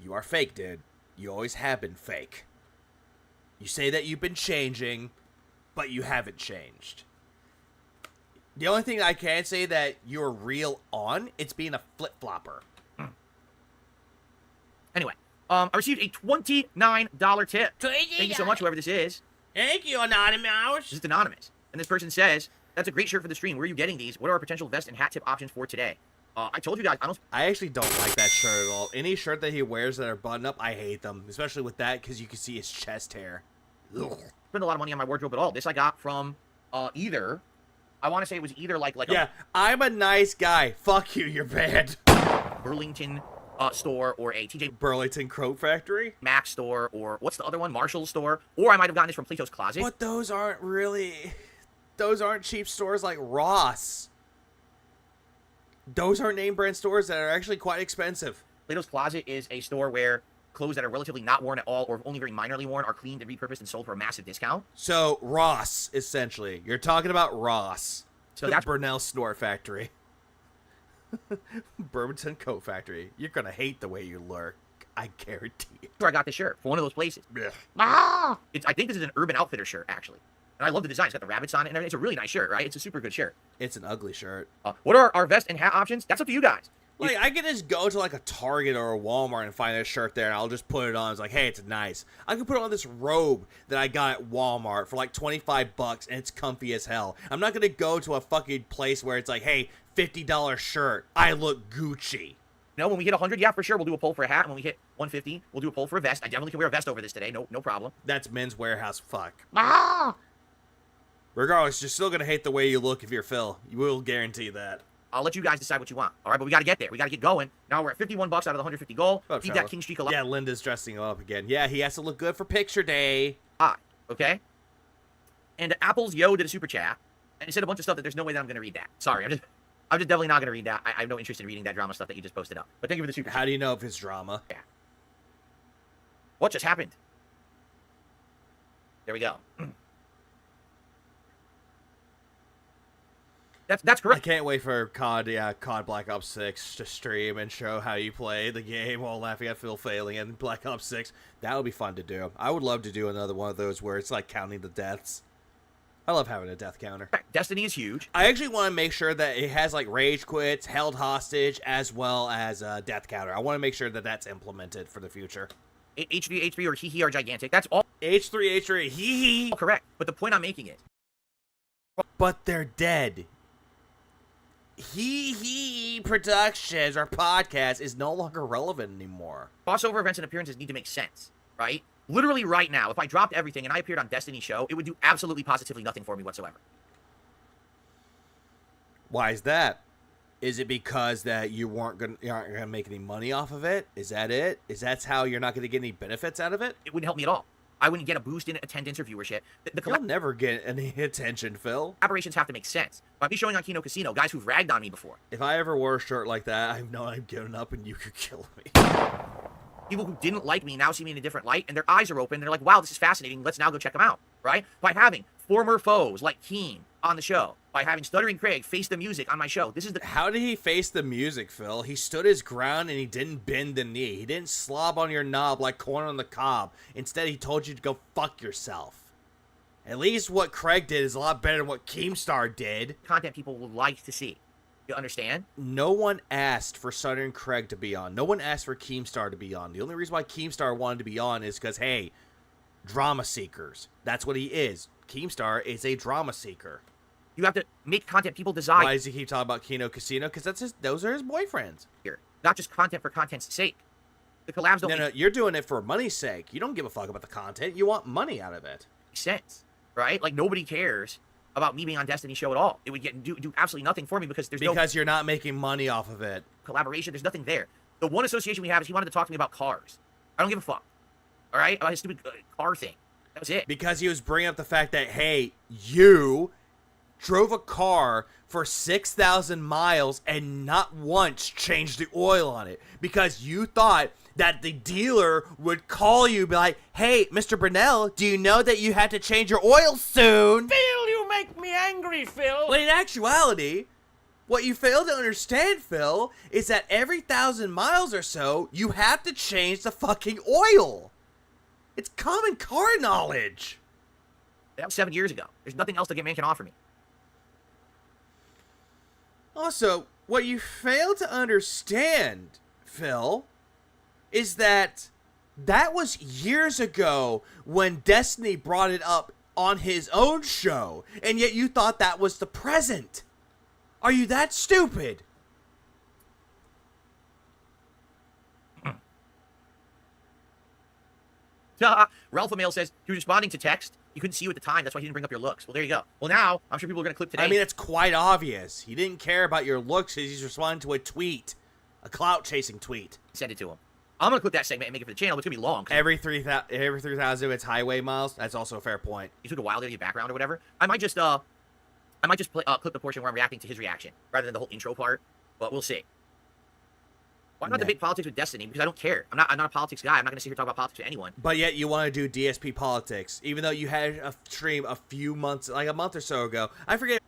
You are fake, dude. You always have been fake. You say that you've been changing, but you haven't changed. The only thing I can say that you're real on, it's being a flip-flopper. Anyway, I received a $29 tip. Thank you so much, whoever this is. Thank you, Anonymous. This is anonymous. And this person says, that's a great shirt for the stream. Where are you getting these? What are our potential vest and hat tip options for today? I told you guys, I actually don't like that shirt at all. Any shirt that he wears that are buttoned up, I hate them. Especially with that, because you can see his chest hair. Ugh. Spend a lot of money on my wardrobe at all. This I got from either, I want to say it was either like yeah, I'm a nice guy. Fuck you, you're bad. Burlington store or a TJ Burlington Coat Factory, Mac store, or what's the other one? Marshall's store, or I might have gotten this from Plato's Closet. But those aren't cheap stores like Ross. Those are name brand stores that are actually quite expensive. Plato's Closet is a store where clothes that are relatively not worn at all or only very minorly worn are cleaned and repurposed and sold for a massive discount. So Ross, essentially, you're talking about Ross. So that's Burnell Snort Factory. Burlington Coat Factory. You're gonna hate the way you look. I guarantee it. Where I got this shirt from one of those places. Ah! I think this is an Urban Outfitters shirt, actually. And I love the design. It's got the rabbits on it and everything. It's a really nice shirt, right? It's a super good shirt. It's an ugly shirt. What are our vest and hat options? That's up to you guys. Like, I could just go to, like, a Target or a Walmart and find a shirt there, and I'll just put it on. It's like, hey, it's nice. I could put on this robe that I got at Walmart for, like, 25 bucks, and it's comfy as hell. I'm not gonna go to a fucking place where it's like, hey, $50 shirt. I look Gucci. No, when we hit 100, yeah, for sure, we'll do a poll for a hat. And when we hit 150, we'll do a poll for a vest. I definitely can wear a vest over this today. No problem. That's Men's Warehouse fuck. Ah! Regardless, you're still gonna hate the way you look if you're Phil. You will guarantee that. I'll let you guys decide what you want. All right, but we got to get there. We got to get going. Now we're at 51 bucks out of the 150 goal. Keep that king streak alive. Yeah, Linda's dressing him up again. Yeah, he has to look good for picture day. Okay. And Apple's Yo did a super chat, and it said a bunch of stuff that there's no way that I'm going to read that. Sorry, I'm just definitely not going to read that. I have no interest in reading that drama stuff that you just posted up. But thank you for the super chat. How do you know if it's drama? Yeah. What just happened? There we go. That's correct. I can't wait for COD Black Ops 6 to stream and show how you play the game while laughing at Phil failing in Black Ops 6. That would be fun to do. I would love to do another one of those where it's like counting the deaths. I love having a death counter. Destiny is huge. I actually want to make sure that it has like rage quits, held hostage, as well as a death counter. I want to make sure that that's implemented for the future. H3 or hee are gigantic. That's all. H3 hee. Correct. But the point I'm making is. But they're dead. He Productions or podcast is no longer relevant anymore. Crossover events and appearances need to make sense, right? Literally right now, if I dropped everything and I appeared on Destiny's show, it would do absolutely positively nothing for me whatsoever. Why is that? Is it because that you aren't gonna make any money off of it? Is that it? Is that how you're not gonna get any benefits out of it? It wouldn't help me at all. I wouldn't get a boost in attendance or viewership. You'll never get any attention, Phil. Collaborations have to make sense. By me showing on Kino Casino, guys who've ragged on me before. If I ever wore a shirt like that, I know I'm giving up and you could kill me. People who didn't like me now see me in a different light, and their eyes are open. They're like, wow, this is fascinating. Let's now go check them out, right? By having former foes like Keen on the show, by having Stuttering Craig face the music on my show. This is the. How did he face the music, Phil? He stood his ground and he didn't bend the knee. He didn't slob on your knob like corn on the cob. Instead, he told you to go fuck yourself. At least what Craig did is a lot better than what Keemstar did. Content people would like to see. You understand? No one asked for Stuttering Craig to be on. No one asked for Keemstar to be on. The only reason why Keemstar wanted to be on is because, hey, drama seekers. That's what he is. Keemstar is a drama seeker. You have to make content people desire. Why does he keep talking about Kino Casino? Because those are his boyfriends. Here, not just content for content's sake. The collabs don't. No, you're doing it for money's sake. You don't give a fuck about the content. You want money out of it. Makes sense, right? Like nobody cares about me being on Destiny's show at all. It would do absolutely nothing for me because you're not making money off of it. Collaboration. There's nothing there. The one association we have is he wanted to talk to me about cars. I don't give a fuck. All right, about his stupid car thing. That was it. Because he was bringing up the fact that, hey, you drove a car for 6,000 miles and not once changed the oil on it because you thought that the dealer would call you, be like, hey, Mr. Brunel, do you know that you had to change your oil soon? Phil, you make me angry, Phil. Well, in actuality, what you fail to understand, Phil, is that every 1,000 miles or so, you have to change the fucking oil. It's common car knowledge. That was 7 years ago. There's nothing else the game man can offer me. Also, what you fail to understand, Phil, is that was years ago when Destiny brought it up on his own show, and yet you thought that was the present. Are you that stupid? Ralph Mail says he was responding to text. You couldn't see you at the time. That's why he didn't bring up your looks. Well, there you go. Well, now I'm sure people are going to clip today. I mean, it's quite obvious. He didn't care about your looks because he's responding to a tweet, a clout-chasing tweet. Send it to him. I'm going to clip that segment and make it for the channel, but it's going to be long. Every 3,000 it's highway miles. That's also a fair point. You took a while to get your background or whatever. I might just clip the portion where I'm reacting to his reaction rather than the whole intro part, but we'll see. Why not debate politics with Destiny? Because I don't care. I'm not a politics guy. I'm not going to sit here and talk about politics with anyone. But yet you want to do DSP politics, even though you had a stream a few months, like a month or so ago. I forget.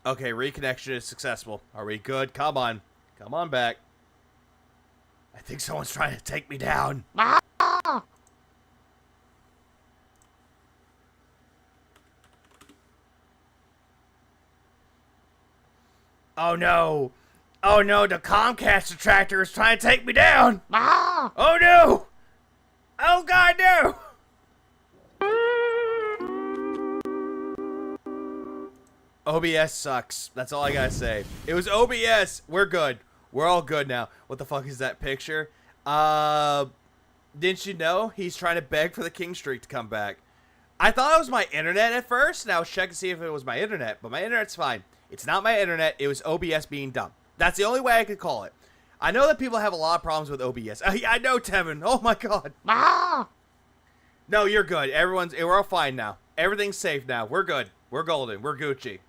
Okay, reconnection is successful. Are we good? Come on. Come on back. I think someone's trying to take me down. Oh no! Oh no, the Comcast attractor is trying to take me down! Oh no! Oh god, no! OBS sucks. That's all I gotta say. It was OBS. We're good. We're all good now. What the fuck is that picture? Didn't you know? He's trying to beg for the king streak to come back. I thought it was my internet at first, and I was checking to see if it was my internet, but my internet's fine. It's not my internet. It was OBS being dumb. That's the only way I could call it. I know that people have a lot of problems with OBS. I know, Tevin. Oh my god. No, you're good. We're all fine now. Everything's safe now. We're good. We're golden. We're Gucci.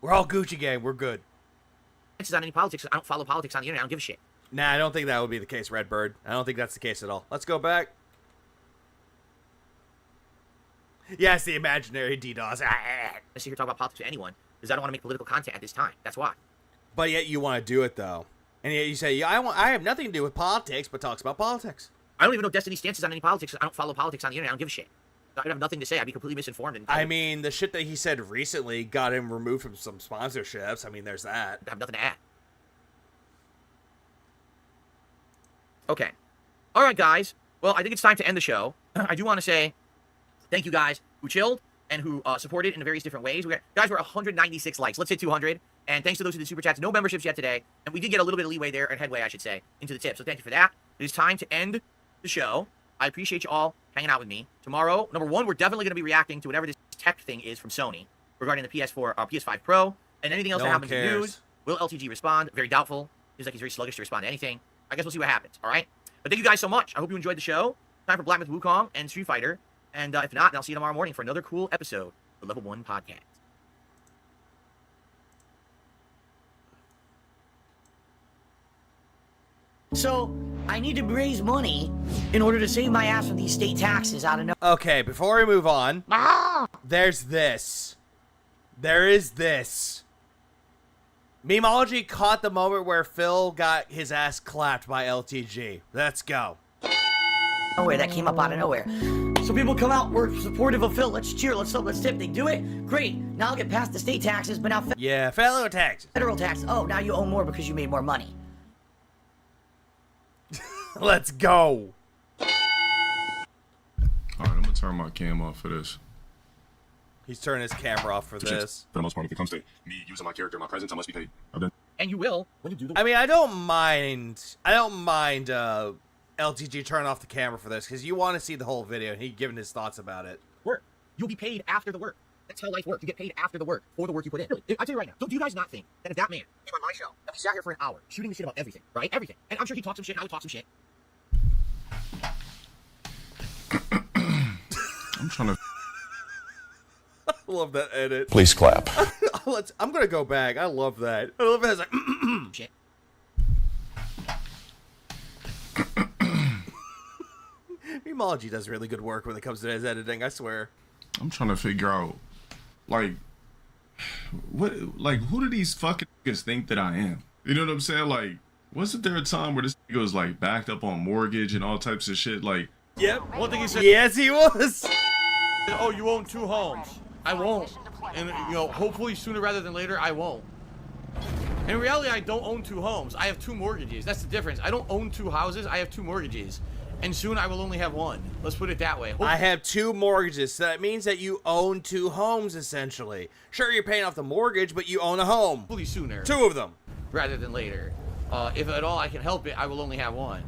We're all Gucci gang. We're good. It's on any politics. I don't follow politics on the internet. I don't give a shit. Nah, I don't think that would be the case, Redbird. I don't think that's the case at all. Let's go back. Yeah, it's the imaginary DDoS. I sit here talk about politics to anyone because I don't want to make political content at this time. That's why. But yet you want to do it though, and yet you say, "Yeah, I have nothing to do with politics," but talks about politics. I don't even know Destiny's stances on any politics. I don't follow politics on the internet. I don't give a shit. I have nothing to say. I'd be completely misinformed. I mean, the shit that he said recently got him removed from some sponsorships. I mean, there's that. I have nothing to add. Okay. All right, guys. Well, I think it's time to end the show. I do want to say thank you guys who chilled and who supported in various different ways. Guys, we're 196 likes. Let's hit 200. And thanks to those who did super chats. No memberships yet today. And we did get a little bit of leeway there, and headway, I should say, into the tip. So thank you for that. It is time to end the show. I appreciate you all hanging out with me. Tomorrow, number one, we're definitely going to be reacting to whatever this tech thing is from Sony regarding the PS4, PS5 Pro, and anything else that happens in news. Will LTG respond? Very doubtful. Seems like he's very sluggish to respond to anything. I guess we'll see what happens, all right? But thank you guys so much. I hope you enjoyed the show. Time for Black Myth Wukong and Street Fighter. And if not, then I'll see you tomorrow morning for another cool episode of the Level 1 Podcast. So, I need to raise money in order to save my ass from these state taxes out of no— Okay, before we move on, there's this. There is this. Memeology caught the moment where Phil got his ass clapped by LTG. Let's go. Nowhere, that came up out of nowhere. So people come out, we're supportive of Phil, let's cheer, let's tip. They do it, great. Now I'll get past the state taxes, but now— yeah, federal taxes. Federal tax. Oh, now you owe more because you made more money. Let's go. Alright, I'm gonna turn my cam off for this. He's turning his camera off for this. For the most part, if it comes to me using my character, my presence, I must be paid. And you will when you do the— I mean, I don't mind LTG turning off the camera for this, because you want to see the whole video, and he giving his thoughts about it. Work. You'll be paid after the work. That's how life works. You get paid after the work for the work you put in. Really, I tell you right now, do you guys not think that if that man came on my show, that we sat here for an hour shooting the shit about everything, right? Everything. And I'm sure he talked some shit, and I would talk some shit. I'm trying to. I love that edit. Please clap. I'm gonna go back. I love that. I love it. It's like shit. Memology does really good work when it comes to his editing, I swear. I'm trying to figure out, like, who do these fucking niggas think that I am? You know what I'm saying? Like, wasn't there a time where this nigga was like backed up on mortgage and all types of shit? Like, Yep. One thing he said. Yes, he was. Oh, you own 2 homes. I won't. And, you know, hopefully sooner rather than later, I won't. In reality, I don't own 2 homes. I have 2 mortgages. That's the difference. I don't own 2 houses. I have 2 mortgages. And soon I will only have 1. Let's put it that way. I have 2 mortgages, so that means that you own 2 homes, essentially. Sure, you're paying off the mortgage, but you own a home. Hopefully sooner. 2 of them. Rather than later. If at all I can help it, I will only have 1.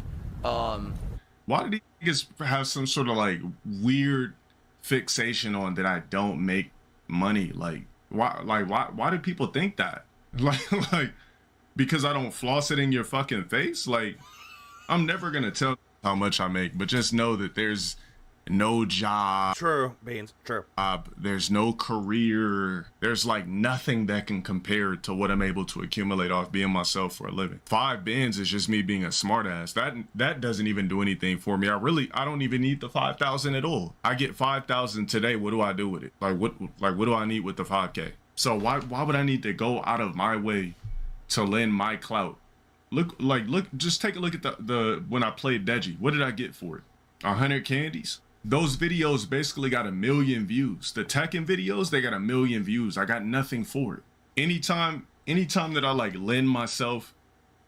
why do these niggas have some sort of like weird fixation on that I don't make money? Like, why do people think that? Like, because I don't floss it in your fucking face? Like, I'm never gonna tell how much I make, but just know that there's no job. True, Beans, true. There's no career. There's like nothing that can compare to what I'm able to accumulate off being myself for a living. 5 bins is just me being a smartass. That doesn't even do anything for me. I don't even need the 5,000 at all. I get 5,000 today. What do I do with it? Like what do I need with the 5K? So why would I need to go out of my way to lend my clout? Look, just take a look at the when I played Deji. What did I get for it? 100 candies. Those videos basically got 1 million views. The Tekken videos, they got 1 million views. I got nothing for it. Anytime that I like lend myself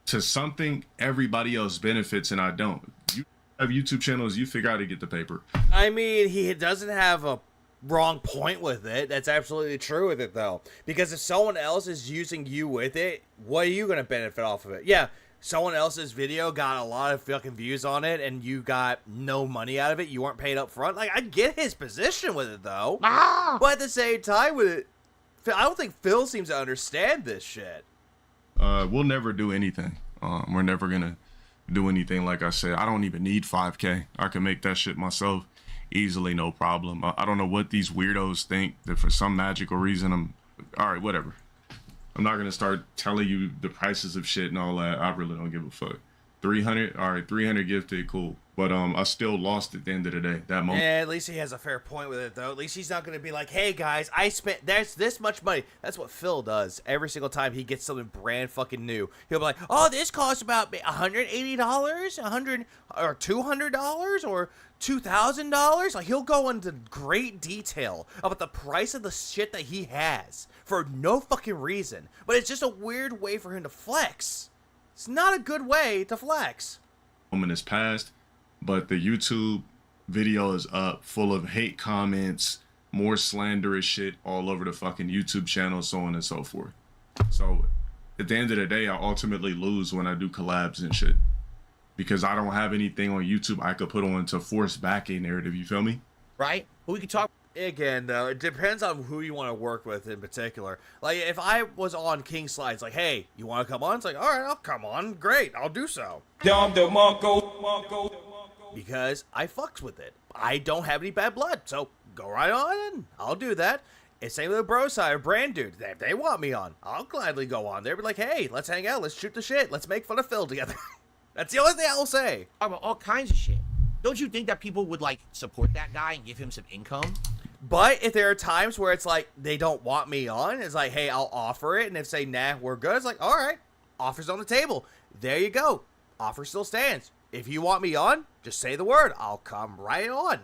to something, everybody else benefits and I don't. You have YouTube channels, you figure out how to get the paper. I mean, he doesn't have a wrong point with it. That's absolutely true with it though. Because if someone else is using you with it, what are you going to benefit off of it? Yeah. Someone else's video got a lot of fucking views on it and you got no money out of it. You weren't paid up front. Like, I get his position with it, though. But at the same time with it, I don't think Phil seems to understand this shit. We'll never do anything. We're never going to do anything. Like I said, I don't even need 5K. I can make that shit myself easily, no problem. I don't know what these weirdos think that for some magical reason all right, whatever. I'm not going to start telling you the prices of shit and all that. I really don't give a fuck. 300, all right, 300 gifted, cool. But I still lost at the end of the day, that moment. Yeah, at least he has a fair point with it, though. At least he's not going to be like, hey, guys, there's this much money. That's what Phil does. Every single time he gets something brand fucking new, he'll be like, oh, this costs about $180, $100 or $200 or $2,000. Like, he'll go into great detail about the price of the shit that he has for no fucking reason. But it's just a weird way for him to flex. It's not a good way to flex. Moment has passed, but the YouTube video is up, full of hate comments, more slanderous shit all over the fucking YouTube channel, so on and so forth. So at the end of the day, I ultimately lose when I do collabs and shit, because I don't have anything on YouTube I could put on to force back a narrative. You feel me? Right? But we can talk. Again, though, it depends on who you want to work with in particular. Like, if I was on King Slides, like, hey, you want to come on? It's like, all right, I'll come on. Great, I'll do so. Because I fucks with it. I don't have any bad blood, so go right on in. I'll do that. It's same with the bro side or brand dude. If they want me on, I'll gladly go on. They'll be like, hey, let's hang out. Let's shoot the shit. Let's make fun of Phil together. That's the only thing I will say. About all kinds of shit. Don't you think that people would, like, support that guy and give him some income? But if there are times where it's like they don't want me on, it's like, hey, I'll offer it. And if say, nah, we're good, it's like, all right, offer's on the table. There you go. Offer still stands. If you want me on, just say the word. I'll come right on.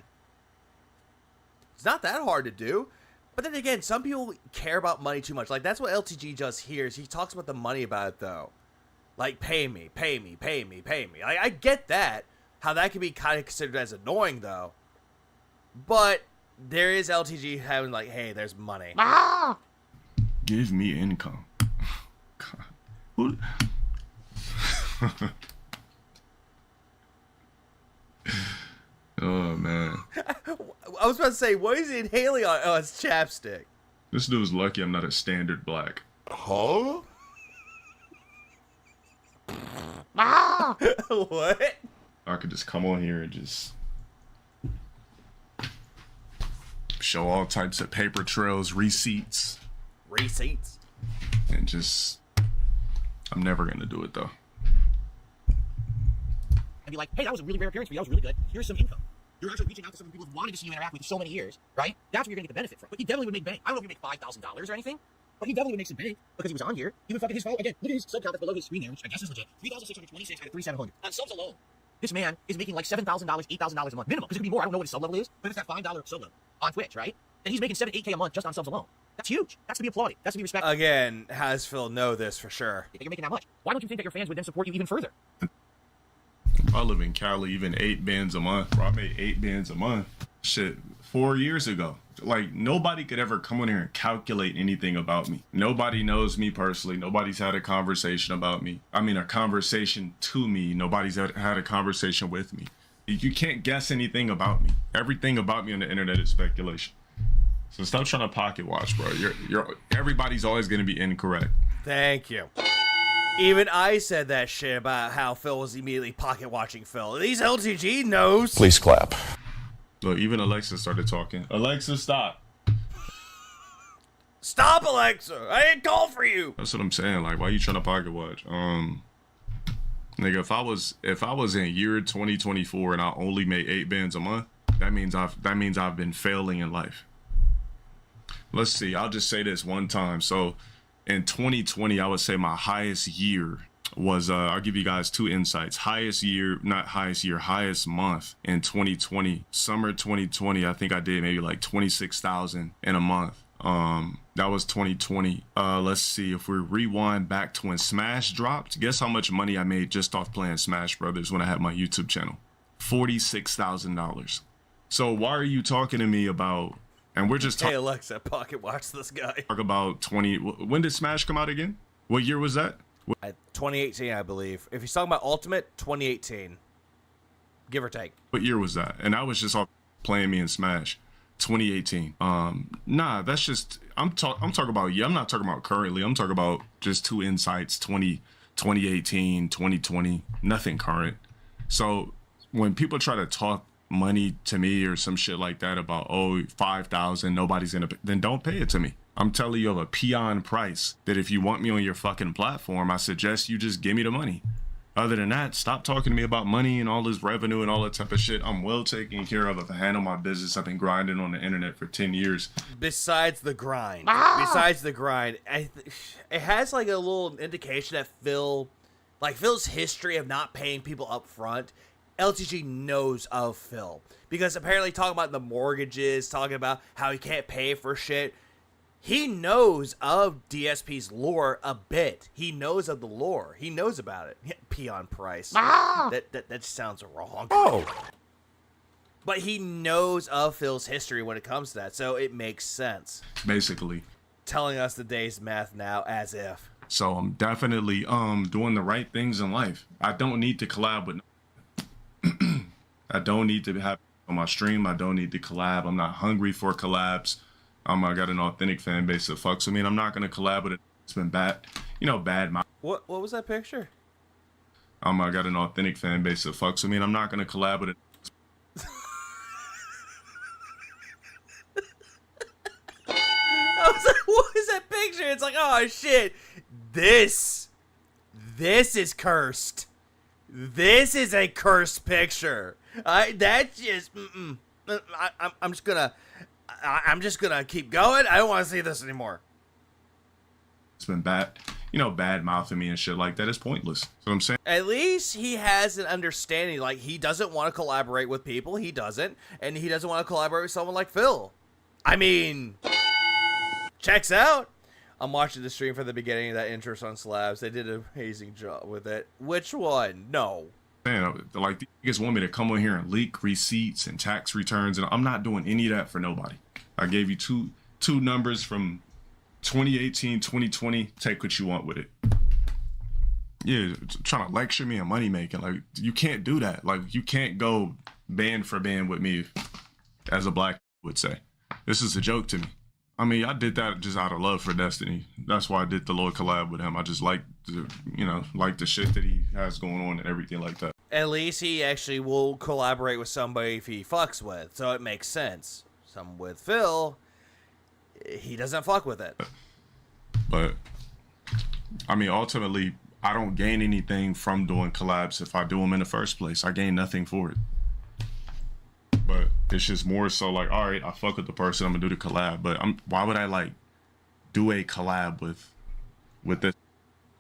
It's not that hard to do. But then again, some people care about money too much. Like, that's what LTG does here, is he talks about the money about it, though. Like, pay me, pay me, pay me, pay me. I get that. How that can be kind of considered as annoying, though. But there is LTG having like, hey, there's money. Give me income. God. Who? Oh, man. I was about to say, what is he inhaling on? Oh, it's chapstick. This dude's lucky I'm not a standard black. Huh? What? I could just come on here and just... show all types of paper trails, receipts. And just, I'm never gonna do it though. And be like, hey, that was a really rare appearance for you. That was really good. Here's some income. You're actually reaching out to some people who wanted to see you interact with you so many years, right? That's what you're gonna get the benefit from. But he definitely would make bank. I don't know if he would make $5,000 or anything, but he definitely would make some bank because he was on here. He would fucking his follow again. Look at his sub count that's below his screen there, which I guess is legit. 3,626 out of 3,700 on subs alone. This man is making like $7,000, $8,000 a month minimum. Because it could be more. I don't know what his sub level is, but it's that $5 sub level on Twitch, right? And he's making 7, 8K a month just on subs alone. That's huge. That's to be applauded. That's to be respected. Again, has Phil know this for sure? If you're making that much, why don't you think that your fans would then support you even further? I live in Cali, even 8 bands a month. Bro, I made 8 bands a month. Shit, 4 years ago. Like, nobody could ever come in here and calculate anything about me. Nobody knows me personally. Nobody's had a conversation about me. I mean, a conversation to me. Nobody's had a conversation with me. You can't guess anything about me. Everything about me on the internet is speculation. So stop trying to pocket watch, bro. Everybody's always going to be incorrect. Thank you. Even I said that shit about how Phil was immediately pocket watching Phil. These LTG knows. Please clap. Look, even Alexa started talking. Alexa, stop. Stop, Alexa. I didn't call for you. That's what I'm saying. Like, why are you trying to pocket watch? Nigga, if I was in year 2024 and I only made 8 bands a month, that means I've been failing in life. Let's see. I'll just say this one time. So in 2020, I would say my highest year was, I'll give you guys 2 insights. Highest month in 2020. Summer 2020, I think I did maybe like 26,000 in a month. That was 2020. Let's see, if we rewind back to when Smash dropped, guess how much money I made just off playing Smash Brothers when I had my YouTube channel? $46,000. So why are you talking to me about, and we're just talking. Hey Alexa, pocket watch this guy. Talk about 20, when did Smash come out again? What year was that? 2018, I believe. If he's talking about Ultimate, 2018. Give or take. What year was that? And I was just all playing me in Smash. 2018. Nah, that's just, I'm talking about, I'm not talking about currently. I'm talking about just 2 insights, 2018, 2020, nothing current. So when people try to talk money to me or some shit like that about, oh, 5,000, nobody's gonna pay, then don't pay it to me. I'm telling you of a peon price that if you want me on your fucking platform, I suggest you just give me the money. Other than that, stop talking to me about money and all this revenue and all that type of shit. I'm well taken care of. If I handle my business, I've been grinding on the internet for 10 years. Besides the grind, it has like a little indication that Phil's history of not paying people up front, LTG knows of Phil. Because apparently talking about the mortgages, talking about how he can't pay for shit, he knows of DSP's lore a bit. He knows of the lore. He knows about it. Peon price. That sounds wrong. Oh. But he knows of Phil's history when it comes to that, so it makes sense. Basically. Telling us the day's math now as if. So I'm definitely doing the right things in life. I don't need to collab with I don't need to have on my stream. I don't need to collab. I'm not hungry for collabs. I got an authentic fan base that fucks with me, and I'm not gonna collab with it. It's been bad, bad mouth. What was that picture? I got an authentic fan base that fucks with me, and I'm not gonna collab with it. I was like, what is that picture? It's like, oh shit, this is cursed. This is a cursed picture. That's just, I'm just gonna keep going. I don't want to see this anymore. It's been bad, bad mouthing me and shit like that is pointless. That's what I'm saying. At least he has an understanding. Like, he doesn't want to collaborate with people. He doesn't. And he doesn't want to collaborate with someone like Phil. I mean, checks out. I'm watching the stream from the beginning of that intro on Slabs. They did an amazing job with it. Which one? No. Man, like, you guys want me to come on here and leak receipts and tax returns, and I'm not doing any of that for nobody. I gave you two numbers from 2018, 2020. Take what you want with it. Yeah, trying to lecture me on money making. Like, you can't do that. Like, you can't go band for band with me, as a black would say. This is a joke to me. I mean, I did that just out of love for Destiny. That's why I did the little collab with him. I just like the shit that he has going on and everything like that. At least he actually will collaborate with somebody if he fucks with, so it makes sense. Some with Phil, he doesn't fuck with it. But I mean, ultimately, I don't gain anything from doing collabs if I do them in the first place. I gain nothing for it. But it's just more so like, all right, I fuck with the person, I'm gonna do the collab. But why would I like do a collab with this?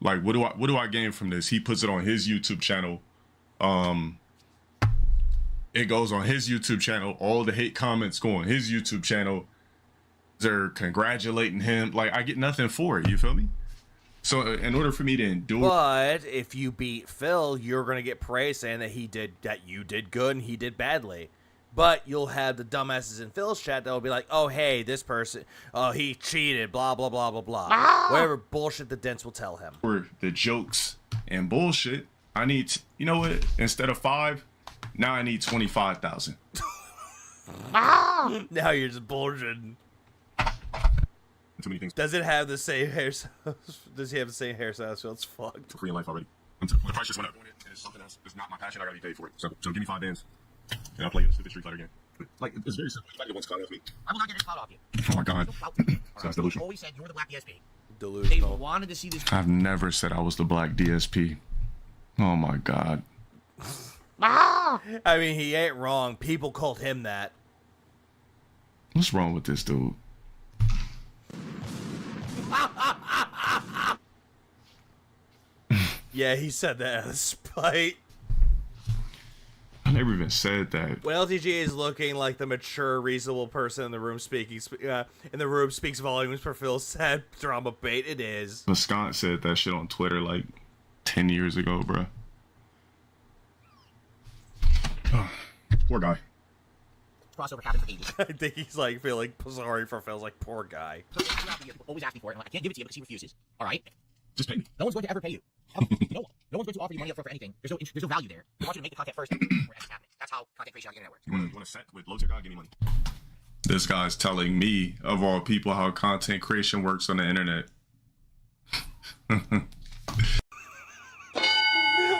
Like, what do I gain from this? He puts it on his YouTube channel. It goes on his YouTube channel. All the hate comments go on his YouTube channel. They're congratulating him. Like, I get nothing for it. You feel me? So in order for me to endure, but if you beat Phil, you're gonna get praise saying that you did good and he did badly. But you'll have the dumbasses in Phil's chat that will be like, oh, hey, this person, oh, he cheated, blah, blah, blah, blah, blah. Whatever bullshit the Dents will tell him. for the jokes and bullshit, I need, you know what? Instead of 5, now I need 25,000. Now you're just bullshitting. Too many things. Does it have the same hairstyle? Does he have the same hairstyle? So it's fucked. Korean life already. The price just went up. It's something else. It's not my passion. I gotta be paid for it. So give me 5 bands, and I'll play the stupid Street Fighter game. Like, it's very simple. You get one clout off me. I will not get this clout off you. Oh my god. Sounds delusional. Always said you were the black DSP. Delusional. They wanted to see this. I've never said I was the black DSP. Oh my god. I mean, he ain't wrong. People called him that. What's wrong with this dude? Yeah, he said that out of spite. I never even said that. When LTG is looking like the mature, reasonable person in the room speaking, speaks volumes for Phil's sad drama bait. It is. Scott said that shit on Twitter like 10 years ago, bro. Poor guy. Crossover happened for ages. I think he's like feeling sorry for Phil's like, poor guy. Always asking for it. I can't give it to you because he refuses. All right? Just pay me. No one's going to ever pay you. No one. No one's going to offer you money up front for anything. There's no value there. I want you to make the content first. That's how content creation on the internet works. You want to set with low tier guy? Give me money. This guy's telling me, of all people, how content creation works on the internet.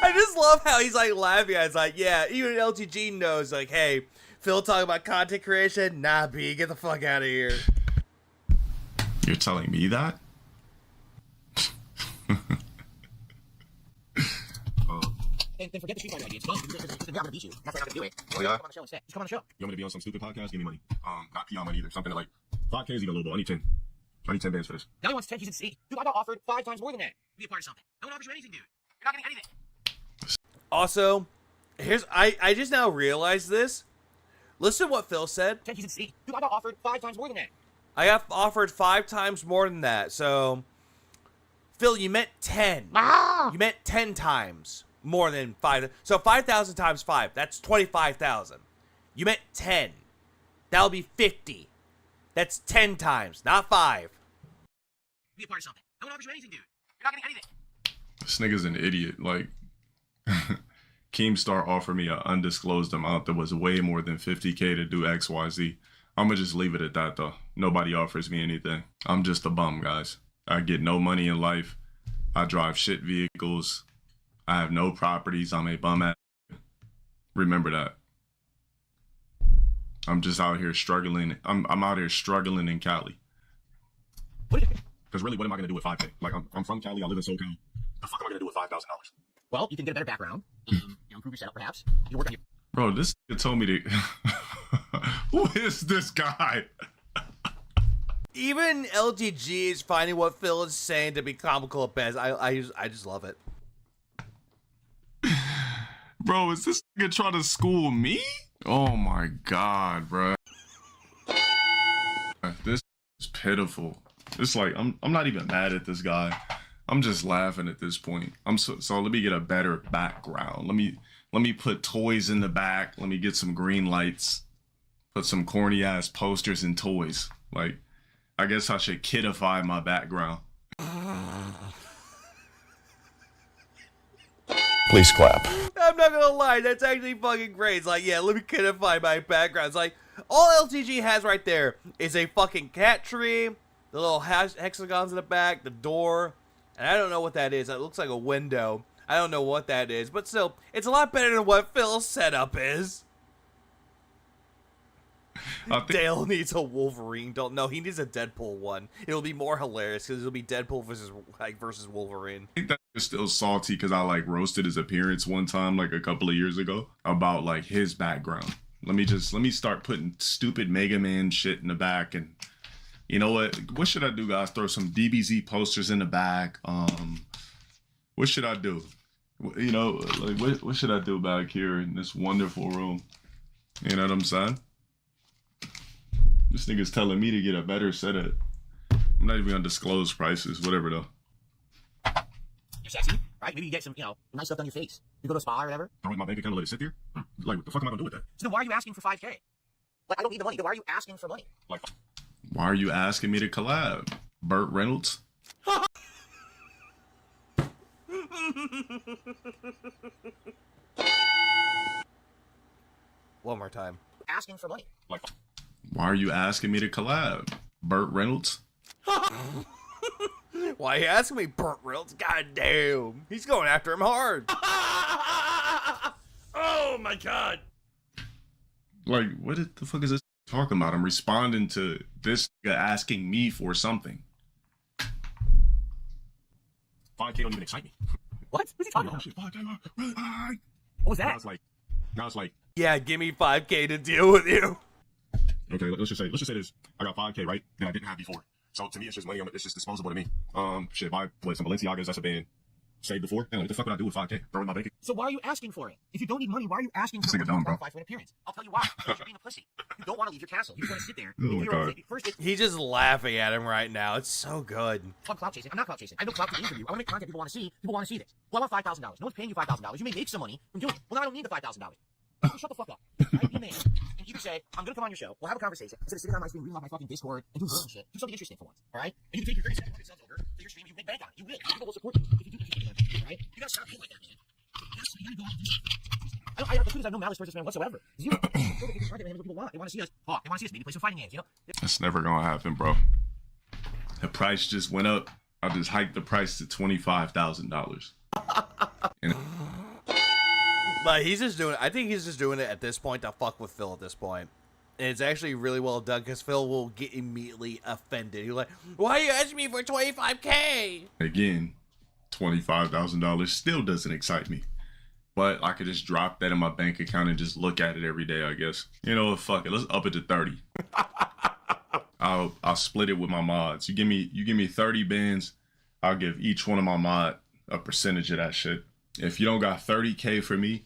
I just love how he's like laughing. It's like, yeah, even LTG knows, like, hey, Phil talking about content creation? Nah, B, get the fuck out of here. You're telling me that? Then forget the Street Fighter idea. It's done. I'm going to beat you. That's why I'm not going to do it. Oh, yeah? Come on the show instead. Just come on the show. You want me to be on some stupid podcast? Give me money. Not PR money either. Something like 5K is even a little bit. I need 10 bands for this. Now he wants 10 keys in C. Dude, I got offered 5 times more than that. Be a part of something. No one offers you anything, dude. You're not getting anything. Also, I just now realized this. Listen to what Phil said. 10 keys in C. Dude, I got offered 5 times more than that. I got offered 5 times more than that. So, Phil, you meant 10. You meant 10 times more than 5. So 5,000 times 5, that's 25,000. You meant 10. That'll be 50. That's 10 times, not 5. Be a part of something. No one offers you anything, dude. You're not getting anything. This nigga's an idiot. Like, Keemstar offered me an undisclosed amount that was way more than 50K to do XYZ. I'm gonna just leave it at that, though. Nobody offers me anything. I'm just a bum, guys. I get no money in life. I drive shit vehicles. I have no properties. I'm a bum ass. Remember that. I'm just out here struggling. I'm out here struggling in Cali. Because really, what am I gonna do with 5K? Like, I'm from Cali. I live in SoCal. The fuck am I gonna do with $5,000? Well, you can get a better background. Improve your setup, perhaps. You work on your. Bro, this nigga told me to. Who is this guy? Even LTG is finding what Phil is saying to be comical at best. I just love it. Bro, is this nigga trying to school me? Oh my god, bro. This is pitiful. It's like I'm not even mad at this guy. I'm just laughing at this point. So let me get a better background. Let me put toys in the back. Let me get some green lights. Put some corny ass posters and toys. Like, I guess I should kidify my background. Please clap. I'm not gonna lie, that's actually fucking great. It's like, yeah, let me kidify my background. It's like, all LTG has right there is a fucking cat tree, the little hexagons in the back, the door, and I don't know what that is. It looks like a window. I don't know what that is, but still, it's a lot better than what Phil's setup is. Dale needs a Wolverine doll. No, he needs a Deadpool one. It'll be more hilarious because it'll be Deadpool versus Wolverine. I think that is still salty because I like roasted his appearance one time like a couple of years ago about like his background. Let me start putting stupid Mega Man shit in the back, and you know what should I do, guys? Throw some DBZ posters in the back. What should I do? You know, like what should I do back here in this wonderful room? You know what I'm saying? This nigga's telling me to get a better setup. I'm not even gonna disclose prices, whatever though. You're sexy, right? Maybe you get some, nice stuff on your face. You go to a spa or whatever. Throw it in my bank account and let it sit there? Like, what the fuck am I gonna do with that? So then why are you asking for 5K? Like, I don't need the money. Then why are you asking for money? Like, why are you asking me to collab? Burt Reynolds? One more time. Asking for money. Like, why are you asking me to collab? Burt Reynolds? Why are you asking me, Burt Reynolds? God damn. He's going after him hard. Oh my god. Like, what the fuck is this talking about? I'm responding to this guy asking me for something. 5K don't even excite me. What? What's he talking about? Shit, 5K, What was that? Now it's like, yeah, give me 5K to deal with you. okay, let's just say this. I got 5K, right? That I didn't have before. So to me, it's just money. It's just disposable to me. Shit, buy some Balenciagas. That's a band. Saved before. What the fuck would I do with 5K? Throw it in my bank account. So why are you asking for it? If you don't need money, why are you asking for This nigga dumb, bro. for an appearance? I'll tell you why. Because you're being a pussy. You don't want to leave your castle. You just want to sit there. Oh my God. He's just laughing at him right now. It's so good. I'm clout chasing. I'm not clout chasing. I know clout to interview. I want to make content people want to see. People want to see this. Well, I want $5,000. No one's paying you $5,000. You may make some money from doing it. Well, now I don't need the $5,000. Shut the fuck up. Right? Be a man. And you can say, I'm gonna come on your show. We'll have a conversation. Instead of sitting on my screen reading off my fucking Discord and doing shit. Do something interesting for once. Alright? And you can take your 30 seconds over to your stream. You make bank on it. You will. People will support you if you do interesting. Alright? You gotta stop being like that, man. You gotta go out and do shit. The truth is, I have no malice towards this man whatsoever. You what people want. They want to see us talk. They want to see us maybe play some fighting games, That's never gonna happen, bro. The price just went up. I just hiked the price to $25,000. But he's just doing it. I think he's just doing it at this point to fuck with Phil at this point. And it's actually really well done because Phil will get immediately offended. He's like, why are you asking me for 25K? Again, $25,000 still doesn't excite me. But I could just drop that in my bank account and just look at it every day, I guess. You know what, fuck it. Let's up it to 30. I'll split it with my mods. You give me 30 bands, I'll give each one of my mod a percentage of that shit. If you don't got 30K for me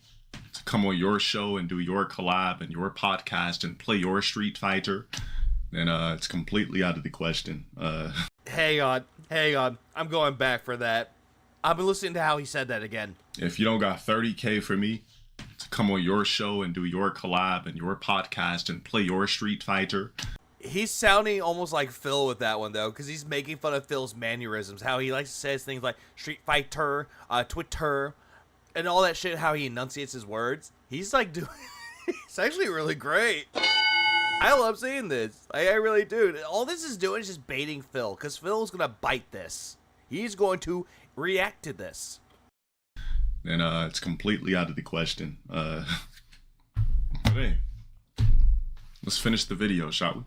to come on your show and do your collab and your podcast and play your Street Fighter, then it's completely out of the question. Hang on. I'm going back for that. I've been listening to how he said that again. If you don't got 30K for me to come on your show and do your collab and your podcast and play your Street Fighter. He's sounding almost like Phil with that one, though, because he's making fun of Phil's mannerisms, how he likes to say things like Street Fighter, Twitter, and all that shit, how he enunciates his words. He's like doing... It's actually really great. I love seeing this. I really do. All this is doing is just baiting Phil, because Phil's going to bite this. He's going to react to this. And it's completely out of the question. Hey, let's finish the video, shall we?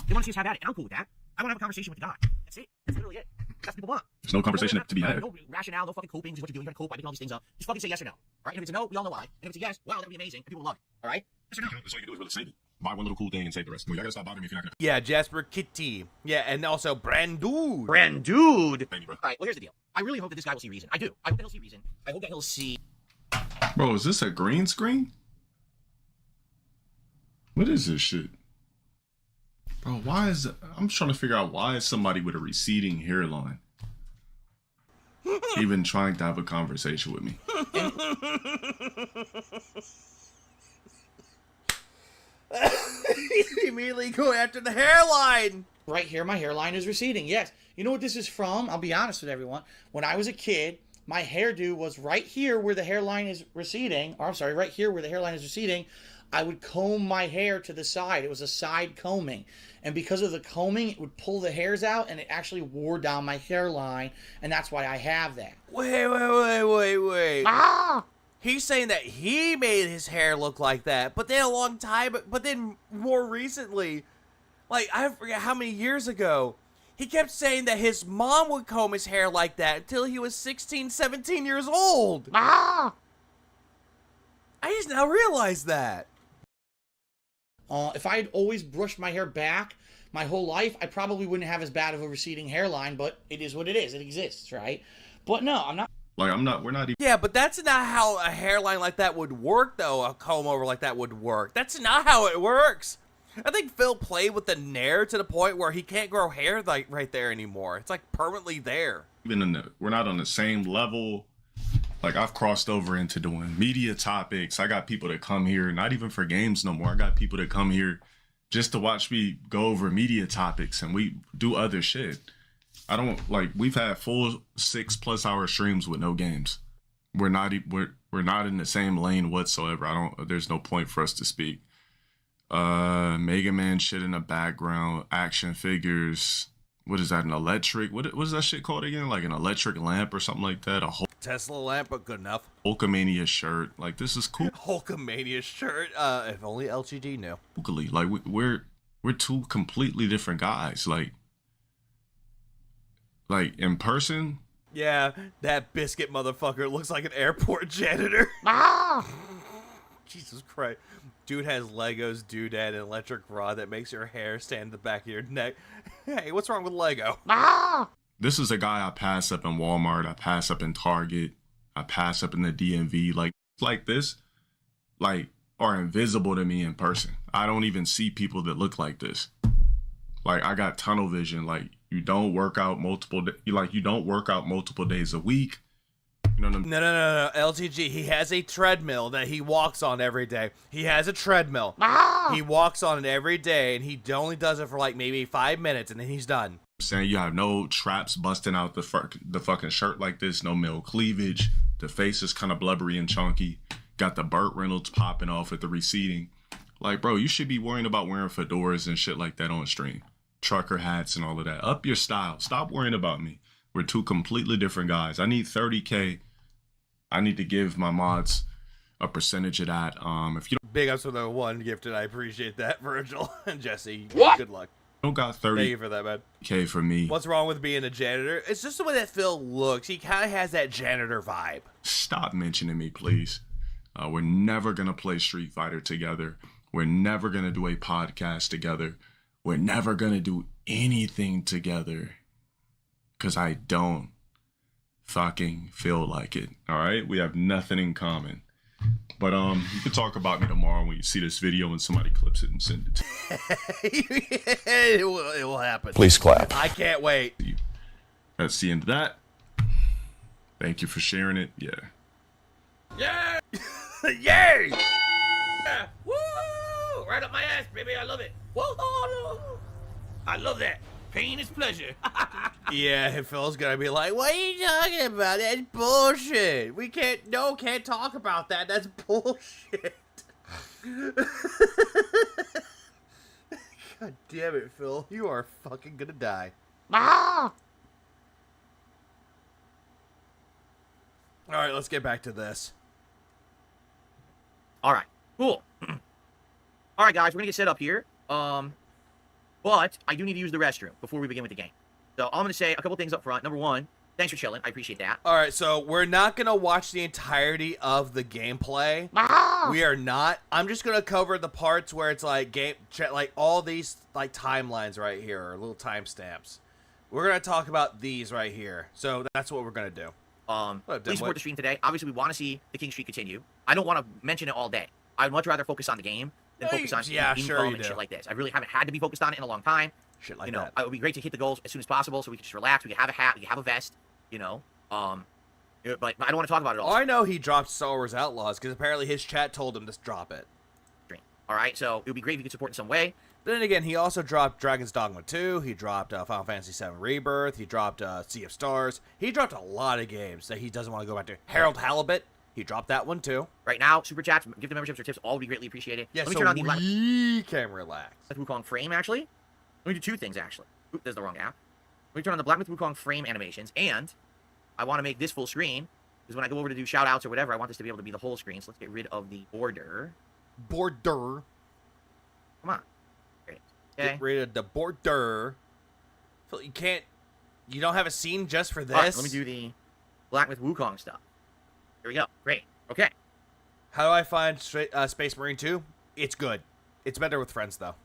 They want to see us have at it. I'm cool with that. I want to have a conversation with the guy. That's it. That's literally it. That's what people want. There's no conversation to be had. No rationale, no fucking coping. This is what you're doing. You're gonna cope by making all these things up. Just fucking say yes or no. Alright? And if it's a no, we all know why. And if it's a yes, wow, that would be amazing. And people will love it. Alright? Yes or no? That's all you can do is really save it. Buy one little cool thing and save the rest. Well, you gotta stop bothering me if you're not gonna. Yeah, Jasper Kitty. Yeah, and also Brandude. Brandude. Alright, well, here's the deal. I really hope that this guy will see reason. I do. I hope that he'll see reason. I hope that he'll see. Bro, is this a green screen? What is this shit? Bro, why is... I'm trying to figure out why is somebody with a receding hairline even trying to have a conversation with me. He's immediately going after the hairline. Right here, my hairline is receding. Yes. You know what this is from? I'll be honest with everyone. When I was a kid, my hairdo was right here where the hairline is receding. Or I'm sorry, right here where the hairline is receding. I would comb my hair to the side. It was a side combing. And because of the combing, it would pull the hairs out, and it actually wore down my hairline, and that's why I have that. Wait. Ah! He's saying that he made his hair look like that, but then but then more recently, like I forget how many years ago, he kept saying that his mom would comb his hair like that until he was 16, 17 years old. I just now realized that. If I had always brushed my hair back my whole life, I probably wouldn't have as bad of a receding hairline, but it is what it is. It exists, right? But no, I'm not. Like, we're not even. Yeah, but that's not how a hairline like that would work, though. A comb over like that would work. That's not how it works. I think Phil played with the nair to the point where he can't grow hair like right there anymore. It's like permanently there. We're not on the same level. Like, I've crossed over into doing media topics. I got people that come here, not even for games no more. I got people that come here just to watch me go over media topics, and we do other shit. I don't, like, we've had full 6+ hour streams with no games. We're not in the same lane whatsoever. There's no point for us to speak. Mega Man shit in the background, action figures. What is that, an electric? What is that shit called again? Like an electric lamp or something like that? A whole Tesla lamp, but good enough. Hulkamania shirt. Like, this is cool. Hulkamania shirt. If only LGD knew. Like, we're two completely different guys. Like in person. Yeah, that biscuit motherfucker looks like an airport janitor. Jesus Christ. Dude has Legos, doodad, and electric rod that makes your hair stand in the back of your neck. Hey, what's wrong with Lego? This is a guy I pass up in Walmart. I pass up in Target. I pass up in the DMV. Like this, like, are invisible to me in person. I don't even see people that look like this. Like, I got tunnel vision. Like, you don't work out multiple days a week. No. LTG, he has a treadmill that he walks on every day. He has a treadmill. He walks on it every day, and he only does it for like maybe 5 minutes, and then he's done. I'm saying, you have no traps busting out the fucking shirt like this. No male cleavage. The face is kind of blubbery and chunky. Got the Burt Reynolds popping off at the receding. Like, bro, you should be worrying about wearing fedoras and shit like that on stream. Trucker hats and all of that. Up your style. Stop worrying about me. We're two completely different guys. I need 30K. I need to give my mods a percentage of that. If you big ups for the one gifted, I appreciate that, Virgil and Jesse. What? Good luck. don't got 30K Thank you for that, man. for me. What's wrong with being a janitor? It's just the way that Phil looks. He kind of has that janitor vibe. Stop mentioning me, please. We're never gonna play Street Fighter together. We're never gonna do a podcast together. We're never gonna do anything together. Cause I don't fucking feel like it. All right, we have nothing in common. But you can talk about me tomorrow when you see this video and somebody clips it and send it to you. it will happen. Please clap. I can't wait. That's the end of that. Thank you for sharing it. Yeah. Yeah! Yay! Yeah! Woo! Right up my ass, baby. I love it. Whoa! I love that. Pain is pleasure. Yeah, and Phil's gonna be like, what are you talking about? That's bullshit. We can't talk about that. That's bullshit. God damn it, Phil. You are fucking gonna die. Alright, let's get back to this. Alright, cool. Alright, guys, we're gonna get set up here. But I do need to use the restroom before we begin with the game. So I'm going to say a couple things up front. Number one, thanks for chilling. I appreciate that. All right, so we're not going to watch the entirety of the gameplay. We are not. I'm just going to cover the parts where it's like like all these like timelines right here, or little timestamps. We're going to talk about these right here. So that's what we're going to do. Please support the stream today. Obviously, we want to see the King Streak continue. I don't want to mention it all day. I'd much rather focus on the game than focus on income and shit like this. I really haven't had to be focused on it in a long time. Shit like that. It would be great to hit the goals as soon as possible so we can just relax. We can have a hat. We can have a vest. But I don't want to talk about it all. I know he dropped Star Wars Outlaws because apparently his chat told him to drop it. All right, so it would be great if you could support in some way. But then again, he also dropped Dragon's Dogma 2. He dropped Final Fantasy VII Rebirth. He dropped Sea of Stars. He dropped a lot of games that he doesn't want to go back to. Harold Halibut. He dropped that one too. Right now, super chats, gift memberships, or tips, all would be greatly appreciated. Yeah, Let me so turn on the we can relax. Black Wukong frame, actually. Let me do two things, actually. Oop, there's the wrong app. Let me turn on the Black Myth Wukong frame animations, and I want to make this full screen Because when I go over to do shoutouts or whatever, I want this to be able to be the whole screen. So let's get rid of the border. Border. Come on. Great. Okay. Get rid of the border. Phil, you can't. You don't have a scene just for this. All right, let me do the Black Myth Wukong stuff. Here we go. Great. Okay. How do I find Space Marine 2? It's good. It's better with friends, though.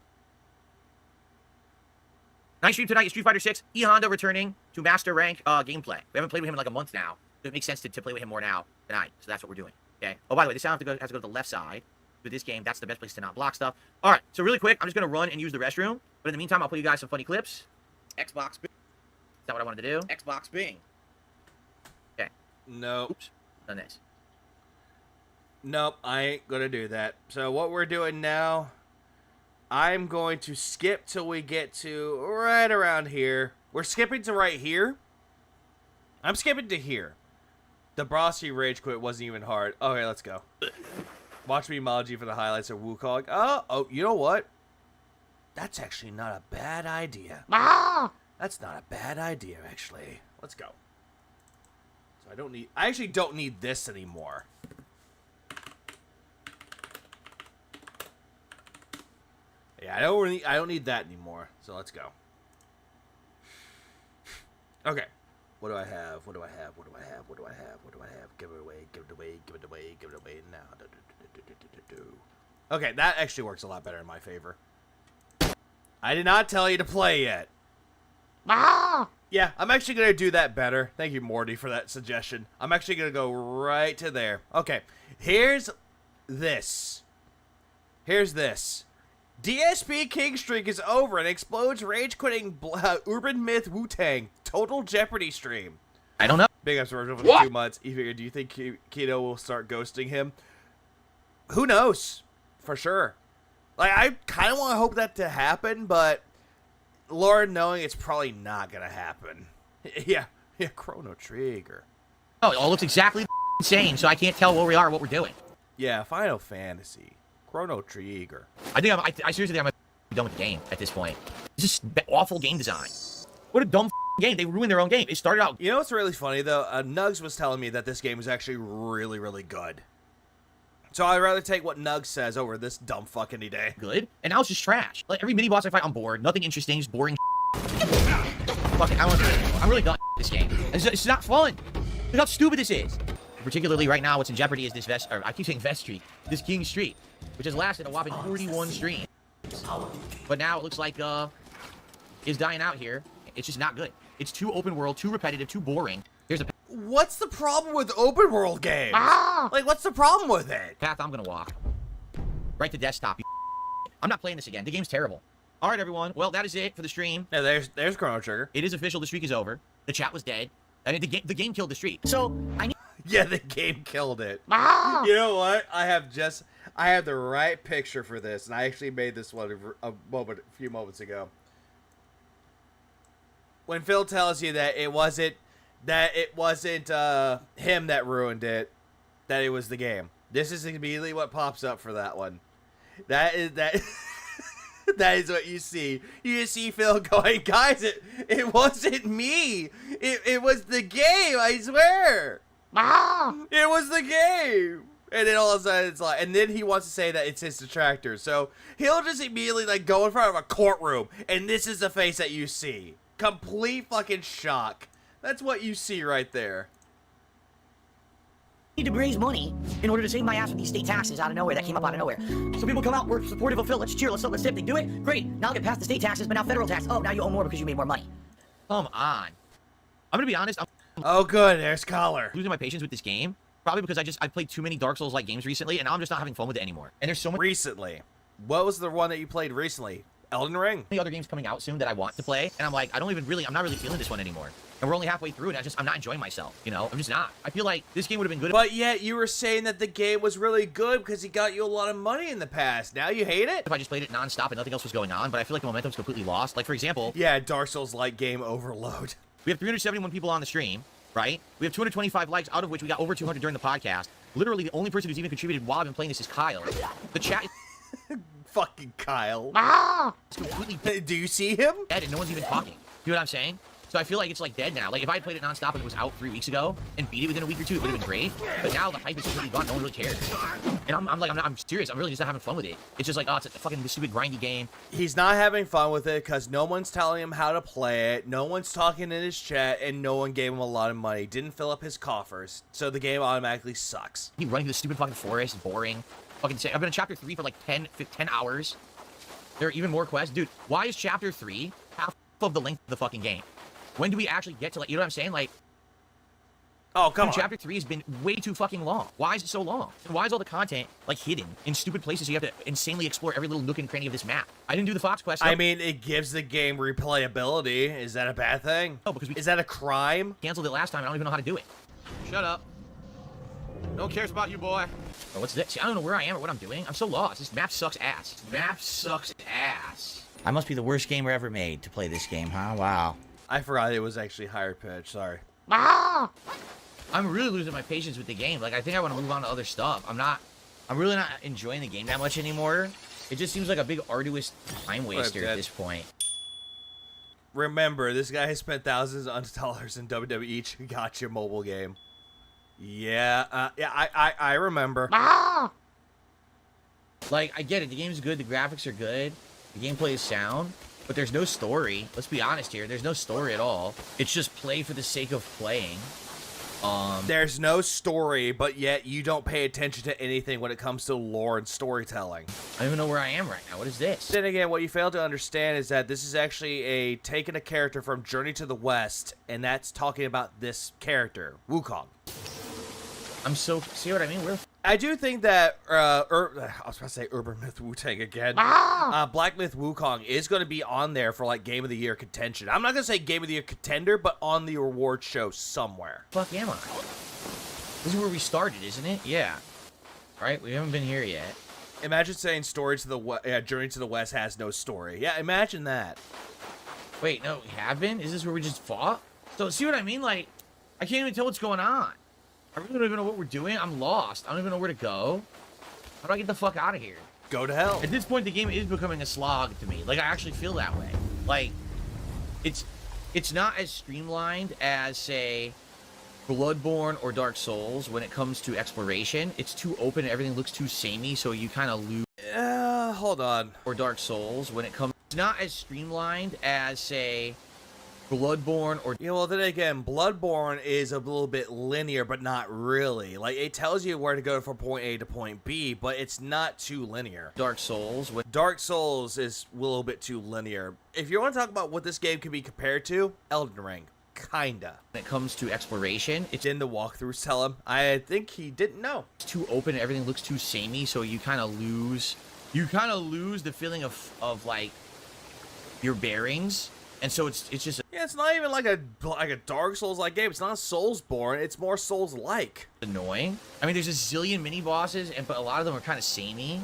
Nice stream tonight. Street Fighter 6. E Honda returning to master rank gameplay. We haven't played with him in like a month now. It makes sense to play with him more now tonight. So that's what we're doing. Okay. Oh, by the way, this sound has to go to the left side. With this game, that's the best place to not block stuff. All right. So really quick, I'm just gonna run and use the restroom. But in the meantime, I'll play you guys some funny clips. Xbox Bing. Is that what I wanted to do? Xbox Bing. Okay. Nope. Oops. Done this. Nope, I ain't gonna do that. So what we're doing now, I'm going to skip till we get to right around here. We're skipping to right here. I'm skipping to here. The Brosky Rage Quit wasn't even hard. Okay, let's go. Watch me emoji for the highlights of Wukong. Oh, you know what? That's actually not a bad idea. That's not a bad idea, actually. Let's go. So I actually don't need this anymore. Yeah, I don't need that anymore. So let's go. Okay. What do I have? What do I have? What do I have? What do I have? What do I have? Give it away. Give it away. Give it away. Give it away now. Okay, that actually works a lot better in my favor. I did not tell you to play yet. Yeah, I'm actually going to do that better. Thank you, Morty, for that suggestion. I'm actually going to go right to there. Okay, here's this. Here's this. DSP King Streak is over and explodes rage-quitting Urban Myth Wu-Tang Total Jeopardy stream. I don't know. Big ups for the 2 months. Do you think Keto will start ghosting him? Who knows? For sure. Like, I kind of want to hope that to happen, but Lord knowing it's probably not going to happen. Yeah, Chrono Trigger. Oh, it all looks exactly the same, so I can't tell where we are or what we're doing. Yeah, Final Fantasy. Chrono Trigger. I seriously think I'm done with the game at this point. It's just awful game design. What a dumb game. They ruined their own game. It started out... You know what's really funny, though? Nugs was telling me that this game is actually really, really good. So I'd rather take what Nugs says over this dumb fuck any day. Good. And now it's just trash. Like, every mini-boss I fight, I'm bored. Nothing interesting. Just boring Fuck it. I don't want to do it anymore. I'm really done with this game. It's not fun. Look how stupid this is. Particularly right now, what's in jeopardy is this I keep saying Vest Streak. This King Streak, which has lasted a whopping 41 streams. But now it looks like, is dying out here. It's just not good. It's too open world, too repetitive, too boring. Here's a... What's the problem with open world games? Like, what's the problem with it? Path I'm gonna walk. Right to desktop. I'm not playing this again. The game's terrible. All right, everyone. Well, that is it for the stream. Yeah, there's Chrono Trigger. It is official. The streak is over. The chat was dead. I mean, the game killed the streak. So, I need... Yeah, the game killed it. You know what? I have the right picture for this, and I actually made this one a few moments ago. When Phil tells you that it wasn't him that ruined it, that it was the game. This is immediately what pops up for that one. That is what you see. You see Phil going, guys, it wasn't me. It was the game, I swear. It was the game. And then all of a sudden it's like, and then he wants to say that it's his detractor. So he'll just immediately like go in front of a courtroom, and this is the face that you see. Complete fucking shock. That's what you see right there. Need to raise money in order to save my ass with these state taxes out of nowhere that came up out of nowhere. So people come out, we're supportive of Phil, let's cheer, let's dip. They do it, great. Now I'll get past the state taxes, but now federal tax. Oh, now you owe more because you made more money. Come on. I'm gonna be honest. Oh, good. There's Collar. Losing my patience with this game. Probably because I played too many Dark Souls-like games recently, and now I'm just not having fun with it anymore. And there's so much... Recently? What was the one that you played recently? Elden Ring? Many other games coming out soon that I want to play, and I'm like, I'm not really feeling this one anymore. And we're only halfway through it, and I'm not enjoying myself, you know? I'm just not. I feel like this game would have been good. But yet, you were saying that the game was really good because he got you a lot of money in the past. Now you hate it? If I just played it non-stop and nothing else was going on, but I feel like the momentum's completely lost. Like, for example... Yeah, Dark Souls-like game overload. We have 371 people on the stream, right? We have 225 likes, out of which we got over 200 during the podcast. Literally, the only person who's even contributed while I've been playing this is Kyle. The chat... Fucking Kyle. It's completely... Do you see him? Dead and no one's even talking. You know what I'm saying? So I feel like it's like dead now. Like if I had played it nonstop and it was out 3 weeks ago and beat it within a week or two, it would have been great. But now the hype is completely gone. No one really cares. And I'm serious. I'm really just not having fun with it. It's just like, oh, it's a fucking stupid grindy game. He's not having fun with it because no one's telling him how to play it. No one's talking in his chat, and no one gave him a lot of money. Didn't fill up his coffers, so the game automatically sucks. He running through the stupid fucking forest, boring. Fucking say, I've been in chapter 3 for like 10 hours. There are even more quests, dude. Why is chapter 3 half of the length of the fucking game? When do we actually get to, like, you know what I'm saying? Like, oh, come on. Chapter 3 has been way too fucking long. Why is it so long? And why is all the content, like, hidden in stupid places so you have to insanely explore every little nook and cranny of this map? I didn't do the Fox quest. I mean, it gives the game replayability. Is that a bad thing? No, because is that a crime? Canceled it last time. I don't even know how to do it. Shut up. No one cares about you, boy. Oh, what's this? See, I don't know where I am or what I'm doing. I'm so lost. This map sucks ass. Map sucks ass. I must be the worst gamer ever made to play this game, huh? Wow. I forgot it was actually higher pitch. Sorry. I'm really losing my patience with the game. Like, I think I want to move on to other stuff. I'm really not enjoying the game that much anymore. It just seems like a big arduous time waster at this point. Remember, this guy has spent thousands of dollars in WWE to gotcha mobile game. Yeah, I remember. Like, I get it. The game's good. The graphics are good. The gameplay is sound. But there's no story. Let's be honest here. There's no story at all. It's just play for the sake of playing. There's no story, but yet you don't pay attention to anything when it comes to lore and storytelling. I don't even know where I am right now. What is this? Then again, what you fail to understand is that this is actually taking a character from Journey to the West, and that's talking about this character, Wukong. See what I mean? I do think that, I was about to say Urban Myth Wu-Tang again. Black Myth Wukong is going to be on there for, like, Game of the Year contention. I'm not going to say Game of the Year contender, but on the award show somewhere. Fuck am I? This is where we started, isn't it? Yeah. Right? We haven't been here yet. Imagine saying Journey to the West has no story. Yeah, imagine that. Wait, no, we have been? Is this where we just fought? So, see what I mean? Like, I can't even tell what's going on. I really don't even know what we're doing. I'm lost. I don't even know where to go. How do I get the fuck out of here? Go to hell. At this point, the game is becoming a slog to me. Like, I actually feel that way. Like, it's not as streamlined as, say, Bloodborne or Dark Souls when it comes to exploration. It's too open. Everything looks too samey, so you kind of lose. Hold on. Or Dark Souls when it comes. It's not as streamlined as, say, Bloodborne or... Yeah, well, then again, Bloodborne is a little bit linear, but not really. Like, it tells you where to go from point A to point B, but it's not too linear. Dark Souls is a little bit too linear. If you want to talk about what this game can be compared to, Elden Ring. Kinda. When it comes to exploration, it's in the walkthroughs tell him. I think he didn't know. It's too open, everything looks too samey, so you kind of lose... You kind of lose the feeling of like, your bearings. And so it's just... Yeah, it's not even like a Dark Souls-like game. It's not Soulsborne. It's more Souls-like. Annoying. I mean, there's a zillion mini-bosses, but a lot of them are kind of samey.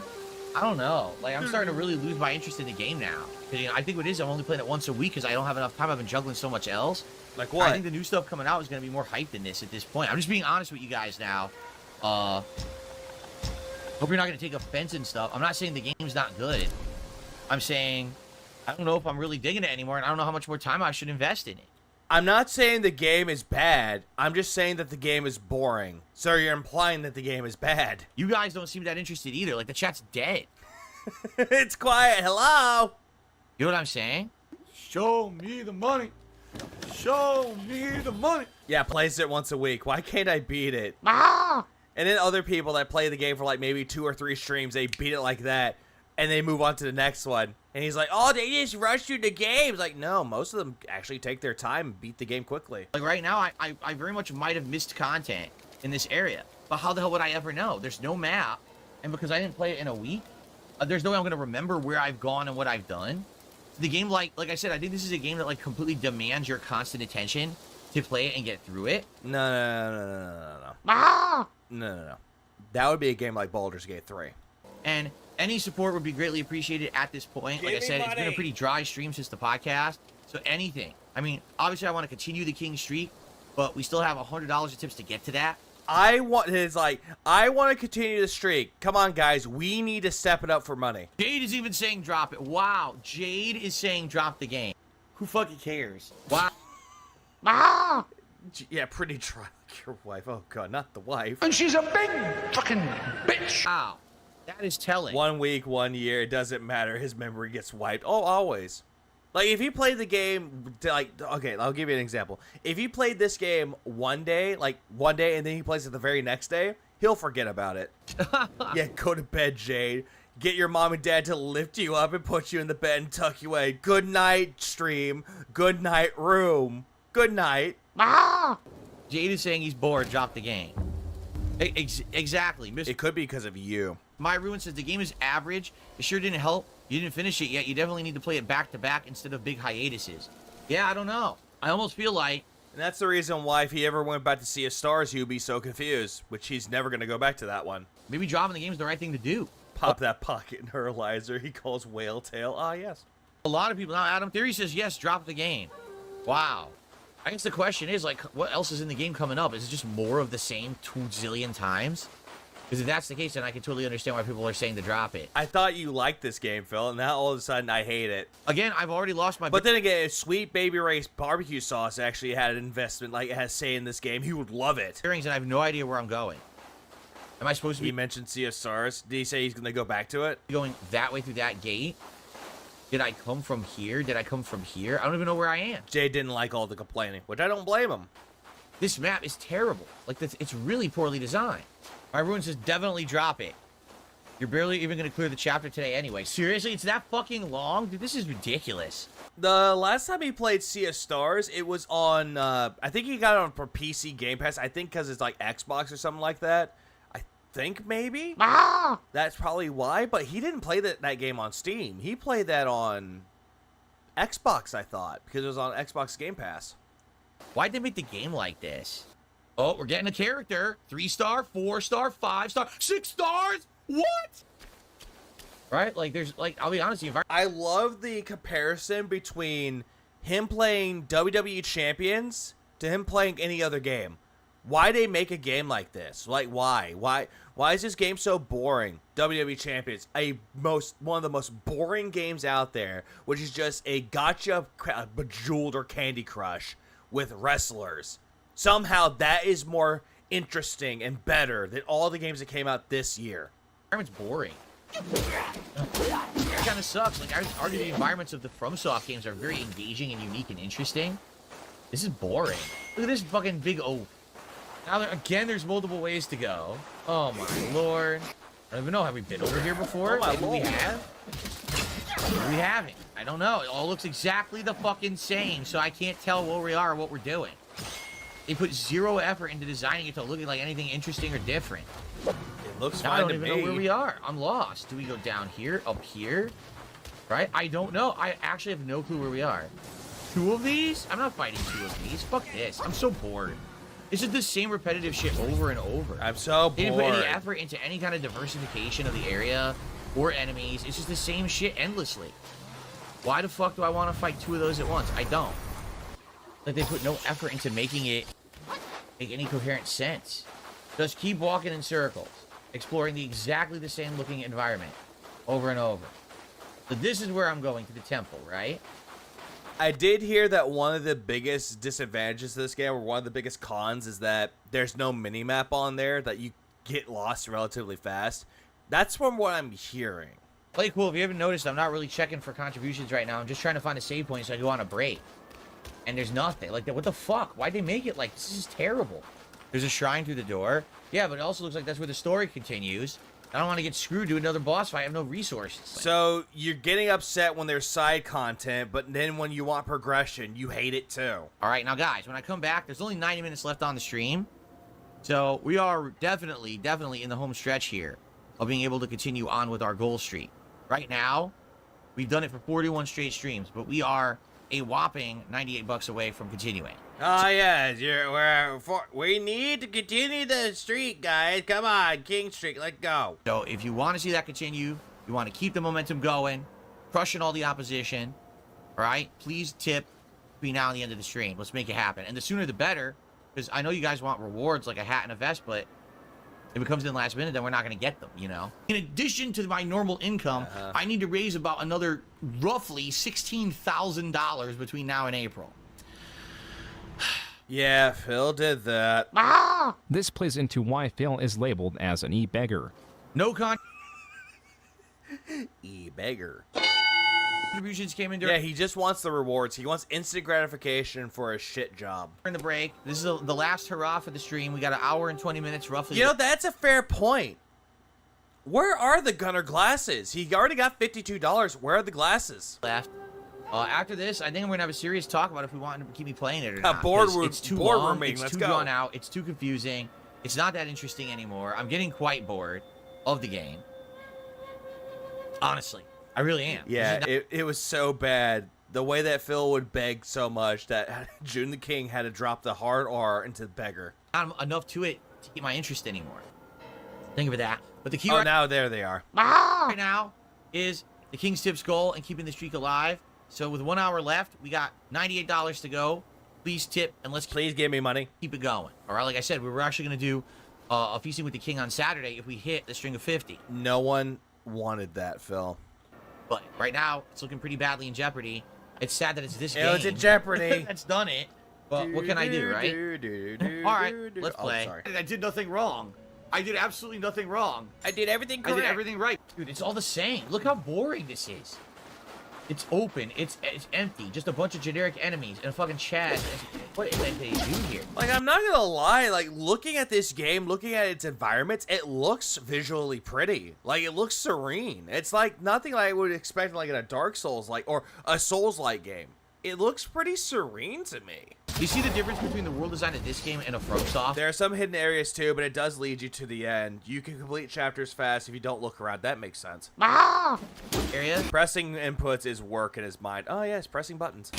I don't know. Like, I'm starting to really lose my interest in the game now. You know, I think what it is, I'm only playing it once a week because I don't have enough time. I've been juggling so much else. Like what? I think the new stuff coming out is going to be more hype than this at this point. I'm just being honest with you guys now. Hope you're not going to take offense and stuff. I'm not saying the game's not good. I'm saying... I don't know if I'm really digging it anymore, and I don't know how much more time I should invest in it. I'm not saying the game is bad. I'm just saying that the game is boring. So you're implying that the game is bad. You guys don't seem that interested either. Like, the chat's dead. It's quiet. Hello? You know what I'm saying? Show me the money. Show me the money. Yeah, plays it once a week. Why can't I beat it? Ah! And then other people that play the game for like maybe 2 or 3 streams, they beat it like that, and they move on to the next one. And he's like, oh, they just rush through the games. Like, no, most of them actually take their time and beat the game quickly. Like, right now, I very much might have missed content in this area. But how the hell would I ever know? There's no map. And because I didn't play it in a week, there's no way I'm going to remember where I've gone and what I've done. The game, like I said, I think this is a game that, like, completely demands your constant attention to play it and get through it. No. Ah! No. That would be a game like Baldur's Gate 3. And any support would be greatly appreciated at this point. Like I said, it's been a pretty dry stream since the podcast. So anything. I mean, obviously I want to continue the King streak, but we still have $100 of tips to get to that. I want to continue the streak. Come on, guys. We need to step it up for money. Jade is even saying drop it. Wow. Jade is saying drop the game. Who fucking cares? Wow. Yeah, pretty dry like your wife. Oh god, not the wife. And she's a big fucking bitch. Wow. That is telling. 1 week, 1 year, it doesn't matter. His memory gets wiped. Oh, always. Like, if he played the game, like, okay, I'll give you an example. If he played this game one day, and then he plays it the very next day, he'll forget about it. Yeah, go to bed, Jade. Get your mom and dad to lift you up and put you in the bed and tuck you away. Good night, stream. Good night, room. Good night. Jade is saying he's bored. Drop the game. Exactly. It could be because of you. My ruin says the game is average. It sure didn't help. You didn't finish it yet. You definitely need to play it back to back instead of big hiatuses. Yeah, I don't know. I almost feel like... And that's the reason why if he ever went back to Sea of Stars, he would be so confused, which he's never going to go back to that one. Maybe dropping the game is the right thing to do. Pop that pocket neuralizer he calls whale tail. Ah, yes. A lot of people... Now, Adam Theory says, yes, drop the game. Wow. I guess the question is, like, what else is in the game coming up? Is it just more of the same 2 zillion times? Because if that's the case, then I can totally understand why people are saying to drop it. I thought you liked this game, Phil, and now all of a sudden I hate it. Again, I've already lost my... But then again, if Sweet Baby Ray's barbecue sauce actually had an investment, like it has say in this game, he would love it. And I have no idea where I'm going. Am I supposed to be... He mentioned Sea of Stars. Did he say he's going to go back to it? Going that way through that gate? Did I come from here? Did I come from here? I don't even know where I am. Jay didn't like all the complaining, which I don't blame him. This map is terrible. Like, it's really poorly designed. My ruin says definitely drop it. You're barely even going to clear the chapter today anyway. Seriously? It's that fucking long? Dude, this is ridiculous. The last time he played Sea of Stars, it was on, I think he got it on for PC Game Pass. I think because it's like Xbox or something like that. I think maybe? That's probably why, but he didn't play that game on Steam. He played that on Xbox, I thought, because it was on Xbox Game Pass. Why'd they make the game like this? Oh, we're getting a character. 3-star, 4-star, 5-star, 6 stars? What? Right? Like, there's, like, I'll be honest with you. I love the comparison between him playing WWE Champions to him playing any other game. Why they make a game like this? Like, why? Why is this game so boring? WWE Champions, one of the most boring games out there, which is just a gotcha Bejeweled or Candy Crush with wrestlers. Somehow that is more interesting and better than all the games that came out this year. The environment's boring. It kind of sucks. Like, I would argue the environments of the FromSoft games are very engaging and unique and interesting. This is boring. Look at this fucking big O. Now, again, there's multiple ways to go. Oh, my lord. I don't even know. Have we been over here before? Oh, my Maybe lord. we have. Maybe we haven't. I don't know. It all looks exactly the fucking same, so I can't tell where we are or what we're doing. They put zero effort into designing it to look like anything interesting or different. It looks now, fine I don't to even me. know where we are. I'm lost. Do we go down here? Up here? Right? I don't know. I actually have no clue where we are. 2 of these? I'm not fighting 2 of these. Fuck this. I'm so bored. This is the same repetitive shit over and over. I'm so bored. They didn't put any effort into any kind of diversification of the area or enemies. It's just the same shit endlessly. Why the fuck do I want to fight 2 of those at once? I don't. Like, they put no effort into making it make any coherent sense. Just keep walking in circles, exploring exactly the same looking environment over and over. So this is where I'm going, to the temple, right? I did hear that one of the biggest disadvantages of this game, or one of the biggest cons, is that there's no mini-map on there, that you get lost relatively fast. That's from what I'm hearing. Play cool. If you haven't noticed, I'm not really checking for contributions right now. I'm just trying to find a save point so I go on a break. And there's nothing. Like, what the fuck? Why'd they make it like this? Is terrible. There's a shrine through the door. Yeah, but it also looks like that's where the story continues. I don't want to get screwed to another boss fight. I have no resources. So you're getting upset when there's side content, but then when you want progression, you hate it too. All right, now guys, when I come back, there's only 90 minutes left on the stream. So we are definitely in the home stretch here of being able to continue on with our goal streak. Right now, we've done it for 41 straight streams, but we are a whopping 98 bucks away from continuing. Oh, yes, we need to continue the streak, guys. Come on, King Streak, let's go. So if you want to see that continue, you want to keep the momentum going, crushing all the opposition, all right, please tip between now and the end of the stream. Let's make it happen. And the sooner the better, because I know you guys want rewards like a hat and a vest, but if it comes in last minute, then we're not going to get them, you know? In addition to my normal income, I need to raise about another roughly $16,000 between now and April. Yeah, Phil did that. This plays into why Phil is labeled as an e-beggar. No E-beggar. contributions came in during. Yeah, he just wants the rewards. He wants instant gratification for a shit job. During the break. This is the last hurrah for the stream. We got an hour and 20 minutes roughly. You know, that's a fair point. Where are the Gunner glasses? He already got $52. Where are the glasses? Left. After this, I think I'm gonna have a serious talk about if we want to keep me playing it or not. It's too board long. rooming. It's Let's too go. drawn out. It's too confusing. It's not that interesting anymore. I'm getting quite bored of the game. Honestly, I really am. Yeah, it was so bad. The way that Phil would beg so much that June the King had to drop the hard R into the beggar. Not enough to it to keep my interest anymore. Think of that. But the key now there they are. right now is the King's Tip Skull and keeping the streak alive. So with 1 hour left, we got $98 to go. Please tip and please give me money. Keep it going. All right, like I said, we were actually going to do a feasting with the King on Saturday if we hit the string of 50. No one wanted that, Phil. But right now, it's looking pretty badly in jeopardy. It's sad that it's this game. It's in jeopardy. That's done it. But what can I do, right? All right, let's play. sorry. I did nothing wrong. I did absolutely nothing wrong. I did everything I did everything right. Dude, it's all the same. Look how boring this is. It's open. It's empty. Just a bunch of generic enemies and a fucking Chad. What did they do here? Like, I'm not gonna lie, like, looking at this game, looking at its environments, it looks visually pretty. Like, it looks serene. It's like nothing I would expect, like, in a Dark Souls, like, or a Souls-like game. It looks pretty serene to me. You see the difference between the world design of this game and a FromSoft? There are some hidden areas too, but it does lead you to the end. You can complete chapters fast if you don't look around. That makes sense. Area? Pressing inputs is work in his mind. Oh yes, pressing buttons.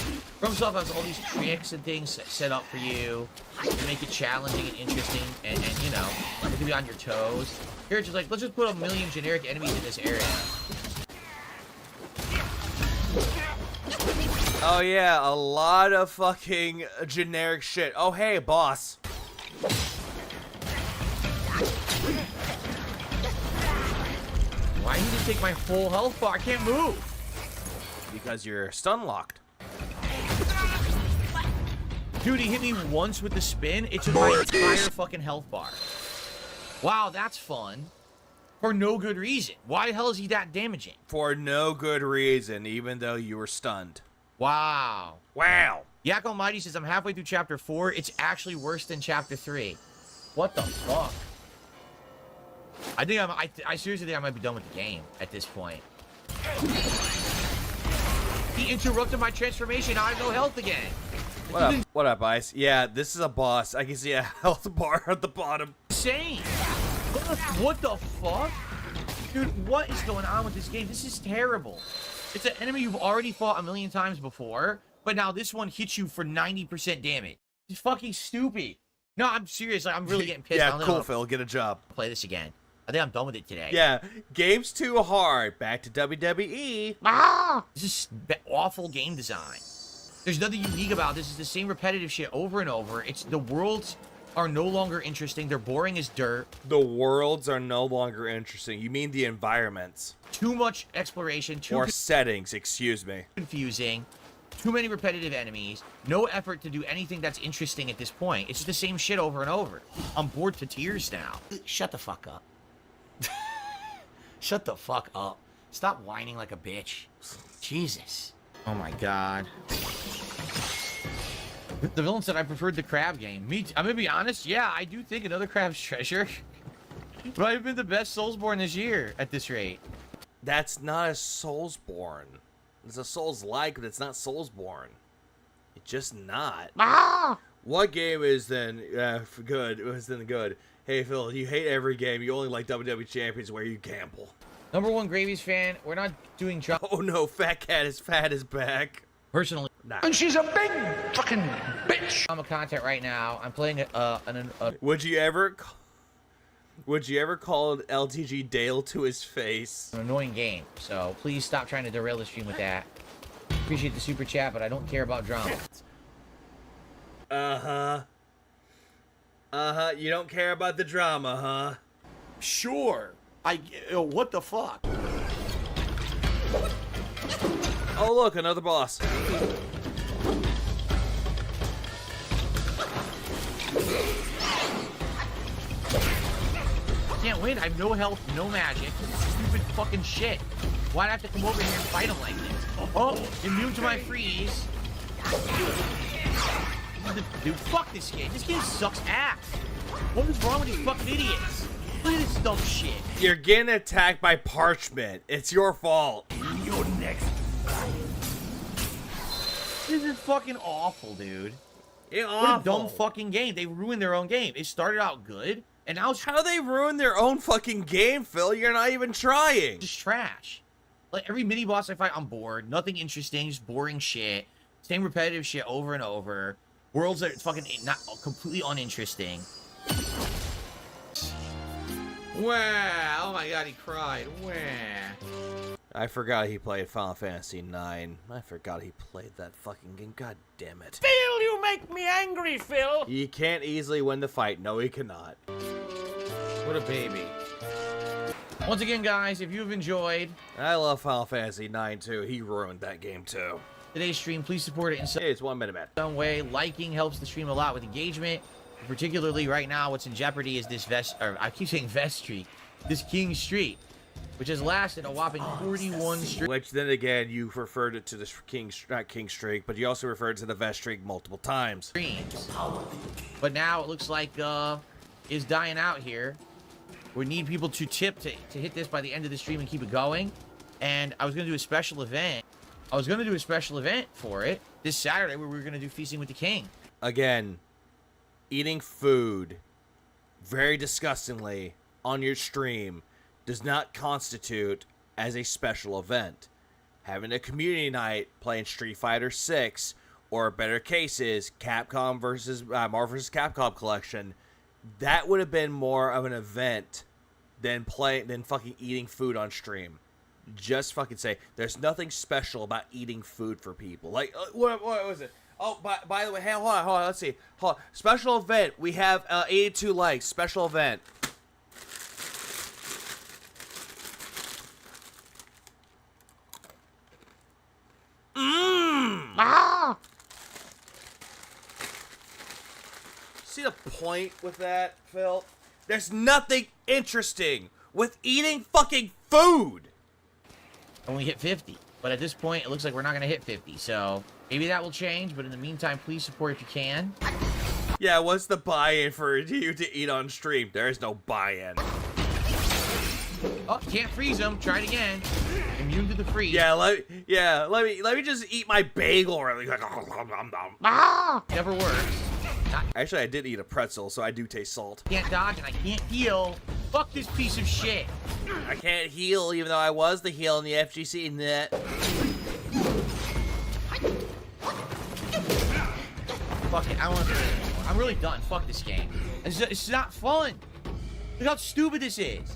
FromSoft has all these tricks and things set up for you to make it challenging and interesting, and you know, it can be on your toes. Here it's just like, let's just put a million generic enemies in this area. Oh yeah, a lot of fucking generic shit. Oh hey, boss. Why did you take my full health bar? I can't move. Because you're stun locked. Dude, he hit me once with the spin. It took my entire fucking health bar. Wow, that's fun. For no good reason. Why the hell is he that damaging? For no good reason, even though you were stunned. Wow. Wow. Yak Almighty says, I'm halfway through chapter 4. It's actually worse than chapter 3. What the fuck? I think I seriously think I might be done with the game at this point. He interrupted my transformation. I have no health again. What up? What up, Ice? Yeah, this is a boss. I can see a health bar at the bottom. Insane. What the fuck? Dude, what is going on with this game? This is terrible. It's an enemy you've already fought a million times before, but now this one hits you for 90% damage. It's fucking stupid. No, I'm serious. Like, I'm really getting pissed. Yeah, cool, Phil. Get a job. Play this again. I think I'm done with it today. Yeah, game's too hard. Back to WWE. This is awful game design. There's nothing unique about this. It's the same repetitive shit over and over. It's the worlds are no longer interesting. They're boring as dirt. The worlds are no longer interesting. You mean the environments? Too much exploration. Or settings, excuse me. Confusing. Too many repetitive enemies. No effort to do anything that's interesting at this point. It's just the same shit over and over. I'm bored to tears now. Shut the fuck up. Shut the fuck up. Stop whining like a bitch. Jesus. Oh my god. The villain said I preferred the crab game. I'm gonna be honest, yeah, I do think another Crab's Treasure might have been the best Soulsborne this year at this rate. That's not a Soulsborne. It's a Souls-like, but it's not Soulsborne. It's just not. What game is then good? Was then good? Hey Phil, you hate every game. You only like WWE Champions where you gamble. Number one Gravies fan. We're not doing job. Oh no, Fat Cat is fat is back. Personally. Nah. And she's a big fucking bitch. I'm a content right now. I'm playing Would you ever call LTG Dale to his face? An annoying game. So please stop trying to derail the stream with that. Appreciate the super chat, but I don't care about drama. You don't care about the drama, huh? Sure. What the fuck? Oh look, another boss. Can't win. I have no health, no magic. Stupid fucking shit. Why'd I have to come over here and fight him like this? Oh, immune to my freeze. Dude, fuck this game. This game sucks ass. What is wrong with these fucking idiots? Look at this dumb shit. You're getting attacked by parchment. It's your fault. You're next. This is fucking awful, dude. What a dumb fucking game. They ruined their own game. It started out good, and now it's... How they ruin their own fucking game, Phil? You're not even trying. Just trash. Like, every mini-boss I fight, I'm bored. Nothing interesting, just boring shit. Same repetitive shit over and over. Worlds that are fucking not completely uninteresting. Wow. Oh my god, he cried. Wow. I forgot he played Final Fantasy IX. I forgot he played that fucking game. God damn it. Phil, you make me angry, Phil. He can't easily win the fight. No, he cannot. What a baby. Once again, guys, if you've enjoyed... I love Final Fantasy IX, too. He ruined that game, too. Today's stream, please support it in it's 1 minute, man. some way. Liking helps the stream a lot with engagement. Particularly right now, what's in jeopardy is this I keep saying vest streak. This king streak, which has lasted a whopping 41 streaks. Which, then again, you referred it to the not king streak, but you also referred to the vest streak multiple times. But now it looks like is dying out here. We need people to tip to hit this by the end of the stream and keep it going. And I was going to do a special event. For it this Saturday where we were going to do Feasting with the King. Again, eating food very disgustingly on your stream does not constitute as a special event. Having a community night playing Street Fighter 6 or better cases, Capcom versus Marvel vs. Capcom collection, that would have been more of an event than fucking eating food on stream. Just fucking say there's nothing special about eating food for people. Like what was it? Oh, by the way, hey, hold on, let's see. Hold on. Special event. We have 82 likes. Special event. See the point with that, Phil? There's nothing interesting with eating fucking food. Only hit 50, but at this point it looks like we're not going to hit 50, so maybe that will change. But in the meantime, please support if you can. Yeah, what's the buy-in for you to eat on stream? There is no buy-in. Oh, can't freeze them. Try it again. Immune to the freeze. Yeah, let me just eat my bagel really quick. Never works. Actually, I did eat a pretzel, so I do taste salt. Can't dodge and I can't heal. Fuck this piece of shit. I can't heal, even though I was the heal in the FGC net. Fuck it, I don't want to play it anymore. I'm really done. Fuck this game. It's not fun. Look how stupid this is.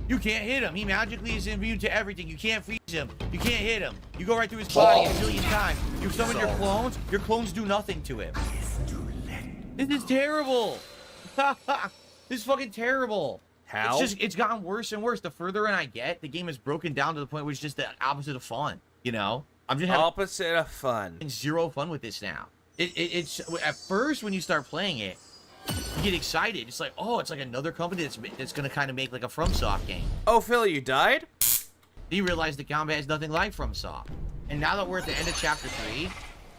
You can't hit him. He magically is immune to everything. You can't freeze him. You can't hit him. You go right through his body a million times. You summon your clones. Your clones do nothing to him. This is terrible. This is fucking terrible. How? It's gotten worse and worse. The further in I get, the game is broken down to the point where it's just the opposite of fun. You know? I'm just having opposite of fun. Zero fun with this now. It's at first when you start playing it, you get excited. It's like, oh, it's like another company that's gonna kind of make like a FromSoft game. Oh, Phil, you died? Then you realize the combat is nothing like FromSoft. And now that we're at the end of chapter 3,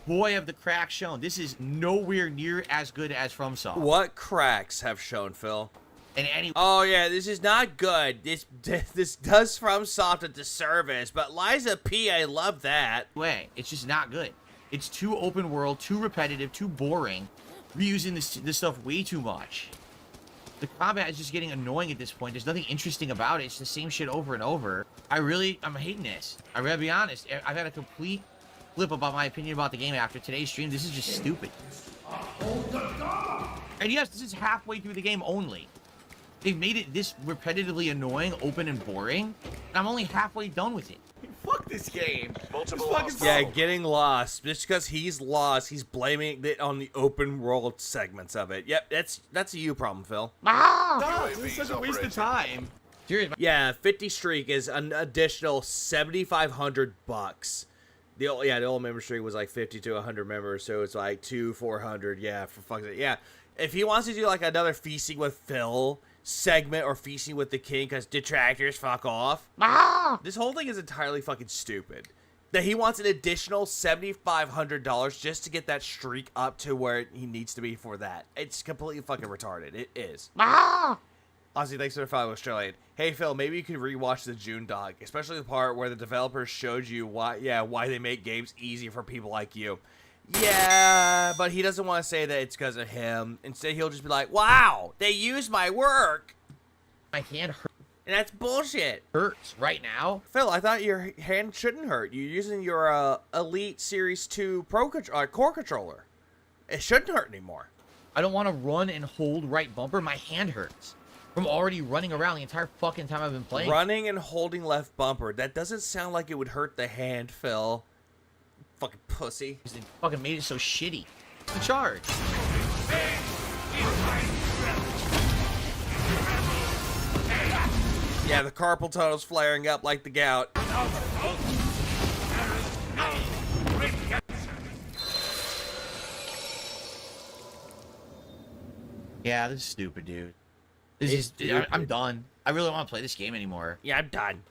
boy, have the cracks shown. This is nowhere near as good as FromSoft. What cracks have shown, Phil? And oh yeah, this is not good. This does FromSoft a disservice, but Liza P, I love that. It's just not good. It's too open world, too repetitive, too boring. Reusing this stuff way too much. The combat is just getting annoying at this point. There's nothing interesting about it. It's the same shit over and over. I'm hating this. I gotta be honest. I've had a complete flip about my opinion about the game after today's stream. This is just stupid. And yes, this is halfway through the game only. They've made it this repetitively annoying, open, and boring, and I'm only halfway done with it. Fuck this game. Yeah, getting lost. Just because he's lost, he's blaming it on the open world segments of it. Yep, that's a you problem, Phil. It's such a waste of time. Seriously. Yeah, 50 streak is an additional $7,500. The old member streak was like 50 to 100 members, so it's like 400. Yeah, for fuck's sake. Yeah. If he wants to do like another Feasting with Phil segment or Feasting with the King because detractors fuck off, this whole thing is entirely fucking stupid. That he wants an additional $7,500 just to get that streak up to where he needs to be for that. It's completely fucking retarded. It is. Ozzy, thanks for the follow, Australian. Hey, Phil, maybe you could rewatch the June dog, especially the part where the developers showed you why they make games easy for people like you. Yeah, but he doesn't want to say that it's because of him. Instead, he'll just be like, wow, they used my work. My hand hurts. And that's bullshit. Hurts right now. Phil, I thought your hand shouldn't hurt. You're using your Elite Series 2 core controller. It shouldn't hurt anymore. I don't want to run and hold right bumper. My hand hurts from already running around the entire fucking time I've been playing. Running and holding left bumper. That doesn't sound like it would hurt the hand, Phil. Fucking pussy. They fucking made it so shitty. The charge. Yeah, the carpal tunnel's flaring up like the gout. Yeah, this is stupid, dude. I'm done. I really don't want to play this game anymore. Yeah, I'm done.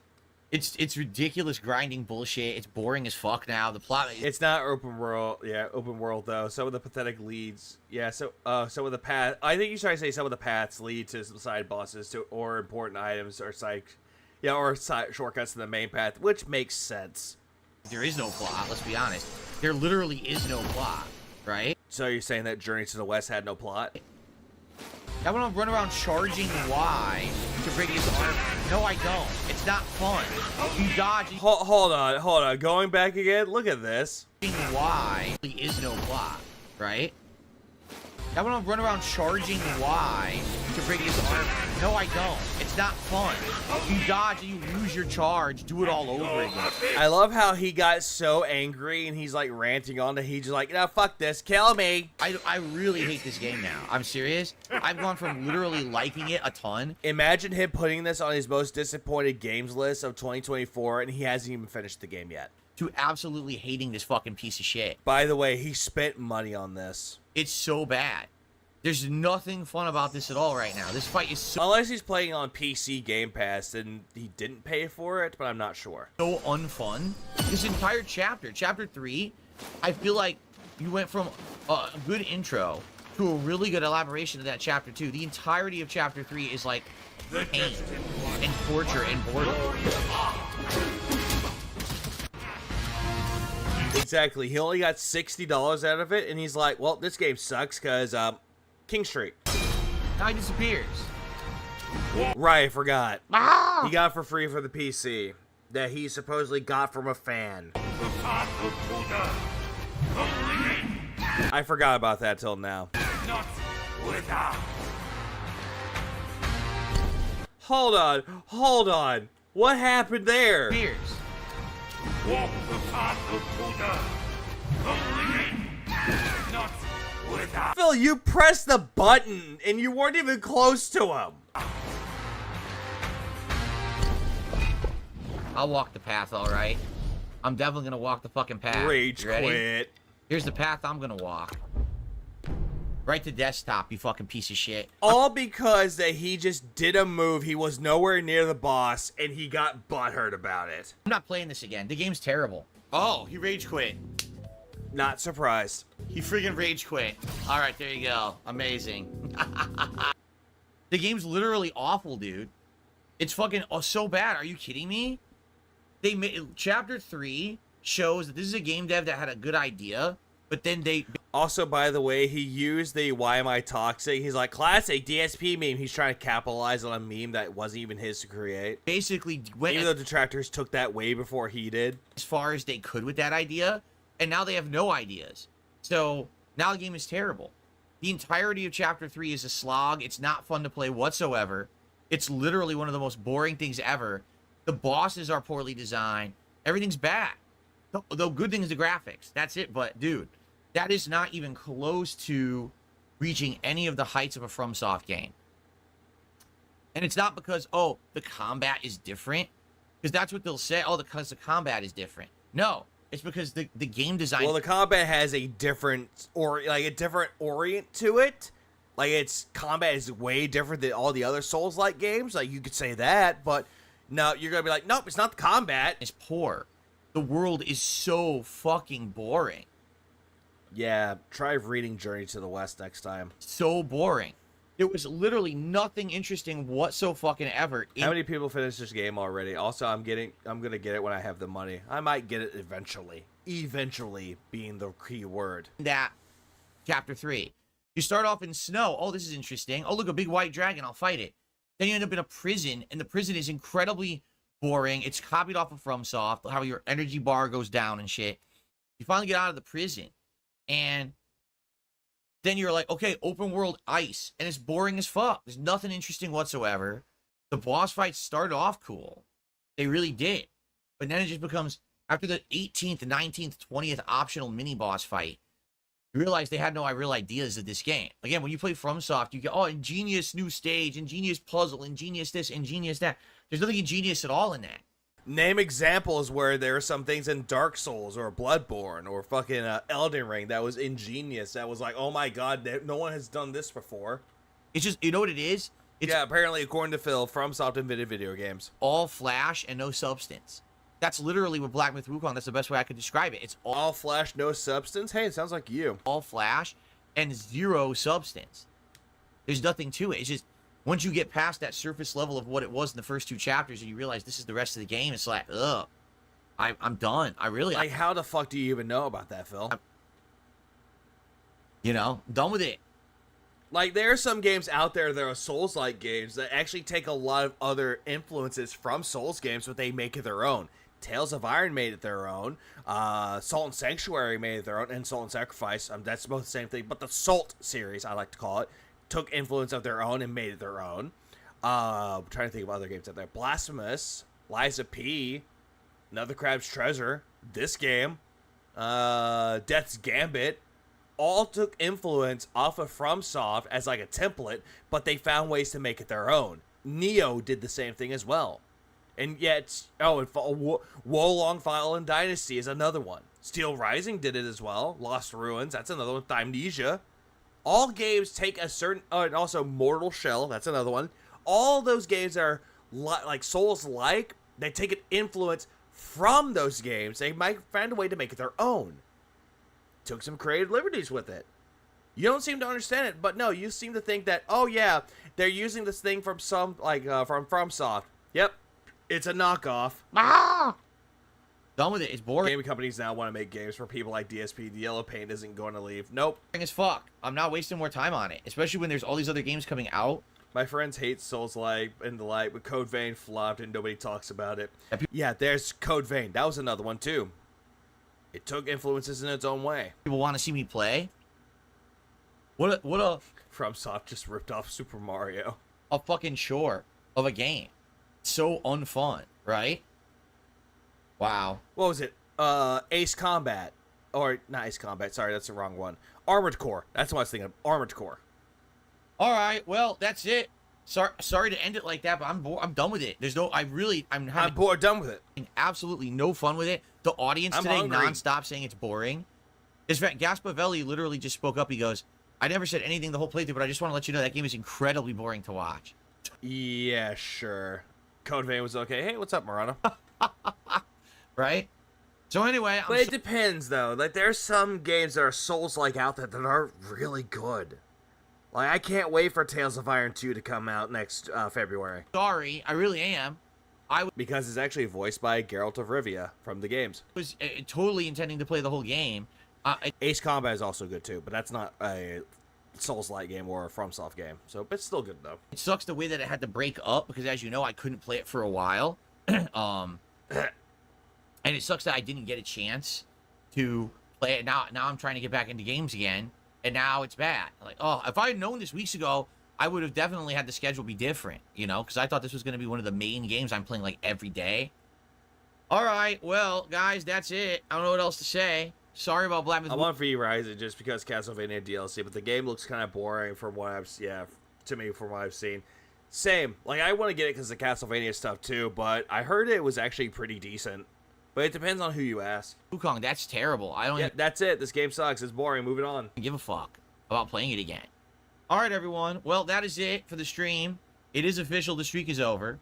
It's ridiculous grinding bullshit. It's boring as fuck now. The plot. It's not open world. Yeah, open world though. Some of the pathetic leads. Yeah, some of the path. I think you started to say some of the paths lead to some side bosses or important items or shortcuts to the main path, which makes sense. There is no plot. Let's be honest. There literally is no plot, right? So you're saying that Journey to the West had no plot? I want to run around charging Y to break his arm. No, I don't. It's not fun. You dodge. Hold on. Going back again. Look at this. Y is no plot, right? I want to run around charging Y to break his arm. No, I don't. It's not fun. You dodge and you lose your charge. Do it all over again. I love how he got so angry and he's like ranting on it. He's just like, no, fuck this. Kill me. I really hate this game now. I'm serious. I've gone from literally liking it a ton. Imagine him putting this on his most disappointed games list of 2024 and he hasn't even finished the game yet. To absolutely hating this fucking piece of shit. By the way, he spent money on this. It's so bad. There's nothing fun about this at all right now. This fight is so... Unless he's playing on PC Game Pass, and he didn't pay for it, but I'm not sure. So unfun. This entire chapter, chapter 3, I feel like you went from a good intro to a really good elaboration of that chapter 2. The entirety of chapter 3 is like pain and torture and boredom. Exactly. He only got $60 out of it, and he's like, well, this game sucks because, King Street. Now he disappears. Right, I forgot. He got it for free for the PC that he supposedly got from a fan. I forgot about that till now. Hold on. What happened there? Disappears. Walk the path of Buddha. Not without. Phil, you pressed the button and you weren't even close to him. I'll walk the path, all right. I'm definitely gonna walk the fucking path. Rage quit. Here's the path I'm gonna walk. Right to desktop, you fucking piece of shit. All because that he just did a move, he was nowhere near the boss, and he got butthurt about it. I'm not playing this again. The game's terrible. Oh, he rage quit. Not surprised. He freaking rage quit. All right, there you go. Amazing. The game's literally awful, dude. It's fucking so bad. Are you kidding me? They made Chapter 3 shows that this is a game dev that had a good idea, but then they... Also, by the way, he used the "Why am I toxic?" He's like, classic DSP meme. He's trying to capitalize on a meme that wasn't even his to create. Basically, went even though detractors took that way before he did. As far as they could with that idea, and now they have no ideas. So, now the game is terrible. The entirety of Chapter 3 is a slog. It's not fun to play whatsoever. It's literally one of the most boring things ever. The bosses are poorly designed. Everything's bad. The good thing is the graphics. That's it, but dude... That is not even close to reaching any of the heights of a FromSoft game. And it's not because, oh, the combat is different. Because that's what they'll say. Oh, because the combat is different. No, it's because the game design... Well, the combat has a different, or like a different orient to it. Like, its combat is way different than all the other Souls-like games. Like, you could say that, but no, you're going to be like, nope, it's not the combat. It's poor. The world is so fucking boring. Yeah, try reading Journey to the West next time. So boring. There was literally nothing interesting whatsoever fucking ever. How many people finished this game already? Also, I'm gonna get it when I have the money. I might get it eventually. Eventually being the key word. That chapter 3. You start off in snow. Oh, this is interesting. Oh, look, a big white dragon. I'll fight it. Then you end up in a prison, and the prison is incredibly boring. It's copied off of FromSoft, how your energy bar goes down and shit. You finally get out of the prison, and then you're like, okay, open world ice, and it's boring as fuck. There's nothing interesting whatsoever. The boss fights started off cool. They really did. But then it just becomes, after the 18th, 19th, 20th optional mini-boss fight, you realize they had no real ideas of this game. Again, when you play FromSoft, you get, oh, ingenious new stage, ingenious puzzle, ingenious this, ingenious that. There's nothing ingenious at all in that. Name examples where there are some things in Dark Souls or Bloodborne or fucking Elden Ring that was ingenious. That was like, oh my god, no one has done this before. It's just, you know what it is? It's apparently, according to Phil, FromSoft invented video games. All flash and no substance. That's literally what Black Myth Wukong, that's the best way I could describe it. It's all flash, no substance? Hey, it sounds like you. All flash and zero substance. There's nothing to it. It's just, once you get past that surface level of what it was in the first 2 chapters and you realize this is the rest of the game, it's like, ugh, I'm done. Like, how the fuck do you even know about that, Phil? I'm done with it. Like, there are some games out there that are Souls-like games that actually take a lot of other influences from Souls games, but they make it their own. Tales of Iron made it their own. Salt and Sanctuary made it their own, and Salt and Sacrifice. That's both the same thing, but the Salt series, I like to call it, took influence of their own and made it their own. I'm trying to think of other games out there. Blasphemous, Liza P, Another Crab's Treasure, this game, Death's Gambit, all took influence off of FromSoft as like a template, but they found ways to make it their own. Neo did the same thing as well. And yet, and Wolong Fallen Dynasty is another one. Steel Rising did it as well. Lost Ruins, that's another one. Thymnesia. All games take a certain... Oh, and also Mortal Shell, that's another one. All those games are like Souls-like. They take an influence from those games. They might find a way to make it their own. Took some creative liberties with it. You don't seem to understand it, but no, you seem to think that, oh yeah, they're using this thing from from FromSoft. Yep, it's a knockoff. Done with it. It's boring. Gaming companies now want to make games for people like DSP. The yellow paint isn't going to leave. Nope. Boring as fuck. I'm not wasting more time on it, especially when there's all these other games coming out. My friends hate Souls-like and the like, but Code Vein flopped and nobody talks about it. Yeah, there's Code Vein. That was another one too. It took influences in its own way. People want to see me play? What a FromSoft just ripped off Super Mario. A fucking chore of a game. So unfun, right? Wow. What was it? Ace Combat. Or, not Ace Combat, sorry, that's the wrong one. Armored Core. That's what I was thinking of. Armored Core. Alright, well, that's it. Sorry to end it like that, but I'm done with it. There's no, I'm bored, done with it. Absolutely no fun with it. The audience today nonstop saying it's boring. In fact, Gaspavelli literally just spoke up. He goes, I never said anything the whole playthrough, but I just want to let you know that game is incredibly boring to watch. Yeah, sure. Code Vein was okay. Hey, what's up, Marana? Right? So anyway, but it depends though. Like there's some games that are Souls-like out there that are really good. Like I can't wait for Tales of Iron 2 to come out next February. Sorry, I really am. Because it's actually voiced by Geralt of Rivia from the games. I was totally intending to play the whole game. Ace Combat is also good too, but that's not a Souls-like game or a FromSoft game. So it's still good though. It sucks the way that it had to break up because, as you know, I couldn't play it for a while. And it sucks that I didn't get a chance to play it. Now I'm trying to get back into games again, and now it's bad. Like, oh, if I had known this weeks ago, I would have definitely had the schedule be different, you know, because I thought this was going to be one of the main games I'm playing, like, every day. All right, well, guys, that's it. I don't know what else to say. Sorry about Black Myth. I want Free Rising just because Castlevania DLC, but the game looks kind of boring from what I've from what I've seen. Same. Like, I want to get it because of the Castlevania stuff, too, but I heard it was actually pretty decent. But it depends on who you ask. Wukong, that's terrible. I don't. Yeah, that's it. This game sucks. It's boring. Moving on. Give a fuck about playing it again. All right, everyone. Well, that is it for the stream. It is official. The streak is over.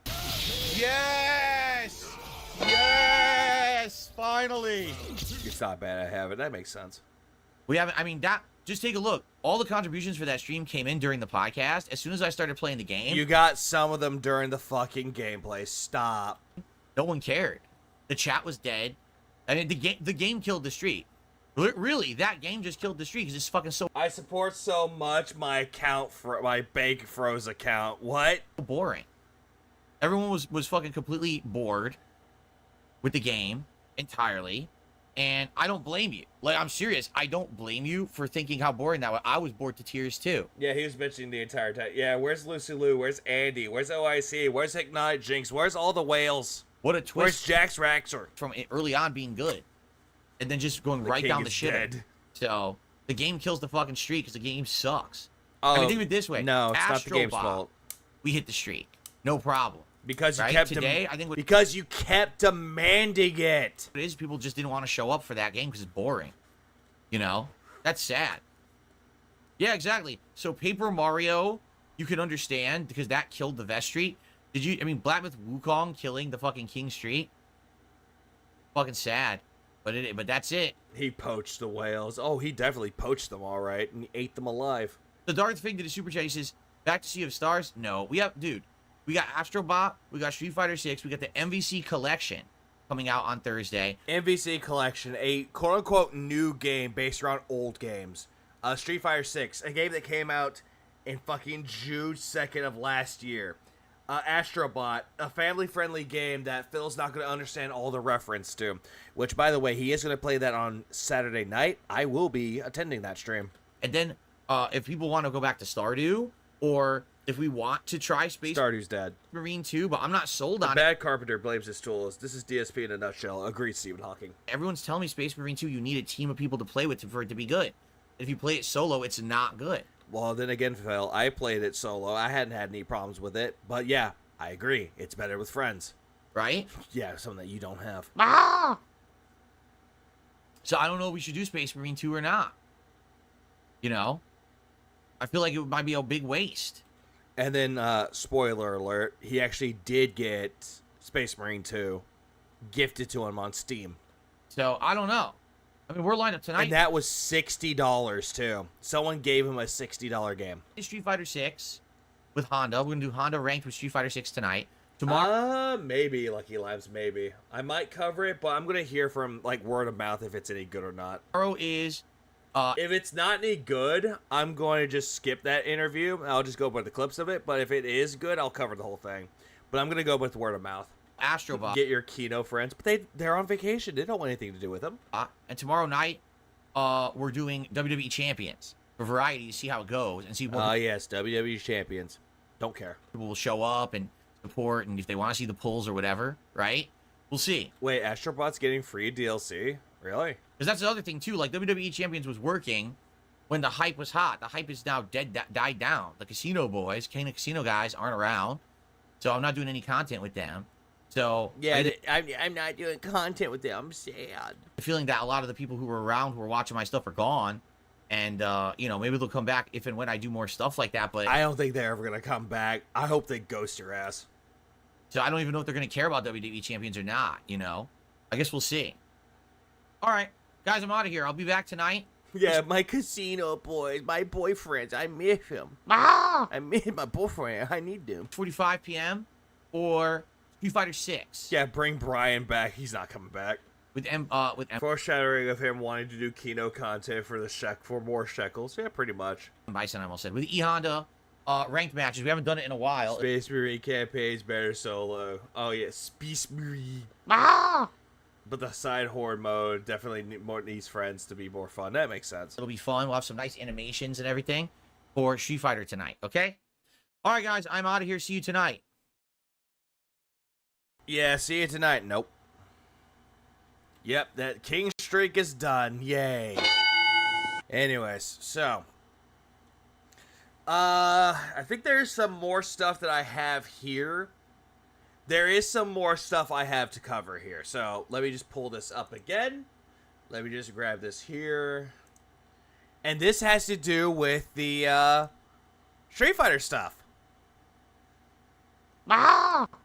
Yes! Yes! Finally! It's not bad. I have it. That makes sense. We haven't, I mean, that, just take a look. All the contributions for that stream came in during the podcast. As soon as I started playing the game. You got some of them during the fucking gameplay. Stop. No one cared. The chat was dead. I mean, the game killed the streak. Really, that game just killed the streak because it's fucking so. I support so much my my bank froze account. What? Boring. Everyone was fucking completely bored with the game entirely, and I don't blame you. Like, I'm serious. I don't blame you for thinking how boring that was. I was bored to tears too. Yeah, he was mentioning the entire time. Yeah, where's Lucy Lou? Where's Andy? Where's OIC? Where's Hypnotic Jinx? Where's all the whales? What a twist. Where's Jax Raxor? From early on being good, and then just going right down the shitter. So the game kills the fucking streak because the game sucks. I mean, think of it this way. No, it's not the game's fault. We hit the streak. No problem. Because you right? kept today, I think because you kept demanding it. It is people just didn't want to show up for that game because it's boring. You know, that's sad. Yeah, exactly. So Paper Mario, you can understand because that killed the Vest Street. Did you? I mean, Black Myth Wukong killing the fucking King Street. Fucking sad, but that's it. He poached the whales. Oh, he definitely poached them, all right, and he ate them alive. The Darth Fig did a super chat. He says, "Back to Sea of Stars." No, we have, dude. We got Astrobot, we got Street Fighter 6, we got the MVC Collection coming out on Thursday. MVC Collection, a quote-unquote new game based around old games. Street Fighter 6, a game that came out in fucking June 2nd of last year. Astrobot, a family-friendly game that Phil's not going to understand all the reference to. Which, by the way, he is going to play that on Saturday night. I will be attending that stream. And then, if people want to go back to Stardew, or if we want to try Space Stardew's dead. Marine 2, but I'm not sold on it. Bad Carpenter blames his tools. This is DSP in a nutshell. Agreed, Stephen Hawking. Everyone's telling me Space Marine 2, you need a team of people to play with for it to be good. If you play it solo, it's not good. Well, then again, Phil, I played it solo. I hadn't had any problems with it. But yeah, I agree. It's better with friends. Right? Yeah, something that you don't have. So I don't know if we should do Space Marine 2 or not. You know? I feel like it might be a big waste. And then, spoiler alert, he actually did get Space Marine 2 gifted to him on Steam. So, I don't know. I mean, we're lined up tonight. And that was $60, too. Someone gave him a $60 game. Street Fighter 6 with Honda. We're going to do Honda ranked with Street Fighter 6 tonight. Tomorrow? Maybe, Lucky Lives, maybe. I might cover it, but I'm going to hear from, like, word of mouth if it's any good or not. Tomorrow is... if it's not any good, I'm going to just skip that interview. I'll just go with the clips of it. But if it is good, I'll cover the whole thing. But I'm going to go with word of mouth. Astrobot. Get your Kino friends. But they're on vacation. They don't want anything to do with them. And tomorrow night, we're doing WWE Champions. For variety, to see how it goes. And see what yes, WWE Champions. Don't care. People will show up and support. And if they want to see the pulls or whatever, right? We'll see. Wait, Astrobot's getting free DLC? Really? Because that's the other thing, too. Like, WWE Champions was working when the hype was hot. The hype is now died down. The casino boys, casino guys aren't around. So I'm not doing any content with them. So... Yeah, I'm not doing content with them. I'm sad. The feeling that a lot of the people who were around who were watching my stuff are gone. And, you know, maybe they'll come back if and when I do more stuff like that. But I don't think they're ever going to come back. I hope they ghost your ass. So I don't even know if they're going to care about WWE Champions or not, you know? I guess we'll see. All right. Guys, I'm out of here. I'll be back tonight. Yeah, my casino boys, my boyfriends. I miss them. I miss my boyfriend. I need them. 45 p.m. or Street Fighter 6. Yeah, bring Brian back. He's not coming back. With foreshadowing of him wanting to do Kino content for more shekels. Yeah, pretty much. Bison, I almost said. With E Honda ranked matches. We haven't done it in a while. Space Marine campaigns better solo. Oh yeah, Space Marine. But the side horde mode definitely needs friends to be more fun. That makes sense. It'll be fun. We'll have some nice animations and everything for Street Fighter tonight, okay? All right, guys, I'm out of here. See you tonight. Yeah, see you tonight. Nope. Yep, that King streak is done. Yay. Anyways, so... I think there's some more stuff that I have here. There is some more stuff I have to cover here. So, let me just pull this up again. Let me just grab this here. And this has to do with the Street Fighter stuff.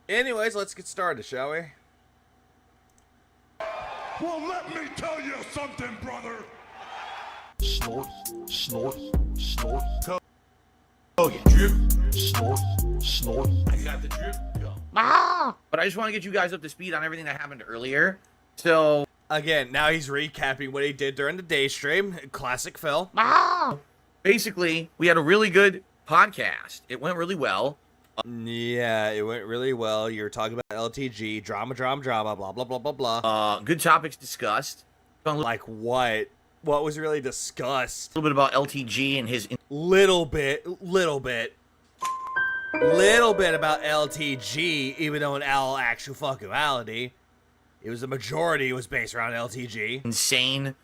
Anyways, let's get started, shall we? Well, let me tell you something, brother. Snort, snort, snort. Oh, yeah. Drip. Snort, snort. I got the drip. Go. But I just want to get you guys up to speed on everything that happened earlier. So, again, now he's recapping what he did during the day stream. Classic Phil. Basically, we had a really good podcast. It went really well. Yeah, it went really well. You were talking about LTG, drama, blah, blah, blah, blah, blah. Good topics discussed. Like what? What was really discussed? A little bit about LTG and his... Little bit about LTG, even though in all actual fuckuality, it was the majority was based around LTG. Insane,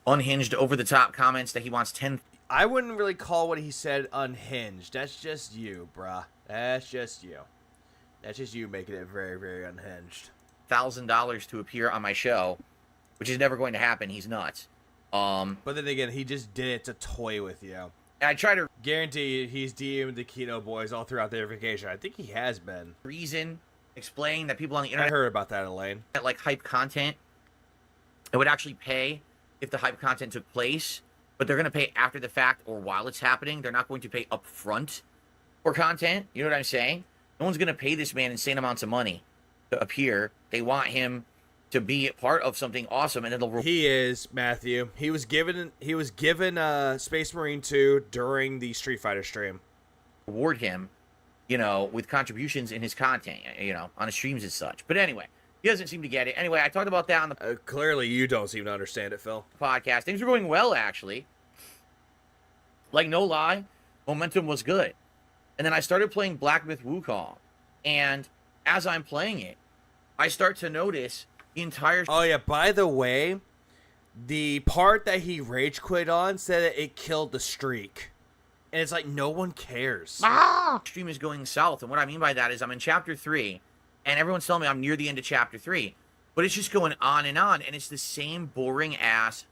unhinged, over-the-top comments that he wants 10... I wouldn't really call what he said unhinged. That's just you, bruh. That's just you. That's just you making it very, very unhinged. $1,000 to appear on my show, which is never going to happen. He's nuts. But then again, he just did it to toy with you. And I try to guarantee you he's DM'd the Kino boys all throughout their vacation. I think he has been. Reason, explain that people on the internet... I heard about that, Elaine. ...that like hype content, it would actually pay if the hype content took place, but they're going to pay after the fact or while it's happening. They're not going to pay up front for content. You know what I'm saying? No one's going to pay this man insane amounts of money to appear. They want him to be part of something awesome, and it'll... He is, Matthew. He was given Space Marine 2 during the Street Fighter stream. Reward him, you know, with contributions in his content, you know, on his streams and such. But anyway, he doesn't seem to get it. Anyway, I talked about that on the... clearly, you don't seem to understand it, Phil. ...podcast. Things were going well, actually. Like, no lie, momentum was good. And then I started playing Black Myth Wukong. And as I'm playing it, I start to notice... the entire... Oh, yeah, by the way, the part that he rage quit on said that it killed the streak. And it's like, no one cares. Stream is going south, and what I mean by that is I'm in Chapter 3, and everyone's telling me I'm near the end of Chapter 3. But it's just going on, and it's the same boring-ass...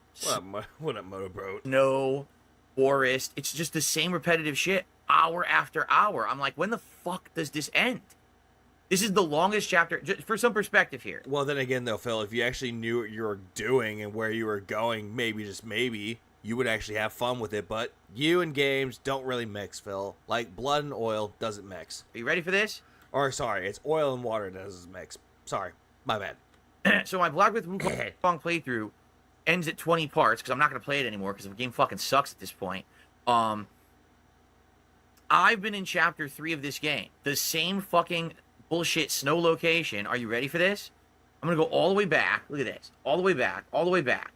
What up, Moto Bro? No, forest. It's just the same repetitive shit, hour after hour. I'm like, when the fuck does this end? This is the longest chapter, just for some perspective here. Well, then again, though, Phil, if you actually knew what you were doing and where you were going, maybe, just maybe, you would actually have fun with it. But you and games don't really mix, Phil. Like, blood and oil doesn't mix. Are you ready for this? Or, sorry, it's oil and water that doesn't mix. Sorry, my bad. So my Black Myth Wukong playthrough ends at 20 parts, because I'm not going to play it anymore, because the game fucking sucks at this point. I've been in Chapter 3 of this game. The same fucking... bullshit snow location. Are you ready for this? I'm gonna go all the way back. Look at this. All the way back. All the way back.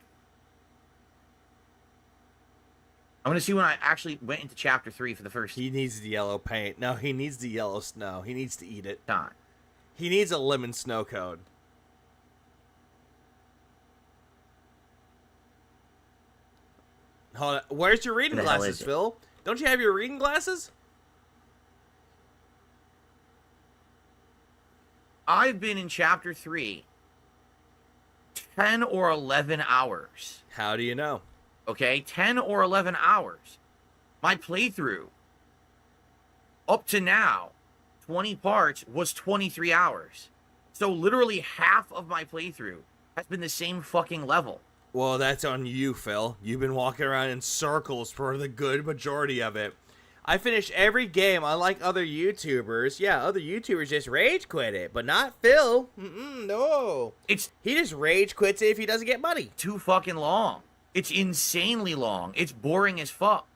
I'm gonna see when I actually went into Chapter 3 for the first... He needs the yellow paint. No, he needs the yellow snow. He needs to eat it. time. He needs a lemon snow cone. Hold on. Where's your reading glasses, Phil? Don't you have your reading glasses? I've been in Chapter 3 10 or 11 hours. How do you know? Okay, 10 or 11 hours. My playthrough, up to now, 20 parts, was 23 hours. So literally half of my playthrough has been the same fucking level. Well, that's on you, Phil. You've been walking around in circles for the good majority of it. I finished every game, unlike other YouTubers. Yeah, other YouTubers just rage quit it, but not Phil. No. He just rage quits it if he doesn't get money. Too fucking long. It's insanely long. It's boring as fuck.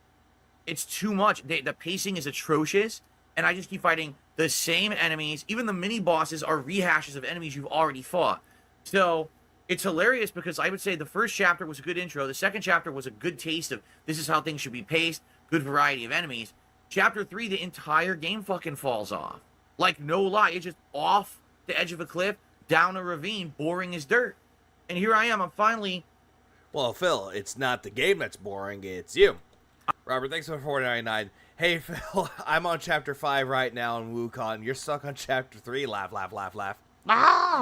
It's too much. The pacing is atrocious, and I just keep fighting the same enemies. Even the mini-bosses are rehashes of enemies you've already fought. So, it's hilarious because I would say the first chapter was a good intro. The second chapter was a good taste of this is how things should be paced. Good variety of enemies. Chapter 3, the entire game fucking falls off. Like, no lie. It's just off the edge of a cliff, down a ravine, boring as dirt. And here I am. I'm finally... Well, Phil, it's not the game that's boring. It's you. Robert, thanks for $4.99. Hey, Phil, I'm on Chapter 5 right now in Wukong. You're stuck on Chapter 3. Laugh, laugh, laugh, laugh.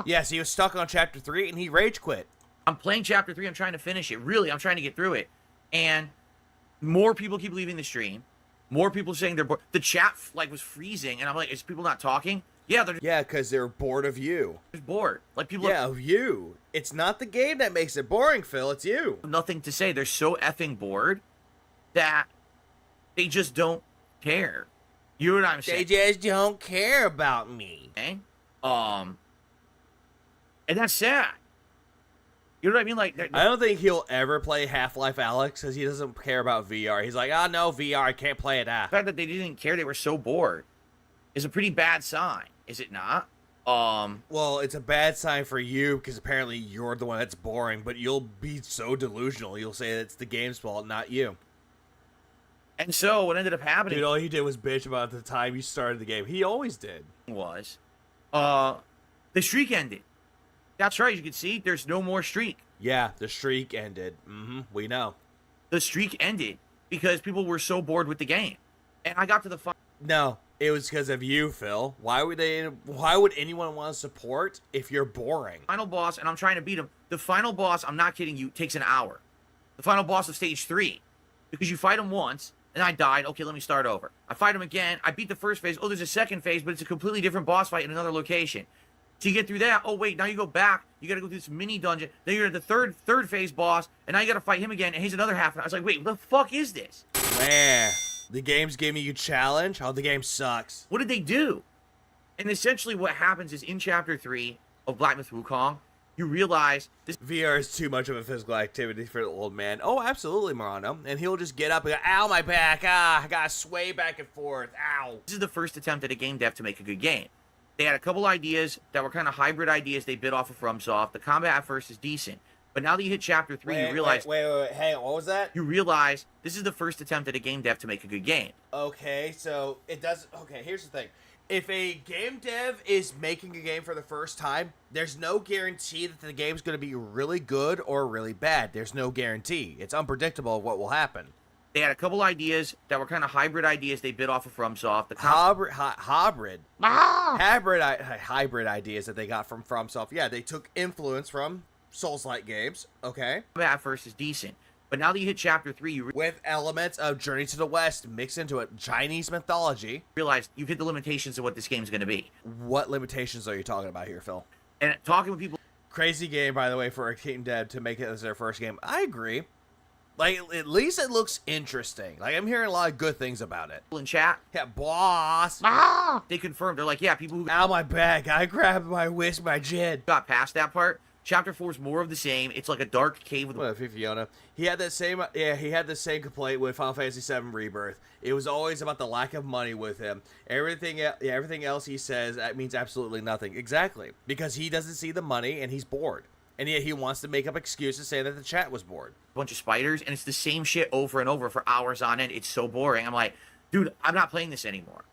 Yes, he was stuck on Chapter 3, and he rage quit. I'm playing Chapter 3. I'm trying to finish it. Really, I'm trying to get through it. And more people keep leaving the stream. More people saying they're bored. The chat like was freezing, and I'm like, is people not talking? Yeah, they're because they're bored of you. just bored. Like people Of you. It's not the game that makes it boring, Phil. It's you. have nothing to say. They're so effing bored that they just don't care. You know what I'm saying? They just don't care about me. Okay? And that's sad. You know what I mean? Like, I don't think he'll ever play Half-Life Alyx because he doesn't care about VR. He's like, no, VR, I can't play it. the fact that they didn't care, they were so bored, is a pretty bad sign, is it not? Well, it's a bad sign for you because apparently you're the one that's boring, but you'll be so delusional. You'll say it's the game's fault, not you. And so what ended up happening, Dude, all he did was bitch about the time you started the game. He always did. was, the streak ended. That's right. You can see there's no more streak. Yeah, the streak ended. We know. The streak ended because people were so bored with the game. And I got to the No, it was because of you, Phil. Why would anyone want to support if you're boring? final boss, and I'm trying to beat him. The final boss, I'm not kidding you, takes an hour. The final boss of stage 3. Because you fight him once, and I died. Okay, let me start over. I fight him again. I beat the first phase. Oh, there's a second phase, but it's a completely different boss fight in another location. So you get through that. Oh, wait, now you go back. You got to go through this mini dungeon. Then you're at the third phase boss, and now you got to fight him again, and he's another half an hour. I was like, wait, what the fuck is this? Man, the game's giving you challenge? Oh, the game sucks. What did they do? And essentially what happens is in Chapter 3 of Black Myth Wukong, you realize this VR is too much of a physical activity for the old man. Oh, absolutely, Morano. And he'll just get up and go, ow, my back. I gotta sway back and forth. Ow. This is the first attempt at a game dev to make a good game. They had a couple ideas that were kind of hybrid ideas they bit off of FromSoft. The combat at first is decent. But now that you hit Chapter 3, you realize... Wait, hang on, what was that? You realize this is the first attempt at a game dev to make a good game. Okay, so it does... Okay, here's the thing. If a game dev is making a game for the first time, there's no guarantee that the game's going to be really good or really bad. There's no guarantee. It's unpredictable of what will happen. They had a couple ideas that were kind of hybrid ideas they bit off of FromSoft. Hybrid ideas that they got from FromSoft. Yeah, they took influence from Souls-like games. Okay. At first is decent. But now that you hit Chapter 3, you with elements of Journey to the West mixed into it, Chinese mythology, realize you've hit the limitations of what this game's going to be. What limitations are you talking about here, Phil? And talking with people... Crazy game, by the way, for a game dev to make it as their first game. I agree. Like, at least it looks interesting. Like, I'm hearing a lot of good things about it. In chat. Yeah, boss. They confirmed. They're like, yeah, people who... Ow, my back. I grabbed my whisk, my jid. Got past that part. Chapter 4 is more of the same. It's like a dark cave with... What, Fiona? He had that same... Yeah, he had the same complaint with Final Fantasy VII Rebirth. It was always about the lack of money with him. Everything else he says, that means absolutely nothing. Exactly. Because he doesn't see the money, and he's bored. And yet he wants to make up excuses saying that the chat was bored. Bunch of spiders, and it's the same shit over and over for hours on end. It's so boring. I'm like, dude, I'm not playing this anymore.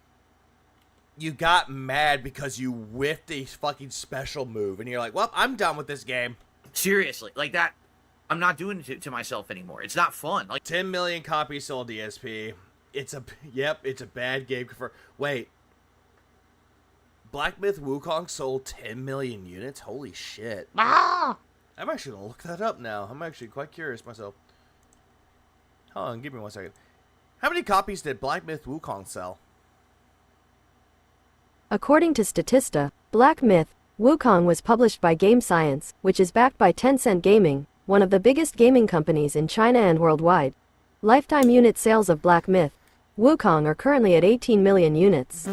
You got mad because you whiffed a fucking special move, and you're like, well, I'm done with this game. Seriously, like that, I'm not doing it to myself anymore. It's not fun. Like 10 million copies sold DSP. It's a bad game for... Wait. Black Myth Wukong sold 10 million units? Holy shit. I'm actually going to look that up now. I'm actually quite curious myself. Hold on, give me 1 second. How many copies did Black Myth Wukong sell? According to Statista, Black Myth Wukong was published by Game Science, which is backed by Tencent Gaming, one of the biggest gaming companies in China and worldwide. Lifetime unit sales of Black Myth Wukong are currently at 18 million units.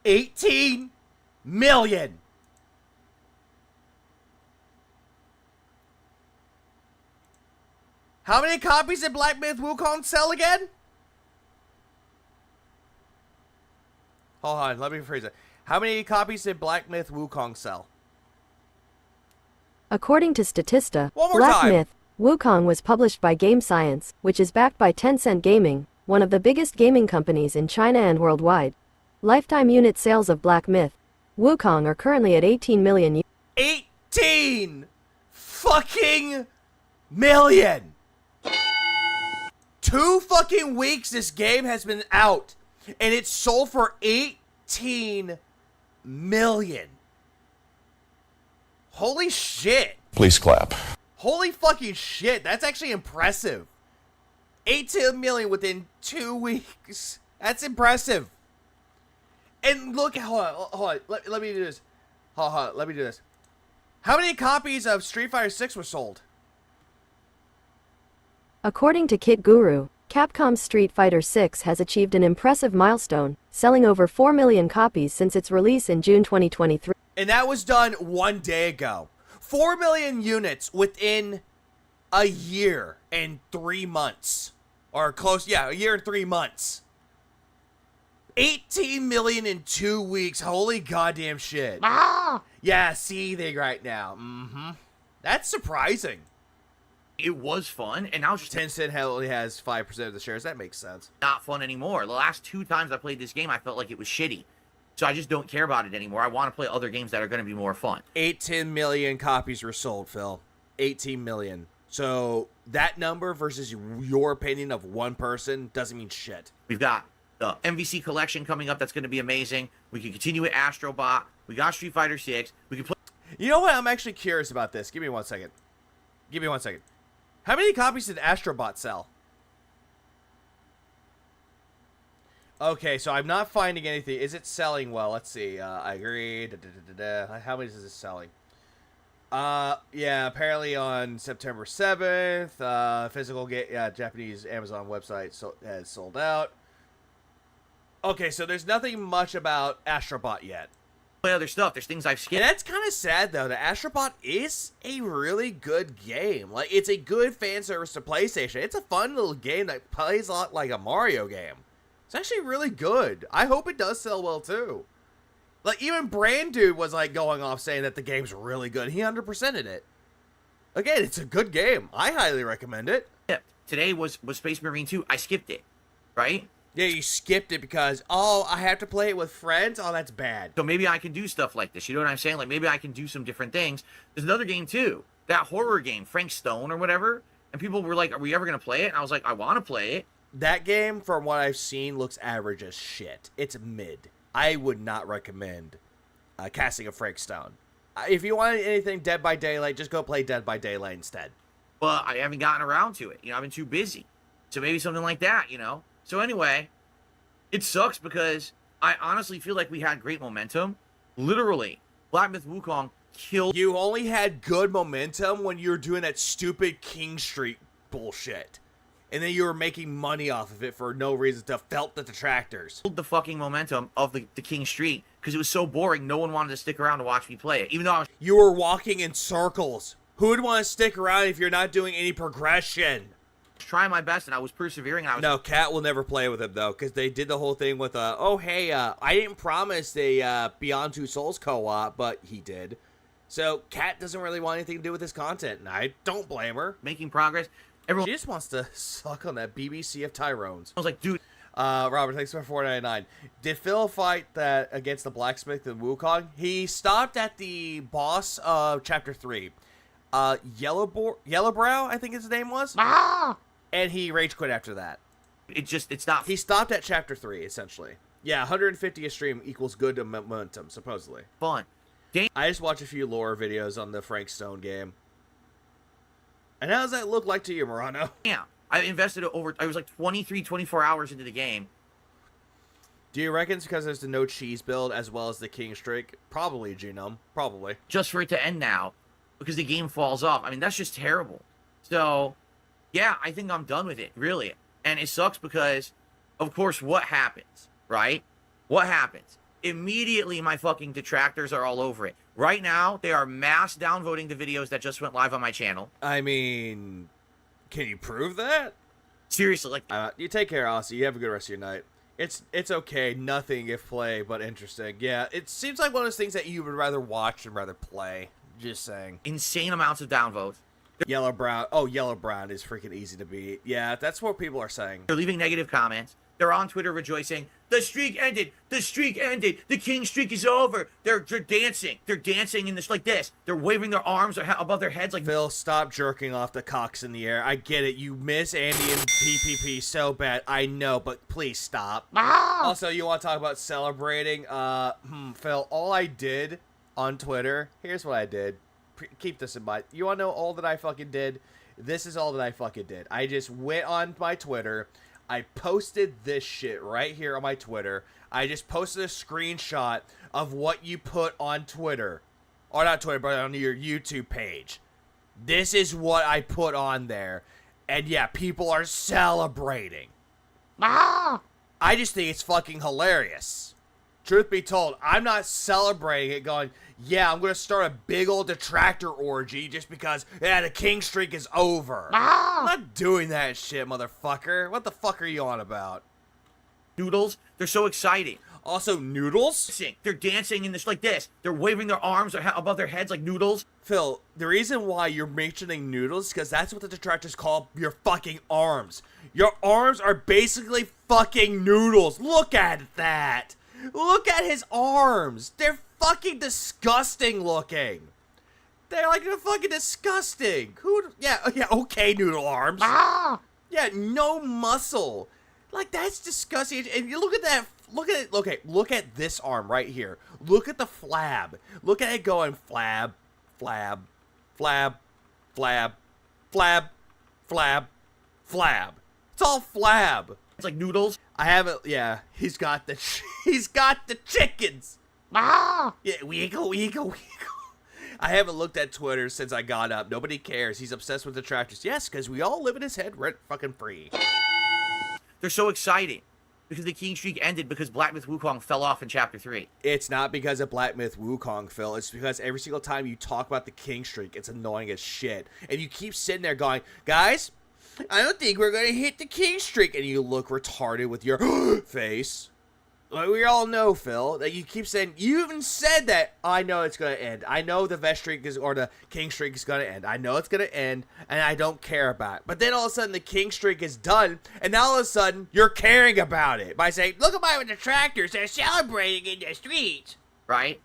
18 million! How many copies did Black Myth Wukong sell again? Hold on, let me rephrase it. How many copies did Black Myth Wukong sell? According to Statista, One more Black time. Myth Wukong was published by Game Science, which is backed by Tencent Gaming, one of the biggest gaming companies in China and worldwide. Lifetime unit sales of Black Myth Wukong are currently at 18 million. 18 fucking million! 2 fucking weeks this game has been out, and it's sold for 18 million. Holy shit. Please clap. Holy fucking shit, that's actually impressive. 18 million within 2 weeks. That's impressive. And look, hold on. Let me do this. Hold on, let me do this. How many copies of Street Fighter 6 were sold? According to Kit Guru, Capcom's Street Fighter 6 has achieved an impressive milestone, selling over 4 million copies since its release in June 2023. And that was done 1 day ago. 4 million units within a year and 3 months. Or close, yeah, a year and 3 months. 18 million in 2 weeks. Holy goddamn shit. Yeah, seething right now. That's surprising. It was fun, and now it's just Tencent only has 5% of the shares. That makes sense. not fun anymore. The last 2 times I played this game, I felt like it was shitty. So I just don't care about it anymore. I want to play other games that are going to be more fun. 18 million copies were sold, Phil. 18 million. So that number versus your opinion of one person doesn't mean shit. We've got the MVC collection coming up. That's going to be amazing. We can continue with Astrobot. We got Street Fighter 6. We can play. You know what? I'm actually curious about this. Give me 1 second. How many copies did Astrobot sell? Okay, so I'm not finding anything. Is it selling well? Let's see. I agree. How many is it selling? Yeah, apparently on September 7th, physical Japanese Amazon website has sold out. Okay, so there's nothing much about Astrobot yet. Play other stuff. There's things I've skipped. And that's kind of sad, though. The Astrobot is a really good game. Like, it's a good fan service to PlayStation. It's a fun little game that plays a lot like a Mario game. It's actually really good. I hope it does sell well, too. Like, even Brand Dude was, like, going off saying that the game's really good. He 100%ed it. Again, it's a good game. I highly recommend it. Yeah. Today was Space Marine 2. I skipped it, right? Yeah, you skipped it because, oh, I have to play it with friends? Oh, that's bad. So maybe I can do stuff like this. You know what I'm saying? Like, maybe I can do some different things. There's another game, too. That horror game, Frank Stone or whatever. And people were like, are we ever going to play it? And I was like, I want to play it. That game, from what I've seen, looks average as shit. It's mid. I would not recommend casting a Frank Stone. If you want anything Dead by Daylight, just go play Dead by Daylight instead. But I haven't gotten around to it. You know, I've been too busy. So maybe something like that, you know? So anyway, it sucks because I honestly feel like we had great momentum. Literally, Black Myth Wukong killed. You only had good momentum when you were doing that stupid King Street bullshit. And then you were making money off of it for no reason to felt the detractors. The fucking momentum of the King Street because it was so boring. No one wanted to stick around to watch me play it. Even though I was... You were walking in circles. Who would want to stick around if you're not doing any progression? Trying my best and I was persevering. And I was... No, Cat will never play with him though, because they did the whole thing with oh hey, I didn't promise a Beyond Two Souls co-op, but he did. So Cat doesn't really want anything to do with this content, and I don't blame her. Making progress. Everyone... She just wants to suck on that BBC of Tyrones. I was like, dude. Robert, thanks for $4.99. Did Phil fight that against the blacksmith in Wukong? He stopped at the boss of Chapter 3. Yellowbrow, I think his name was. And he rage quit after that. It's not. He stopped at Chapter 3, essentially. Yeah, 150 a stream equals good momentum, supposedly. Fun. I just watched a few lore videos on the Frank Stone game. And how does that look like to you, Morano? Yeah, I invested I was like 24 hours into the game. Do you reckon it's because there's the no cheese build as well as the King Streak? Probably, Genome. Probably. Just for it to end now, because the game falls off. I mean, that's just terrible. So, yeah, I think I'm done with it, really. And it sucks because, of course, what happens, right? What happens? Immediately, my fucking detractors are all over it. Right now, they are mass downvoting the videos that just went live on my channel. I mean, can you prove that? Seriously, like... you take care, Aussie. You have a good rest of your night. It's okay. Nothing if play, but interesting. Yeah, it seems like one of those things that you would rather watch than rather play. Just saying. Insane amounts of downvotes. Yellowbrow. Oh, Yellowbrow is freaking easy to beat. Yeah, that's what people are saying. They're leaving negative comments. They're on Twitter rejoicing. The streak ended. The streak ended. The King Streak is over. They're dancing. They're dancing in this like this. They're waving their arms above their heads like... Phil, stop jerking off the cocks in the air. I get it. You miss Andy and PPP so bad. I know, but please stop. Also, you want to talk about celebrating? Phil, all I did on Twitter, here's what I did. Keep this in mind. You want to know all that I fucking did? This is all that I fucking did. I just went on my Twitter. I posted this shit right here on my Twitter. I just posted a screenshot of what you put on Twitter. Or not Twitter, but on your YouTube page. This is what I put on there. And yeah, people are celebrating. I just think it's fucking hilarious. Truth be told, I'm not celebrating it going, yeah, I'm going to start a big old detractor orgy just because, yeah, the king streak is over. I'm not doing that shit, motherfucker. What the fuck are you on about? Noodles, they're so exciting. Also, noodles? They're dancing in this like this. They're waving their arms above their heads like noodles. Phil, the reason why you're mentioning noodles is because that's what the detractors call your fucking arms. Your arms are basically fucking noodles. Look at that. Look at his arms. They're fucking disgusting looking. They're like, they're fucking disgusting. Yeah, okay, noodle arms. Yeah, no muscle. Like, that's disgusting. And you look at that. Look at it. Okay, look at this arm right here. Look at the flab. Look at it going flab, flab, flab, flab, flab, flab, flab. It's all flab. It's like noodles. I haven't. Yeah, he's got the chickens. Yeah, wiggle. I haven't looked at Twitter since I got up. Nobody cares. He's obsessed with detractors. Yes, because we all live in his head rent fucking free. They're so exciting. Because the king streak ended because Black Myth Wukong fell off in Chapter 3. It's not because of Black Myth Wukong, Phil. It's because every single time you talk about the king streak, it's annoying as shit. And you keep sitting there going, guys, I don't think we're going to hit the king streak. And you look retarded with your face. Like we all know, Phil, that you keep saying, you even said that, I know it's going to end. I know the Vest streak or the king streak is going to end. I know it's going to end, and I don't care about it. But then all of a sudden, the king streak is done, and now all of a sudden, you're caring about it by saying, look at my detractors, they're celebrating in the streets. Right?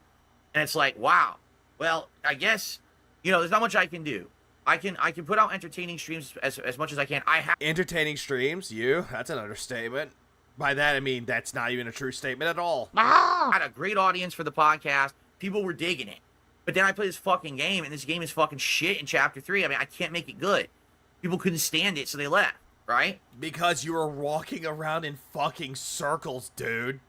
And it's like, wow. Well, I guess, there's not much I can do. I can put out entertaining streams as much as I can. Entertaining streams? That's an understatement. By that, I mean, that's not even a true statement at all. I had a great audience for the podcast. People were digging it. But then I play this fucking game, and this game is fucking shit in Chapter 3. I mean, I can't make it good. People couldn't stand it, so they left, right? Because you were walking around in fucking circles, dude.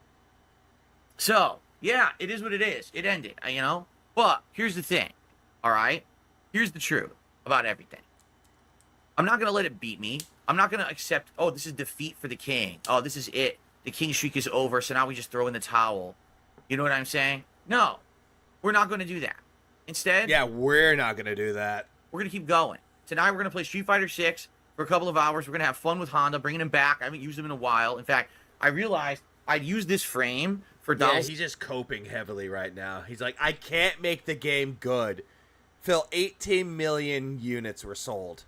So, yeah, it is what it is. It ended, But here's the thing, all right? Here's the truth about everything. I'm not going to let it beat me. I'm not going to accept, oh, this is defeat for the king. Oh, this is it. The king streak is over, so now we just throw in the towel. You know what I'm saying? No, we're not going to do that. Instead... Yeah, we're not going to do that. We're going to keep going. Tonight, we're going to play Street Fighter 6 for a couple of hours. We're going to have fun with Honda, bringing him back. I haven't used him in a while. In fact, I realized I'd use this frame for dolls. Yeah, he's just coping heavily right now. He's like, I can't make the game good. Phil, 18 million units were sold.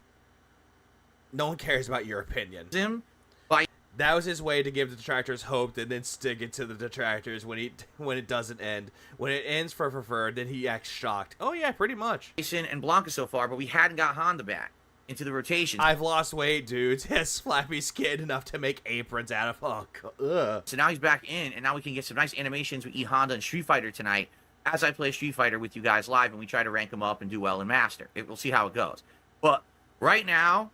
No one cares about your opinion. That was his way to give the detractors hope and then stick it to the detractors when it doesn't end. When it ends for preferred, then he acts shocked. Oh yeah, pretty much. Jason and Blanca so far, but we hadn't got Honda back into the rotation. I've lost weight, dudes. Has flappy skin enough to make aprons out of. Oh, ugh. So now he's back in, and now we can get some nice animations with E Honda and Street Fighter tonight as I play Street Fighter with you guys live, and we try to rank them up and do well in Master. We'll see how it goes. But right now,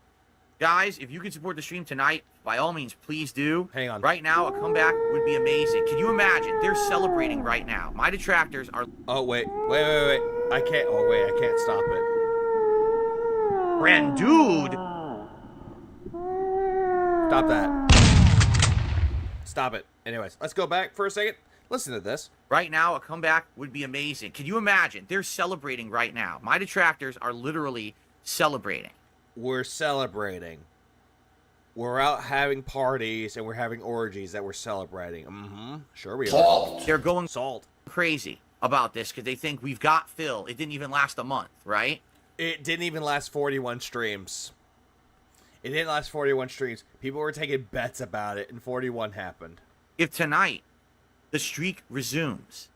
guys, if you can support the stream tonight, by all means, please do. Hang on. Right now, a comeback would be amazing. Can you imagine? They're celebrating right now. My detractors are... Oh, wait. I can't... Oh, wait. I can't stop it. Brand dude! Stop that. Stop it. Anyways, let's go back for a second. Listen to this. Right now, a comeback would be amazing. Can you imagine? They're celebrating right now. My detractors are literally celebrating. We're celebrating. We're out having parties and we're having orgies that we're celebrating. Sure we are. They're going crazy about this because they think we've got Phil. It didn't even last a month, right? It didn't even last 41 streams. It didn't last 41 streams. People were taking bets about it and 41 happened. If tonight the streak resumes,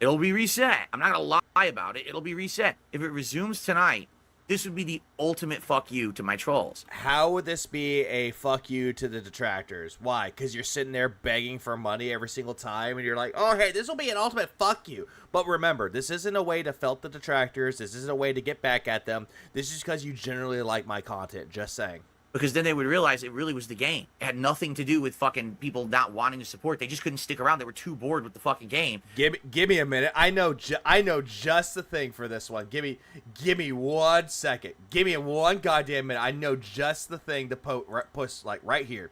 it'll be reset. I'm not going to lie about it. It'll be reset. If it resumes tonight, This would be the ultimate fuck you to my trolls. How would this be a fuck you to the detractors? Why? Because you're sitting there begging for money every single time, and you're like, oh, hey, this will be an ultimate fuck you. But remember, this isn't a way to felt the detractors. This isn't a way to get back at them. This is because you generally like my content. Just saying. Because then they would realize it really was the game. It had nothing to do with fucking people not wanting to support. They just couldn't stick around. They were too bored with the fucking game. Give me a minute. I know just the thing for this one. Give me 1 second. Give me one goddamn minute. I know just the thing to push like right here.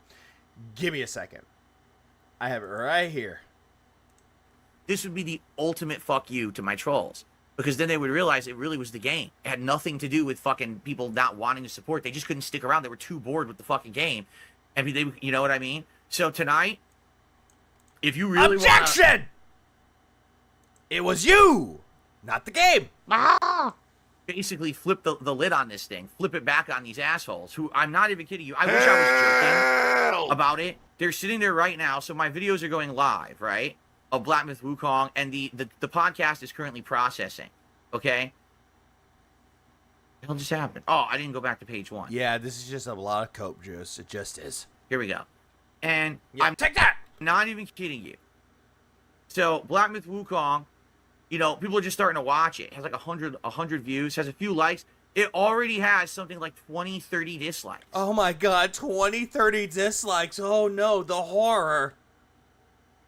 Give me a second. I have it right here. This would be the ultimate fuck you to my trolls. Because then they would realize it really was the game. It had nothing to do with fucking people not wanting to support. They just couldn't stick around. They were too bored with the fucking game. And they, you know what I mean? So tonight, if you really Objection! It was you, not the game. Basically flip the lid on this thing. Flip it back on these assholes who, I'm not even kidding you. I wish I was joking about it. They're sitting there right now. So my videos are going live, right? Of Black Myth Wukong, and the podcast is currently processing. Okay? What the hell just happened? Oh, I didn't go back to page 1. Yeah, this is just a lot of cope juice. It just is. Here we go. And take that! Not even kidding you. So, Black Myth Wukong, you know, people are just starting to watch it. It has like 100 views, has a few likes. It already has something like 20, 30 dislikes. Oh my god, 20, 30 dislikes. Oh no, the horror.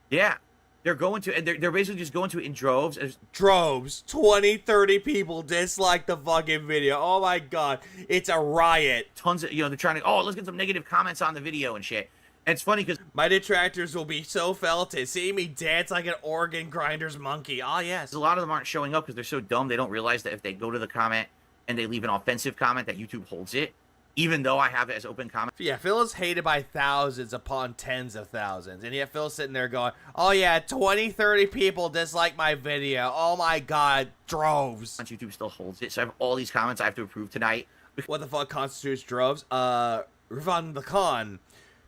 Yeah. They're going to, and they're basically just going to it in droves. Droves. 20, 30 people dislike the fucking video. Oh my god. It's a riot. Tons of, you know, they're trying to, oh, let's get some negative comments on the video and shit. And it's funny because my detractors will be so felted. See me dance like an organ grinder's monkey. Oh, yes. A lot of them aren't showing up because they're so dumb. They don't realize that if they go to the comment and they leave an offensive comment, that YouTube holds it. Even though I have it as open comment. Yeah, Phil is hated by thousands upon tens of thousands. And yet Phil's sitting there going, oh yeah, 20, 30 people dislike my video. Oh my god, droves. YouTube still holds it. So I have all these comments I have to approve tonight. What the fuck constitutes droves? Rivan the Khan.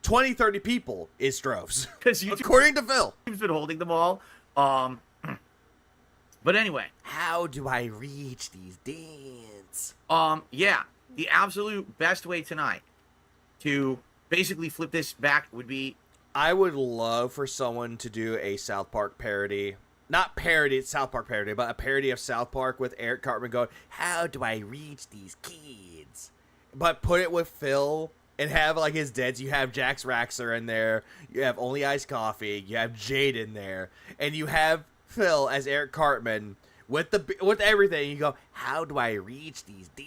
20, 30 people is droves. According to Phil. YouTube's been holding them all. But anyway. How do I reach these dents? Yeah. The absolute best way tonight to basically flip this back would be... I would love for someone to do a South Park parody. Not parody, South Park parody, but a parody of South Park with Eric Cartman going, how do I reach these kids? But put it with Phil and have like his deads. You have Jax Raxer in there. You have Only Iced Coffee. You have Jade in there. And you have Phil as Eric Cartman with everything. You go, how do I reach these dents?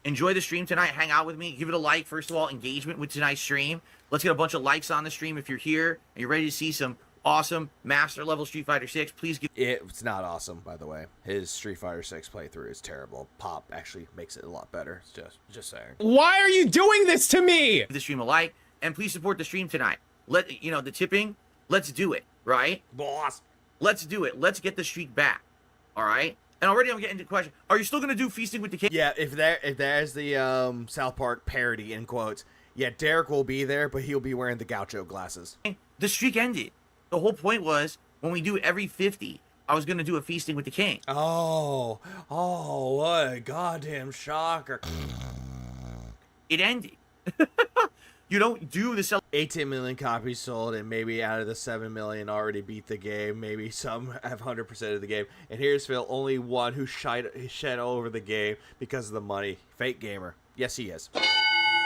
Enjoy the stream tonight. Hang out with me. Give it a like. First of all, engagement with tonight's stream. Let's get a bunch of likes on the stream if you're here and you're ready to see some awesome master level Street Fighter 6. Please give... It's not awesome, by the way. His Street Fighter 6 playthrough is terrible. Pop actually makes it a lot better. It's just saying. Why are you doing this to me? Give the stream a like and please support the stream tonight. You know, the tipping. Let's do it, right? Boss. Let's do it. Let's get the streak back. All right? And already I'm getting into the question. Are you still going to do Feasting with the King? Yeah, if there's the South Park parody, in quotes, yeah, Derek will be there, but he'll be wearing the gaucho glasses. The streak ended. The whole point was, when we do every 50, I was going to do a Feasting with the King. Oh, what a goddamn shocker. It ended. You don't do the 18 million copies sold, and maybe out of the 7 million already beat the game. Maybe some have 100% of the game. And here's Phil, only one who shed over the game because of the money. Fake gamer. Yes, he is.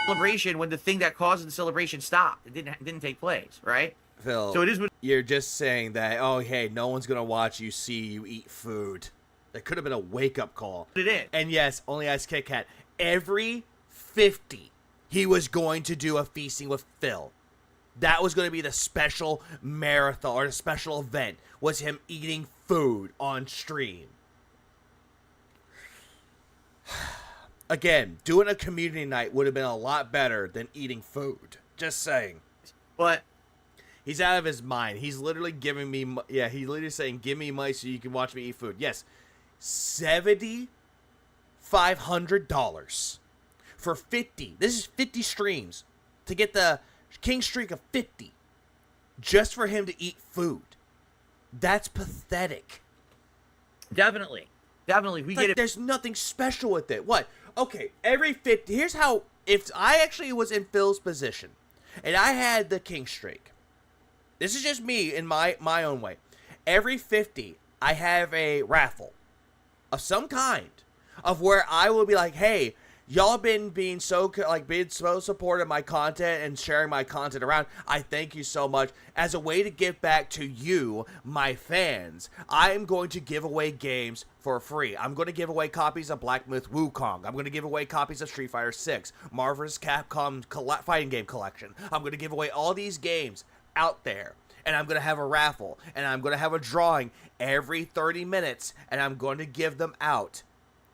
Celebration when the thing that caused the celebration stopped. It didn't take place, right? Phil, so it is. You're just saying that, oh, hey, no one's going to watch you see you eat food. That could have been a wake-up call. It is. And yes, Only Ice Kit Kat. Every 50... he was going to do a Feasting with Phil. That was going to be the special marathon or the special event, was him eating food on stream. Again, doing a community night would have been a lot better than eating food. Just saying. But he's out of his mind. He's literally giving me, he's literally saying, give me money so you can watch me eat food. Yes, $7,500. For 50, this is 50 streams to get the king streak of 50 just for him to eat food. That's pathetic. Definitely. Definitely, we get it. There's nothing special with it. What? Okay, every 50. Here's how. If I actually was in Phil's position, and I had the king streak. This is just me in my own way. Every 50, I have a raffle of some kind, of where I will be like, hey, y'all been being so supportive of my content and sharing my content around. I thank you so much. As a way to give back to you, my fans, I am going to give away games for free. I'm going to give away copies of Black Myth Wukong. I'm going to give away copies of Street Fighter 6, Marvel's Capcom fighting game collection. I'm going to give away all these games out there. And I'm going to have a raffle. And I'm going to have a drawing every 30 minutes. And I'm going to give them out.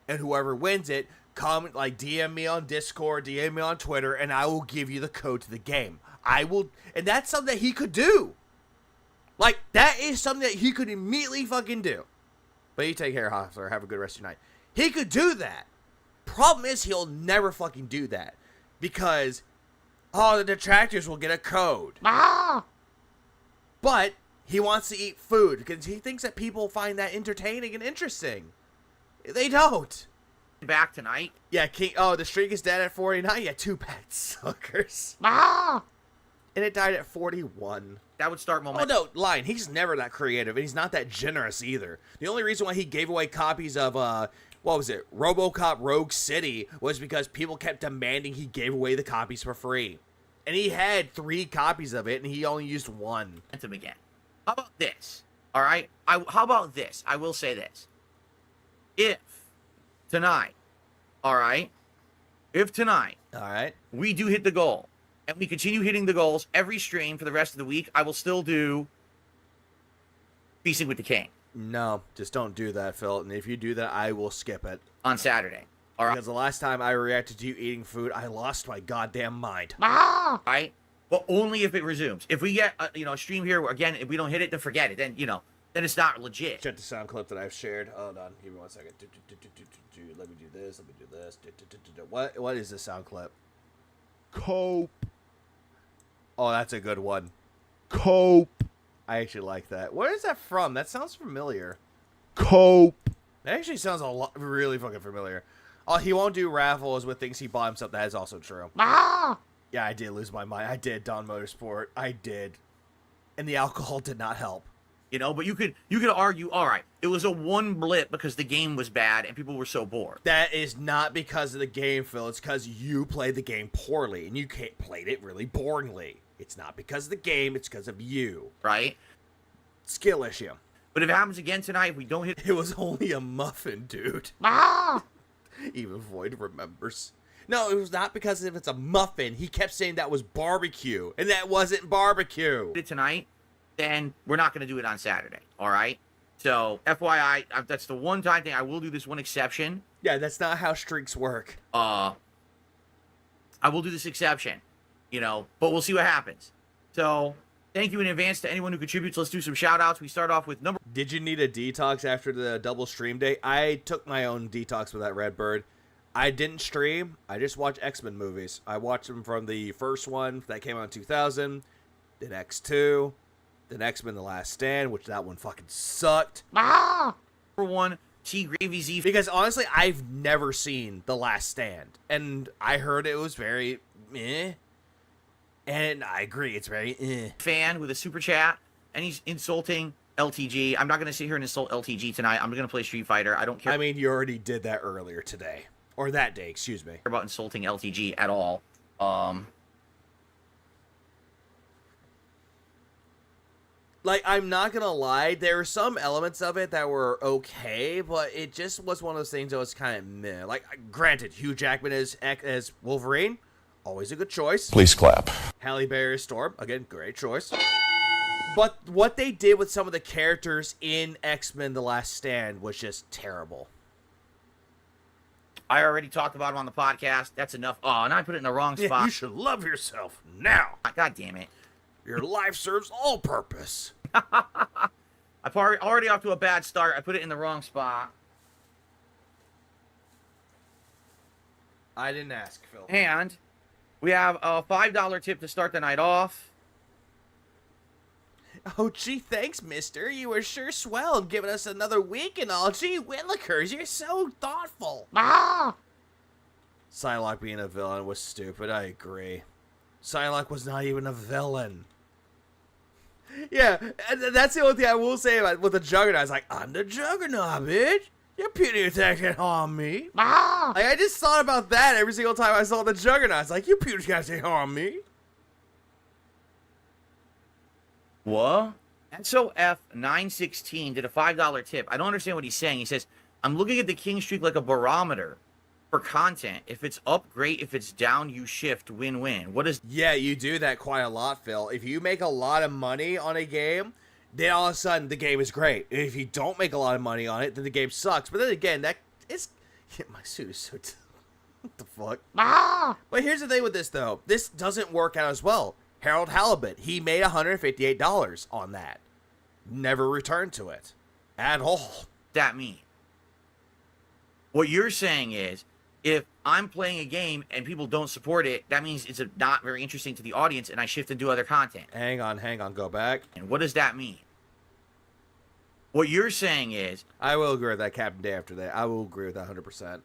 And whoever wins it, come, like, DM me on Discord, DM me on Twitter, and I will give you the code to the game. I will, and that's something that he could do. Like, that is something that he could immediately fucking do. But you take care, Hostler. Have a good rest of your night. He could do that. Problem is, he'll never fucking do that. Because, the detractors will get a code. But he wants to eat food because he thinks that people find that entertaining and interesting. They don't. Back tonight? Yeah, King. Oh, the streak is dead at 49. Yeah, too bad, suckers. And it died at 41. That would start momentum. Oh, no, lying. He's never that creative, and he's not that generous either. The only reason why he gave away copies of, what was it, RoboCop Rogue City was because people kept demanding he gave away the copies for free. And he had 3 copies of it, and he only used 1. Momentum again. How about this? All right? How about this? I will say this. If tonight, all right, we do hit the goal, and we continue hitting the goals every stream for the rest of the week, I will still do Feasting with the King. No, just don't do that, Phil. And if you do that, I will skip it. On Saturday. All right. Because the last time I reacted to you eating food, I lost my goddamn mind. All right? But only if it resumes. If we get, a stream here, where, again, if we don't hit it, then forget it. Then, then it's not legit. Check the sound clip that I've shared. Hold on. Give me 1 second. Let me do this. Let me do this. What is this sound clip? Cope. Oh, that's a good one. Cope. I actually like that. Where is that from? That sounds familiar. Cope. That actually sounds really fucking familiar. Oh, he won't do raffles with things he bought himself. That is also true. Yeah, I did lose my mind. I did, Don Motorsport. I did. And the alcohol did not help. But you could argue, all right, it was a one blip because the game was bad and people were so bored. That is not because of the game, Phil. It's because you played the game poorly and you played it really boringly. It's not because of the game. It's because of you. Right? Skill issue. But if it happens again tonight, if we don't hit... It was only a muffin, dude. Even Void remembers. No, it was not because if it's a muffin. He kept saying that was barbecue, and that wasn't barbecue. Tonight, then we're not going to do it on Saturday, all right? So, FYI, that's the one time thing. I will do this one exception. Yeah, that's not how streaks work. I will do this exception, but we'll see what happens. So, thank you in advance to anyone who contributes. Let's do some shout-outs. We start off with number... Did you need a detox after the double stream day? I took my own detox with that Redbird. I didn't stream. I just watched X-Men movies. I watched them from the first one that came out in 2000, then X2, then X-Men The Last Stand, which that one fucking sucked. Number 1, T Gravy Z. Because honestly, I've never seen The Last Stand. And I heard it was very meh. And I agree, it's very eh. Fan with a super chat, and he's insulting LTG. I'm not going to sit here and insult LTG tonight. I'm going to play Street Fighter. I don't care. I mean, you already did that earlier today. Or that day, excuse me. About insulting LTG at all. Like, I'm not gonna lie, there were some elements of it that were okay, but it just was one of those things that was kind of meh. Like, granted, Hugh Jackman as Wolverine, always a good choice. Please clap. Halle Berry as Storm, again, great choice. But what they did with some of the characters in X-Men The Last Stand was just terrible. I already talked about him on the podcast. That's enough. Oh, and I put it in the wrong spot. You should love yourself now. God damn it. Your life serves all purpose. I'm already off to a bad start. I put it in the wrong spot. I didn't ask, Phil. And we have a $5 tip to start the night off. Oh, gee, thanks, mister. You were sure swell giving us another week and all. Gee, Willikers, you're so thoughtful. Psylocke being a villain was stupid, I agree. Psylocke was not even a villain. Yeah, and that's the only thing I will say about with the Juggernaut. It's like, I'm the Juggernaut, bitch. Your puny attack can't harm me. Like, I just thought about that every single time I saw the Juggernaut. It's like, you puny attack can't harm me. What? And so F916 did a $5 tip. I don't understand what he's saying. He says, I'm looking at the king streak like a barometer for content. If it's up, great. If it's down, you shift. Win-win. What is... Yeah, you do that quite a lot, Phil. If you make a lot of money on a game, then all of a sudden the game is great. If you don't make a lot of money on it, then the game sucks. But then again, that is... Yeah, my suit is so... What the fuck? But here's the thing with this, though. This doesn't work out as well. Harold Halibut, he made $158 on that. Never returned to it. At all. That mean? What you're saying is, if I'm playing a game and people don't support it, that means it's not very interesting to the audience and I shift and do other content. Hang on, go back. And what does that mean? What you're saying is... I will agree with that, Captain Day, after that. I will agree with that 100%.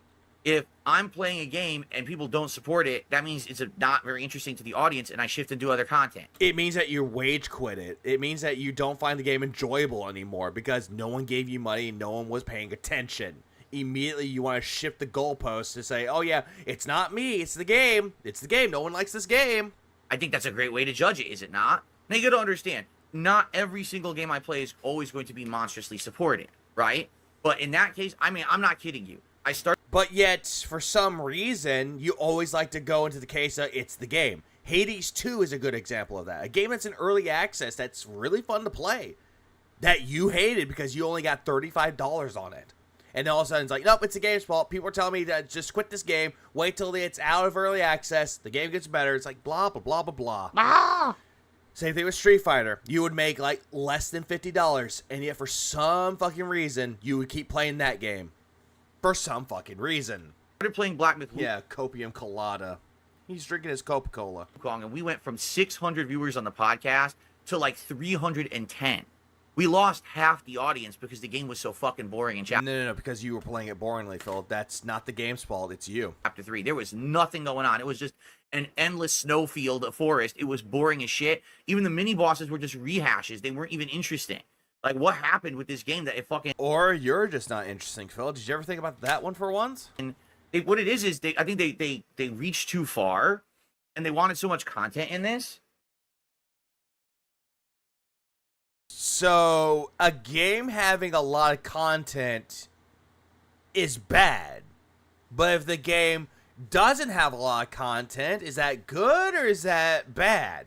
If I'm playing a game and people don't support it, that means it's not very interesting to the audience and I shift and do other content. It means that you rage quit it. It means that you don't find the game enjoyable anymore because no one gave you money and no one was paying attention. Immediately you want to shift the goalposts to say, oh yeah, it's not me, it's the game. It's the game. No one likes this game. I think that's a great way to judge it, is it not? Now you got to understand, not every single game I play is always going to be monstrously supported, right? But in that case, I mean, I'm not kidding you. But yet, for some reason, you always like to go into the case of it's the game. Hades 2 is a good example of that. A game that's in early access that's really fun to play. That you hated because you only got $35 on it. And all of a sudden it's like, nope, it's the game's fault. People are telling me to just quit this game. Wait till it's out of early access. The game gets better. It's like blah, blah, blah, blah, blah. Same thing with Street Fighter. You would make like less than $50. And yet for some fucking reason, you would keep playing that game. For some fucking reason. Started playing Black Myth. Yeah, Copium Colada. He's drinking his Coca-Cola. And we went from 600 viewers on the podcast to like 310. We lost half the audience because the game was so fucking boring and No, because you were playing it boringly, Phil. That's not the game's fault, it's you. Chapter 3, there was nothing going on. It was just an endless snowfield, a forest. It was boring as shit. Even the mini bosses were just rehashes. They weren't even interesting. Like, what happened with this game that it fucking... Or you're just not interesting, Phil. Did you ever think about that one for once? And what it is I think they reached too far, and they wanted so much content in this. So, a game having a lot of content is bad. But if the game doesn't have a lot of content, is that good or is that bad?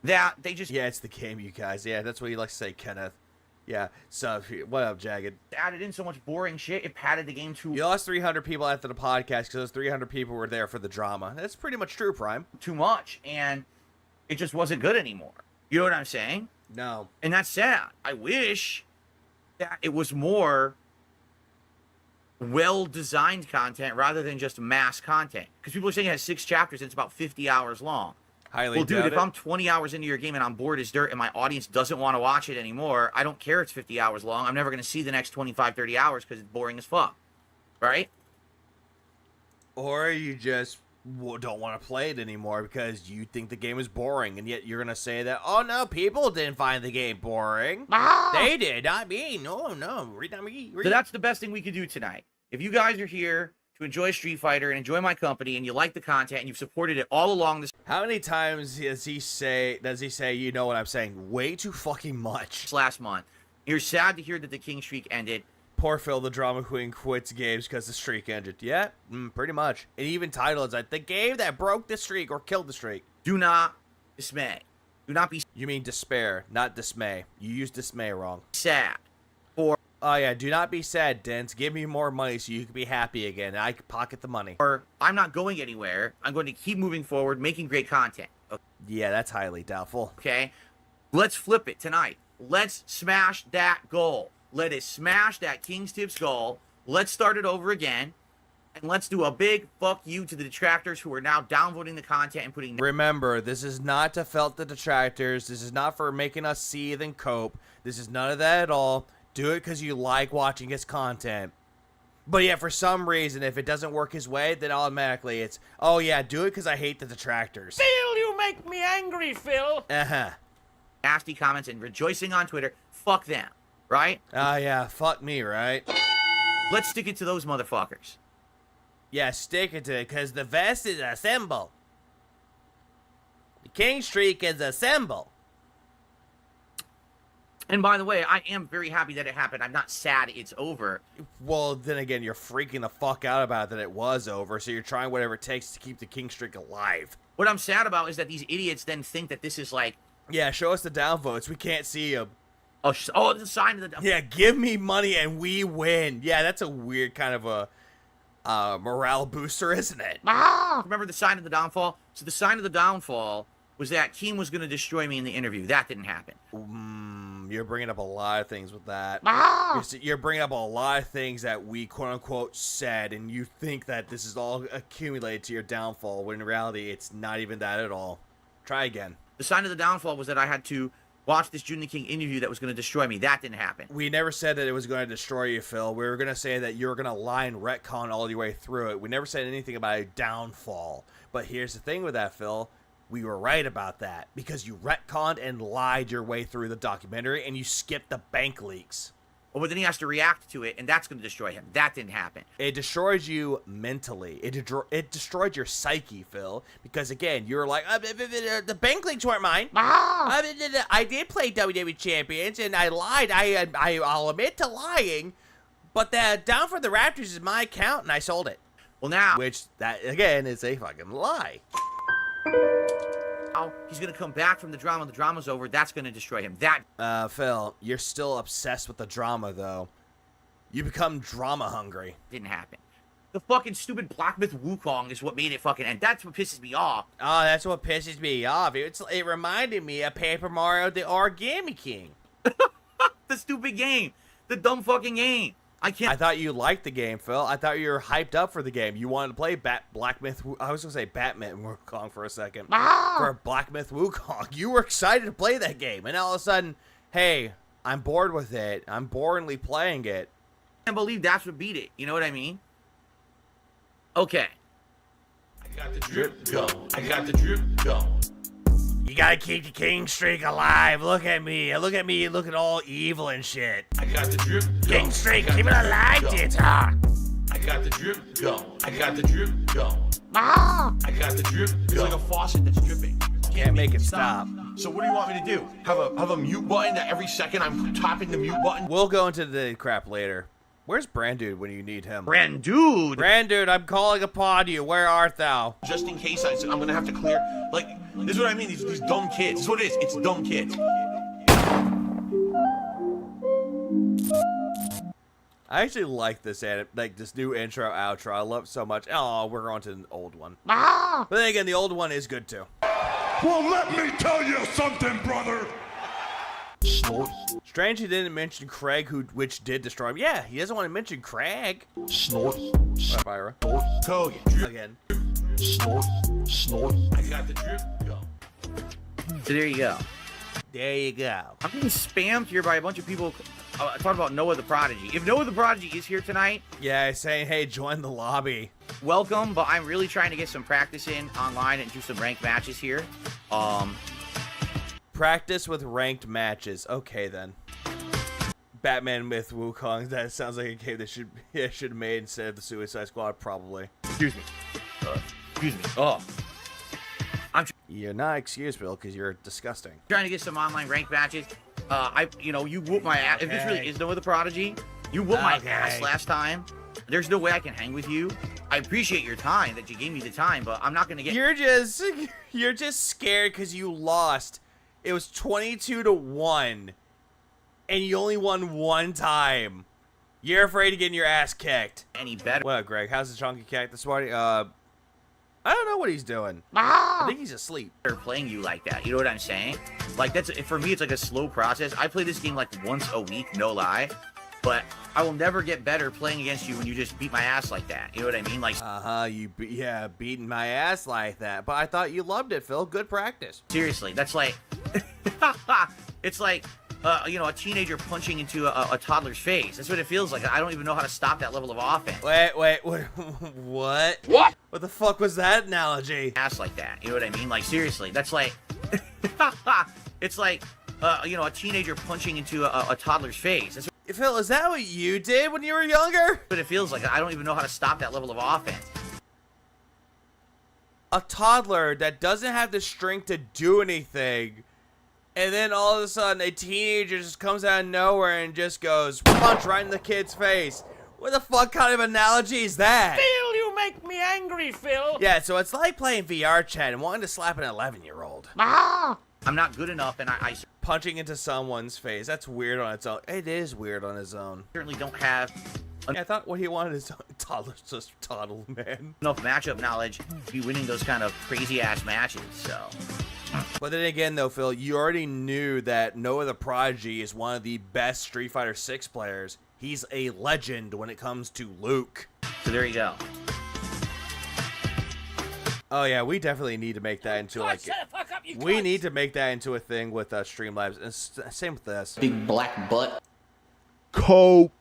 That they just... Yeah, it's the game, you guys. Yeah, that's what you like to say, Kenneth. Yeah, so, what up, Jagged? Added in so much boring shit, it padded the game too... You lost 300 people after the podcast because those 300 people were there for the drama. That's pretty much true, Prime. Too much, and it just wasn't good anymore. You know what I'm saying? No. And that's sad. I wish that it was more well-designed content rather than just mass content. Because people are saying it has 6 chapters and it's about 50 hours long. Well, dude, if I'm 20 hours into your game and I'm bored as dirt and my audience doesn't want to watch it anymore, I don't care it's 50 hours long. I'm never going to see the next 25, 30 hours because it's boring as fuck. Right? Or you just don't want to play it anymore because you think the game is boring, and yet you're going to say that, oh, no, people didn't find the game boring. They did, not me. No, not me. So that's the best thing we could do tonight. If you guys are here to enjoy Street Fighter and enjoy my company and you like the content and you've supported it all along this... How many times does he say, you know what I'm saying? Way too fucking much. Last month. You're sad to hear that the King streak ended. Poor Phil, the drama queen, quits games because the streak ended. Yeah, pretty much. And even title is like, the game that broke the streak or killed the streak. Do not dismay. Do not be... You mean despair, not dismay. You used dismay wrong. Sad. Oh, yeah, do not be sad, Dents. Give me more money so you can be happy again. I can pocket the money. Or, I'm not going anywhere. I'm going to keep moving forward, making great content. Okay? Yeah, that's highly doubtful. Okay? Let's flip it tonight. Let's smash that goal. Let us smash that King's Tips goal. Let's start it over again. And let's do a big fuck you to the detractors who are now downvoting the content and putting... Remember, this is not to felt the detractors. This is not for making us seethe and cope. This is none of that at all. Do it because you like watching his content. But yeah, for some reason, if it doesn't work his way, then automatically it's, oh yeah, do it because I hate the detractors. Phil, you make me angry, Phil. Uh-huh. Nasty comments and rejoicing on Twitter. Fuck them, right? Oh yeah, fuck me, right? Let's stick it to those motherfuckers. Yeah, stick it to it, because the vest is a symbol. The king streak is a symbol. And by the way, I am very happy that it happened. I'm not sad it's over. Well, then again, you're freaking the fuck out about that it was over, so you're trying whatever it takes to keep the king streak alive. What I'm sad about is that these idiots then think that this is like... Yeah, show us the downvotes. We can't see them. Oh, it's a sign of the... Yeah, give me money and we win. Yeah, that's a weird kind of a morale booster, isn't it? Remember the sign of the downfall? So the sign of the downfall was that Keem was going to destroy me in the interview. That didn't happen. You're bringing up a lot of things with that. You're bringing up a lot of things that we quote-unquote said, and you think that this is all accumulated to your downfall, when in reality, it's not even that at all. Try again. The sign of the downfall was that I had to watch this June the King interview that was going to destroy me. That didn't happen. We never said that it was going to destroy you, Phil. We were going to say that you were going to lie and retcon all your way through it. We never said anything about a downfall. But here's the thing with that, Phil. We were right about that, because you retconned and lied your way through the documentary, and you skipped the bank leaks. Well, but then he has to react to it, and that's going to destroy him. That didn't happen. It destroyed you mentally. It destroyed your psyche, Phil, because, again, you were like, the bank leaks weren't mine. I did play WWE Champions, and I lied. I'll admit to lying, but the Down for the Raptors is my account, and I sold it. Well, now... Which, that, again, is a fucking lie. He's going to come back from the drama. The drama's over. That's going to destroy him. That... Phil, you're still obsessed with the drama, though. You become drama hungry. Didn't happen. The fucking stupid Black Myth Wukong is what made it fucking end. That's what pisses me off. Oh, that's what pisses me off. It reminded me of Paper Mario the Origami King. The stupid game. The dumb fucking game. I thought you liked the game, Phil. I thought you were hyped up for the game. You wanted to play Black Myth. I was going to say Batman Wukong for a second. For Black Myth Wukong. You were excited to play that game. And all of a sudden, hey, I'm bored with it. I'm boringly playing it. I can't believe that's what beat it. You know what I mean? Okay. I got the drip going. I got the drip going. You gotta keep the king streak alive. Look at me. Look at me looking all evil and shit. I got the drip going. King streak, keep it alive, Tita. I got the drip going. I got the drip going. I got the drip going. It's like a faucet that's dripping. Can't make it stop. So what do you want me to do? Have a mute button that every second I'm tapping the mute button? We'll go into the crap later. Where's Brandude when you need him? Brandude? Brandude, I'm calling upon you. Where art thou? Just in case I'm going to have to clear. Like, this is what I mean. These dumb kids. This is what it is. It's dumb kids. I actually like this this new intro outro. I love it so much. Oh, we're on to an old one. But then again, the old one is good too. Well, let me tell you something, brother. Snort. Strange he didn't mention Craig, which did destroy him. Yeah, he doesn't want to mention Craig. Snort. What up, Ira? Go, you drip. Again. Snort. Snort. I got the drip. Go. So there you go. There you go. I'm being spammed here by a bunch of people talking about Noah the Prodigy. If Noah the Prodigy is here tonight... Yeah, saying, hey, join the lobby. Welcome, but I'm really trying to get some practice in online and do some ranked matches here. Practice with ranked matches. Okay, then. Batman Myth Wukong. That sounds like a game that should have made instead of the Suicide Squad, probably. Excuse me. Excuse me. Oh. You're not excused, Bill, because you're disgusting. Trying to get some online ranked matches. You whoop my ass. If this really is Noah the Prodigy, you whooped my ass last time. There's no way I can hang with you. I appreciate your time, that you gave me the time, but I'm not going to get... You're just scared because you lost. It was 22-1, and you only won one time. You're afraid of getting your ass kicked. Any better? What up, Greg? How's the chunky cat this morning? I don't know what he's doing. I think he's asleep. They're playing you like that. You know what I'm saying? Like, for me, it's like a slow process. I play this game like once a week, no lie. but I will never get better playing against you when you just beat my ass like that. You know what I mean? Like, yeah, beating my ass like that. But I thought you loved it, Phil. Good practice. Seriously, that's like, it's like, you know, a teenager punching into a toddler's face. That's what it feels like. I don't even know how to stop that level of offense. Wait, what? What? What the fuck was that analogy? Ass like that. You know what I mean? Like, seriously, that's like, it's like, you know, a teenager punching into a toddler's face. That's Phil, is that what you did when you were younger? what it feels like. I don't even know how to stop that level of offense. A toddler that doesn't have the strength to do anything, and then all of a sudden a teenager just comes out of nowhere and just goes punch right in the kid's face. What the fuck kind of analogy is that? Phil, you make me angry, Phil. Yeah, so it's like playing VR chat and wanting to slap an 11-year-old. I'm not good enough, and I punching into someone's face. That's weird on its own. It is weird on its own. certainly don't have I thought what he wanted is toddlers just toddle, man. enough matchup knowledge to be winning those kind of crazy-ass matches, so... But then again, though, Phil, you already knew that Noah the Prodigy is one of the best Street Fighter 6 players. He's a legend when it comes to Luke. So there you go. Oh yeah, we definitely need to make that into like. We need to make that into a thing with Streamlabs, and same with this. Big black butt. Cope.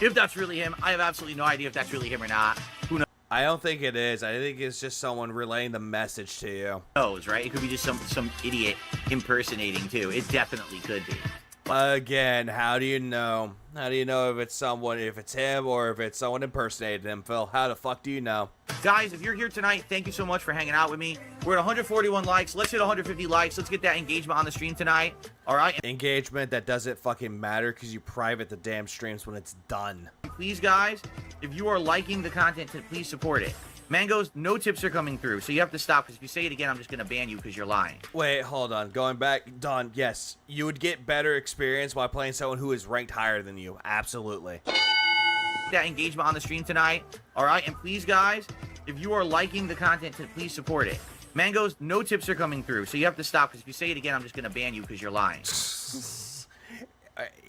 If that's really him, I have absolutely no idea if that's really him or not. Who I don't think it is. I think it's just someone relaying the message to you. knows, right? It could be just some idiot impersonating too. It definitely could be. Again, how do you know? How do you know if it's him or if it's someone impersonating him, Phil? How the fuck do you know? Guys, if you're here tonight, thank you so much for hanging out with me. We're at 141 likes. Let's hit 150 likes. Let's get that engagement on the stream tonight. All right? Engagement that doesn't fucking matter because you private the damn streams when it's done. Please, guys, if you are liking the content, please support it. Mangoes, no tips are coming through, so you have to stop, because if you say it again, I'm just going to ban you because you're lying. Wait, hold on. Going back, Don, yes, you would get better experience while playing someone who is ranked higher than you. Absolutely. That engagement on the stream tonight. All right? And please, guys, if you are liking the content, please support it. Mangoes, no tips are coming through, so you have to stop, because if you say it again, I'm just going to ban you because you're lying.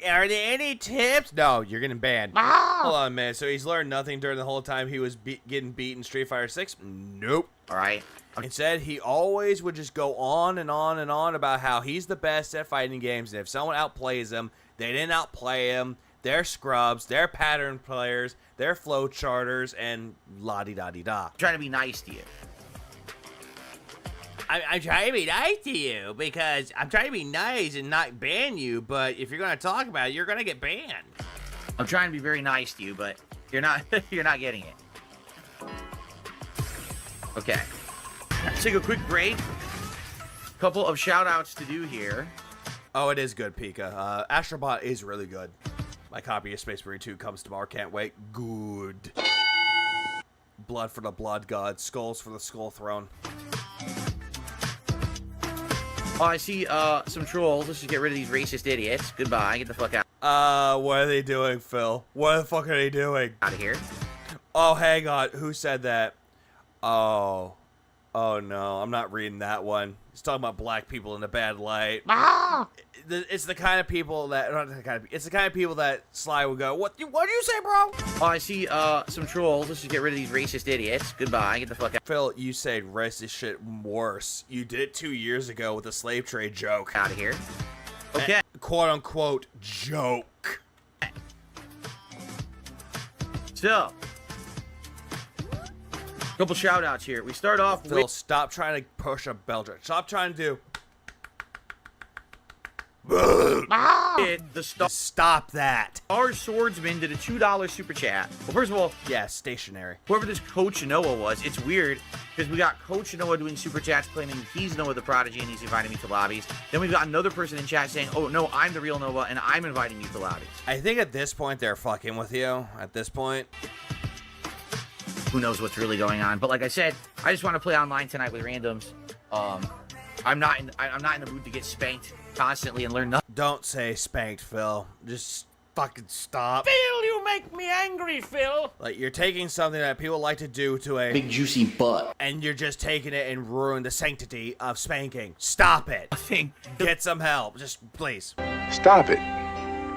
Are there any tips? No, you're getting banned. Hold on, man. So he's learned nothing during the whole time he was getting beat in Street Fighter 6? Nope. All right. Instead, he always would just go on and on and on about how he's the best at fighting games, and if someone outplays him, they didn't outplay him. They're scrubs. They're pattern players. They're flow charters, and la-di-da-di-da. I'm trying to be nice to you. I'm trying to be nice to you because I'm trying to be nice and not ban you, but if you're going to talk about it, you're going to get banned. I'm trying to be very nice to you, but you're not you're not getting it. Okay. Let's take a quick break. Couple of shout outs to do here. Oh, it is good, Pika. Astrobot is really good. My copy of Space Marine 2 comes tomorrow. Can't wait. Good. Blood for the Blood God. Skulls for the Skull Throne. Oh, I see some trolls. Let's just get rid of these racist idiots. Goodbye. Get the fuck out. What are they doing, Phil? What the fuck are they doing? Out of here. Oh, hang on. Who said that? Oh. Oh, no. I'm not reading that one. He's talking about black people in a bad light. It's the kind of people that... It's the kind of people that Sly would go, What do you say, bro? Oh, I see some trolls. Let's just get rid of these racist idiots. Goodbye. Get the fuck out. Phil, you said racist shit worse. You did it 2 years ago with the slave trade joke. Out of here. Okay. Quote-unquote joke. So... couple shout outs here. We start off Phil, with... stop trying to push a Belgian. Stop trying to do... Stop that. Our swordsman did a $2 super chat. Well, first of all... yeah, stationary. Whoever this Coach Noah was, it's weird, because we got Coach Noah doing super chats claiming he's Noah the Prodigy and he's inviting me to lobbies. Then we've got another person in chat saying, oh, no, I'm the real Noah and I'm inviting you to lobbies. I think at this point they're fucking with you. At this point... who knows what's really going on. But like I said, I just want to play online tonight with randoms. I'm not in the mood to get spanked constantly and learn nothing. Don't say spanked, Phil. Just fucking stop. Phil, you make me angry, Phil. Like, you're taking something that people like to do to a Big juicy butt. and you're just taking it and ruin the sanctity of spanking. Stop it. Get some help. Just please. Stop it.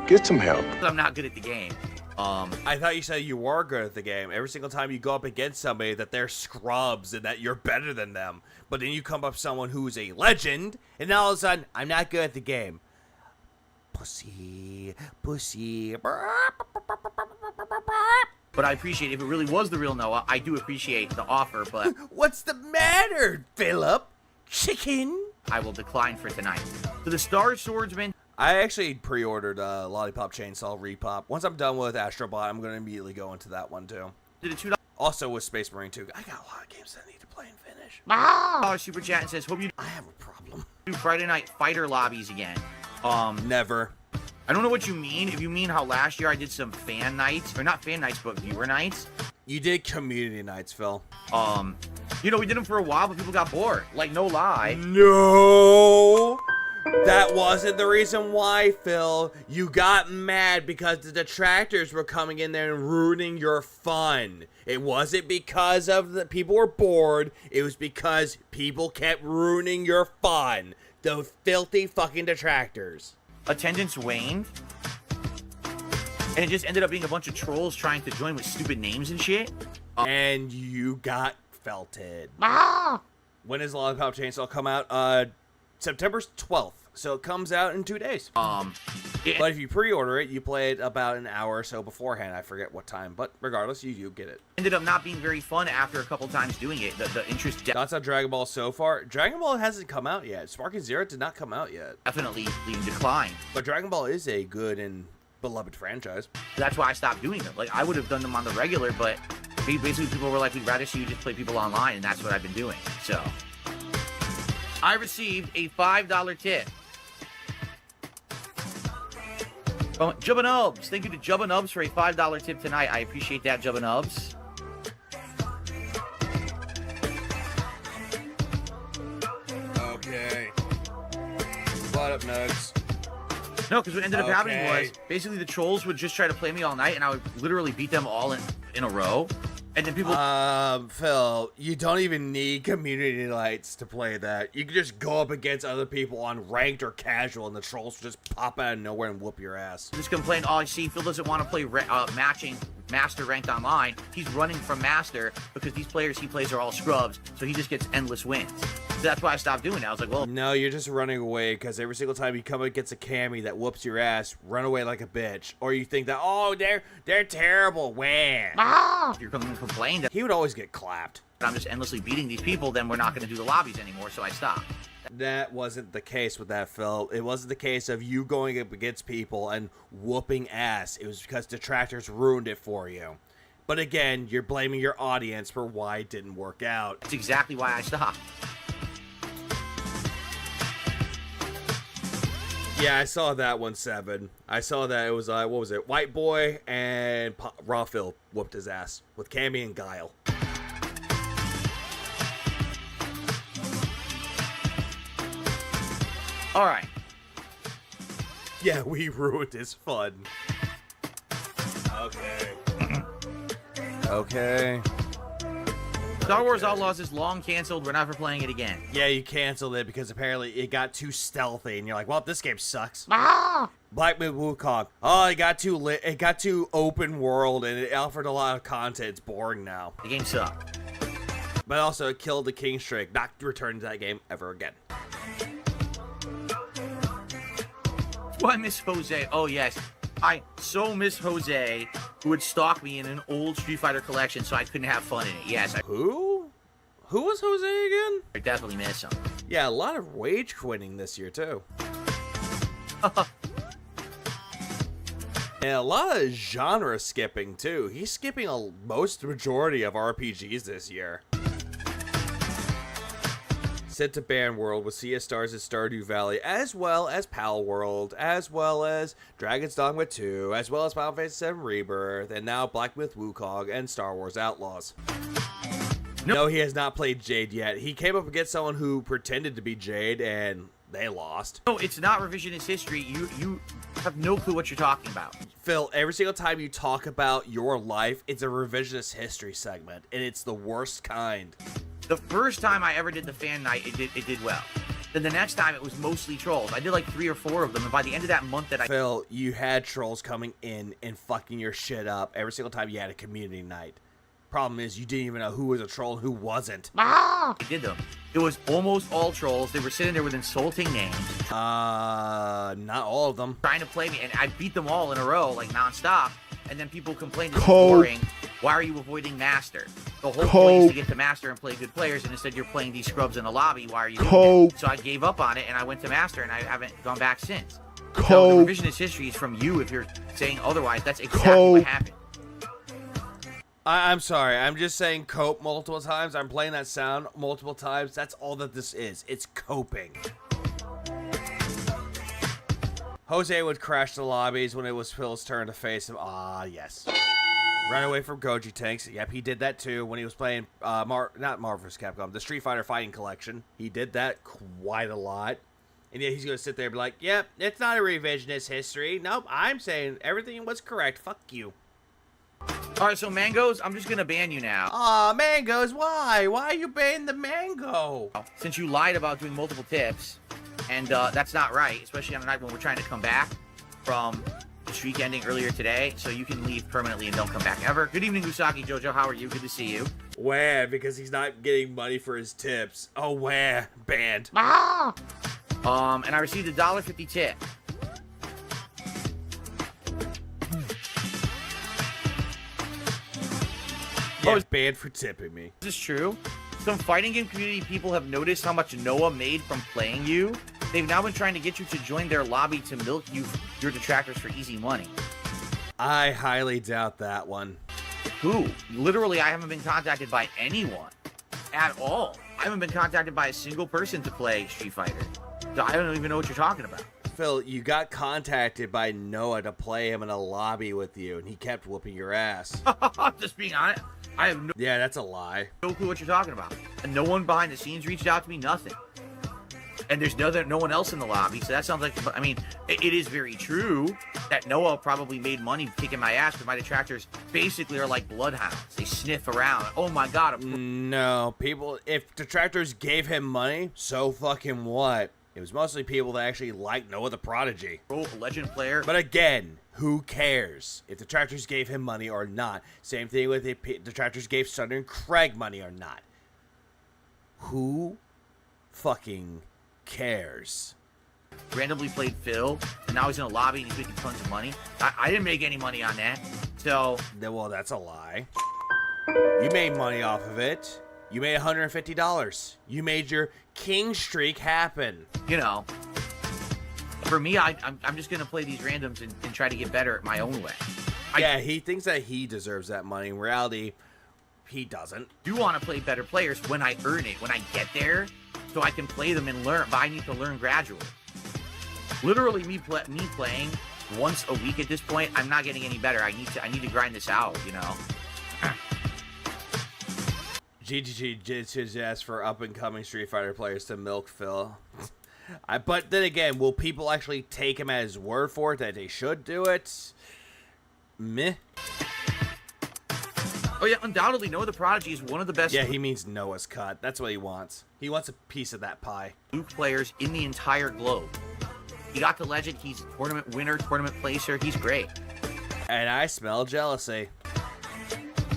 Get some help. I'm not good at the game. I thought you said you were good at the game. Every single time you go up against somebody that they're scrubs and that you're better than them. But then you come up with someone who's a legend, and now all of a sudden, I'm not good at the game. Pussy. But I appreciate if it really was the real Noah, I do appreciate the offer, but What's the matter, Philip? Chicken? I will decline for tonight. So the Star Swordsman. I actually pre-ordered Lollipop Chainsaw Repop. Once I'm done with Astrobot, I'm going to immediately go into that one too. Did it $2? Also with Space Marine 2. I got a lot of games that I need to play and finish. Super chat and says, hope you I have a problem. do Friday night fighter lobbies again. Never. I don't know what you mean. If you mean how last year I did some fan nights, or not fan nights, but viewer nights. You did community nights, Phil. You know, we did them for a while, but people got bored. Like, no lie. No! That wasn't the reason why, Phil. You got mad because the detractors were coming in there and ruining your fun. It wasn't because of the people were bored. It was because people kept ruining your fun. Those filthy fucking detractors. Attendance waned. And it just ended up being a bunch of trolls trying to join with stupid names and shit. And you got felted. When does Lollipop Chainsaw come out? September 12th. So it comes out in 2 days. But if you pre-order it, you play it about an hour or so beforehand. I forget what time, but regardless, you do get it. Ended up not being very fun after a couple times doing it. The interest Thoughts on Dragon Ball so far? Dragon Ball hasn't come out yet. Sparking Zero did not come out yet. definitely declined. But Dragon Ball is a good and beloved franchise. That's why I stopped doing them. Like, I would have done them on the regular, but basically people were like, we'd rather see you just play people online, and that's what I've been doing. So, I received a $5 tip. From Jubba Nubs. Thank you to Jubba Nubs for a $5 tip tonight. I appreciate that, Jubba Nubs. Okay. What up, Nugs? No, because what ended up happening was basically the trolls would just try to play me all night, and I would literally beat them all in a row. And then people. Phil, you don't even need community nights to play that. You can just go up against other people on ranked or casual, and the trolls will just pop out of nowhere and whoop your ass. Just complain, oh, I see, Phil doesn't want to play matching Master ranked online. He's running from Master because these players he plays are all scrubs, so he just gets endless wins. So that's why I stopped doing it. I was like, well. No, you're just running away because every single time you come against a cami that whoops your ass, run away like a bitch. Or you think that, oh, they're terrible. Wah. You're going to complain that he would always get clapped. I'm just endlessly beating these people, then we're not going to do the lobbies anymore, so I stopped. That wasn't the case with that, Phil. It wasn't the case of you going up against people and whooping ass. It was because detractors ruined it for you. But again, you're blaming your audience for why it didn't work out. That's exactly why I stopped. Yeah, I saw that one, Seven. I saw that it was, what was it? White Boy and Raw Phil whooped his ass with Cammy and Guile. All right. Yeah, we ruined his fun. Okay. Star Wars Outlaws is long canceled. We're never playing it again. Yeah, you canceled it because apparently it got too stealthy, and you're like, well, this game sucks. Black Myth Wukong. Oh, it got too lit. It got too open world, and it offered a lot of content. It's boring now. The game sucked. But also, it killed the King streak. Not returning to that game ever again. Oh, I miss Jose. Oh, yes. I so miss Jose, who would stalk me in an old Street Fighter collection so I couldn't have fun in it. Yes. Who? Who was Jose again? I definitely miss him. Yeah, a lot of rage quitting this year, too. And a lot of genre skipping, too. He's skipping majority of RPGs this year. Sent to Ban World with Sea of Stars and Stardew Valley, as well as Pal World, as well as Dragon's Dogma 2, as well as Final Fantasy VII Rebirth, and now Black Myth Wukong and Star Wars Outlaws. No, he has not played Jade yet. He came up against someone who pretended to be Jade, and they lost. No, it's not revisionist history. You have no clue what you're talking about. Phil, every single time you talk about your life, it's a revisionist history segment, and it's the worst kind. The first time I ever did the fan night, it did well. Then the next time, it was mostly trolls. I did like 3 or 4 of them, and by the end of that month that Phil, you had trolls coming in and fucking your shit up every single time you had a community night. Problem is, you didn't even know who was a troll and who wasn't. I did them. It was almost all trolls. They were sitting there with insulting names. Not all of them. Trying to play me, and I beat them all in a row, like nonstop. And then people complained it's boring. Why are you avoiding Master? The whole point is to get to Master and play good players, and instead you're playing these scrubs in the lobby. Why are you doing it? So I gave up on it, and I went to Master, and I haven't gone back since. So the revisionist history is from you if you're saying otherwise. That's exactly what happened. I'm sorry. I'm just saying cope multiple times. I'm playing that sound multiple times. That's all that this is. It's coping. Jose would crash the lobbies when it was Phil's turn to face him. Ah, yes. Run away from Goji tanks. Yep, he did that too when he was playing, not Marvel vs. Capcom, the Street Fighter Fighting Collection. He did that quite a lot. And yet he's going to sit there and be like, yep, it's not a revisionist history. Nope, I'm saying everything was correct. Fuck you. All right, so Mangoes, I'm just going to ban you now. Aw, Mangoes, why? Why are you banning the Mango? Since you lied about doing multiple tips, and that's not right, especially on a night when we're trying to come back from the streak ending earlier today, so you can leave permanently and don't come back ever. Good evening, Usagi Jojo. How are you? Good to see you. Where? Because he's not getting money for his tips. Oh, where? Banned. And I received a $1.50 tip. Yeah, was banned for tipping me. This is true. Some fighting game community people have noticed how much Noah made from playing you. They've now been trying to get you to join their lobby to milk you, your detractors, for easy money. I highly doubt that one. Who? Literally, I haven't been contacted by anyone at all. I haven't been contacted by a single person to play Street Fighter. So I don't even know what you're talking about. Phil, you got contacted by Noah to play him in a lobby with you, and he kept whooping your ass. Just being honest. I have no... Yeah, that's a lie. No clue what you're talking about. And no one behind the scenes reached out to me, nothing. And there's no one else in the lobby, so that sounds like... I mean, it is very true that Noah probably made money kicking my ass, because my detractors basically are like bloodhounds. They sniff around. Oh my god. No, people... If detractors gave him money, so fucking what? It was mostly people that actually liked Noah the Prodigy. Oh, legend player. But again, who cares if detractors gave him money or not? Same thing with if detractors gave Southern Craig money or not. Who fucking cares? Randomly played Phil, and now he's in a lobby and he's making tons of money. I didn't make any money on that. So... Well, that's a lie. You made money off of it. You made $150. You made your king streak happen. You know, for me, I'm just going to play these randoms and try to get better my own way. Yeah, he thinks that he deserves that money. In reality, he doesn't. You want to play better players when I earn it, when I get there, so I can play them and learn, but I need to learn gradually. Literally, me playing once a week at this point, I'm not getting any better. I need to grind this out, you know. GGG did suggest for up-and-coming Street Fighter players to milk Phil. But then again, will people actually take him at his word for it that they should do it? Meh. Oh yeah, undoubtedly, Noah the Prodigy is one of the best... Yeah, he means Noah's cut. That's what he wants. He wants a piece of that pie. Luke players in the entire globe. He got the legend. He's a tournament winner, tournament placer. He's great. And I smell jealousy.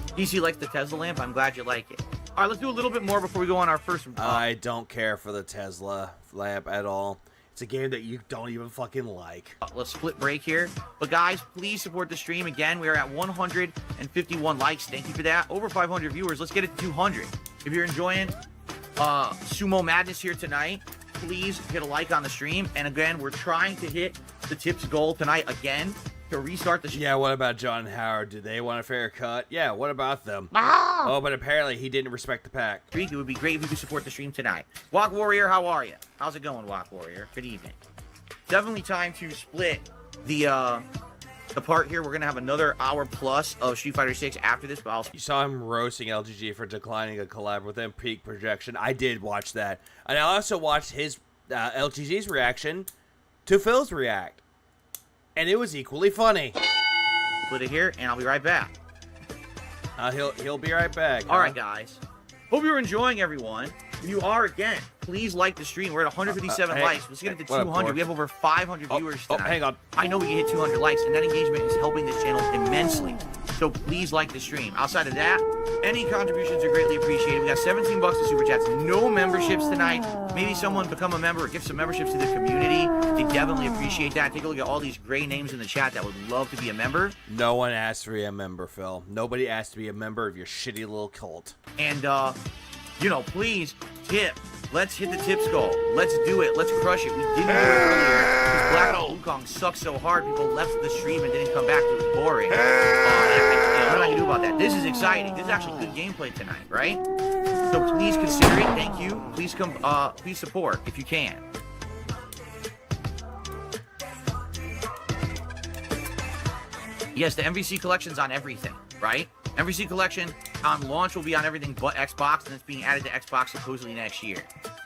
DC likes the Tesla lamp. I'm glad you like it. All right, let's do a little bit more before we go on our first... I don't care for the Tesla lamp at all. It's a game that you don't even fucking like. Let's split break here. But guys, please support the stream. Again, we are at 151 likes. Thank you for that. Over 500 viewers. Let's get it to 200. If you're enjoying Sumo Madness here tonight, please hit a like on the stream. And again, we're trying to hit the tips goal tonight again to restart the stream. Yeah, what about John and Howard? Do they want a fair cut? Yeah, what about them? Oh, but apparently he didn't respect the pack. It would be great if you could support the stream tonight. Walk Warrior, how are you? How's it going, Walk Warrior? Good evening. Definitely time to split the part here. We're going to have another hour plus of Street Fighter 6 after this. But you saw him roasting LGG for declining a collab with them peak projection. I did watch that. And I also watched his LGG's reaction to Phil's react. And it was equally funny. split it here, and I'll be right back. He'll be right back. All right, guys. Hope you're enjoying, everyone. If you are, again, please like the stream. We're at 157 likes. Let's get it to 200. We have over 500 viewers tonight. Hang on. I know we can hit 200 likes, and that engagement is helping this channel immensely. So please like the stream. Outside of that, any contributions are greatly appreciated. We got 17 bucks in super chats. No memberships tonight. Maybe someone become a member or give some memberships to the community. They definitely appreciate that. Take a look at all these great names in the chat that would love to be a member. No one asked to be a member, Phil. Nobody asked to be a member of your shitty little cult. And, you know, please tip. Let's hit the tips goal. Let's do it. Let's crush it. We didn't do it earlier because Black Ops Wukong sucks so hard. People left the stream and didn't come back. It was boring. What am I gonna do about that? This is exciting. This is actually good gameplay tonight, right? So please consider it. Thank you. Please come. Please support if you can. Yes, the MVC collection's on everything, right? MVC collection on launch will be on everything but Xbox, and it's being added to Xbox supposedly next year.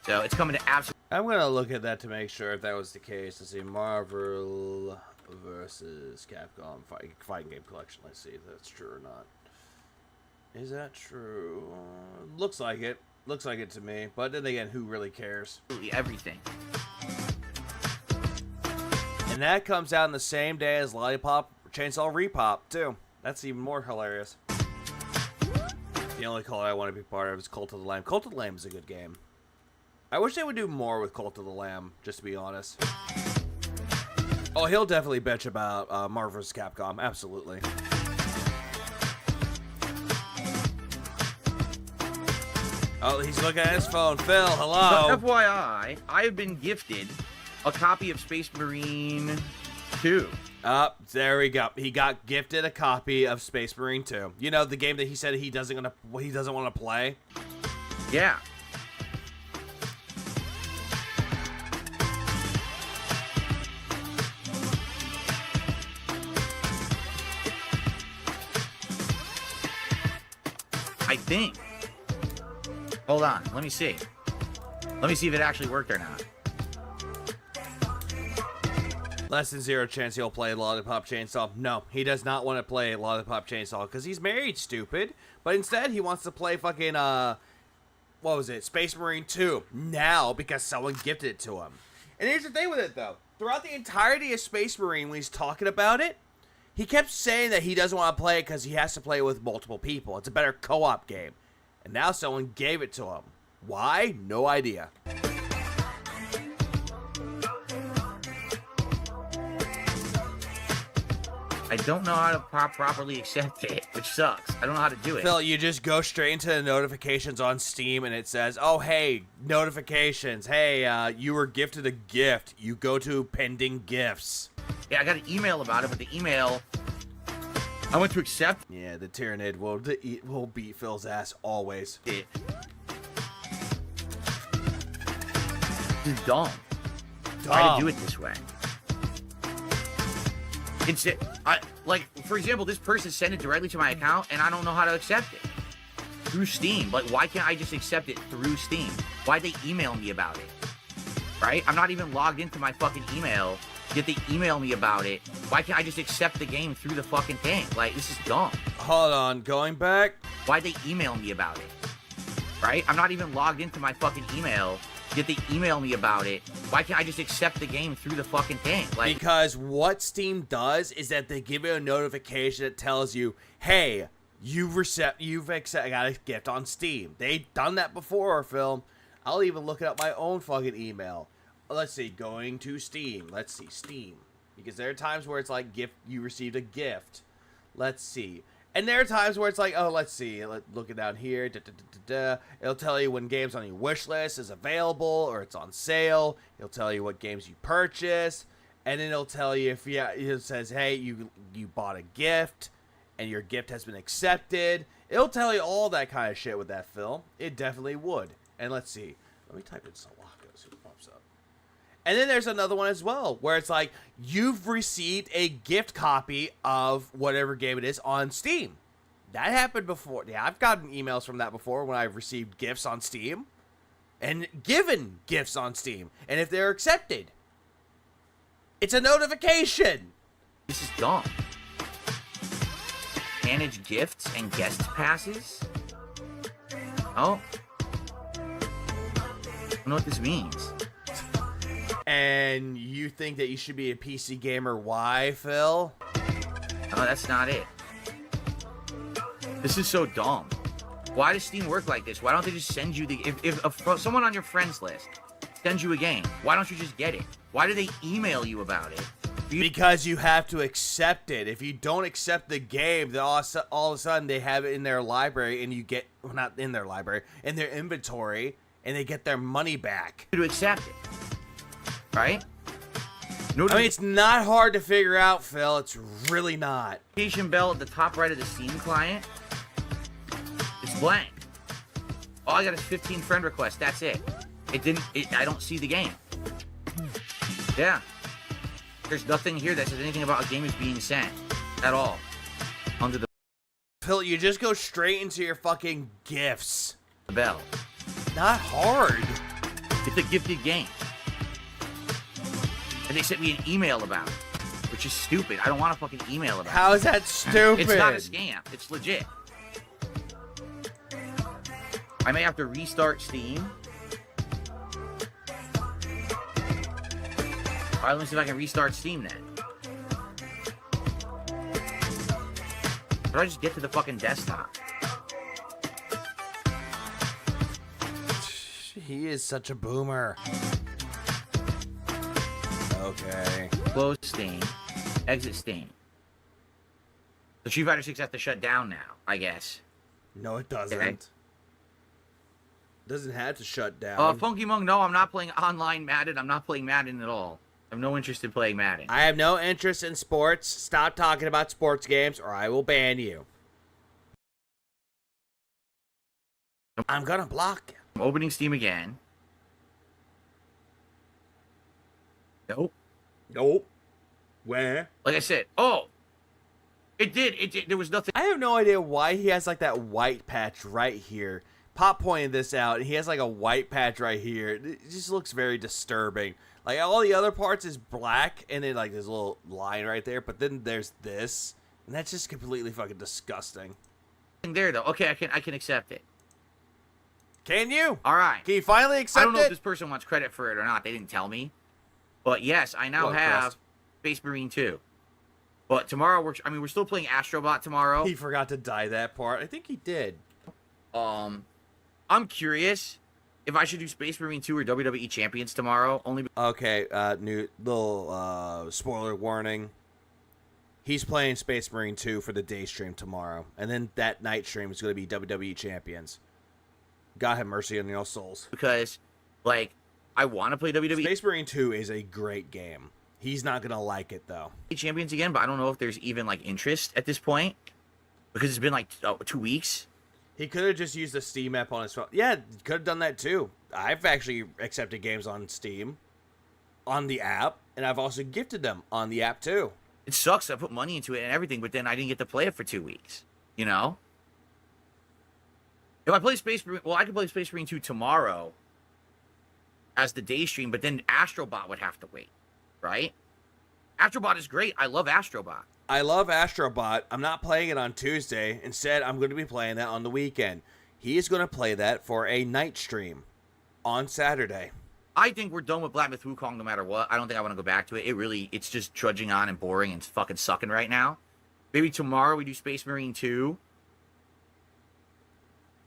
So it's coming to absolute. I'm gonna look at that to make sure if that was the case. Let's see, Marvel versus Capcom fighting game collection. Let's see if that's true or not. Is that true? Looks like it. Looks like it to me. But then again, who really cares? Everything. And that comes out on the same day as Lollipop Chainsaw Repop too. That's even more hilarious. The only call I want to be part of is Cult of the Lamb. Cult of the Lamb is a good game. I wish they would do more with Cult of the Lamb, just to be honest. Oh, he'll definitely bitch about Marvel vs. Capcom. Absolutely. Oh, he's looking at his phone. Phil, hello. So, FYI, I have been gifted a copy of Space Marine 2. There we go. He got gifted a copy of Space Marine 2. You know, the game that he said he doesn't want to play? Yeah. I think. Hold on. Let me see. Let me see if it actually worked or not. Less than 0 chance he'll play Lollipop Chainsaw. No, he does not want to play Lollipop Chainsaw because he's married, stupid. But instead, he wants to play fucking, what was it? Space Marine 2 now because someone gifted it to him. And here's the thing with it, though. Throughout the entirety of Space Marine, when he's talking about it, he kept saying that he doesn't want to play it because he has to play it with multiple people. It's a better co-op game. And now someone gave it to him. Why? No idea. I don't know how to properly accept it, which sucks. I don't know how to do it. Phil, you just go straight into the notifications on Steam and it says, oh, hey, notifications. Hey, you were gifted a gift. You go to pending gifts. Yeah, I got an email about it, but the email, I went to accept. Yeah, the Tyrannid will beat Phil's ass always. This is dumb. Why to do it this way? Like, for example, this person sent it directly to my account, and I don't know how to accept it. Through Steam. Like, why can't I just accept it through Steam? Why'd they email me about it? Right? I'm not even logged into my fucking email, yet they email me about it. Why can't I just accept the game through the fucking thing? Like, this is dumb. Hold on, going back. Why'd they email me about it? Right? I'm not even logged into my fucking email, yet they email me about it. Why can't I just accept the game through the fucking thing? Like, because what Steam does is that they give you a notification that tells you, hey, you've got a gift on Steam. They've done that before, Phil. I'll even look it up my own fucking email. Let's see, going to Steam. Let's see, Steam. Because there are times where it's like, you received a gift. Let's see. And there are times where it's like, oh, let's see, looking down here, it'll tell you when games on your wish list is available or it's on sale. It'll tell you what games you purchased, and then it'll tell you if it says, hey, you bought a gift and your gift has been accepted. It'll tell you all that kind of shit with that film. It definitely would. And let's see, let me type in Salaka, see what pops up. And then there's another one as well, where it's like, you've received a gift copy of whatever game it is on Steam. That happened before. Yeah, I've gotten emails from that before when I've received gifts on Steam. And given gifts on Steam. And if they're accepted. It's a notification. This is dumb. manage gifts and guest passes? Oh. I don't know what this means. And you think that you should be a PC gamer? Why, Phil? No, that's not it. This is so dumb. Why does Steam work like this? Why don't they just send you the... If someone on your friends list sends you a game, why don't you just get it? Why do they email you about it? Because you have to accept it. If you don't accept the game, then all of a sudden they have it in their library, and you get... Well, not in their library, in their inventory, and they get their money back. To accept it. Right? I mean, it's not hard to figure out, Phil. It's really not. Notification bell at the top right of the Steam client. It's blank. All I got is 15 friend requests. That's it. I don't see the game. Yeah. There's nothing here that says anything about a game is being sent at all. Under the Phil, you just go straight into your fucking gifts. bell. Not hard. It's a gifted game. And they sent me an email about it, which is stupid. I don't want a fucking email about it. How is that stupid? It's not a scam. It's legit. I may have to restart Steam. Alright, let me see if I can restart Steam then. How do I just get to the fucking desktop? He is such a boomer. Okay. Close Steam. Exit Steam. The Street Fighter 6 has to shut down now, I guess. No, it doesn't. Okay. It doesn't have to shut down. Funky Monk, no, I'm not playing online Madden. I'm not playing Madden at all. I have no interest in playing Madden. I have no interest in sports. Stop talking about sports games or I will ban you. I'm gonna block you. I'm opening Steam again. Nope. Nope. Where? Like I said, oh! It did. There was nothing. I have no idea why he has like that white patch right here. Pop pointed this out, and he has like a white patch right here. It just looks very disturbing. Like all the other parts is black, and then like this little line right there, but then there's this, and that's just completely fucking disgusting. There though. Okay, I can accept it. Can you? All right. Can you finally accept it? I don't know if this person wants credit for it or not. They didn't tell me. But yes, I now have Space Marine 2. But tomorrow we're still playing Astrobot tomorrow. He forgot to dye that part. I think he did. I'm curious if I should do Space Marine 2 or WWE Champions tomorrow. Okay, new little spoiler warning. He's playing Space Marine 2 for the day stream tomorrow. And then that night stream is going to be WWE Champions. God have mercy on your souls. Because, like, I want to play WWE. Space Marine 2 is a great game. He's not going to like it, though. Champions again, but I don't know if there's even, like, interest at this point. Because it's been, like, 2 weeks. He could have just used the Steam app on his phone. Yeah, could have done that, too. I've actually accepted games on Steam, on the app, and I've also gifted them on the app, too. It sucks. I put money into it and everything, but then I didn't get to play it for 2 weeks. You know? If I play Space Marine... Well, I could play Space Marine 2 tomorrow as the day stream, but then Astrobot would have to wait. Right? Astrobot is great. I love Astrobot. I love Astrobot. I'm not playing it on Tuesday. Instead, I'm going to be playing that on the weekend. He is going to play that for a night stream on Saturday. I think we're done with Black Myth Wukong no matter what. I don't think I want to go back to it. It's just trudging on and boring and fucking sucking right now. Maybe tomorrow we do Space Marine 2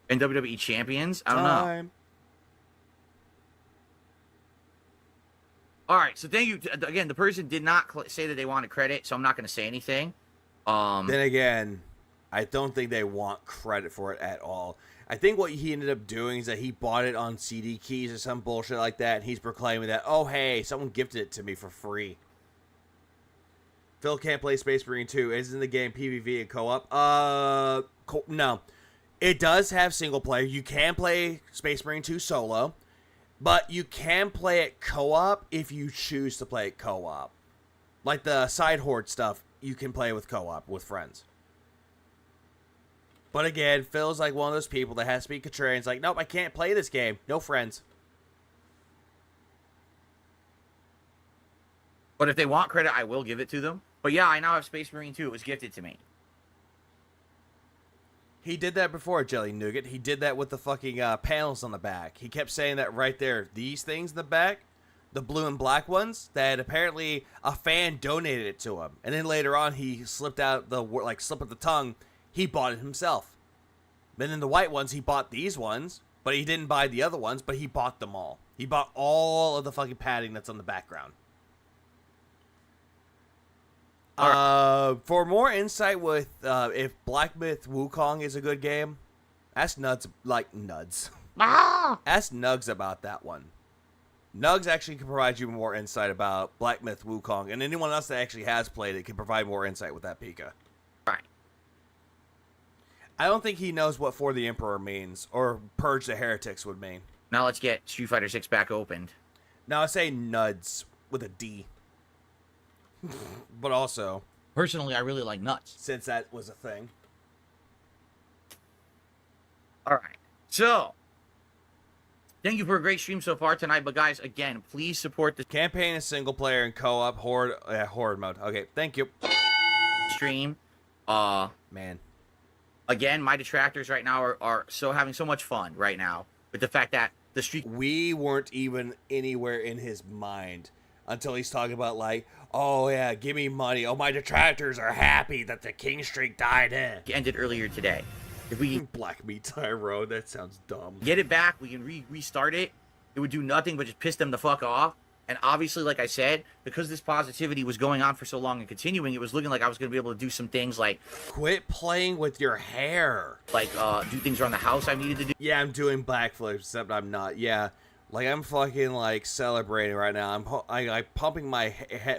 and WWE Champions. I don't know. All right, so thank you. Again, the person did not say that they wanted credit, so I'm not going to say anything. Then again, I don't think they want credit for it at all. I think what he ended up doing is that he bought it on CD keys or some bullshit like that, and he's proclaiming that, oh, hey, someone gifted it to me for free. Phil can't play Space Marine 2. Isn't the game PvP and co-op? No. It does have single player. You can play Space Marine 2 solo. But you can play it co-op if you choose to play it co-op. Like the side horde stuff, you can play with co-op with friends. But again, Phil's like one of those people that has to be contrarian. It's like, nope, I can't play this game. No friends. But if they want credit, I will give it to them. But yeah, I now have Space Marine 2. It was gifted to me. He did that before, Jelly Nougat. He did that with the fucking panels on the back. He kept saying that right there. These things in the back, the blue and black ones, that apparently a fan donated it to him. And then later on, he slipped out the, like, slip of the tongue. He bought it himself. And then the white ones, he bought these ones. But he didn't buy the other ones, but he bought them all. He bought all of the fucking padding that's on the background. For more insight with if Black Myth Wukong is a good game, ask Nuds, like Nuds. Ask Nugs about that one. Nugs actually can provide you more insight about Black Myth Wukong, and anyone else that actually has played it can provide more insight with that Pika. Right. I don't think he knows what For the Emperor means, or Purge the Heretics would mean. Now let's get Street Fighter 6 back opened. Now I say Nuds with a D. But also, personally, I really like nuts. Since that was a thing. All right. So, thank you for a great stream so far tonight. But guys, again, please support the campaign is single player and co-op horde mode. Okay, thank you. Stream. Man. Again, my detractors right now are having so much fun right now with the fact that the streak. We weren't even anywhere in his mind until he's talking about like, oh yeah, give me money. Oh, my detractors are happy that the king streak died in. Ended earlier today. If we Black Meat Tyro, that sounds dumb. Get it back, we can restart it. It would do nothing but just piss them the fuck off. And obviously, like I said, because this positivity was going on for so long and continuing, it was looking like I was going to be able to do some things like quit playing with your hair, like do things around the house I needed to do. Yeah, I'm doing backflips, except I'm not. Yeah. Like, I'm fucking, like, celebrating right now. I'm pumping my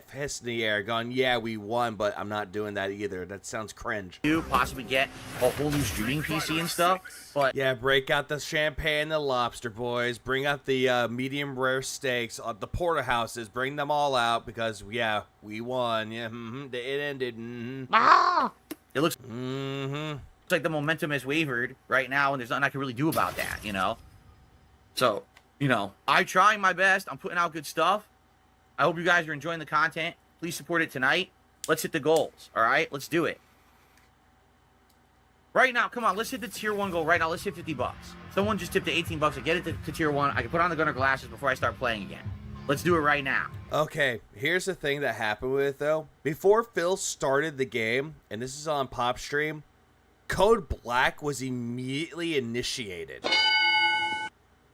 fist in the air, going, yeah, we won, but I'm not doing that either. That sounds cringe. You possibly get a whole new streaming PC and stuff, but... Yeah, break out the champagne and the lobster, boys. Bring out the medium rare steaks, the porterhouses. Bring them all out, because, yeah, we won. Yeah, it ended. It looks... It's like the momentum has wavered right now, and there's nothing I can really do about that, you know? So... You know, I'm trying my best. I'm putting out good stuff. I hope you guys are enjoying the content. Please support it tonight. Let's hit the goals, all right? Let's do it. Right now, come on, let's hit the tier 1 goal right now. Let's hit 50 bucks. Someone just tipped the 18 bucks. I get it to tier 1. I can put on the gunner glasses before I start playing again. Let's do it right now. Okay, here's the thing that happened with it, though. Before Phil started the game, and this is on Pop Stream, Code Black was immediately initiated.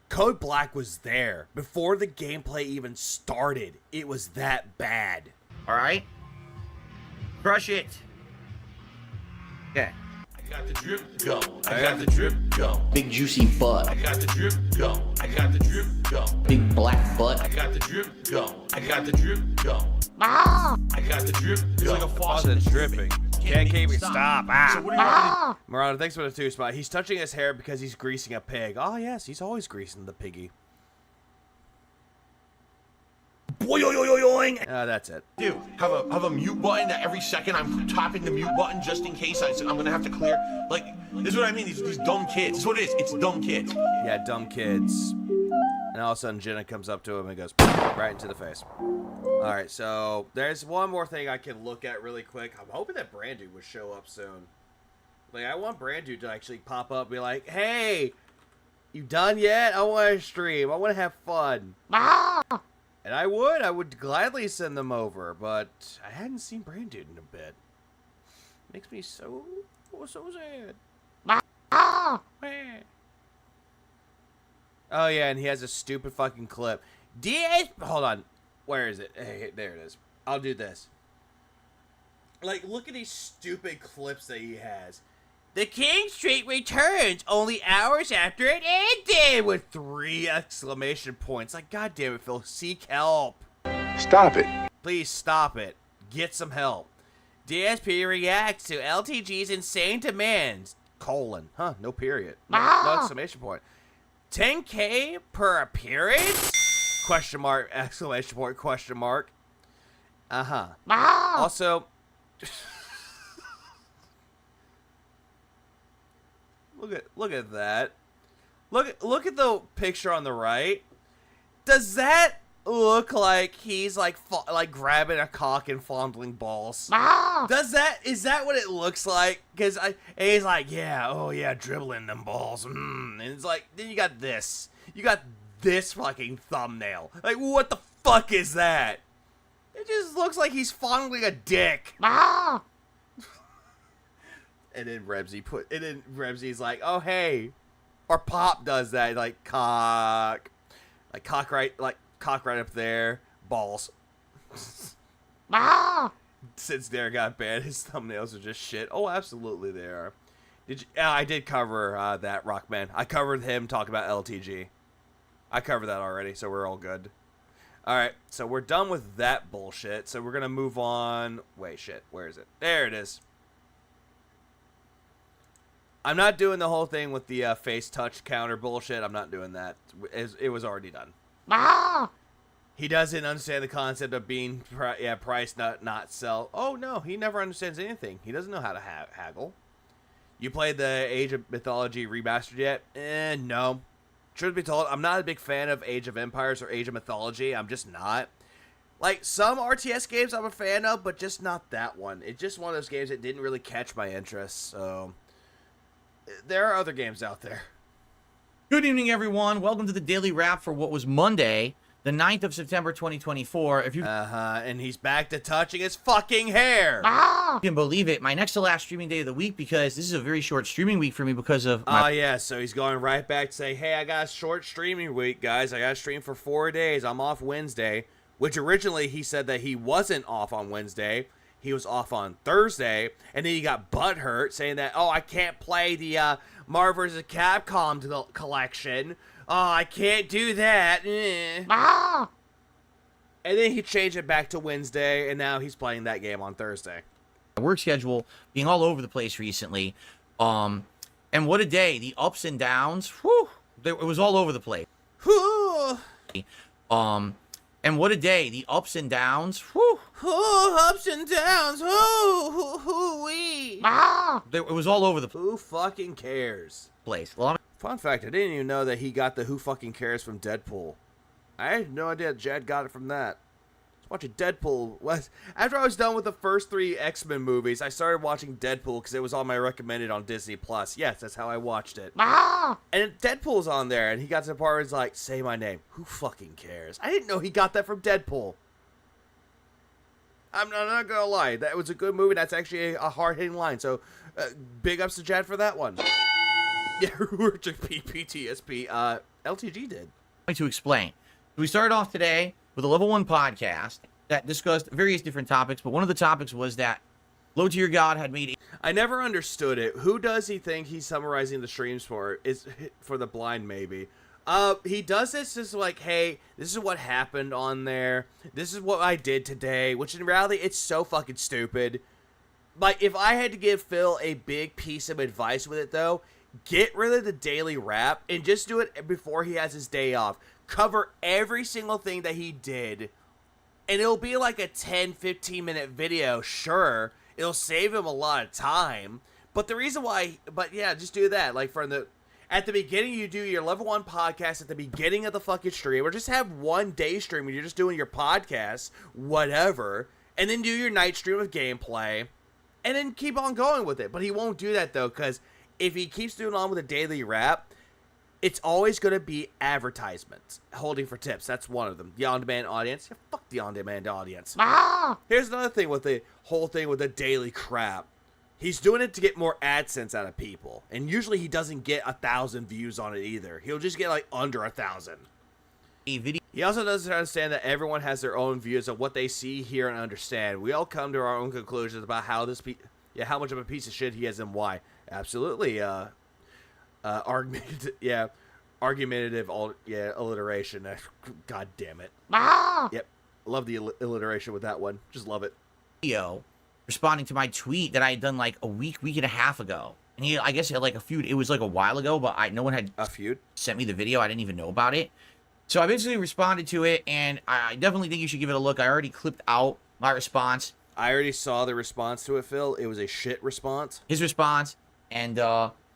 Code Black was there. Before the gameplay even started, it was that bad. Alright? Crush it. Okay. I got the drip, go. I got the drip, go. Big juicy butt. I got the drip, go. I got the drip, go. Big black butt. I got the drip, go. I got the drip, go. I got the drip, go. It's like a faucet dripping. Can't keep it stop. So what are you Marana, thanks for the 2 spot. He's touching his hair because he's greasing a pig. Oh, yes, he's always greasing the piggy. Boing. That's it. Dude, have a mute button that every second I'm tapping the mute button just in case I'm gonna have to clear. Like, this is what I mean. These dumb kids. This is what it is. It's dumb kids. Yeah, dumb kids. And all of a sudden, Jenna comes up to him and goes right into the face. All right, so there's one more thing I can look at really quick. I'm hoping that Brandu would show up soon. Like, I want Brandu to actually pop up and be like, hey, you done yet? I want to stream. I want to have fun. And I would gladly send them over, but I hadn't seen Brandu in a bit. Makes me so sad. Oh, yeah, and he has a stupid fucking clip. Hold on. Where is it? Hey, there it is. I'll do this. Like, look at these stupid clips that he has. The King Streak returns only hours after it ended with 3 exclamation points. Like, God damn it, Phil. Seek help. Stop it. Please stop it. Get some help. DSP reacts to LTG's insane demands. : no period. No exclamation point. 10K per appearance? Question mark, exclamation point, question mark. Also, look at that. Look at the picture on the right. Does that look like he's like grabbing a cock and fondling balls. Is that what it looks like? Because he's like, yeah, oh yeah, dribbling them balls. And it's like, then you got this fucking thumbnail. Like, what the fuck is that? It just looks like he's fondling a dick. And then Rebsy's like, oh hey, or Pop does that, like cock right up there, balls. Since Dare got banned, his thumbnails are just shit. Oh, absolutely they are. I did cover that, Rockman. I covered him talking about LTG. I covered that already, so we're all good. Alright, so we're done with that bullshit. So we're gonna move on. Wait, shit, where is it? There it is. I'm not doing the whole thing with the face touch counter bullshit. I'm not doing that. It was already done. He doesn't understand the concept of being price, not sell. Oh, no, he never understands anything. He doesn't know how to haggle. You played the Age of Mythology remastered yet? No. Truth be told, I'm not a big fan of Age of Empires or Age of Mythology. I'm just not. Like, some RTS games I'm a fan of, but just not that one. It's just one of those games that didn't really catch my interest, so there are other games out there. Good evening, everyone. Welcome to the Daily Wrap for what was Monday, the 9th of September, 2024. If you and he's back to touching his fucking hair. You can believe it, my next to last streaming day of the week, because this is a very short streaming week for me because of my... yeah, so he's going right back to say, hey, I got a short streaming week, guys. I got to stream for 4 days. I'm off Wednesday, which originally he said that he wasn't off on Wednesday. He was off on Thursday, and then he got butthurt saying that, oh, I can't play the Marvel vs. Capcom collection. Oh, I can't do that. And then he changed it back to Wednesday, and now he's playing that game on Thursday. Work schedule being all over the place recently. And what a day. The ups and downs. Whew, it was all over the place. And what a day. The ups and downs. Whew. Ups and downs. It was all over the Who fucking cares? place. Fun fact, I didn't even know that he got the Who Fucking Cares from Deadpool. I had no idea Jed got it from that. I was watching Deadpool. After I was done with the first 3 X-Men movies, I started watching Deadpool because it was on my recommended on Disney+. Yes, that's how I watched it. And Deadpool's on there, and he got to the part where he's like, say my name. Who fucking cares? I didn't know he got that from Deadpool. I'm not gonna lie. That was a good movie. That's actually a hard-hitting line. So, big ups to Jed for that one. Yeah, we're just PTSP. LTG did. To explain. We started off today with a level 1 podcast that discussed various different topics, but one of the topics was that Low Tier God had made... I never understood it. Who does he think he's summarizing the streams for? Is for the blind, maybe. He does this just like, hey, this is what happened on there. This is what I did today, which in reality, it's so fucking stupid. Like, if I had to give Phil a big piece of advice with it, though, get rid of the daily wrap and just do it before he has his day off. Cover every single thing that he did, and it'll be like a 10-15 minute video. Sure, it'll save him a lot of time, but the reason why, just do that. Like, at the beginning, you do your level 1 podcast at the beginning of the fucking stream, or just have 1 day stream when you're just doing your podcast, whatever, and then do your night stream of gameplay, and then keep on going with it. But he won't do that, though, because if he keeps doing on with a daily wrap, it's always going to be advertisements. Holding for tips, that's one of them. The on-demand audience, yeah, fuck the on-demand audience. Here's another thing with the whole thing with the daily crap. He's doing it to get more AdSense out of people. And usually he doesn't get 1,000 views on it either. He'll just get like under 1,000. He also doesn't understand that everyone has their own views of what they see, hear, and understand. We all come to our own conclusions about how how much of a piece of shit he is and why. Absolutely, argumentative, alliteration. God damn it. Yep, love the alliteration with that one. Just love it. Video responding to my tweet that I had done like a week and a half ago, and I guess he had like a feud. It was like a while ago, but no one had sent me the video. I didn't even know about it, so I basically responded to it, and I definitely think you should give it a look. I already clipped out my response. I already saw the response to it, Phil. It was a shit response. His response, and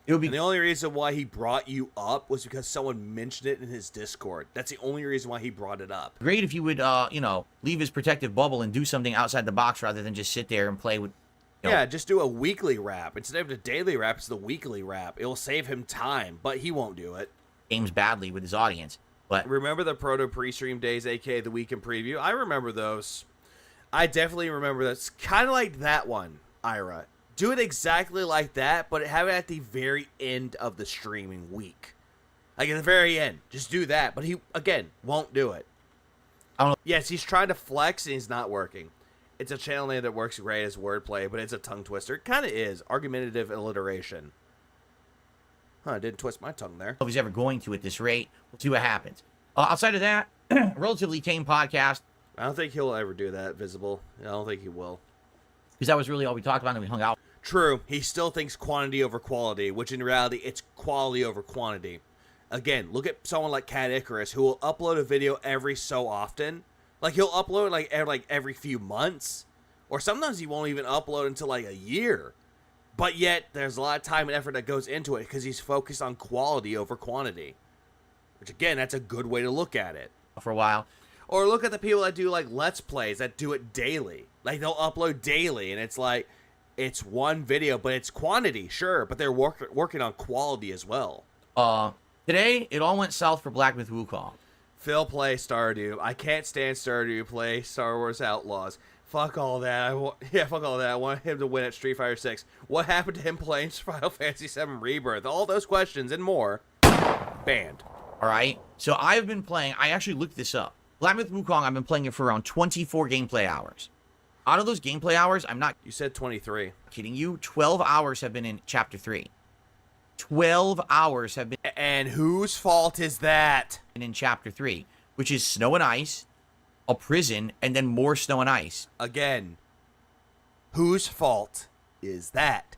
It would be. And the only reason why he brought you up was because someone mentioned it in his Discord. That's the only reason why he brought it up. Great if you would, leave his protective bubble and do something outside the box rather than just sit there and play with. Yeah, just do a weekly wrap. Instead of the daily wrap, it's the weekly wrap. It'll save him time, but he won't do it. Games badly with his audience. But remember the proto pre-stream days, aka the weekend preview? I remember those. I definitely remember those. Kind of like that one, Ira. Do it exactly like that, but have it at the very end of the streaming week. Like at the very end. Just do that. But he, again, won't do it. I don't know. Yes, he's trying to flex and he's not working. It's a channel name that works great as wordplay, but it's a tongue twister. It kind of is. Argumentative alliteration. Huh, I didn't twist my tongue there. If he's ever going to at this rate, we'll see what happens. Outside of that, relatively tame podcast. I don't think he'll ever do that, Visible. I don't think he will. Because that was really all we talked about and we hung out. True. He still thinks quantity over quality, which in reality, it's quality over quantity. Again, look at someone like Cat Icarus, who will upload a video every so often. Like, he'll upload like every few months. Or sometimes he won't even upload until like a year. But yet, there's a lot of time and effort that goes into it because he's focused on quality over quantity. Which, again, that's a good way to look at it. For a while. Or look at the people that do, like, Let's Plays that do it daily. Like, they'll upload daily, and it's like, it's one video, but it's quantity, sure. But they're working on quality as well. Today, it all went south for Black Myth Wukong. Phil, play Stardew. I can't stand Stardew. Play Star Wars Outlaws. Fuck all that. Fuck all that. I want him to win at Street Fighter 6. What happened to him playing Final Fantasy 7 Rebirth? All those questions and more. Banned. All right. So I've been playing. I actually looked this up. Black Myth Wukong, I've been playing it for around 24 gameplay hours. Out of those gameplay hours, I'm not... You said 23. Kidding you. 12 hours have been in Chapter 3. 12 hours have been... And whose fault is that? In Chapter 3, which is snow and ice, a prison, and then more snow and ice. Again, whose fault is that?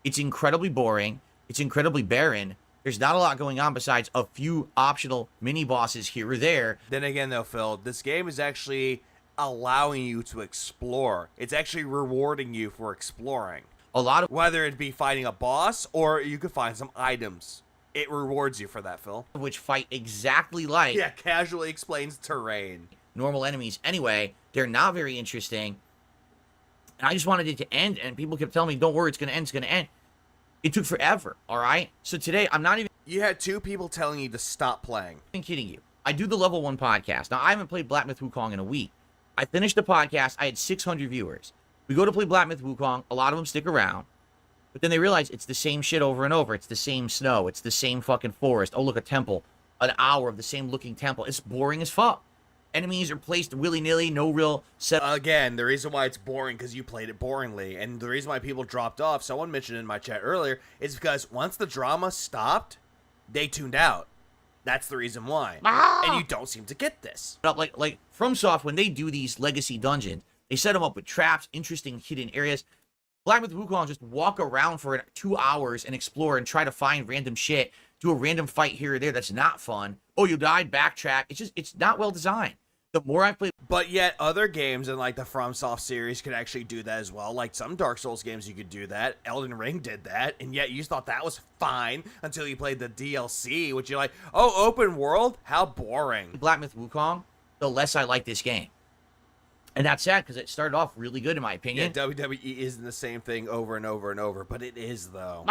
It's incredibly boring. It's incredibly barren. There's not a lot going on besides a few optional mini-bosses here or there. Then again, though, Phil, this game is actually allowing you to explore. It's actually rewarding you for exploring. A lot of... Whether it be fighting a boss or you could find some items. It rewards you for that, Phil. Which fight exactly like... Yeah, casually explains terrain. Normal enemies. Anyway, they're not very interesting. And I just wanted it to end, and people kept telling me, don't worry, it's going to end, it's going to end. It took forever, all right? So today, I'm not even... You had 2 people telling you to stop playing. I'm kidding you. I do the level 1 podcast. Now, I haven't played Black Myth Wukong in a week. I finished the podcast. I had 600 viewers. We go to play Black Myth Wukong. A lot of them stick around. But then they realize it's the same shit over and over. It's the same snow. It's the same fucking forest. Oh, look, a temple. An hour of the same looking temple. It's boring as fuck. Enemies are placed willy-nilly, no real set. Again, the reason why it's boring because you played it boringly. And the reason why people dropped off, someone mentioned in my chat earlier, is because once the drama stopped, they tuned out. That's the reason why. And you don't seem to get this. Like FromSoft, when they do these legacy dungeons, they set them up with traps, interesting hidden areas. Black Myth Wukong just walk around for 2 hours and explore and try to find random shit. Do a random fight here or there that's not fun. Oh, you died, backtrack. It's not well designed. The more I play... But yet, other games in, like, the FromSoft series could actually do that as well. Like, some Dark Souls games you could do that. Elden Ring did that. And yet, you thought that was fine until you played the DLC, which you're like, oh, open world? How boring. Black Myth Wukong, the less I like this game. And that's sad, because it started off really good, in my opinion. Yeah, WWE isn't the same thing over and over and over, but it is, though.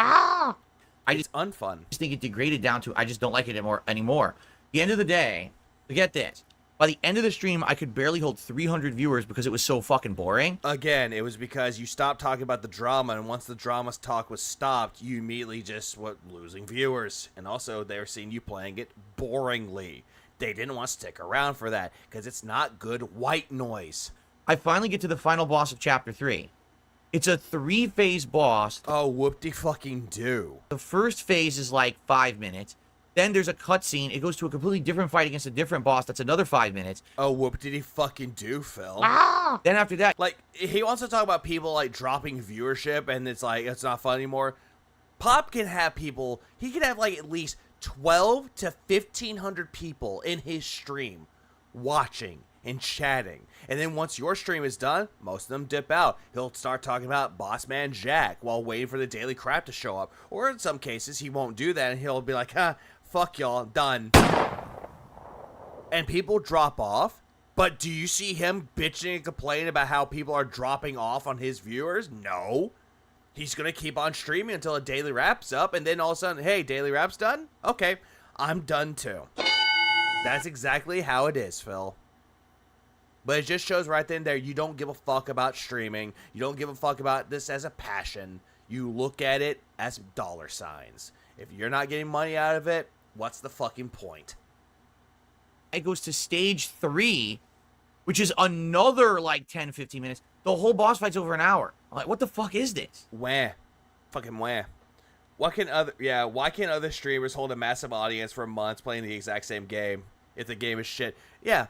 It's unfun. I just think it degraded down to, I just don't like it anymore. At the end of the day, get this. By the end of the stream, I could barely hold 300 viewers because it was so fucking boring. Again, it was because you stopped talking about the drama, and once the drama talk was stopped, you immediately just were losing viewers. And also, they were seeing you playing it boringly. They didn't want to stick around for that, because it's not good white noise. I finally get to the final boss of Chapter 3. It's a 3-phase boss. Oh, whoop-de-fucking-do. The first phase is like 5 minutes. Then there's a cutscene. It goes to a completely different fight against a different boss. That's another 5 minutes. Oh, whoop-de-fucking-do, Phil. Then after that... Like, he wants to talk about people, like, dropping viewership, and it's like, it's not fun anymore. Pop can have people... He can have, like, at least 12 to 1,500 people in his stream watching and chatting. And then once your stream is done, most of them dip out. He'll start talking about Boss Man Jack while waiting for the daily crap to show up. Or in some cases, he won't do that and he'll be like, fuck y'all, done. And people drop off. But do you see him bitching and complaining about how people are dropping off on his viewers? No. He's going to keep on streaming until a daily wrap's up. And then all of a sudden, hey, daily wrap's done? Okay, I'm done too. That's exactly how it is, Phil. But it just shows right then and there, you don't give a fuck about streaming. You don't give a fuck about this as a passion. You look at it as dollar signs. If you're not getting money out of it, what's the fucking point? It goes to stage 3, which is another like 10, 15 minutes. The whole boss fight's over an hour. I'm like, what the fuck is this? Wah. Fucking wah. Why can't other streamers hold a massive audience for months playing the exact same game if the game is shit? Yeah.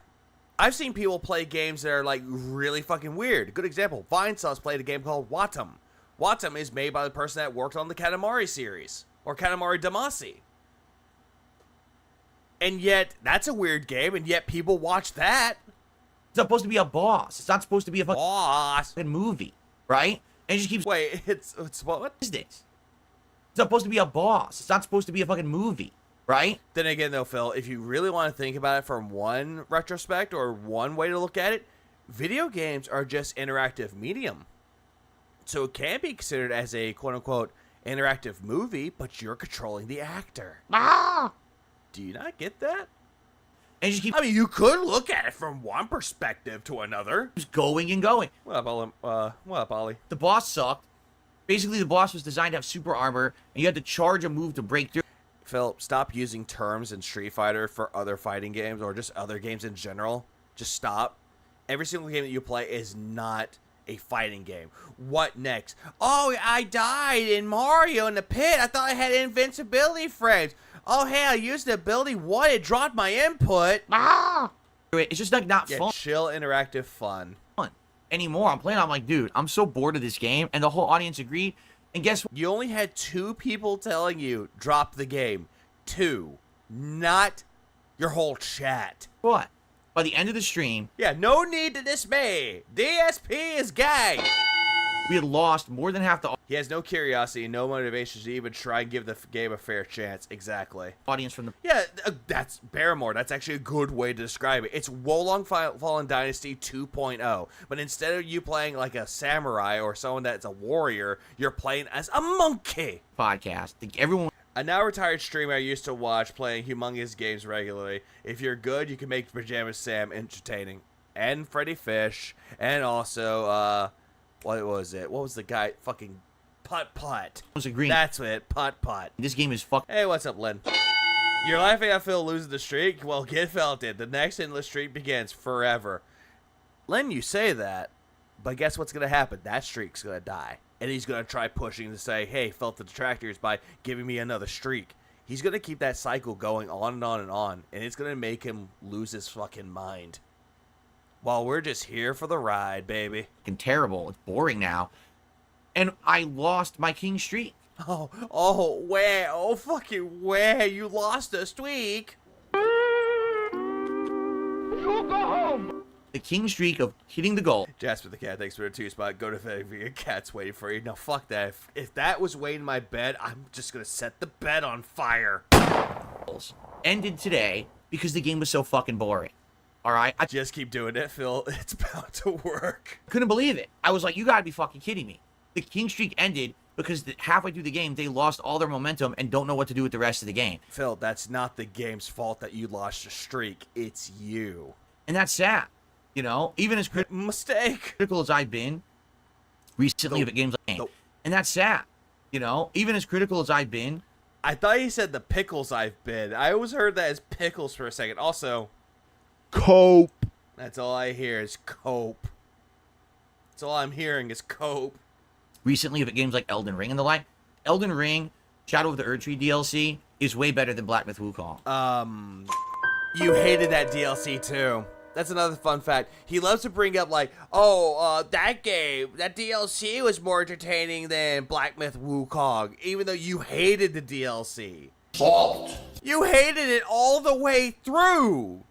I've seen people play games that are like really fucking weird. Good example, Vinesauce played a game called Watum. Watum is made by the person that worked on the Katamari series, or Katamari Damacy. And yet, that's a weird game, and yet people watch that. It's not supposed to be a boss. It's not supposed to be a boss movie, right? And it just keeps... Wait, it's what is this? It's not supposed to be a boss. It's not supposed to be a fucking movie, right? Then again, though, Phil, if you really want to think about it from one retrospect or one way to look at it, video games are just interactive medium. So it can be considered as a quote-unquote interactive movie, but you're controlling the actor. Do you not get that? And just keep... I mean, you could look at it from one perspective to another. Just going and going. What up, Ollie? The boss sucked. Basically, the boss was designed to have super armor, and you had to charge a move to break through. Phil, stop using terms in Street Fighter for other fighting games or just other games in general. Just stop. Every single game that you play is not a fighting game. What next? Oh, I died in Mario in the pit. I thought I had invincibility frames. Oh, hey, I used the ability. What? It dropped my input. It's just like not fun. Chill, interactive fun. Anymore. I'm playing. I'm like, dude, I'm so bored of this game. And the whole audience agreed. And guess what? You only had 2 people telling you drop the game. 2. Not your whole chat. What? By the end of the stream. Yeah, no need to dismay. DSP is gay. We had lost more than half the... He has no curiosity and no motivation to even try and give the game a fair chance. Exactly. Audience from the... Yeah, that's Barrymore. That's actually a good way to describe it. It's Wolong Fallen Dynasty 2.0. But instead of you playing like a samurai or someone that's a warrior, you're playing as a monkey. Podcast. Everyone... A now retired streamer I used to watch playing humongous games regularly. If you're good, you can make Pajama Sam entertaining. And Freddy Fish. And also, what was it? What was the guy? Fucking Putt. I was agreeing. That's it. Putt. This game is fuck. Hey, what's up, Lynn? You're laughing at Phil losing the streak? Well, get felt it. The next endless streak begins forever. Lynn, you say that, but guess what's going to happen? That streak's going to die. And he's going to try pushing to say, hey, felt the detractors by giving me another streak. He's going to keep that cycle going on and on and on. And it's going to make him lose his fucking mind. While we're just here for the ride, baby. Fucking terrible. It's boring now. And I lost my king streak. Where? Oh, fucking where? You lost a streak. You go home. The king streak of hitting the goal. Jasper the cat, thanks for the 2 spot. Go to bed if your cat's waiting for you. No, fuck that. If that was waiting in my bed, I'm just going to set the bed on fire. Ended today because the game was so fucking boring. All right? I just keep doing it, Phil. It's bound to work. Couldn't believe it. I was like, you gotta be fucking kidding me. The king streak ended because halfway through the game, they lost all their momentum and don't know what to do with the rest of the game. Phil, that's not the game's fault that you lost your streak. It's you. And that's sad. You know, even as critical as I've been recently of games like game. And that's sad. You know, even as critical as I've been. I thought you said the pickles I've been. I always heard that as pickles for a second. Also, cope. That's all I hear is cope. That's all I'm hearing is cope. Recently of games like Elden Ring and the like. Elden Ring, Shadow of the Erdtree DLC is way better than Black Myth Wukong. You hated that DLC too. That's another fun fact. He loves to bring up like, that game, that DLC was more entertaining than Black Myth Wukong, even though you hated the DLC. Fault. You hated it all the way through.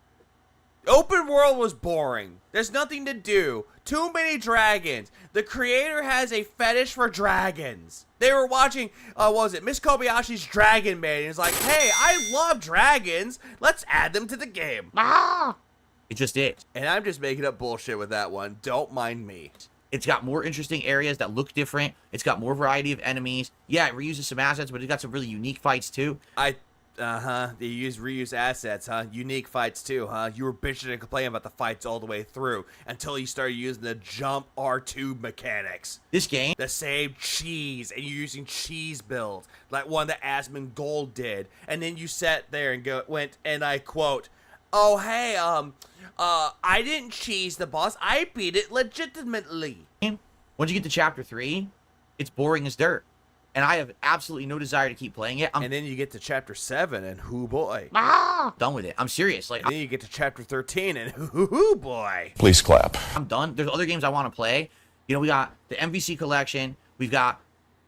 Open world was boring. There's nothing to do. Too many dragons. The creator has a fetish for dragons. They were watching, what was it, Miss Kobayashi's Dragon Maid. And it's like, hey, I love dragons. Let's add them to the game. It just is. And I'm just making up bullshit with that one. Don't mind me. It's got more interesting areas that look different. It's got more variety of enemies. Yeah, it reuses some assets, but it's got some really unique fights too. They reuse assets, huh? Unique fights too, huh? You were bitching and complaining about the fights all the way through until you started using the jump R2 mechanics. This game, the same cheese, and you're using cheese builds like one that Asmongold did, and then you sat there and went, and I quote, "Oh hey, I didn't cheese the boss. I beat it legitimately." Once you get to chapter 3, it's boring as dirt. And I have absolutely no desire to keep playing it. And then you get to chapter 7, and hoo boy. Done with it. I'm serious. Like, and then you get to chapter 13, and hoo boy. Please clap. I'm done. There's other games I want to play. You know, we got the MVC collection. We've got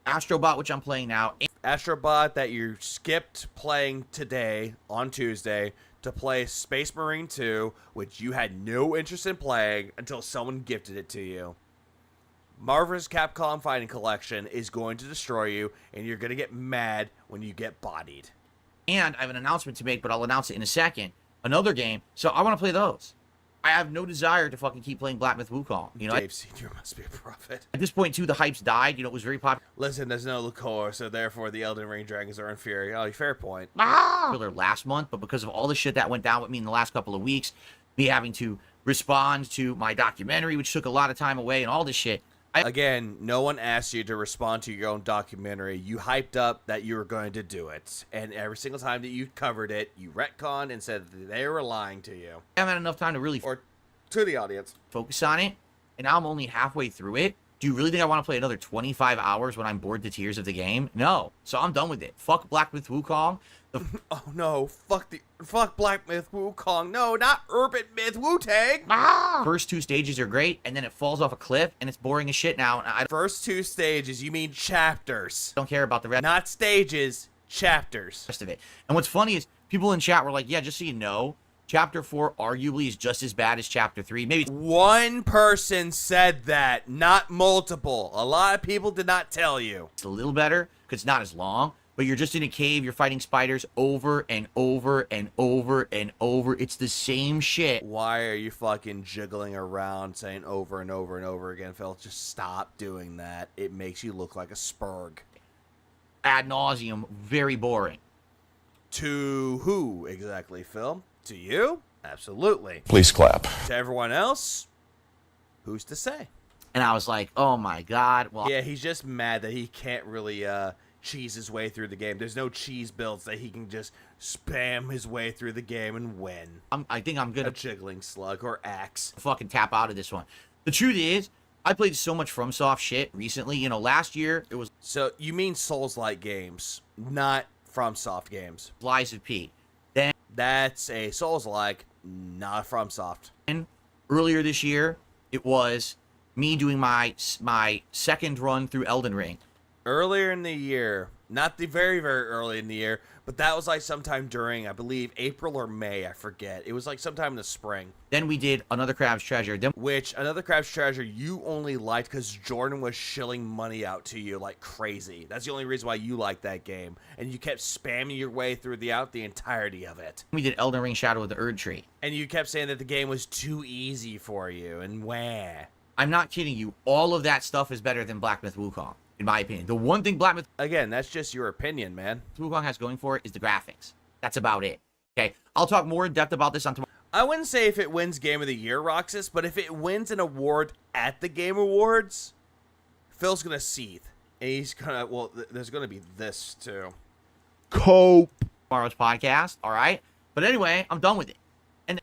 Astrobot, which I'm playing now. Astrobot that you skipped playing today on Tuesday to play Space Marine 2, which you had no interest in playing until someone gifted it to you. Marvel's Capcom Fighting Collection is going to destroy you, and you're going to get mad when you get bodied. And I have an announcement to make, but I'll announce it in a second. Another game, so I want to play those. I have no desire to fucking keep playing Black Myth Wukong. You know, Dave Sr. must be a prophet. At this point, too, the hype's died. You know, it was very popular. Listen, there's no liqueur, so therefore the Elden Ring dragons are inferior. Oh, fair point. Last month, but because of all the shit that went down with me in the last couple of weeks, me having to respond to my documentary, which took a lot of time away, and all this shit. Again, no one asked you to respond to your own documentary. You hyped up that you were going to do it. And every single time that you covered it, you retconned and said that they were lying to you. I haven't had enough time to really... Or to the audience. Focus on it. And now I'm only halfway through it. Do you really think I want to play another 25 hours when I'm bored to tears of the game? No. So I'm done with it. Fuck Black Myth Wukong. Oh no, fuck Black Myth Wukong. No, not Urban Myth Wu-Tang. First 2 stages are great, and then it falls off a cliff, and it's boring as shit now. And First 2 stages, you mean chapters. Don't care about the rest. Not stages, chapters. Rest of it. And what's funny is people in chat were like, yeah, just so you know, Chapter 4 arguably is just as bad as Chapter 3. Maybe one person said that, not multiple. A lot of people did not tell you. It's a little better because it's not as long. But you're just in a cave, you're fighting spiders over and over and over and over. It's the same shit. Why are you fucking jiggling around saying over and over and over again, Phil? Just stop doing that. It makes you look like a spurg. Ad nauseum, very boring. To who exactly, Phil? To you? Absolutely. Please clap. To everyone else? Who's to say? And I was like, oh my god. Well, yeah, he's just mad that he can't really, cheese his way through the game. There's no cheese builds that he can just spam his way through the game and win. I think I'm gonna a jiggling slug or axe. Fucking tap out of this one. The truth is, I played so much FromSoft shit recently. You know, last year it was. So you mean Souls-like games, not FromSoft games? Lies of P. Then that's a Souls-like, not FromSoft. And earlier this year, it was me doing my second run through Elden Ring. Earlier in the year, not the very, very early in the year, but that was like sometime during, I believe, April or May, I forget. It was like sometime in the spring. Then we did Another Crab's Treasure. Which, Another Crab's Treasure, you only liked because Jordan was shilling money out to you like crazy. That's the only reason why you liked that game. And you kept spamming your way through the entirety of it. We did Elden Ring Shadow of the Erd Tree. And you kept saying that the game was too easy for you, and wah. I'm not kidding you. All of that stuff is better than Black Myth Wukong. In my opinion. The one thing Black Myth... Again, that's just your opinion, man. Wukong has going for it is the graphics. That's about it. Okay? I'll talk more in depth about this on tomorrow. I wouldn't say if it wins Game of the Year, Roxas, but if it wins an award at the Game Awards, Phil's gonna seethe. And he's gonna... Well, there's gonna be this, too. Cope. Tomorrow's podcast, alright? But anyway, I'm done with it. And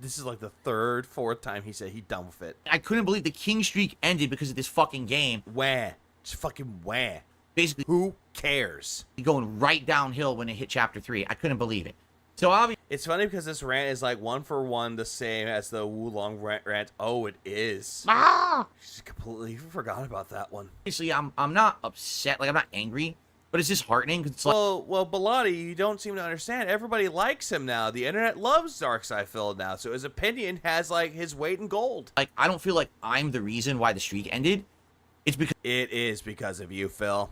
this is like the third, fourth time he said he's done with it. I couldn't believe the king streak ended because of this fucking game. Wah. Just fucking wah. Basically, who cares? Going right downhill when it hit Chapter 3. I couldn't believe it. So obviously, it's funny because this rant is like one for one the same as the Wulong rant. Oh, it is. Just completely forgot about that one. Obviously, I'm not upset. Like, I'm not angry. But it's disheartening. It's like, well, Bilotti, you don't seem to understand. Everybody likes him now. The internet loves Darkseid now, so his opinion has like his weight in gold. like I don't feel like I'm the reason why the streak ended. It's because It is because of you, Phil.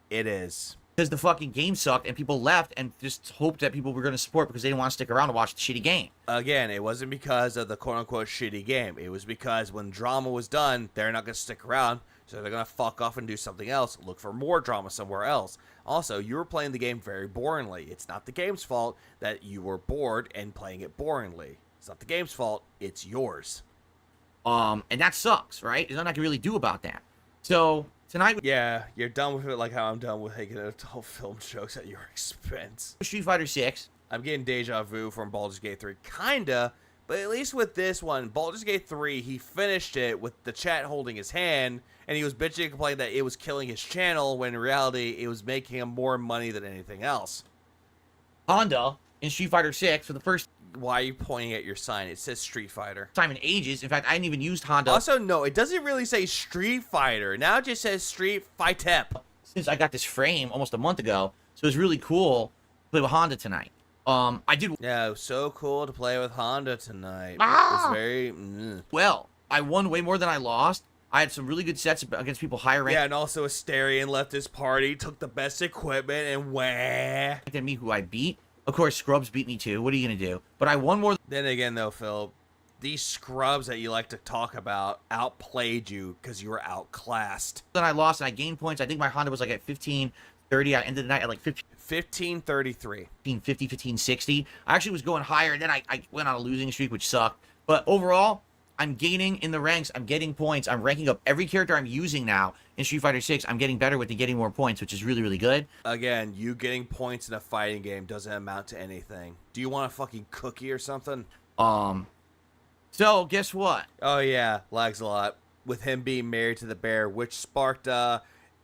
It is. the fucking game sucked and people left and just hoped that people were going to support because they didn't want to stick around to watch the shitty game. Again, it wasn't because of the quote-unquote shitty game. It was because when drama was done, they're not going to stick around, so they're going to fuck off and do something else, look for more drama somewhere else. Also, you were playing the game very boringly. It's not the game's fault that you were bored and playing it boringly. It's not the game's fault. It's yours. And that sucks, right? There's nothing I can really do about that. So tonight, yeah, you're done with it like how I'm done with making adult film jokes at your expense. Street Fighter 6. I'm getting deja vu from Baldur's Gate 3, kinda, but at least with this one, Baldur's Gate 3, he finished it with the chat holding his hand, and he was bitching and complaining that it was killing his channel, when in reality, it was making him more money than anything else. Honda in Street Fighter 6 for the first Why are you pointing at your sign? It says Street Fighter. time in ages. In fact, I hadn't even used Honda Also, no, it doesn't really say Street Fighter. Now it just says Street Fighter. since I got this frame almost a month ago. So it's really cool to play with Honda tonight. I did Yeah, it was so cool to play with Honda tonight. It was very... well. I won way more than I lost. I had some really good sets against people higher ranked Yeah, and also Asterion left his party, took the best equipment, and wah. than me who I beat. Of course, Scrubs beat me too. What are you going to do? But I won more. Then again, though, Phil, these scrubs that you like to talk about outplayed you because you were outclassed. Than I lost, and I gained points. I think my Honda was like at 1530. I ended the night at like 1533. 1550, 1560. I actually was going higher, and then I went on a losing streak, which sucked. But overall, I'm gaining in the ranks. I'm getting points. I'm ranking up every character I'm using now in Street Fighter 6. I'm getting better with and getting more points, which is really, really good. Again, you getting points in a fighting game doesn't amount to anything. Do you want a fucking cookie or something? So, guess what? Oh, yeah, lags a lot. With him being married to the bear, which sparked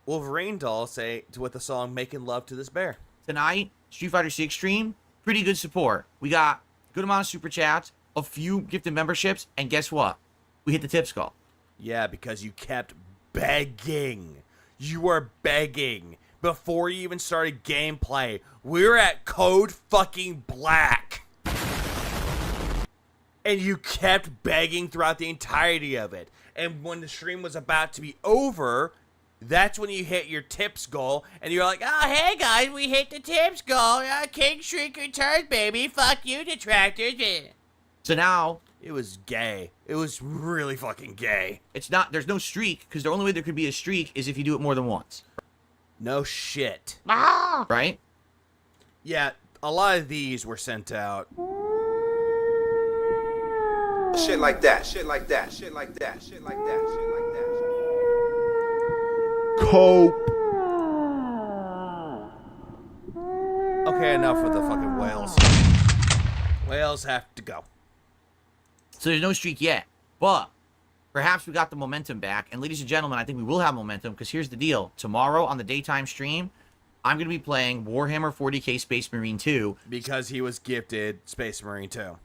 Wolverine doll with the song Making Love to This Bear. Tonight, Street Fighter 6 stream, pretty good support. We got a good amount of super chats, a few gifted memberships, and guess what? We hit the tip skull. Yeah, because you kept begging. You were begging. Before you even started gameplay, we were at code fucking black. And you kept begging throughout the entirety of it. And when the stream was about to be over, that's when you hit your tips goal. And you're like, oh, hey guys, we hit the tips goal. King Shriek returns, baby. Fuck you, detractors. So now, it was gay. It was really fucking gay. It's not, there's no streak, because the only way there could be a streak is if you do it more than once. No shit. Right? Yeah, a lot of these were sent out. Shit like that, shit like that, shit like that, shit like that, shit like that. Cope. Okay, enough with the fucking whales. Whales have to go. So there's no streak yet, but perhaps we got the momentum back. And ladies and gentlemen, I think we will have momentum, because here's the deal. Tomorrow on the daytime stream, I'm going to be playing Warhammer 40k Space Marine 2. Because he was gifted Space Marine 2.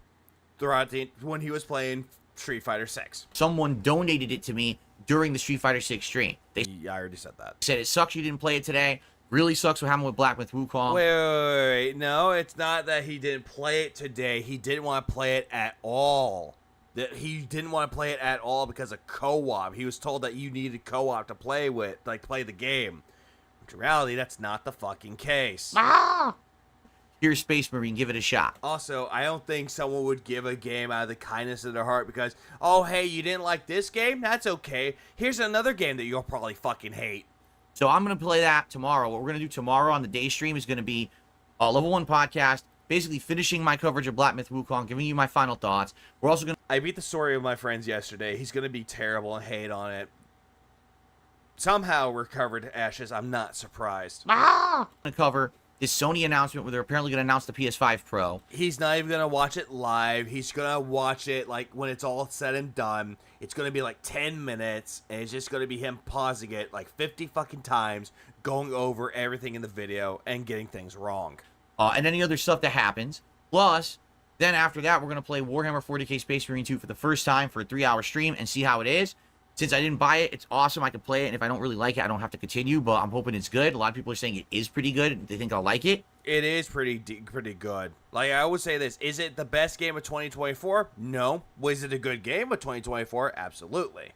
Throughout when he was playing Street Fighter 6. Someone donated it to me during the Street Fighter 6 stream. They I already said that. said, it sucks you didn't play it today. Really sucks what happened with Black Myth Wukong. Wait. No, it's not that he didn't play it today. He didn't want to play it at all. That he didn't want to play it at all because of co-op. He was told that you needed co-op to play with, like play the game. In reality, that's not the fucking case. Here's Space Marine, give it a shot. Also, I don't think someone would give a game out of the kindness of their heart because, oh, hey, you didn't like this game? That's okay. Here's another game that you'll probably fucking hate. So I'm going to play that tomorrow. What we're going to do tomorrow on the day stream is going to be a Level 1 podcast, basically finishing my coverage of Black Myth Wukong, giving you my final thoughts. We're also going to... I beat the story of my friends yesterday. He's going to be terrible and hate on it. Somehow recovered Ashes. I'm not surprised. going to cover this Sony announcement where they're apparently going to announce the PS5 Pro. He's not even going to watch it live. He's going to watch it like when it's all said and done. It's going to be like 10 minutes, and it's just going to be him pausing it like 50 fucking times, going over everything in the video and getting things wrong. And any other stuff that happens. Plus, then after that, we're going to play Warhammer 40k Space Marine 2 for the first time for a 3-hour stream and see how it is. Since I didn't buy it, it's awesome. I can play it, and if I don't really like it, I don't have to continue, but I'm hoping it's good. A lot of people are saying it is pretty good. They think I'll like it. It is pretty good. Like, I would say this. Is it the best game of 2024? No. Was it a good game of 2024? Absolutely.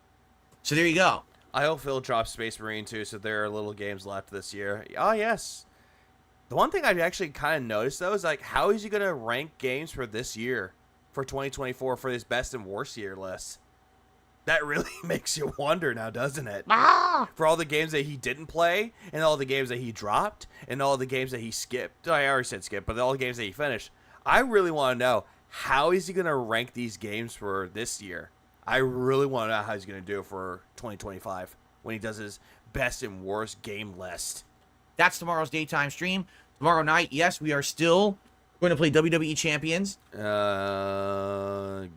So there you go. I hope Phil drops Space Marine too, so there are little games left this year. Oh, yes. The one thing I've actually kind of noticed, though, is, like, how is he going to rank games for this year, for 2024, for this best and worst year list? That really makes you wonder now, doesn't it? For all the games that he didn't play, and all the games that he dropped, and all the games that he skipped. I already said skip, but all the games that he finished. I really want to know, how is he going to rank these games for this year? I really want to know how he's going to do it for 2025 when he does his best and worst game list. That's tomorrow's daytime stream. Tomorrow night, yes, we are still going to play WWE Champions.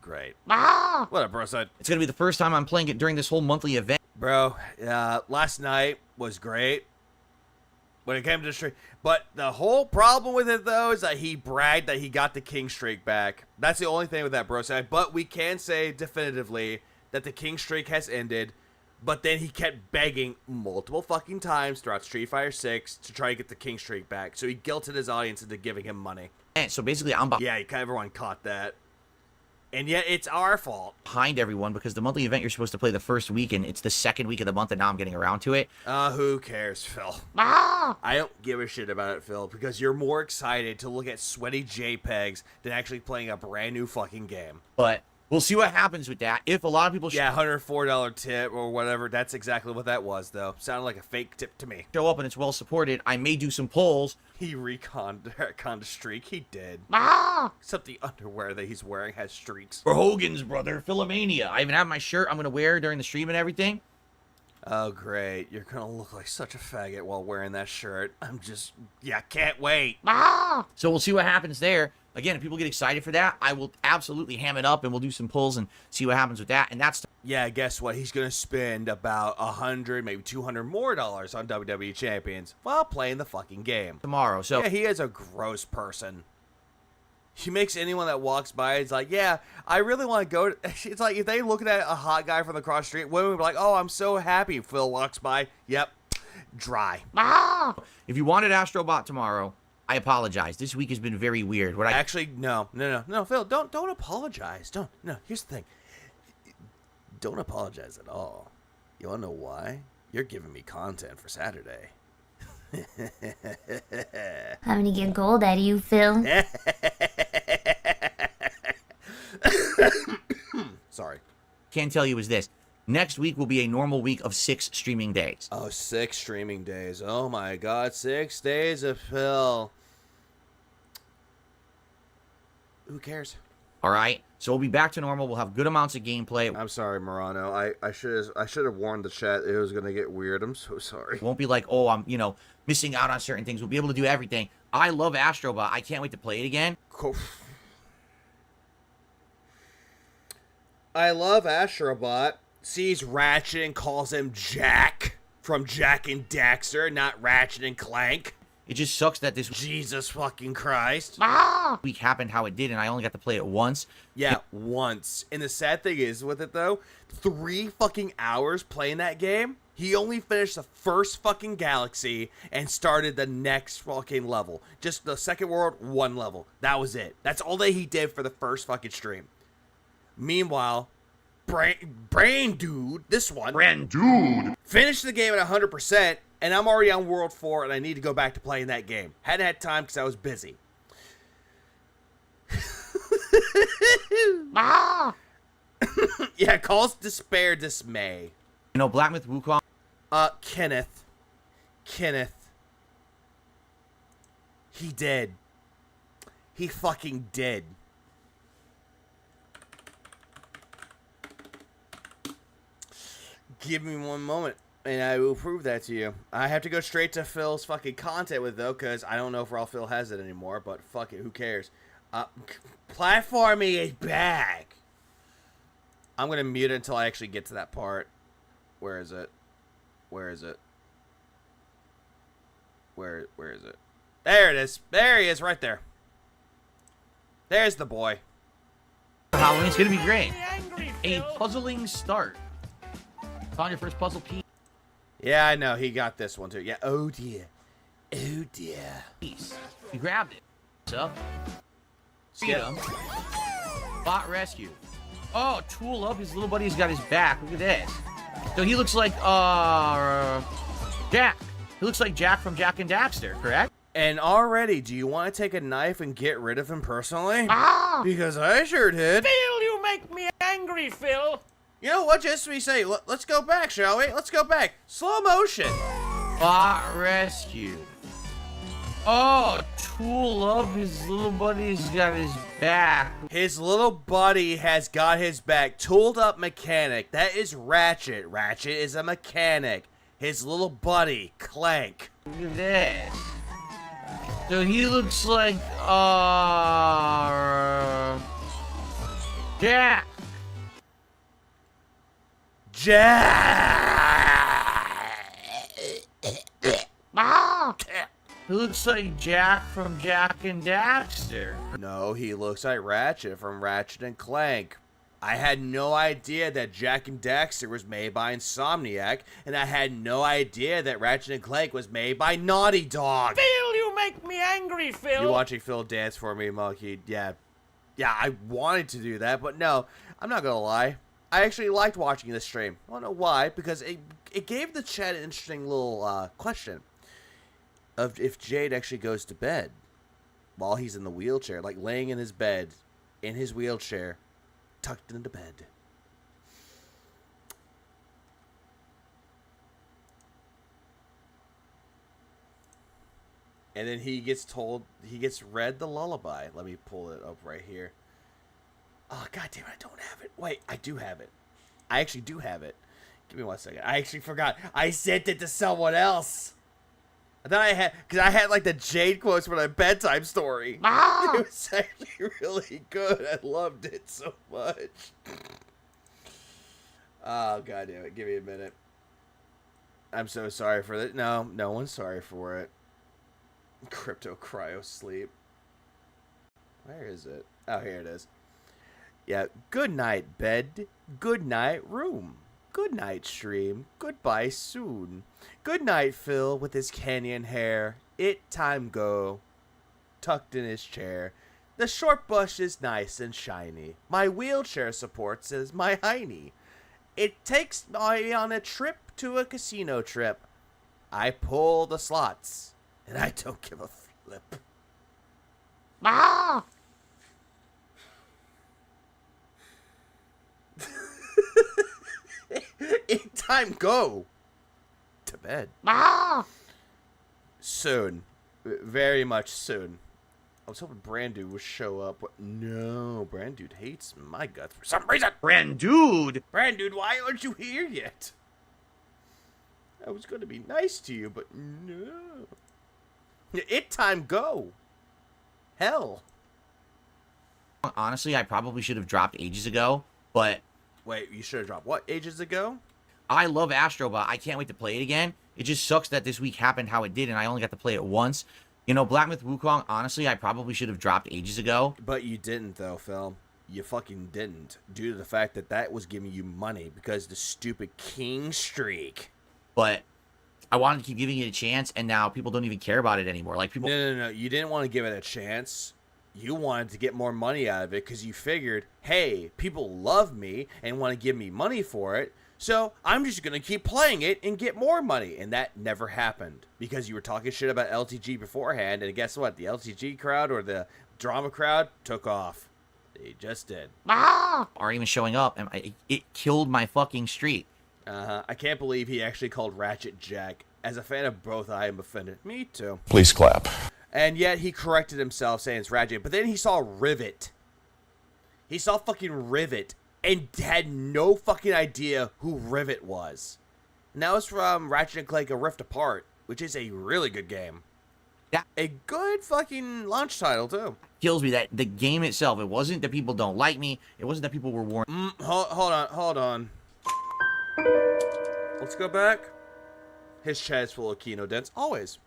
Great. What up, bro? Son? It's going to be the first time I'm playing it during this whole monthly event. Bro, last night was great when it came to the streak. But the whole problem with it, though, is that he bragged that he got the king streak back. That's the only thing with that, bro. But we can say definitively that the king streak has ended. But then he kept begging multiple fucking times throughout Street Fighter 6 to try to get the king streak back. So he guilted his audience into giving him money. And so basically, everyone caught that. And yet it's our fault. Behind everyone, because the monthly event you're supposed to play the first week, and it's the second week of the month, and now I'm getting around to it. Who cares, Phil? I don't give a shit about it, Phil, because you're more excited to look at sweaty JPEGs than actually playing a brand new fucking game. But we'll see what happens with that. If a lot of people $104 tip or whatever, that's exactly what that was, though. Sounded like a fake tip to me. Show up and it's well supported, I may do some polls. He reconned the streak. He did. Except the underwear that he's wearing has streaks. For Hogan's brother, Philomania. I even have my shirt I'm going to wear during the stream and everything. Oh, great. You're going to look like such a faggot while wearing that shirt. Can't wait. So we'll see what happens there. Again, if people get excited for that, I will absolutely ham it up, and we'll do some polls and see what happens with that. And that's... Yeah, guess what? He's going to spend about $100, maybe $200 more dollars on WWE Champions while playing the fucking game. Tomorrow, so... Yeah, he is a gross person. He makes anyone that walks by, it's like, yeah, I really want to go... It's like, if they look at a hot guy from the cross street, women would be like, oh, I'm so happy. Phil walks by. Yep. Dry. If you wanted Astrobot tomorrow... I apologize. This week has been very weird. No, Phil, don't apologize. No, here's the thing. Don't apologize at all. You wanna know why? You're giving me content for Saturday. I'm gonna get gold out of you, Phil. Sorry. Can't tell you is this. Next week will be a normal week of 6 streaming days. Oh, 6 streaming days. Oh my god, 6 days of Phil. Who cares? All right, so we'll be back to normal. We'll have good amounts of gameplay. I'm sorry, Morano. I should have warned the chat it was gonna get weird. I'm so sorry. It won't be like, oh, I'm missing out on certain things. We'll be able to do everything. I love Astrobot. I can't wait to play it again. Cool. I love Astrobot. Sees Ratchet and calls him Jack from Jack and Daxter, not Ratchet and Clank. It just sucks that this Jesus fucking Christ week happened how it did, and I only got to play it once. Yeah, once. And the sad thing is with it, though, 3 fucking hours playing that game, he only finished the first fucking galaxy and started the next fucking level. Just the second world, 1 level. That was it. That's all that he did for the first fucking stream. Meanwhile, Brain Dude, this one, finished the game at 100%, and I'm already on World 4, and I need to go back to playing that game. Hadn't had time because I was busy. Yeah, calls despair dismay. Black Myth Wukong. Kenneth. He did. He fucking did. Give me 1 moment, and I will prove that to you. I have to go straight to Phil's fucking content with, though, because I don't know if Phil has it anymore, but fuck it, who cares? Platforming is back. I'm going to mute it until I actually get to that part. Where is it? There it is. There he is, right there. There's the boy. Halloween's going to be great. A puzzling start. Found your first puzzle piece. Yeah, I know. He got this one too. Yeah. Oh dear. Oh dear. You grabbed it. So, freedom. Bot rescue. Oh, tool up. His little buddy's got his back. Look at this. So he looks like Jack. He looks like Jack from Jack and Daxter, correct? And already, do you want to take a knife and get rid of him personally? Ah! Because I sure did. Phil, you make me angry, Phil. You know what? Just we say, let's go back, shall we? Let's go back. Slow motion. Bot rescue. Oh, tool up. His little buddy's got his back. His little buddy has got his back. Tooled up mechanic. That is Ratchet. Ratchet is a mechanic. His little buddy, Clank. Look at this. So he looks like, Jack. He looks like Jack from Jack and Daxter. No, he looks like Ratchet from Ratchet and Clank. I had no idea that Jack and Daxter was made by Insomniac, and I had no idea that Ratchet and Clank was made by Naughty Dog. Phil, you make me angry, Phil. You're watching Phil dance for me, Monkey. Yeah, I wanted to do that, but no, I'm not gonna lie. I actually liked watching this stream. I don't know why, because it gave the chat an interesting little question of if Jade actually goes to bed while he's in the wheelchair, like laying in his bed, in his wheelchair, tucked into bed. And then he gets read the lullaby. Let me pull it up right here. Oh, god damn it, I don't have it. Wait, I do have it. I actually do have it. Give me 1 second. I actually forgot. I sent it to someone else. I thought I had, because I had like the Jade quotes for my bedtime story. It was actually really good. I loved it so much. Oh, god damn it. Give me a minute. I'm so sorry for that. No, no one's sorry for it. Crypto cryo sleep. Where is it? Oh, here it is. Yeah, good night, bed. Good night, room. Good night, stream. Goodbye soon. Good night, Phil, with his canyon hair. It time go. Tucked in his chair. The short bush is nice and shiny. My wheelchair supports as my hiney. It takes me on a trip to a casino trip. I pull the slots, and I don't give a flip. In time go to bed. Soon. Very much soon. I was hoping Brandude would show up, but no, Brandude hates my guts for some reason. Brandude? Brandude, why aren't you here yet? I was going to be nice to you, but no. It time go. Hell. Honestly, I probably should have dropped ages ago, but... Wait, you should have dropped what, ages ago? I love Astrobot. I can't wait to play it again. It just sucks that this week happened how it did, and I only got to play it once. You know, Black Myth Wukong, honestly, I probably should have dropped ages ago. But you didn't, though, Phil. You fucking didn't. Due to the fact that that was giving you money because the stupid king streak. But I wanted to keep giving it a chance, and now people don't even care about it anymore. Like, people... No. You didn't want to give it a chance. You wanted to get more money out of it because you figured, hey, people love me and want to give me money for it, so I'm just going to keep playing it and get more money. And that never happened because you were talking shit about LTG beforehand, and guess what? The LTG crowd or the drama crowd took off. They just did. Are even showing up, and it killed my fucking streak. I can't believe he actually called Ratchet Jack. As a fan of both, I am offended. Me too. Please clap. And yet he corrected himself saying it's Ratchet. But then he saw Rivet. He saw fucking Rivet and had no fucking idea who Rivet was. And that was from Ratchet and Clank A Rift Apart, which is a really good game. Yeah. A good fucking launch title, too. Kills me that the game itself, it wasn't that people don't like me. It wasn't that people were warned. Hold on. Let's go back. His chat is full of Kino dents. Always.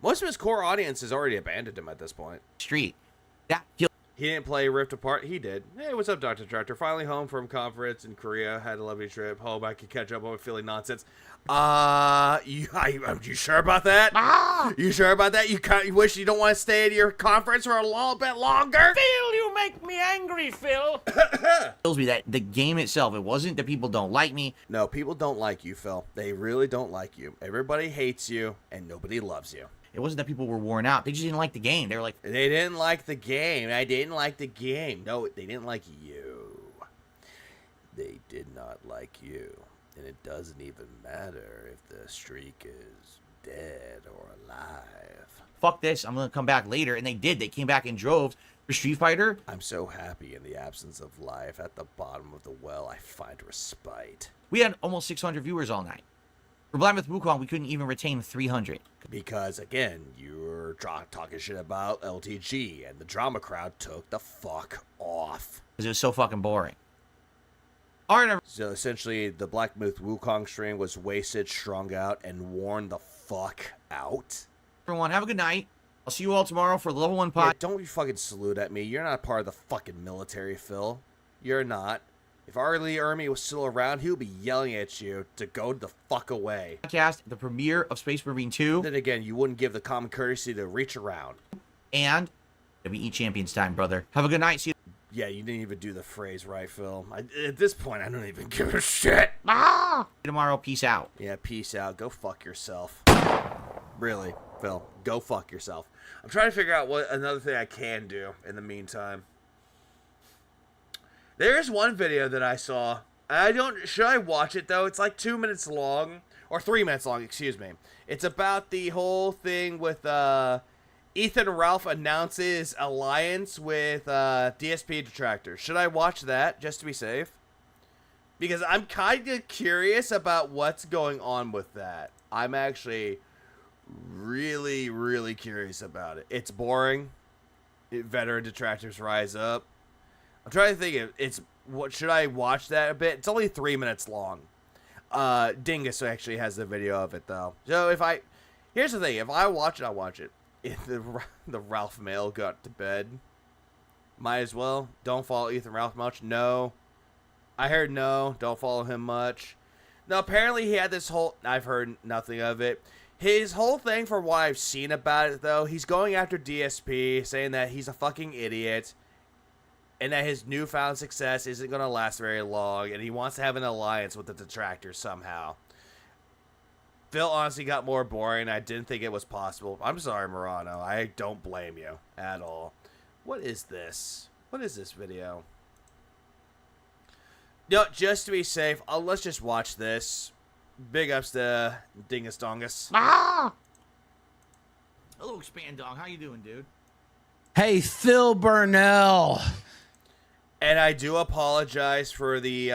Most of his core audience has already abandoned him at this point. Street. That kills. He didn't play Rift Apart. He did. Hey, what's up, Dr. Tractor? Finally home from conference in Korea. Had a lovely trip. Home, I could catch up on Philly nonsense. You sure about that? You sure about that? You wish you don't want to stay at your conference for a little bit longer? Phil, you make me angry, Phil. Tells me that the game itself, it wasn't that people don't like me. No, people don't like you, Phil. They really don't like you. Everybody hates you, and nobody loves you. It wasn't that people were worn out. They just didn't like the game. They were like, they didn't like the game. I didn't like the game. No, they didn't like you. They did not like you. And it doesn't even matter if the streak is dead or alive. Fuck this. I'm going to come back later. And they did. They came back in droves for Street Fighter. I'm so happy in the absence of life. At the bottom of the well, I find respite. We had almost 600 viewers all night. For Blind with Wukong, we couldn't even retain 300. Because, again, you were talking shit about LTG, and the drama crowd took the fuck off. Because it was so fucking boring. So, essentially, the Black Myth Wukong stream was wasted, strung out, and worn the fuck out. Everyone, have a good night. I'll see you all tomorrow for the level 1 pod. Yeah, don't you fucking salute at me. You're not part of the fucking military, Phil. You're not. If Arlie Ermy was still around, he would be yelling at you to go the fuck away. Podcast, the premiere of Space Marine 2. Then again, you wouldn't give the common courtesy to reach around. And WE Champions time, brother. Have a good night. See you. Yeah, you didn't even do the phrase right, Phil. At this point, I don't even give a shit. Tomorrow, peace out. Yeah, peace out. Go fuck yourself. Really, Phil. Go fuck yourself. I'm trying to figure out what another thing I can do in the meantime. There's one video that I saw. Should I watch it though? It's like 2 minutes long. Or 3 minutes long, excuse me. It's about the whole thing with Ethan Ralph announces alliance with DSP detractors. Should I watch that just to be safe? Because I'm kind of curious about what's going on with that. I'm actually really, really curious about it. It's boring. Veteran detractors rise up. I'm trying to think what should I watch that a bit? It's only 3 minutes long. Dingus actually has the video of it though. So here's the thing, if I watch it, I'll watch it. If the Ralph male got to bed, might as well. Don't follow Ethan Ralph much. No. I heard no. Don't follow him much. Now apparently he had this whole, I've heard nothing of it. His whole thing, from what I've seen about it though, he's going after DSP, saying that he's a fucking idiot. And that his newfound success isn't going to last very long. And he wants to have an alliance with the detractors somehow. Phil honestly got more boring. I didn't think it was possible. I'm sorry, Murano. I don't blame you at all. What is this? What is this video? No, just to be safe, let's just watch this. Big ups to Dingus Dongus. Hello, Expand Dog. How you doing, dude? Hey, Phil Burnell. And I do apologize for the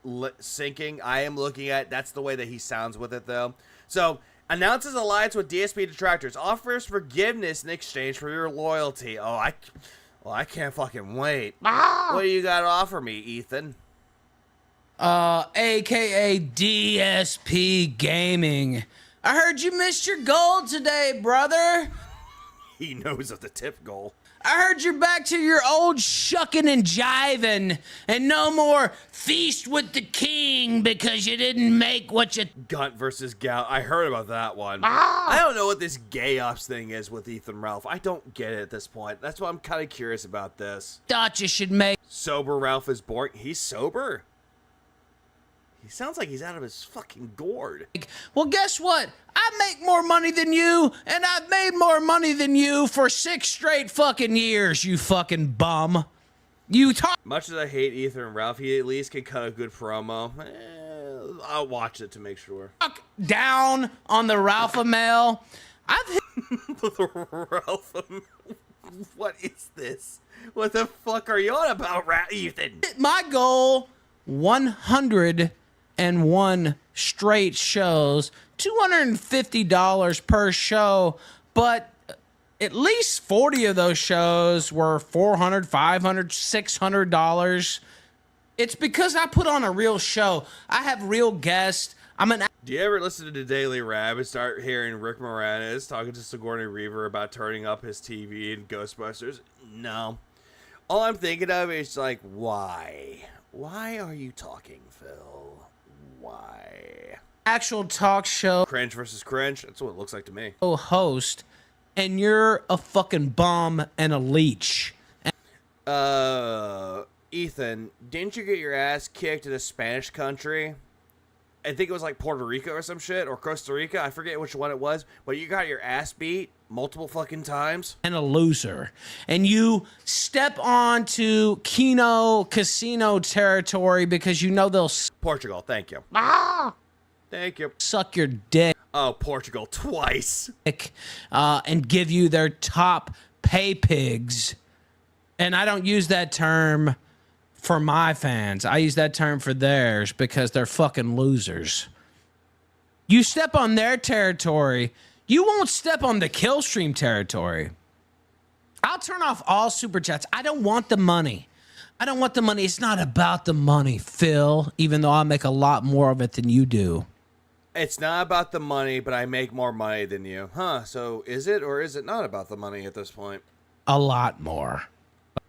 syncing. I am looking at, that's the way that he sounds with it, though. So, announces alliance with DSP detractors. Offers forgiveness in exchange for your loyalty. I can't fucking wait. What do you got to offer me, Ethan? AKA DSP Gaming. I heard you missed your goal today, brother. He knows of the tip goal. I heard you're back to your old shucking and jiving, and no more feast with the king because you didn't make what you... Gunt versus Gout. I heard about that one. I don't know what this gay ops thing is with Ethan Ralph. I don't get it at this point. That's why I'm kind of curious about this. Thought you should make... Sober Ralph is boring. He's sober? He sounds like he's out of his fucking gourd. Well, guess what? I make more money than you, and I've made more money than you for 6 straight fucking years, you fucking bum. You talk. Much as I hate Ethan Ralph, he at least can cut a good promo. I'll watch it to make sure. Down on the Ralpha Mail. I've hit the Ralpha. What is this? What the fuck are you on about, Ethan? My goal, 101 straight shows, $250 per show, but at least 40 of those shows were $400, $500, $600. It's because I put on a real show. I have real guests. Do you ever listen to Daily Rab and start hearing Rick Moranis talking to Sigourney Weaver about turning up his TV in Ghostbusters? No. All I'm thinking of is like, why? Why are you talking, Phil? Why? Actual talk show Cringe versus cringe. That's what it looks like to me. host, and you're a fucking bum and a leech. Ethan, didn't you get your ass kicked in a Spanish country? I think it was like Puerto Rico or some shit, or Costa Rica. I forget which one it was, but you got your ass beat multiple fucking times. And a loser. And you step onto Kino Casino territory because you know they'll Portugal, thank you. Thank you. Suck your dick. Oh, Portugal, twice. And give you their top pay pigs. And I don't use that term for my fans. I use that term for theirs because they're fucking losers. You step on their territory, you won't step on the Killstream territory. I'll turn off all super chats. I don't want the money. I don't want the money. It's not about the money, Phil, even though I make a lot more of it than you do. It's not about the money, but I make more money than you. Huh, so is it or is it not about the money at this point? A lot more.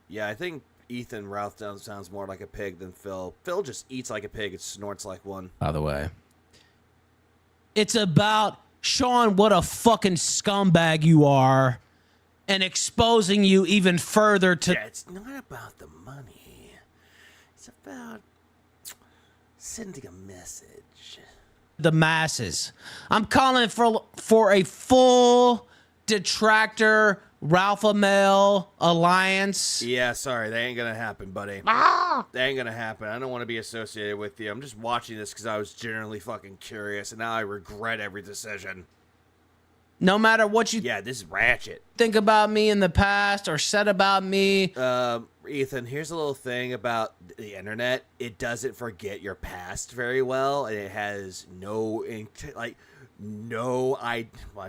Yeah, I think Ethan Ralph sounds more like a pig than Phil. Phil just eats like a pig and snorts like one. By the way, it's about showing what a fucking scumbag you are and exposing you even further to... Yeah, it's not about the money. It's about sending a message. The masses. I'm calling for a full detractor Ralpha Male alliance. Yeah, sorry, that ain't gonna happen, buddy. That ain't gonna happen. I don't want to be associated with you. I'm just watching this because I was genuinely fucking curious, and now I regret every decision. No matter what you Yeah, this is ratchet. think about me in the past or said about me. Ethan, here's a little thing about the internet. It doesn't forget your past very well, and it has no, I'm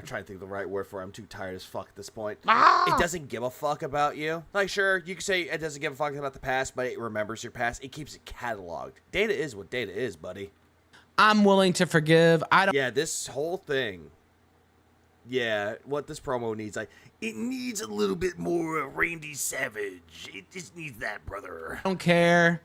trying to think of the right word for it. I'm too tired as fuck at this point. It doesn't give a fuck about you. Like, sure, you can say it doesn't give a fuck about the past, but it remembers your past. It keeps it cataloged. Data is what data is, buddy. I'm willing to forgive. Yeah, this whole thing. Yeah, what this promo needs, it needs a little bit more Randy Savage. It just needs that, brother. I don't care.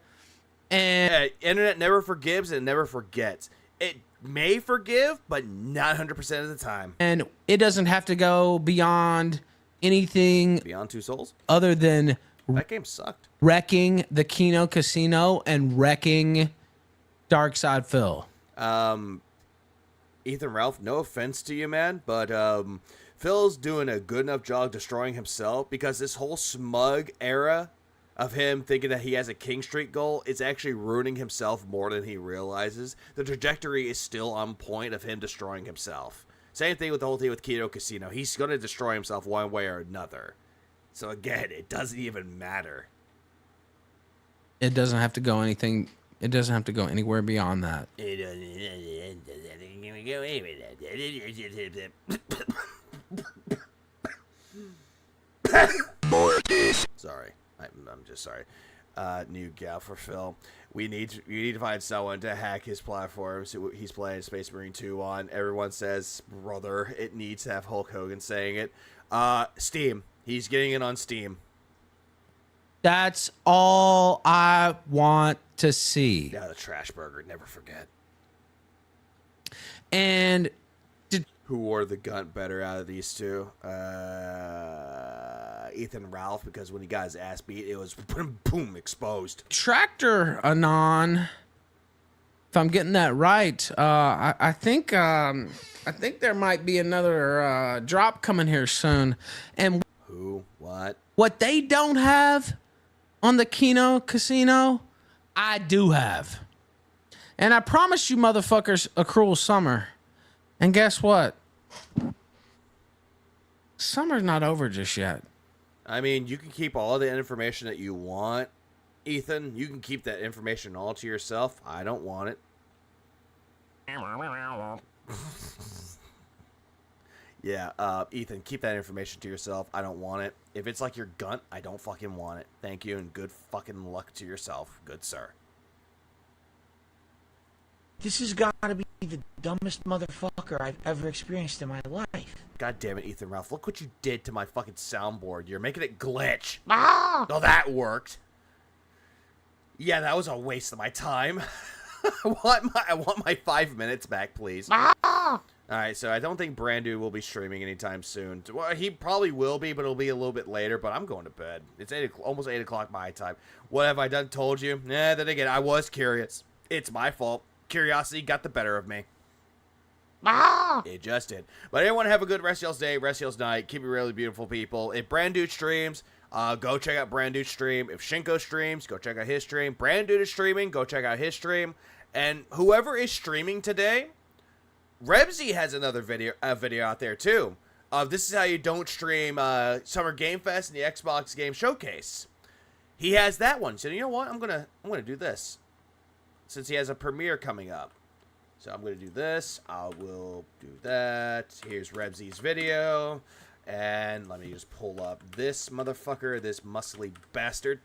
And internet never forgives and never forgets. It may forgive, but not 100% of the time. And it doesn't have to go beyond anything Beyond Two Souls other than that game sucked. Wrecking the Kino Casino and wrecking Darkside Phil. Ethan Ralph, no offense to you, man, but Phil's doing a good enough job destroying himself because this whole smug era of him thinking that he has a King Street goal, it's actually ruining himself more than he realizes. The trajectory is still on point of him destroying himself. Same thing with the whole thing with Kino Casino. He's going to destroy himself one way or another. So again, it doesn't even matter. It doesn't have to go anything. It doesn't have to go anywhere beyond that. Sorry, I'm just sorry. New gal for Phil. You need to find someone to hack his platforms. He's playing Space Marine 2 on. Everyone says, brother, it needs to have Hulk Hogan saying it. Steam. He's getting it on Steam. That's all I want to see. Yeah, the trash burger. Never forget. And who wore the gun better out of these two? Ethan Ralph, because when he got his ass beat, it was boom, exposed. Tractor Anon, if I'm getting that right, I think there might be another drop coming here soon. And who? What? What they don't have on the Kino Casino, I do have. And I promised you motherfuckers a cruel summer. And guess what? Summer's not over just yet. I mean, you can keep all the information that you want, Ethan. You can keep that information all to yourself. I don't want it. Yeah, Ethan, keep that information to yourself. I don't want it. If it's like your gunt, I don't fucking want it. Thank you, and good fucking luck to yourself, good sir. This has got to be the dumbest motherfucker I've ever experienced in my life. God damn it, Ethan Ralph. Look what you did to my fucking soundboard. You're making it glitch. Oh, that worked. Yeah, that was a waste of my time. I want my 5 minutes back, please. Alright, so I don't think Brandu will be streaming anytime soon. Well, he probably will be, but it'll be a little bit later, but I'm going to bed. It's almost 8 o'clock my time. What have I done told you? Then again, I was curious. It's my fault. Curiosity got the better of me. It just did. But everyone have a good rest y'all's day, rest y'all's night. Keep it really beautiful, people. If Brandu streams, go check out Brandu's stream. If Shinko streams, go check out his stream. Brandu is streaming, go check out his stream. And whoever is streaming today, Rebsy has another video out there too. This is how you don't stream Summer Game Fest and the Xbox Game Showcase. He has that one. So you know what? I'm gonna do this. Since he has a premiere coming up. So I'm going to do this. I will do that. Here's Rebsy's video. And let me just pull up this motherfucker, this muscly bastard.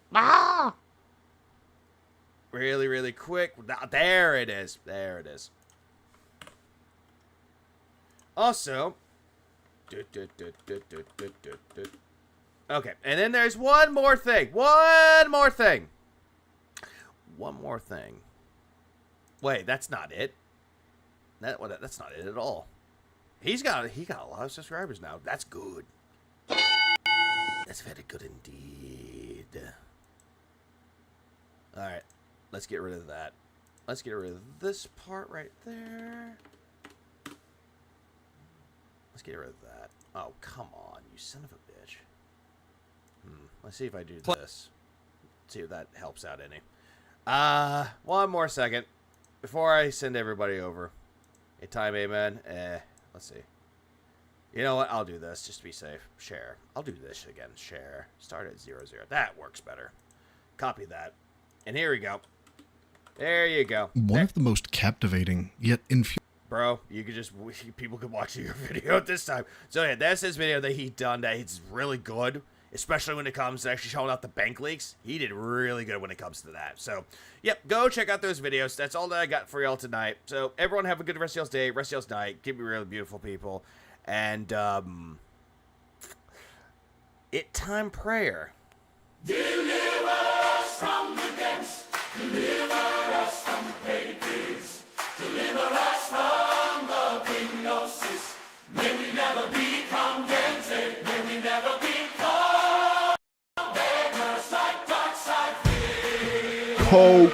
Really, really quick. There it is. There it is. Also. Okay, and then there's one more thing. One more thing. Wait, that's not it. That's not it at all. He got a lot of subscribers now. That's good. That's very good indeed. All right, let's get rid of that. Let's get rid of this part right there. Let's get rid of that. Oh, come on, you son of a bitch. Let's see if I do this. See if that helps out any. One more second before I send everybody over. Hey, time, amen. Let's see. You know what? I'll do this just to be safe. Share. I'll do this again. Share. Start at 0, 0. That works better. Copy that. And here we go. There you go. One of the most captivating yet infuriating. Bro, you could just people could watch your video at this time. So yeah, that's his video that he done. That it's really good. Especially when it comes to actually showing out the bank leaks. He did really good when it comes to that. So, yep, go check out those videos. That's all that I got for y'all tonight. So, everyone have a good rest of y'all's day, rest of y'all's night. Keep it really beautiful, people. And, it time prayer. Deliver us from the depths. Deliver us from the pages. Deliver us from the hypnosis. May we never be contented. May we never be Hope.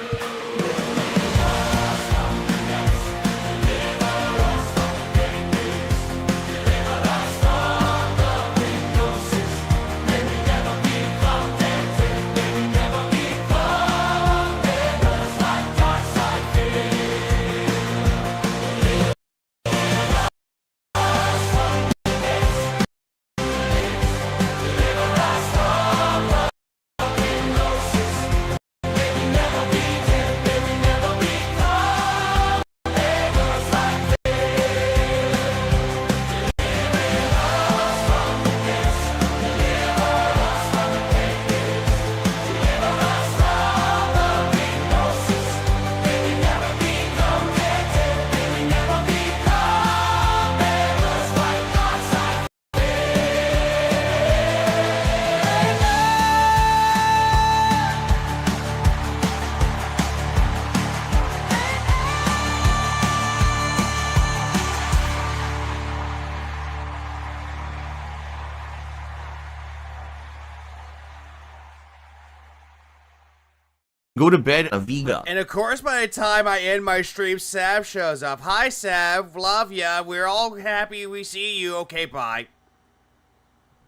Go to bed, Aviga. And of course, by the time I end my stream, Sav shows up. Hi, Sav. Love ya. We're all happy we see you. Okay, bye.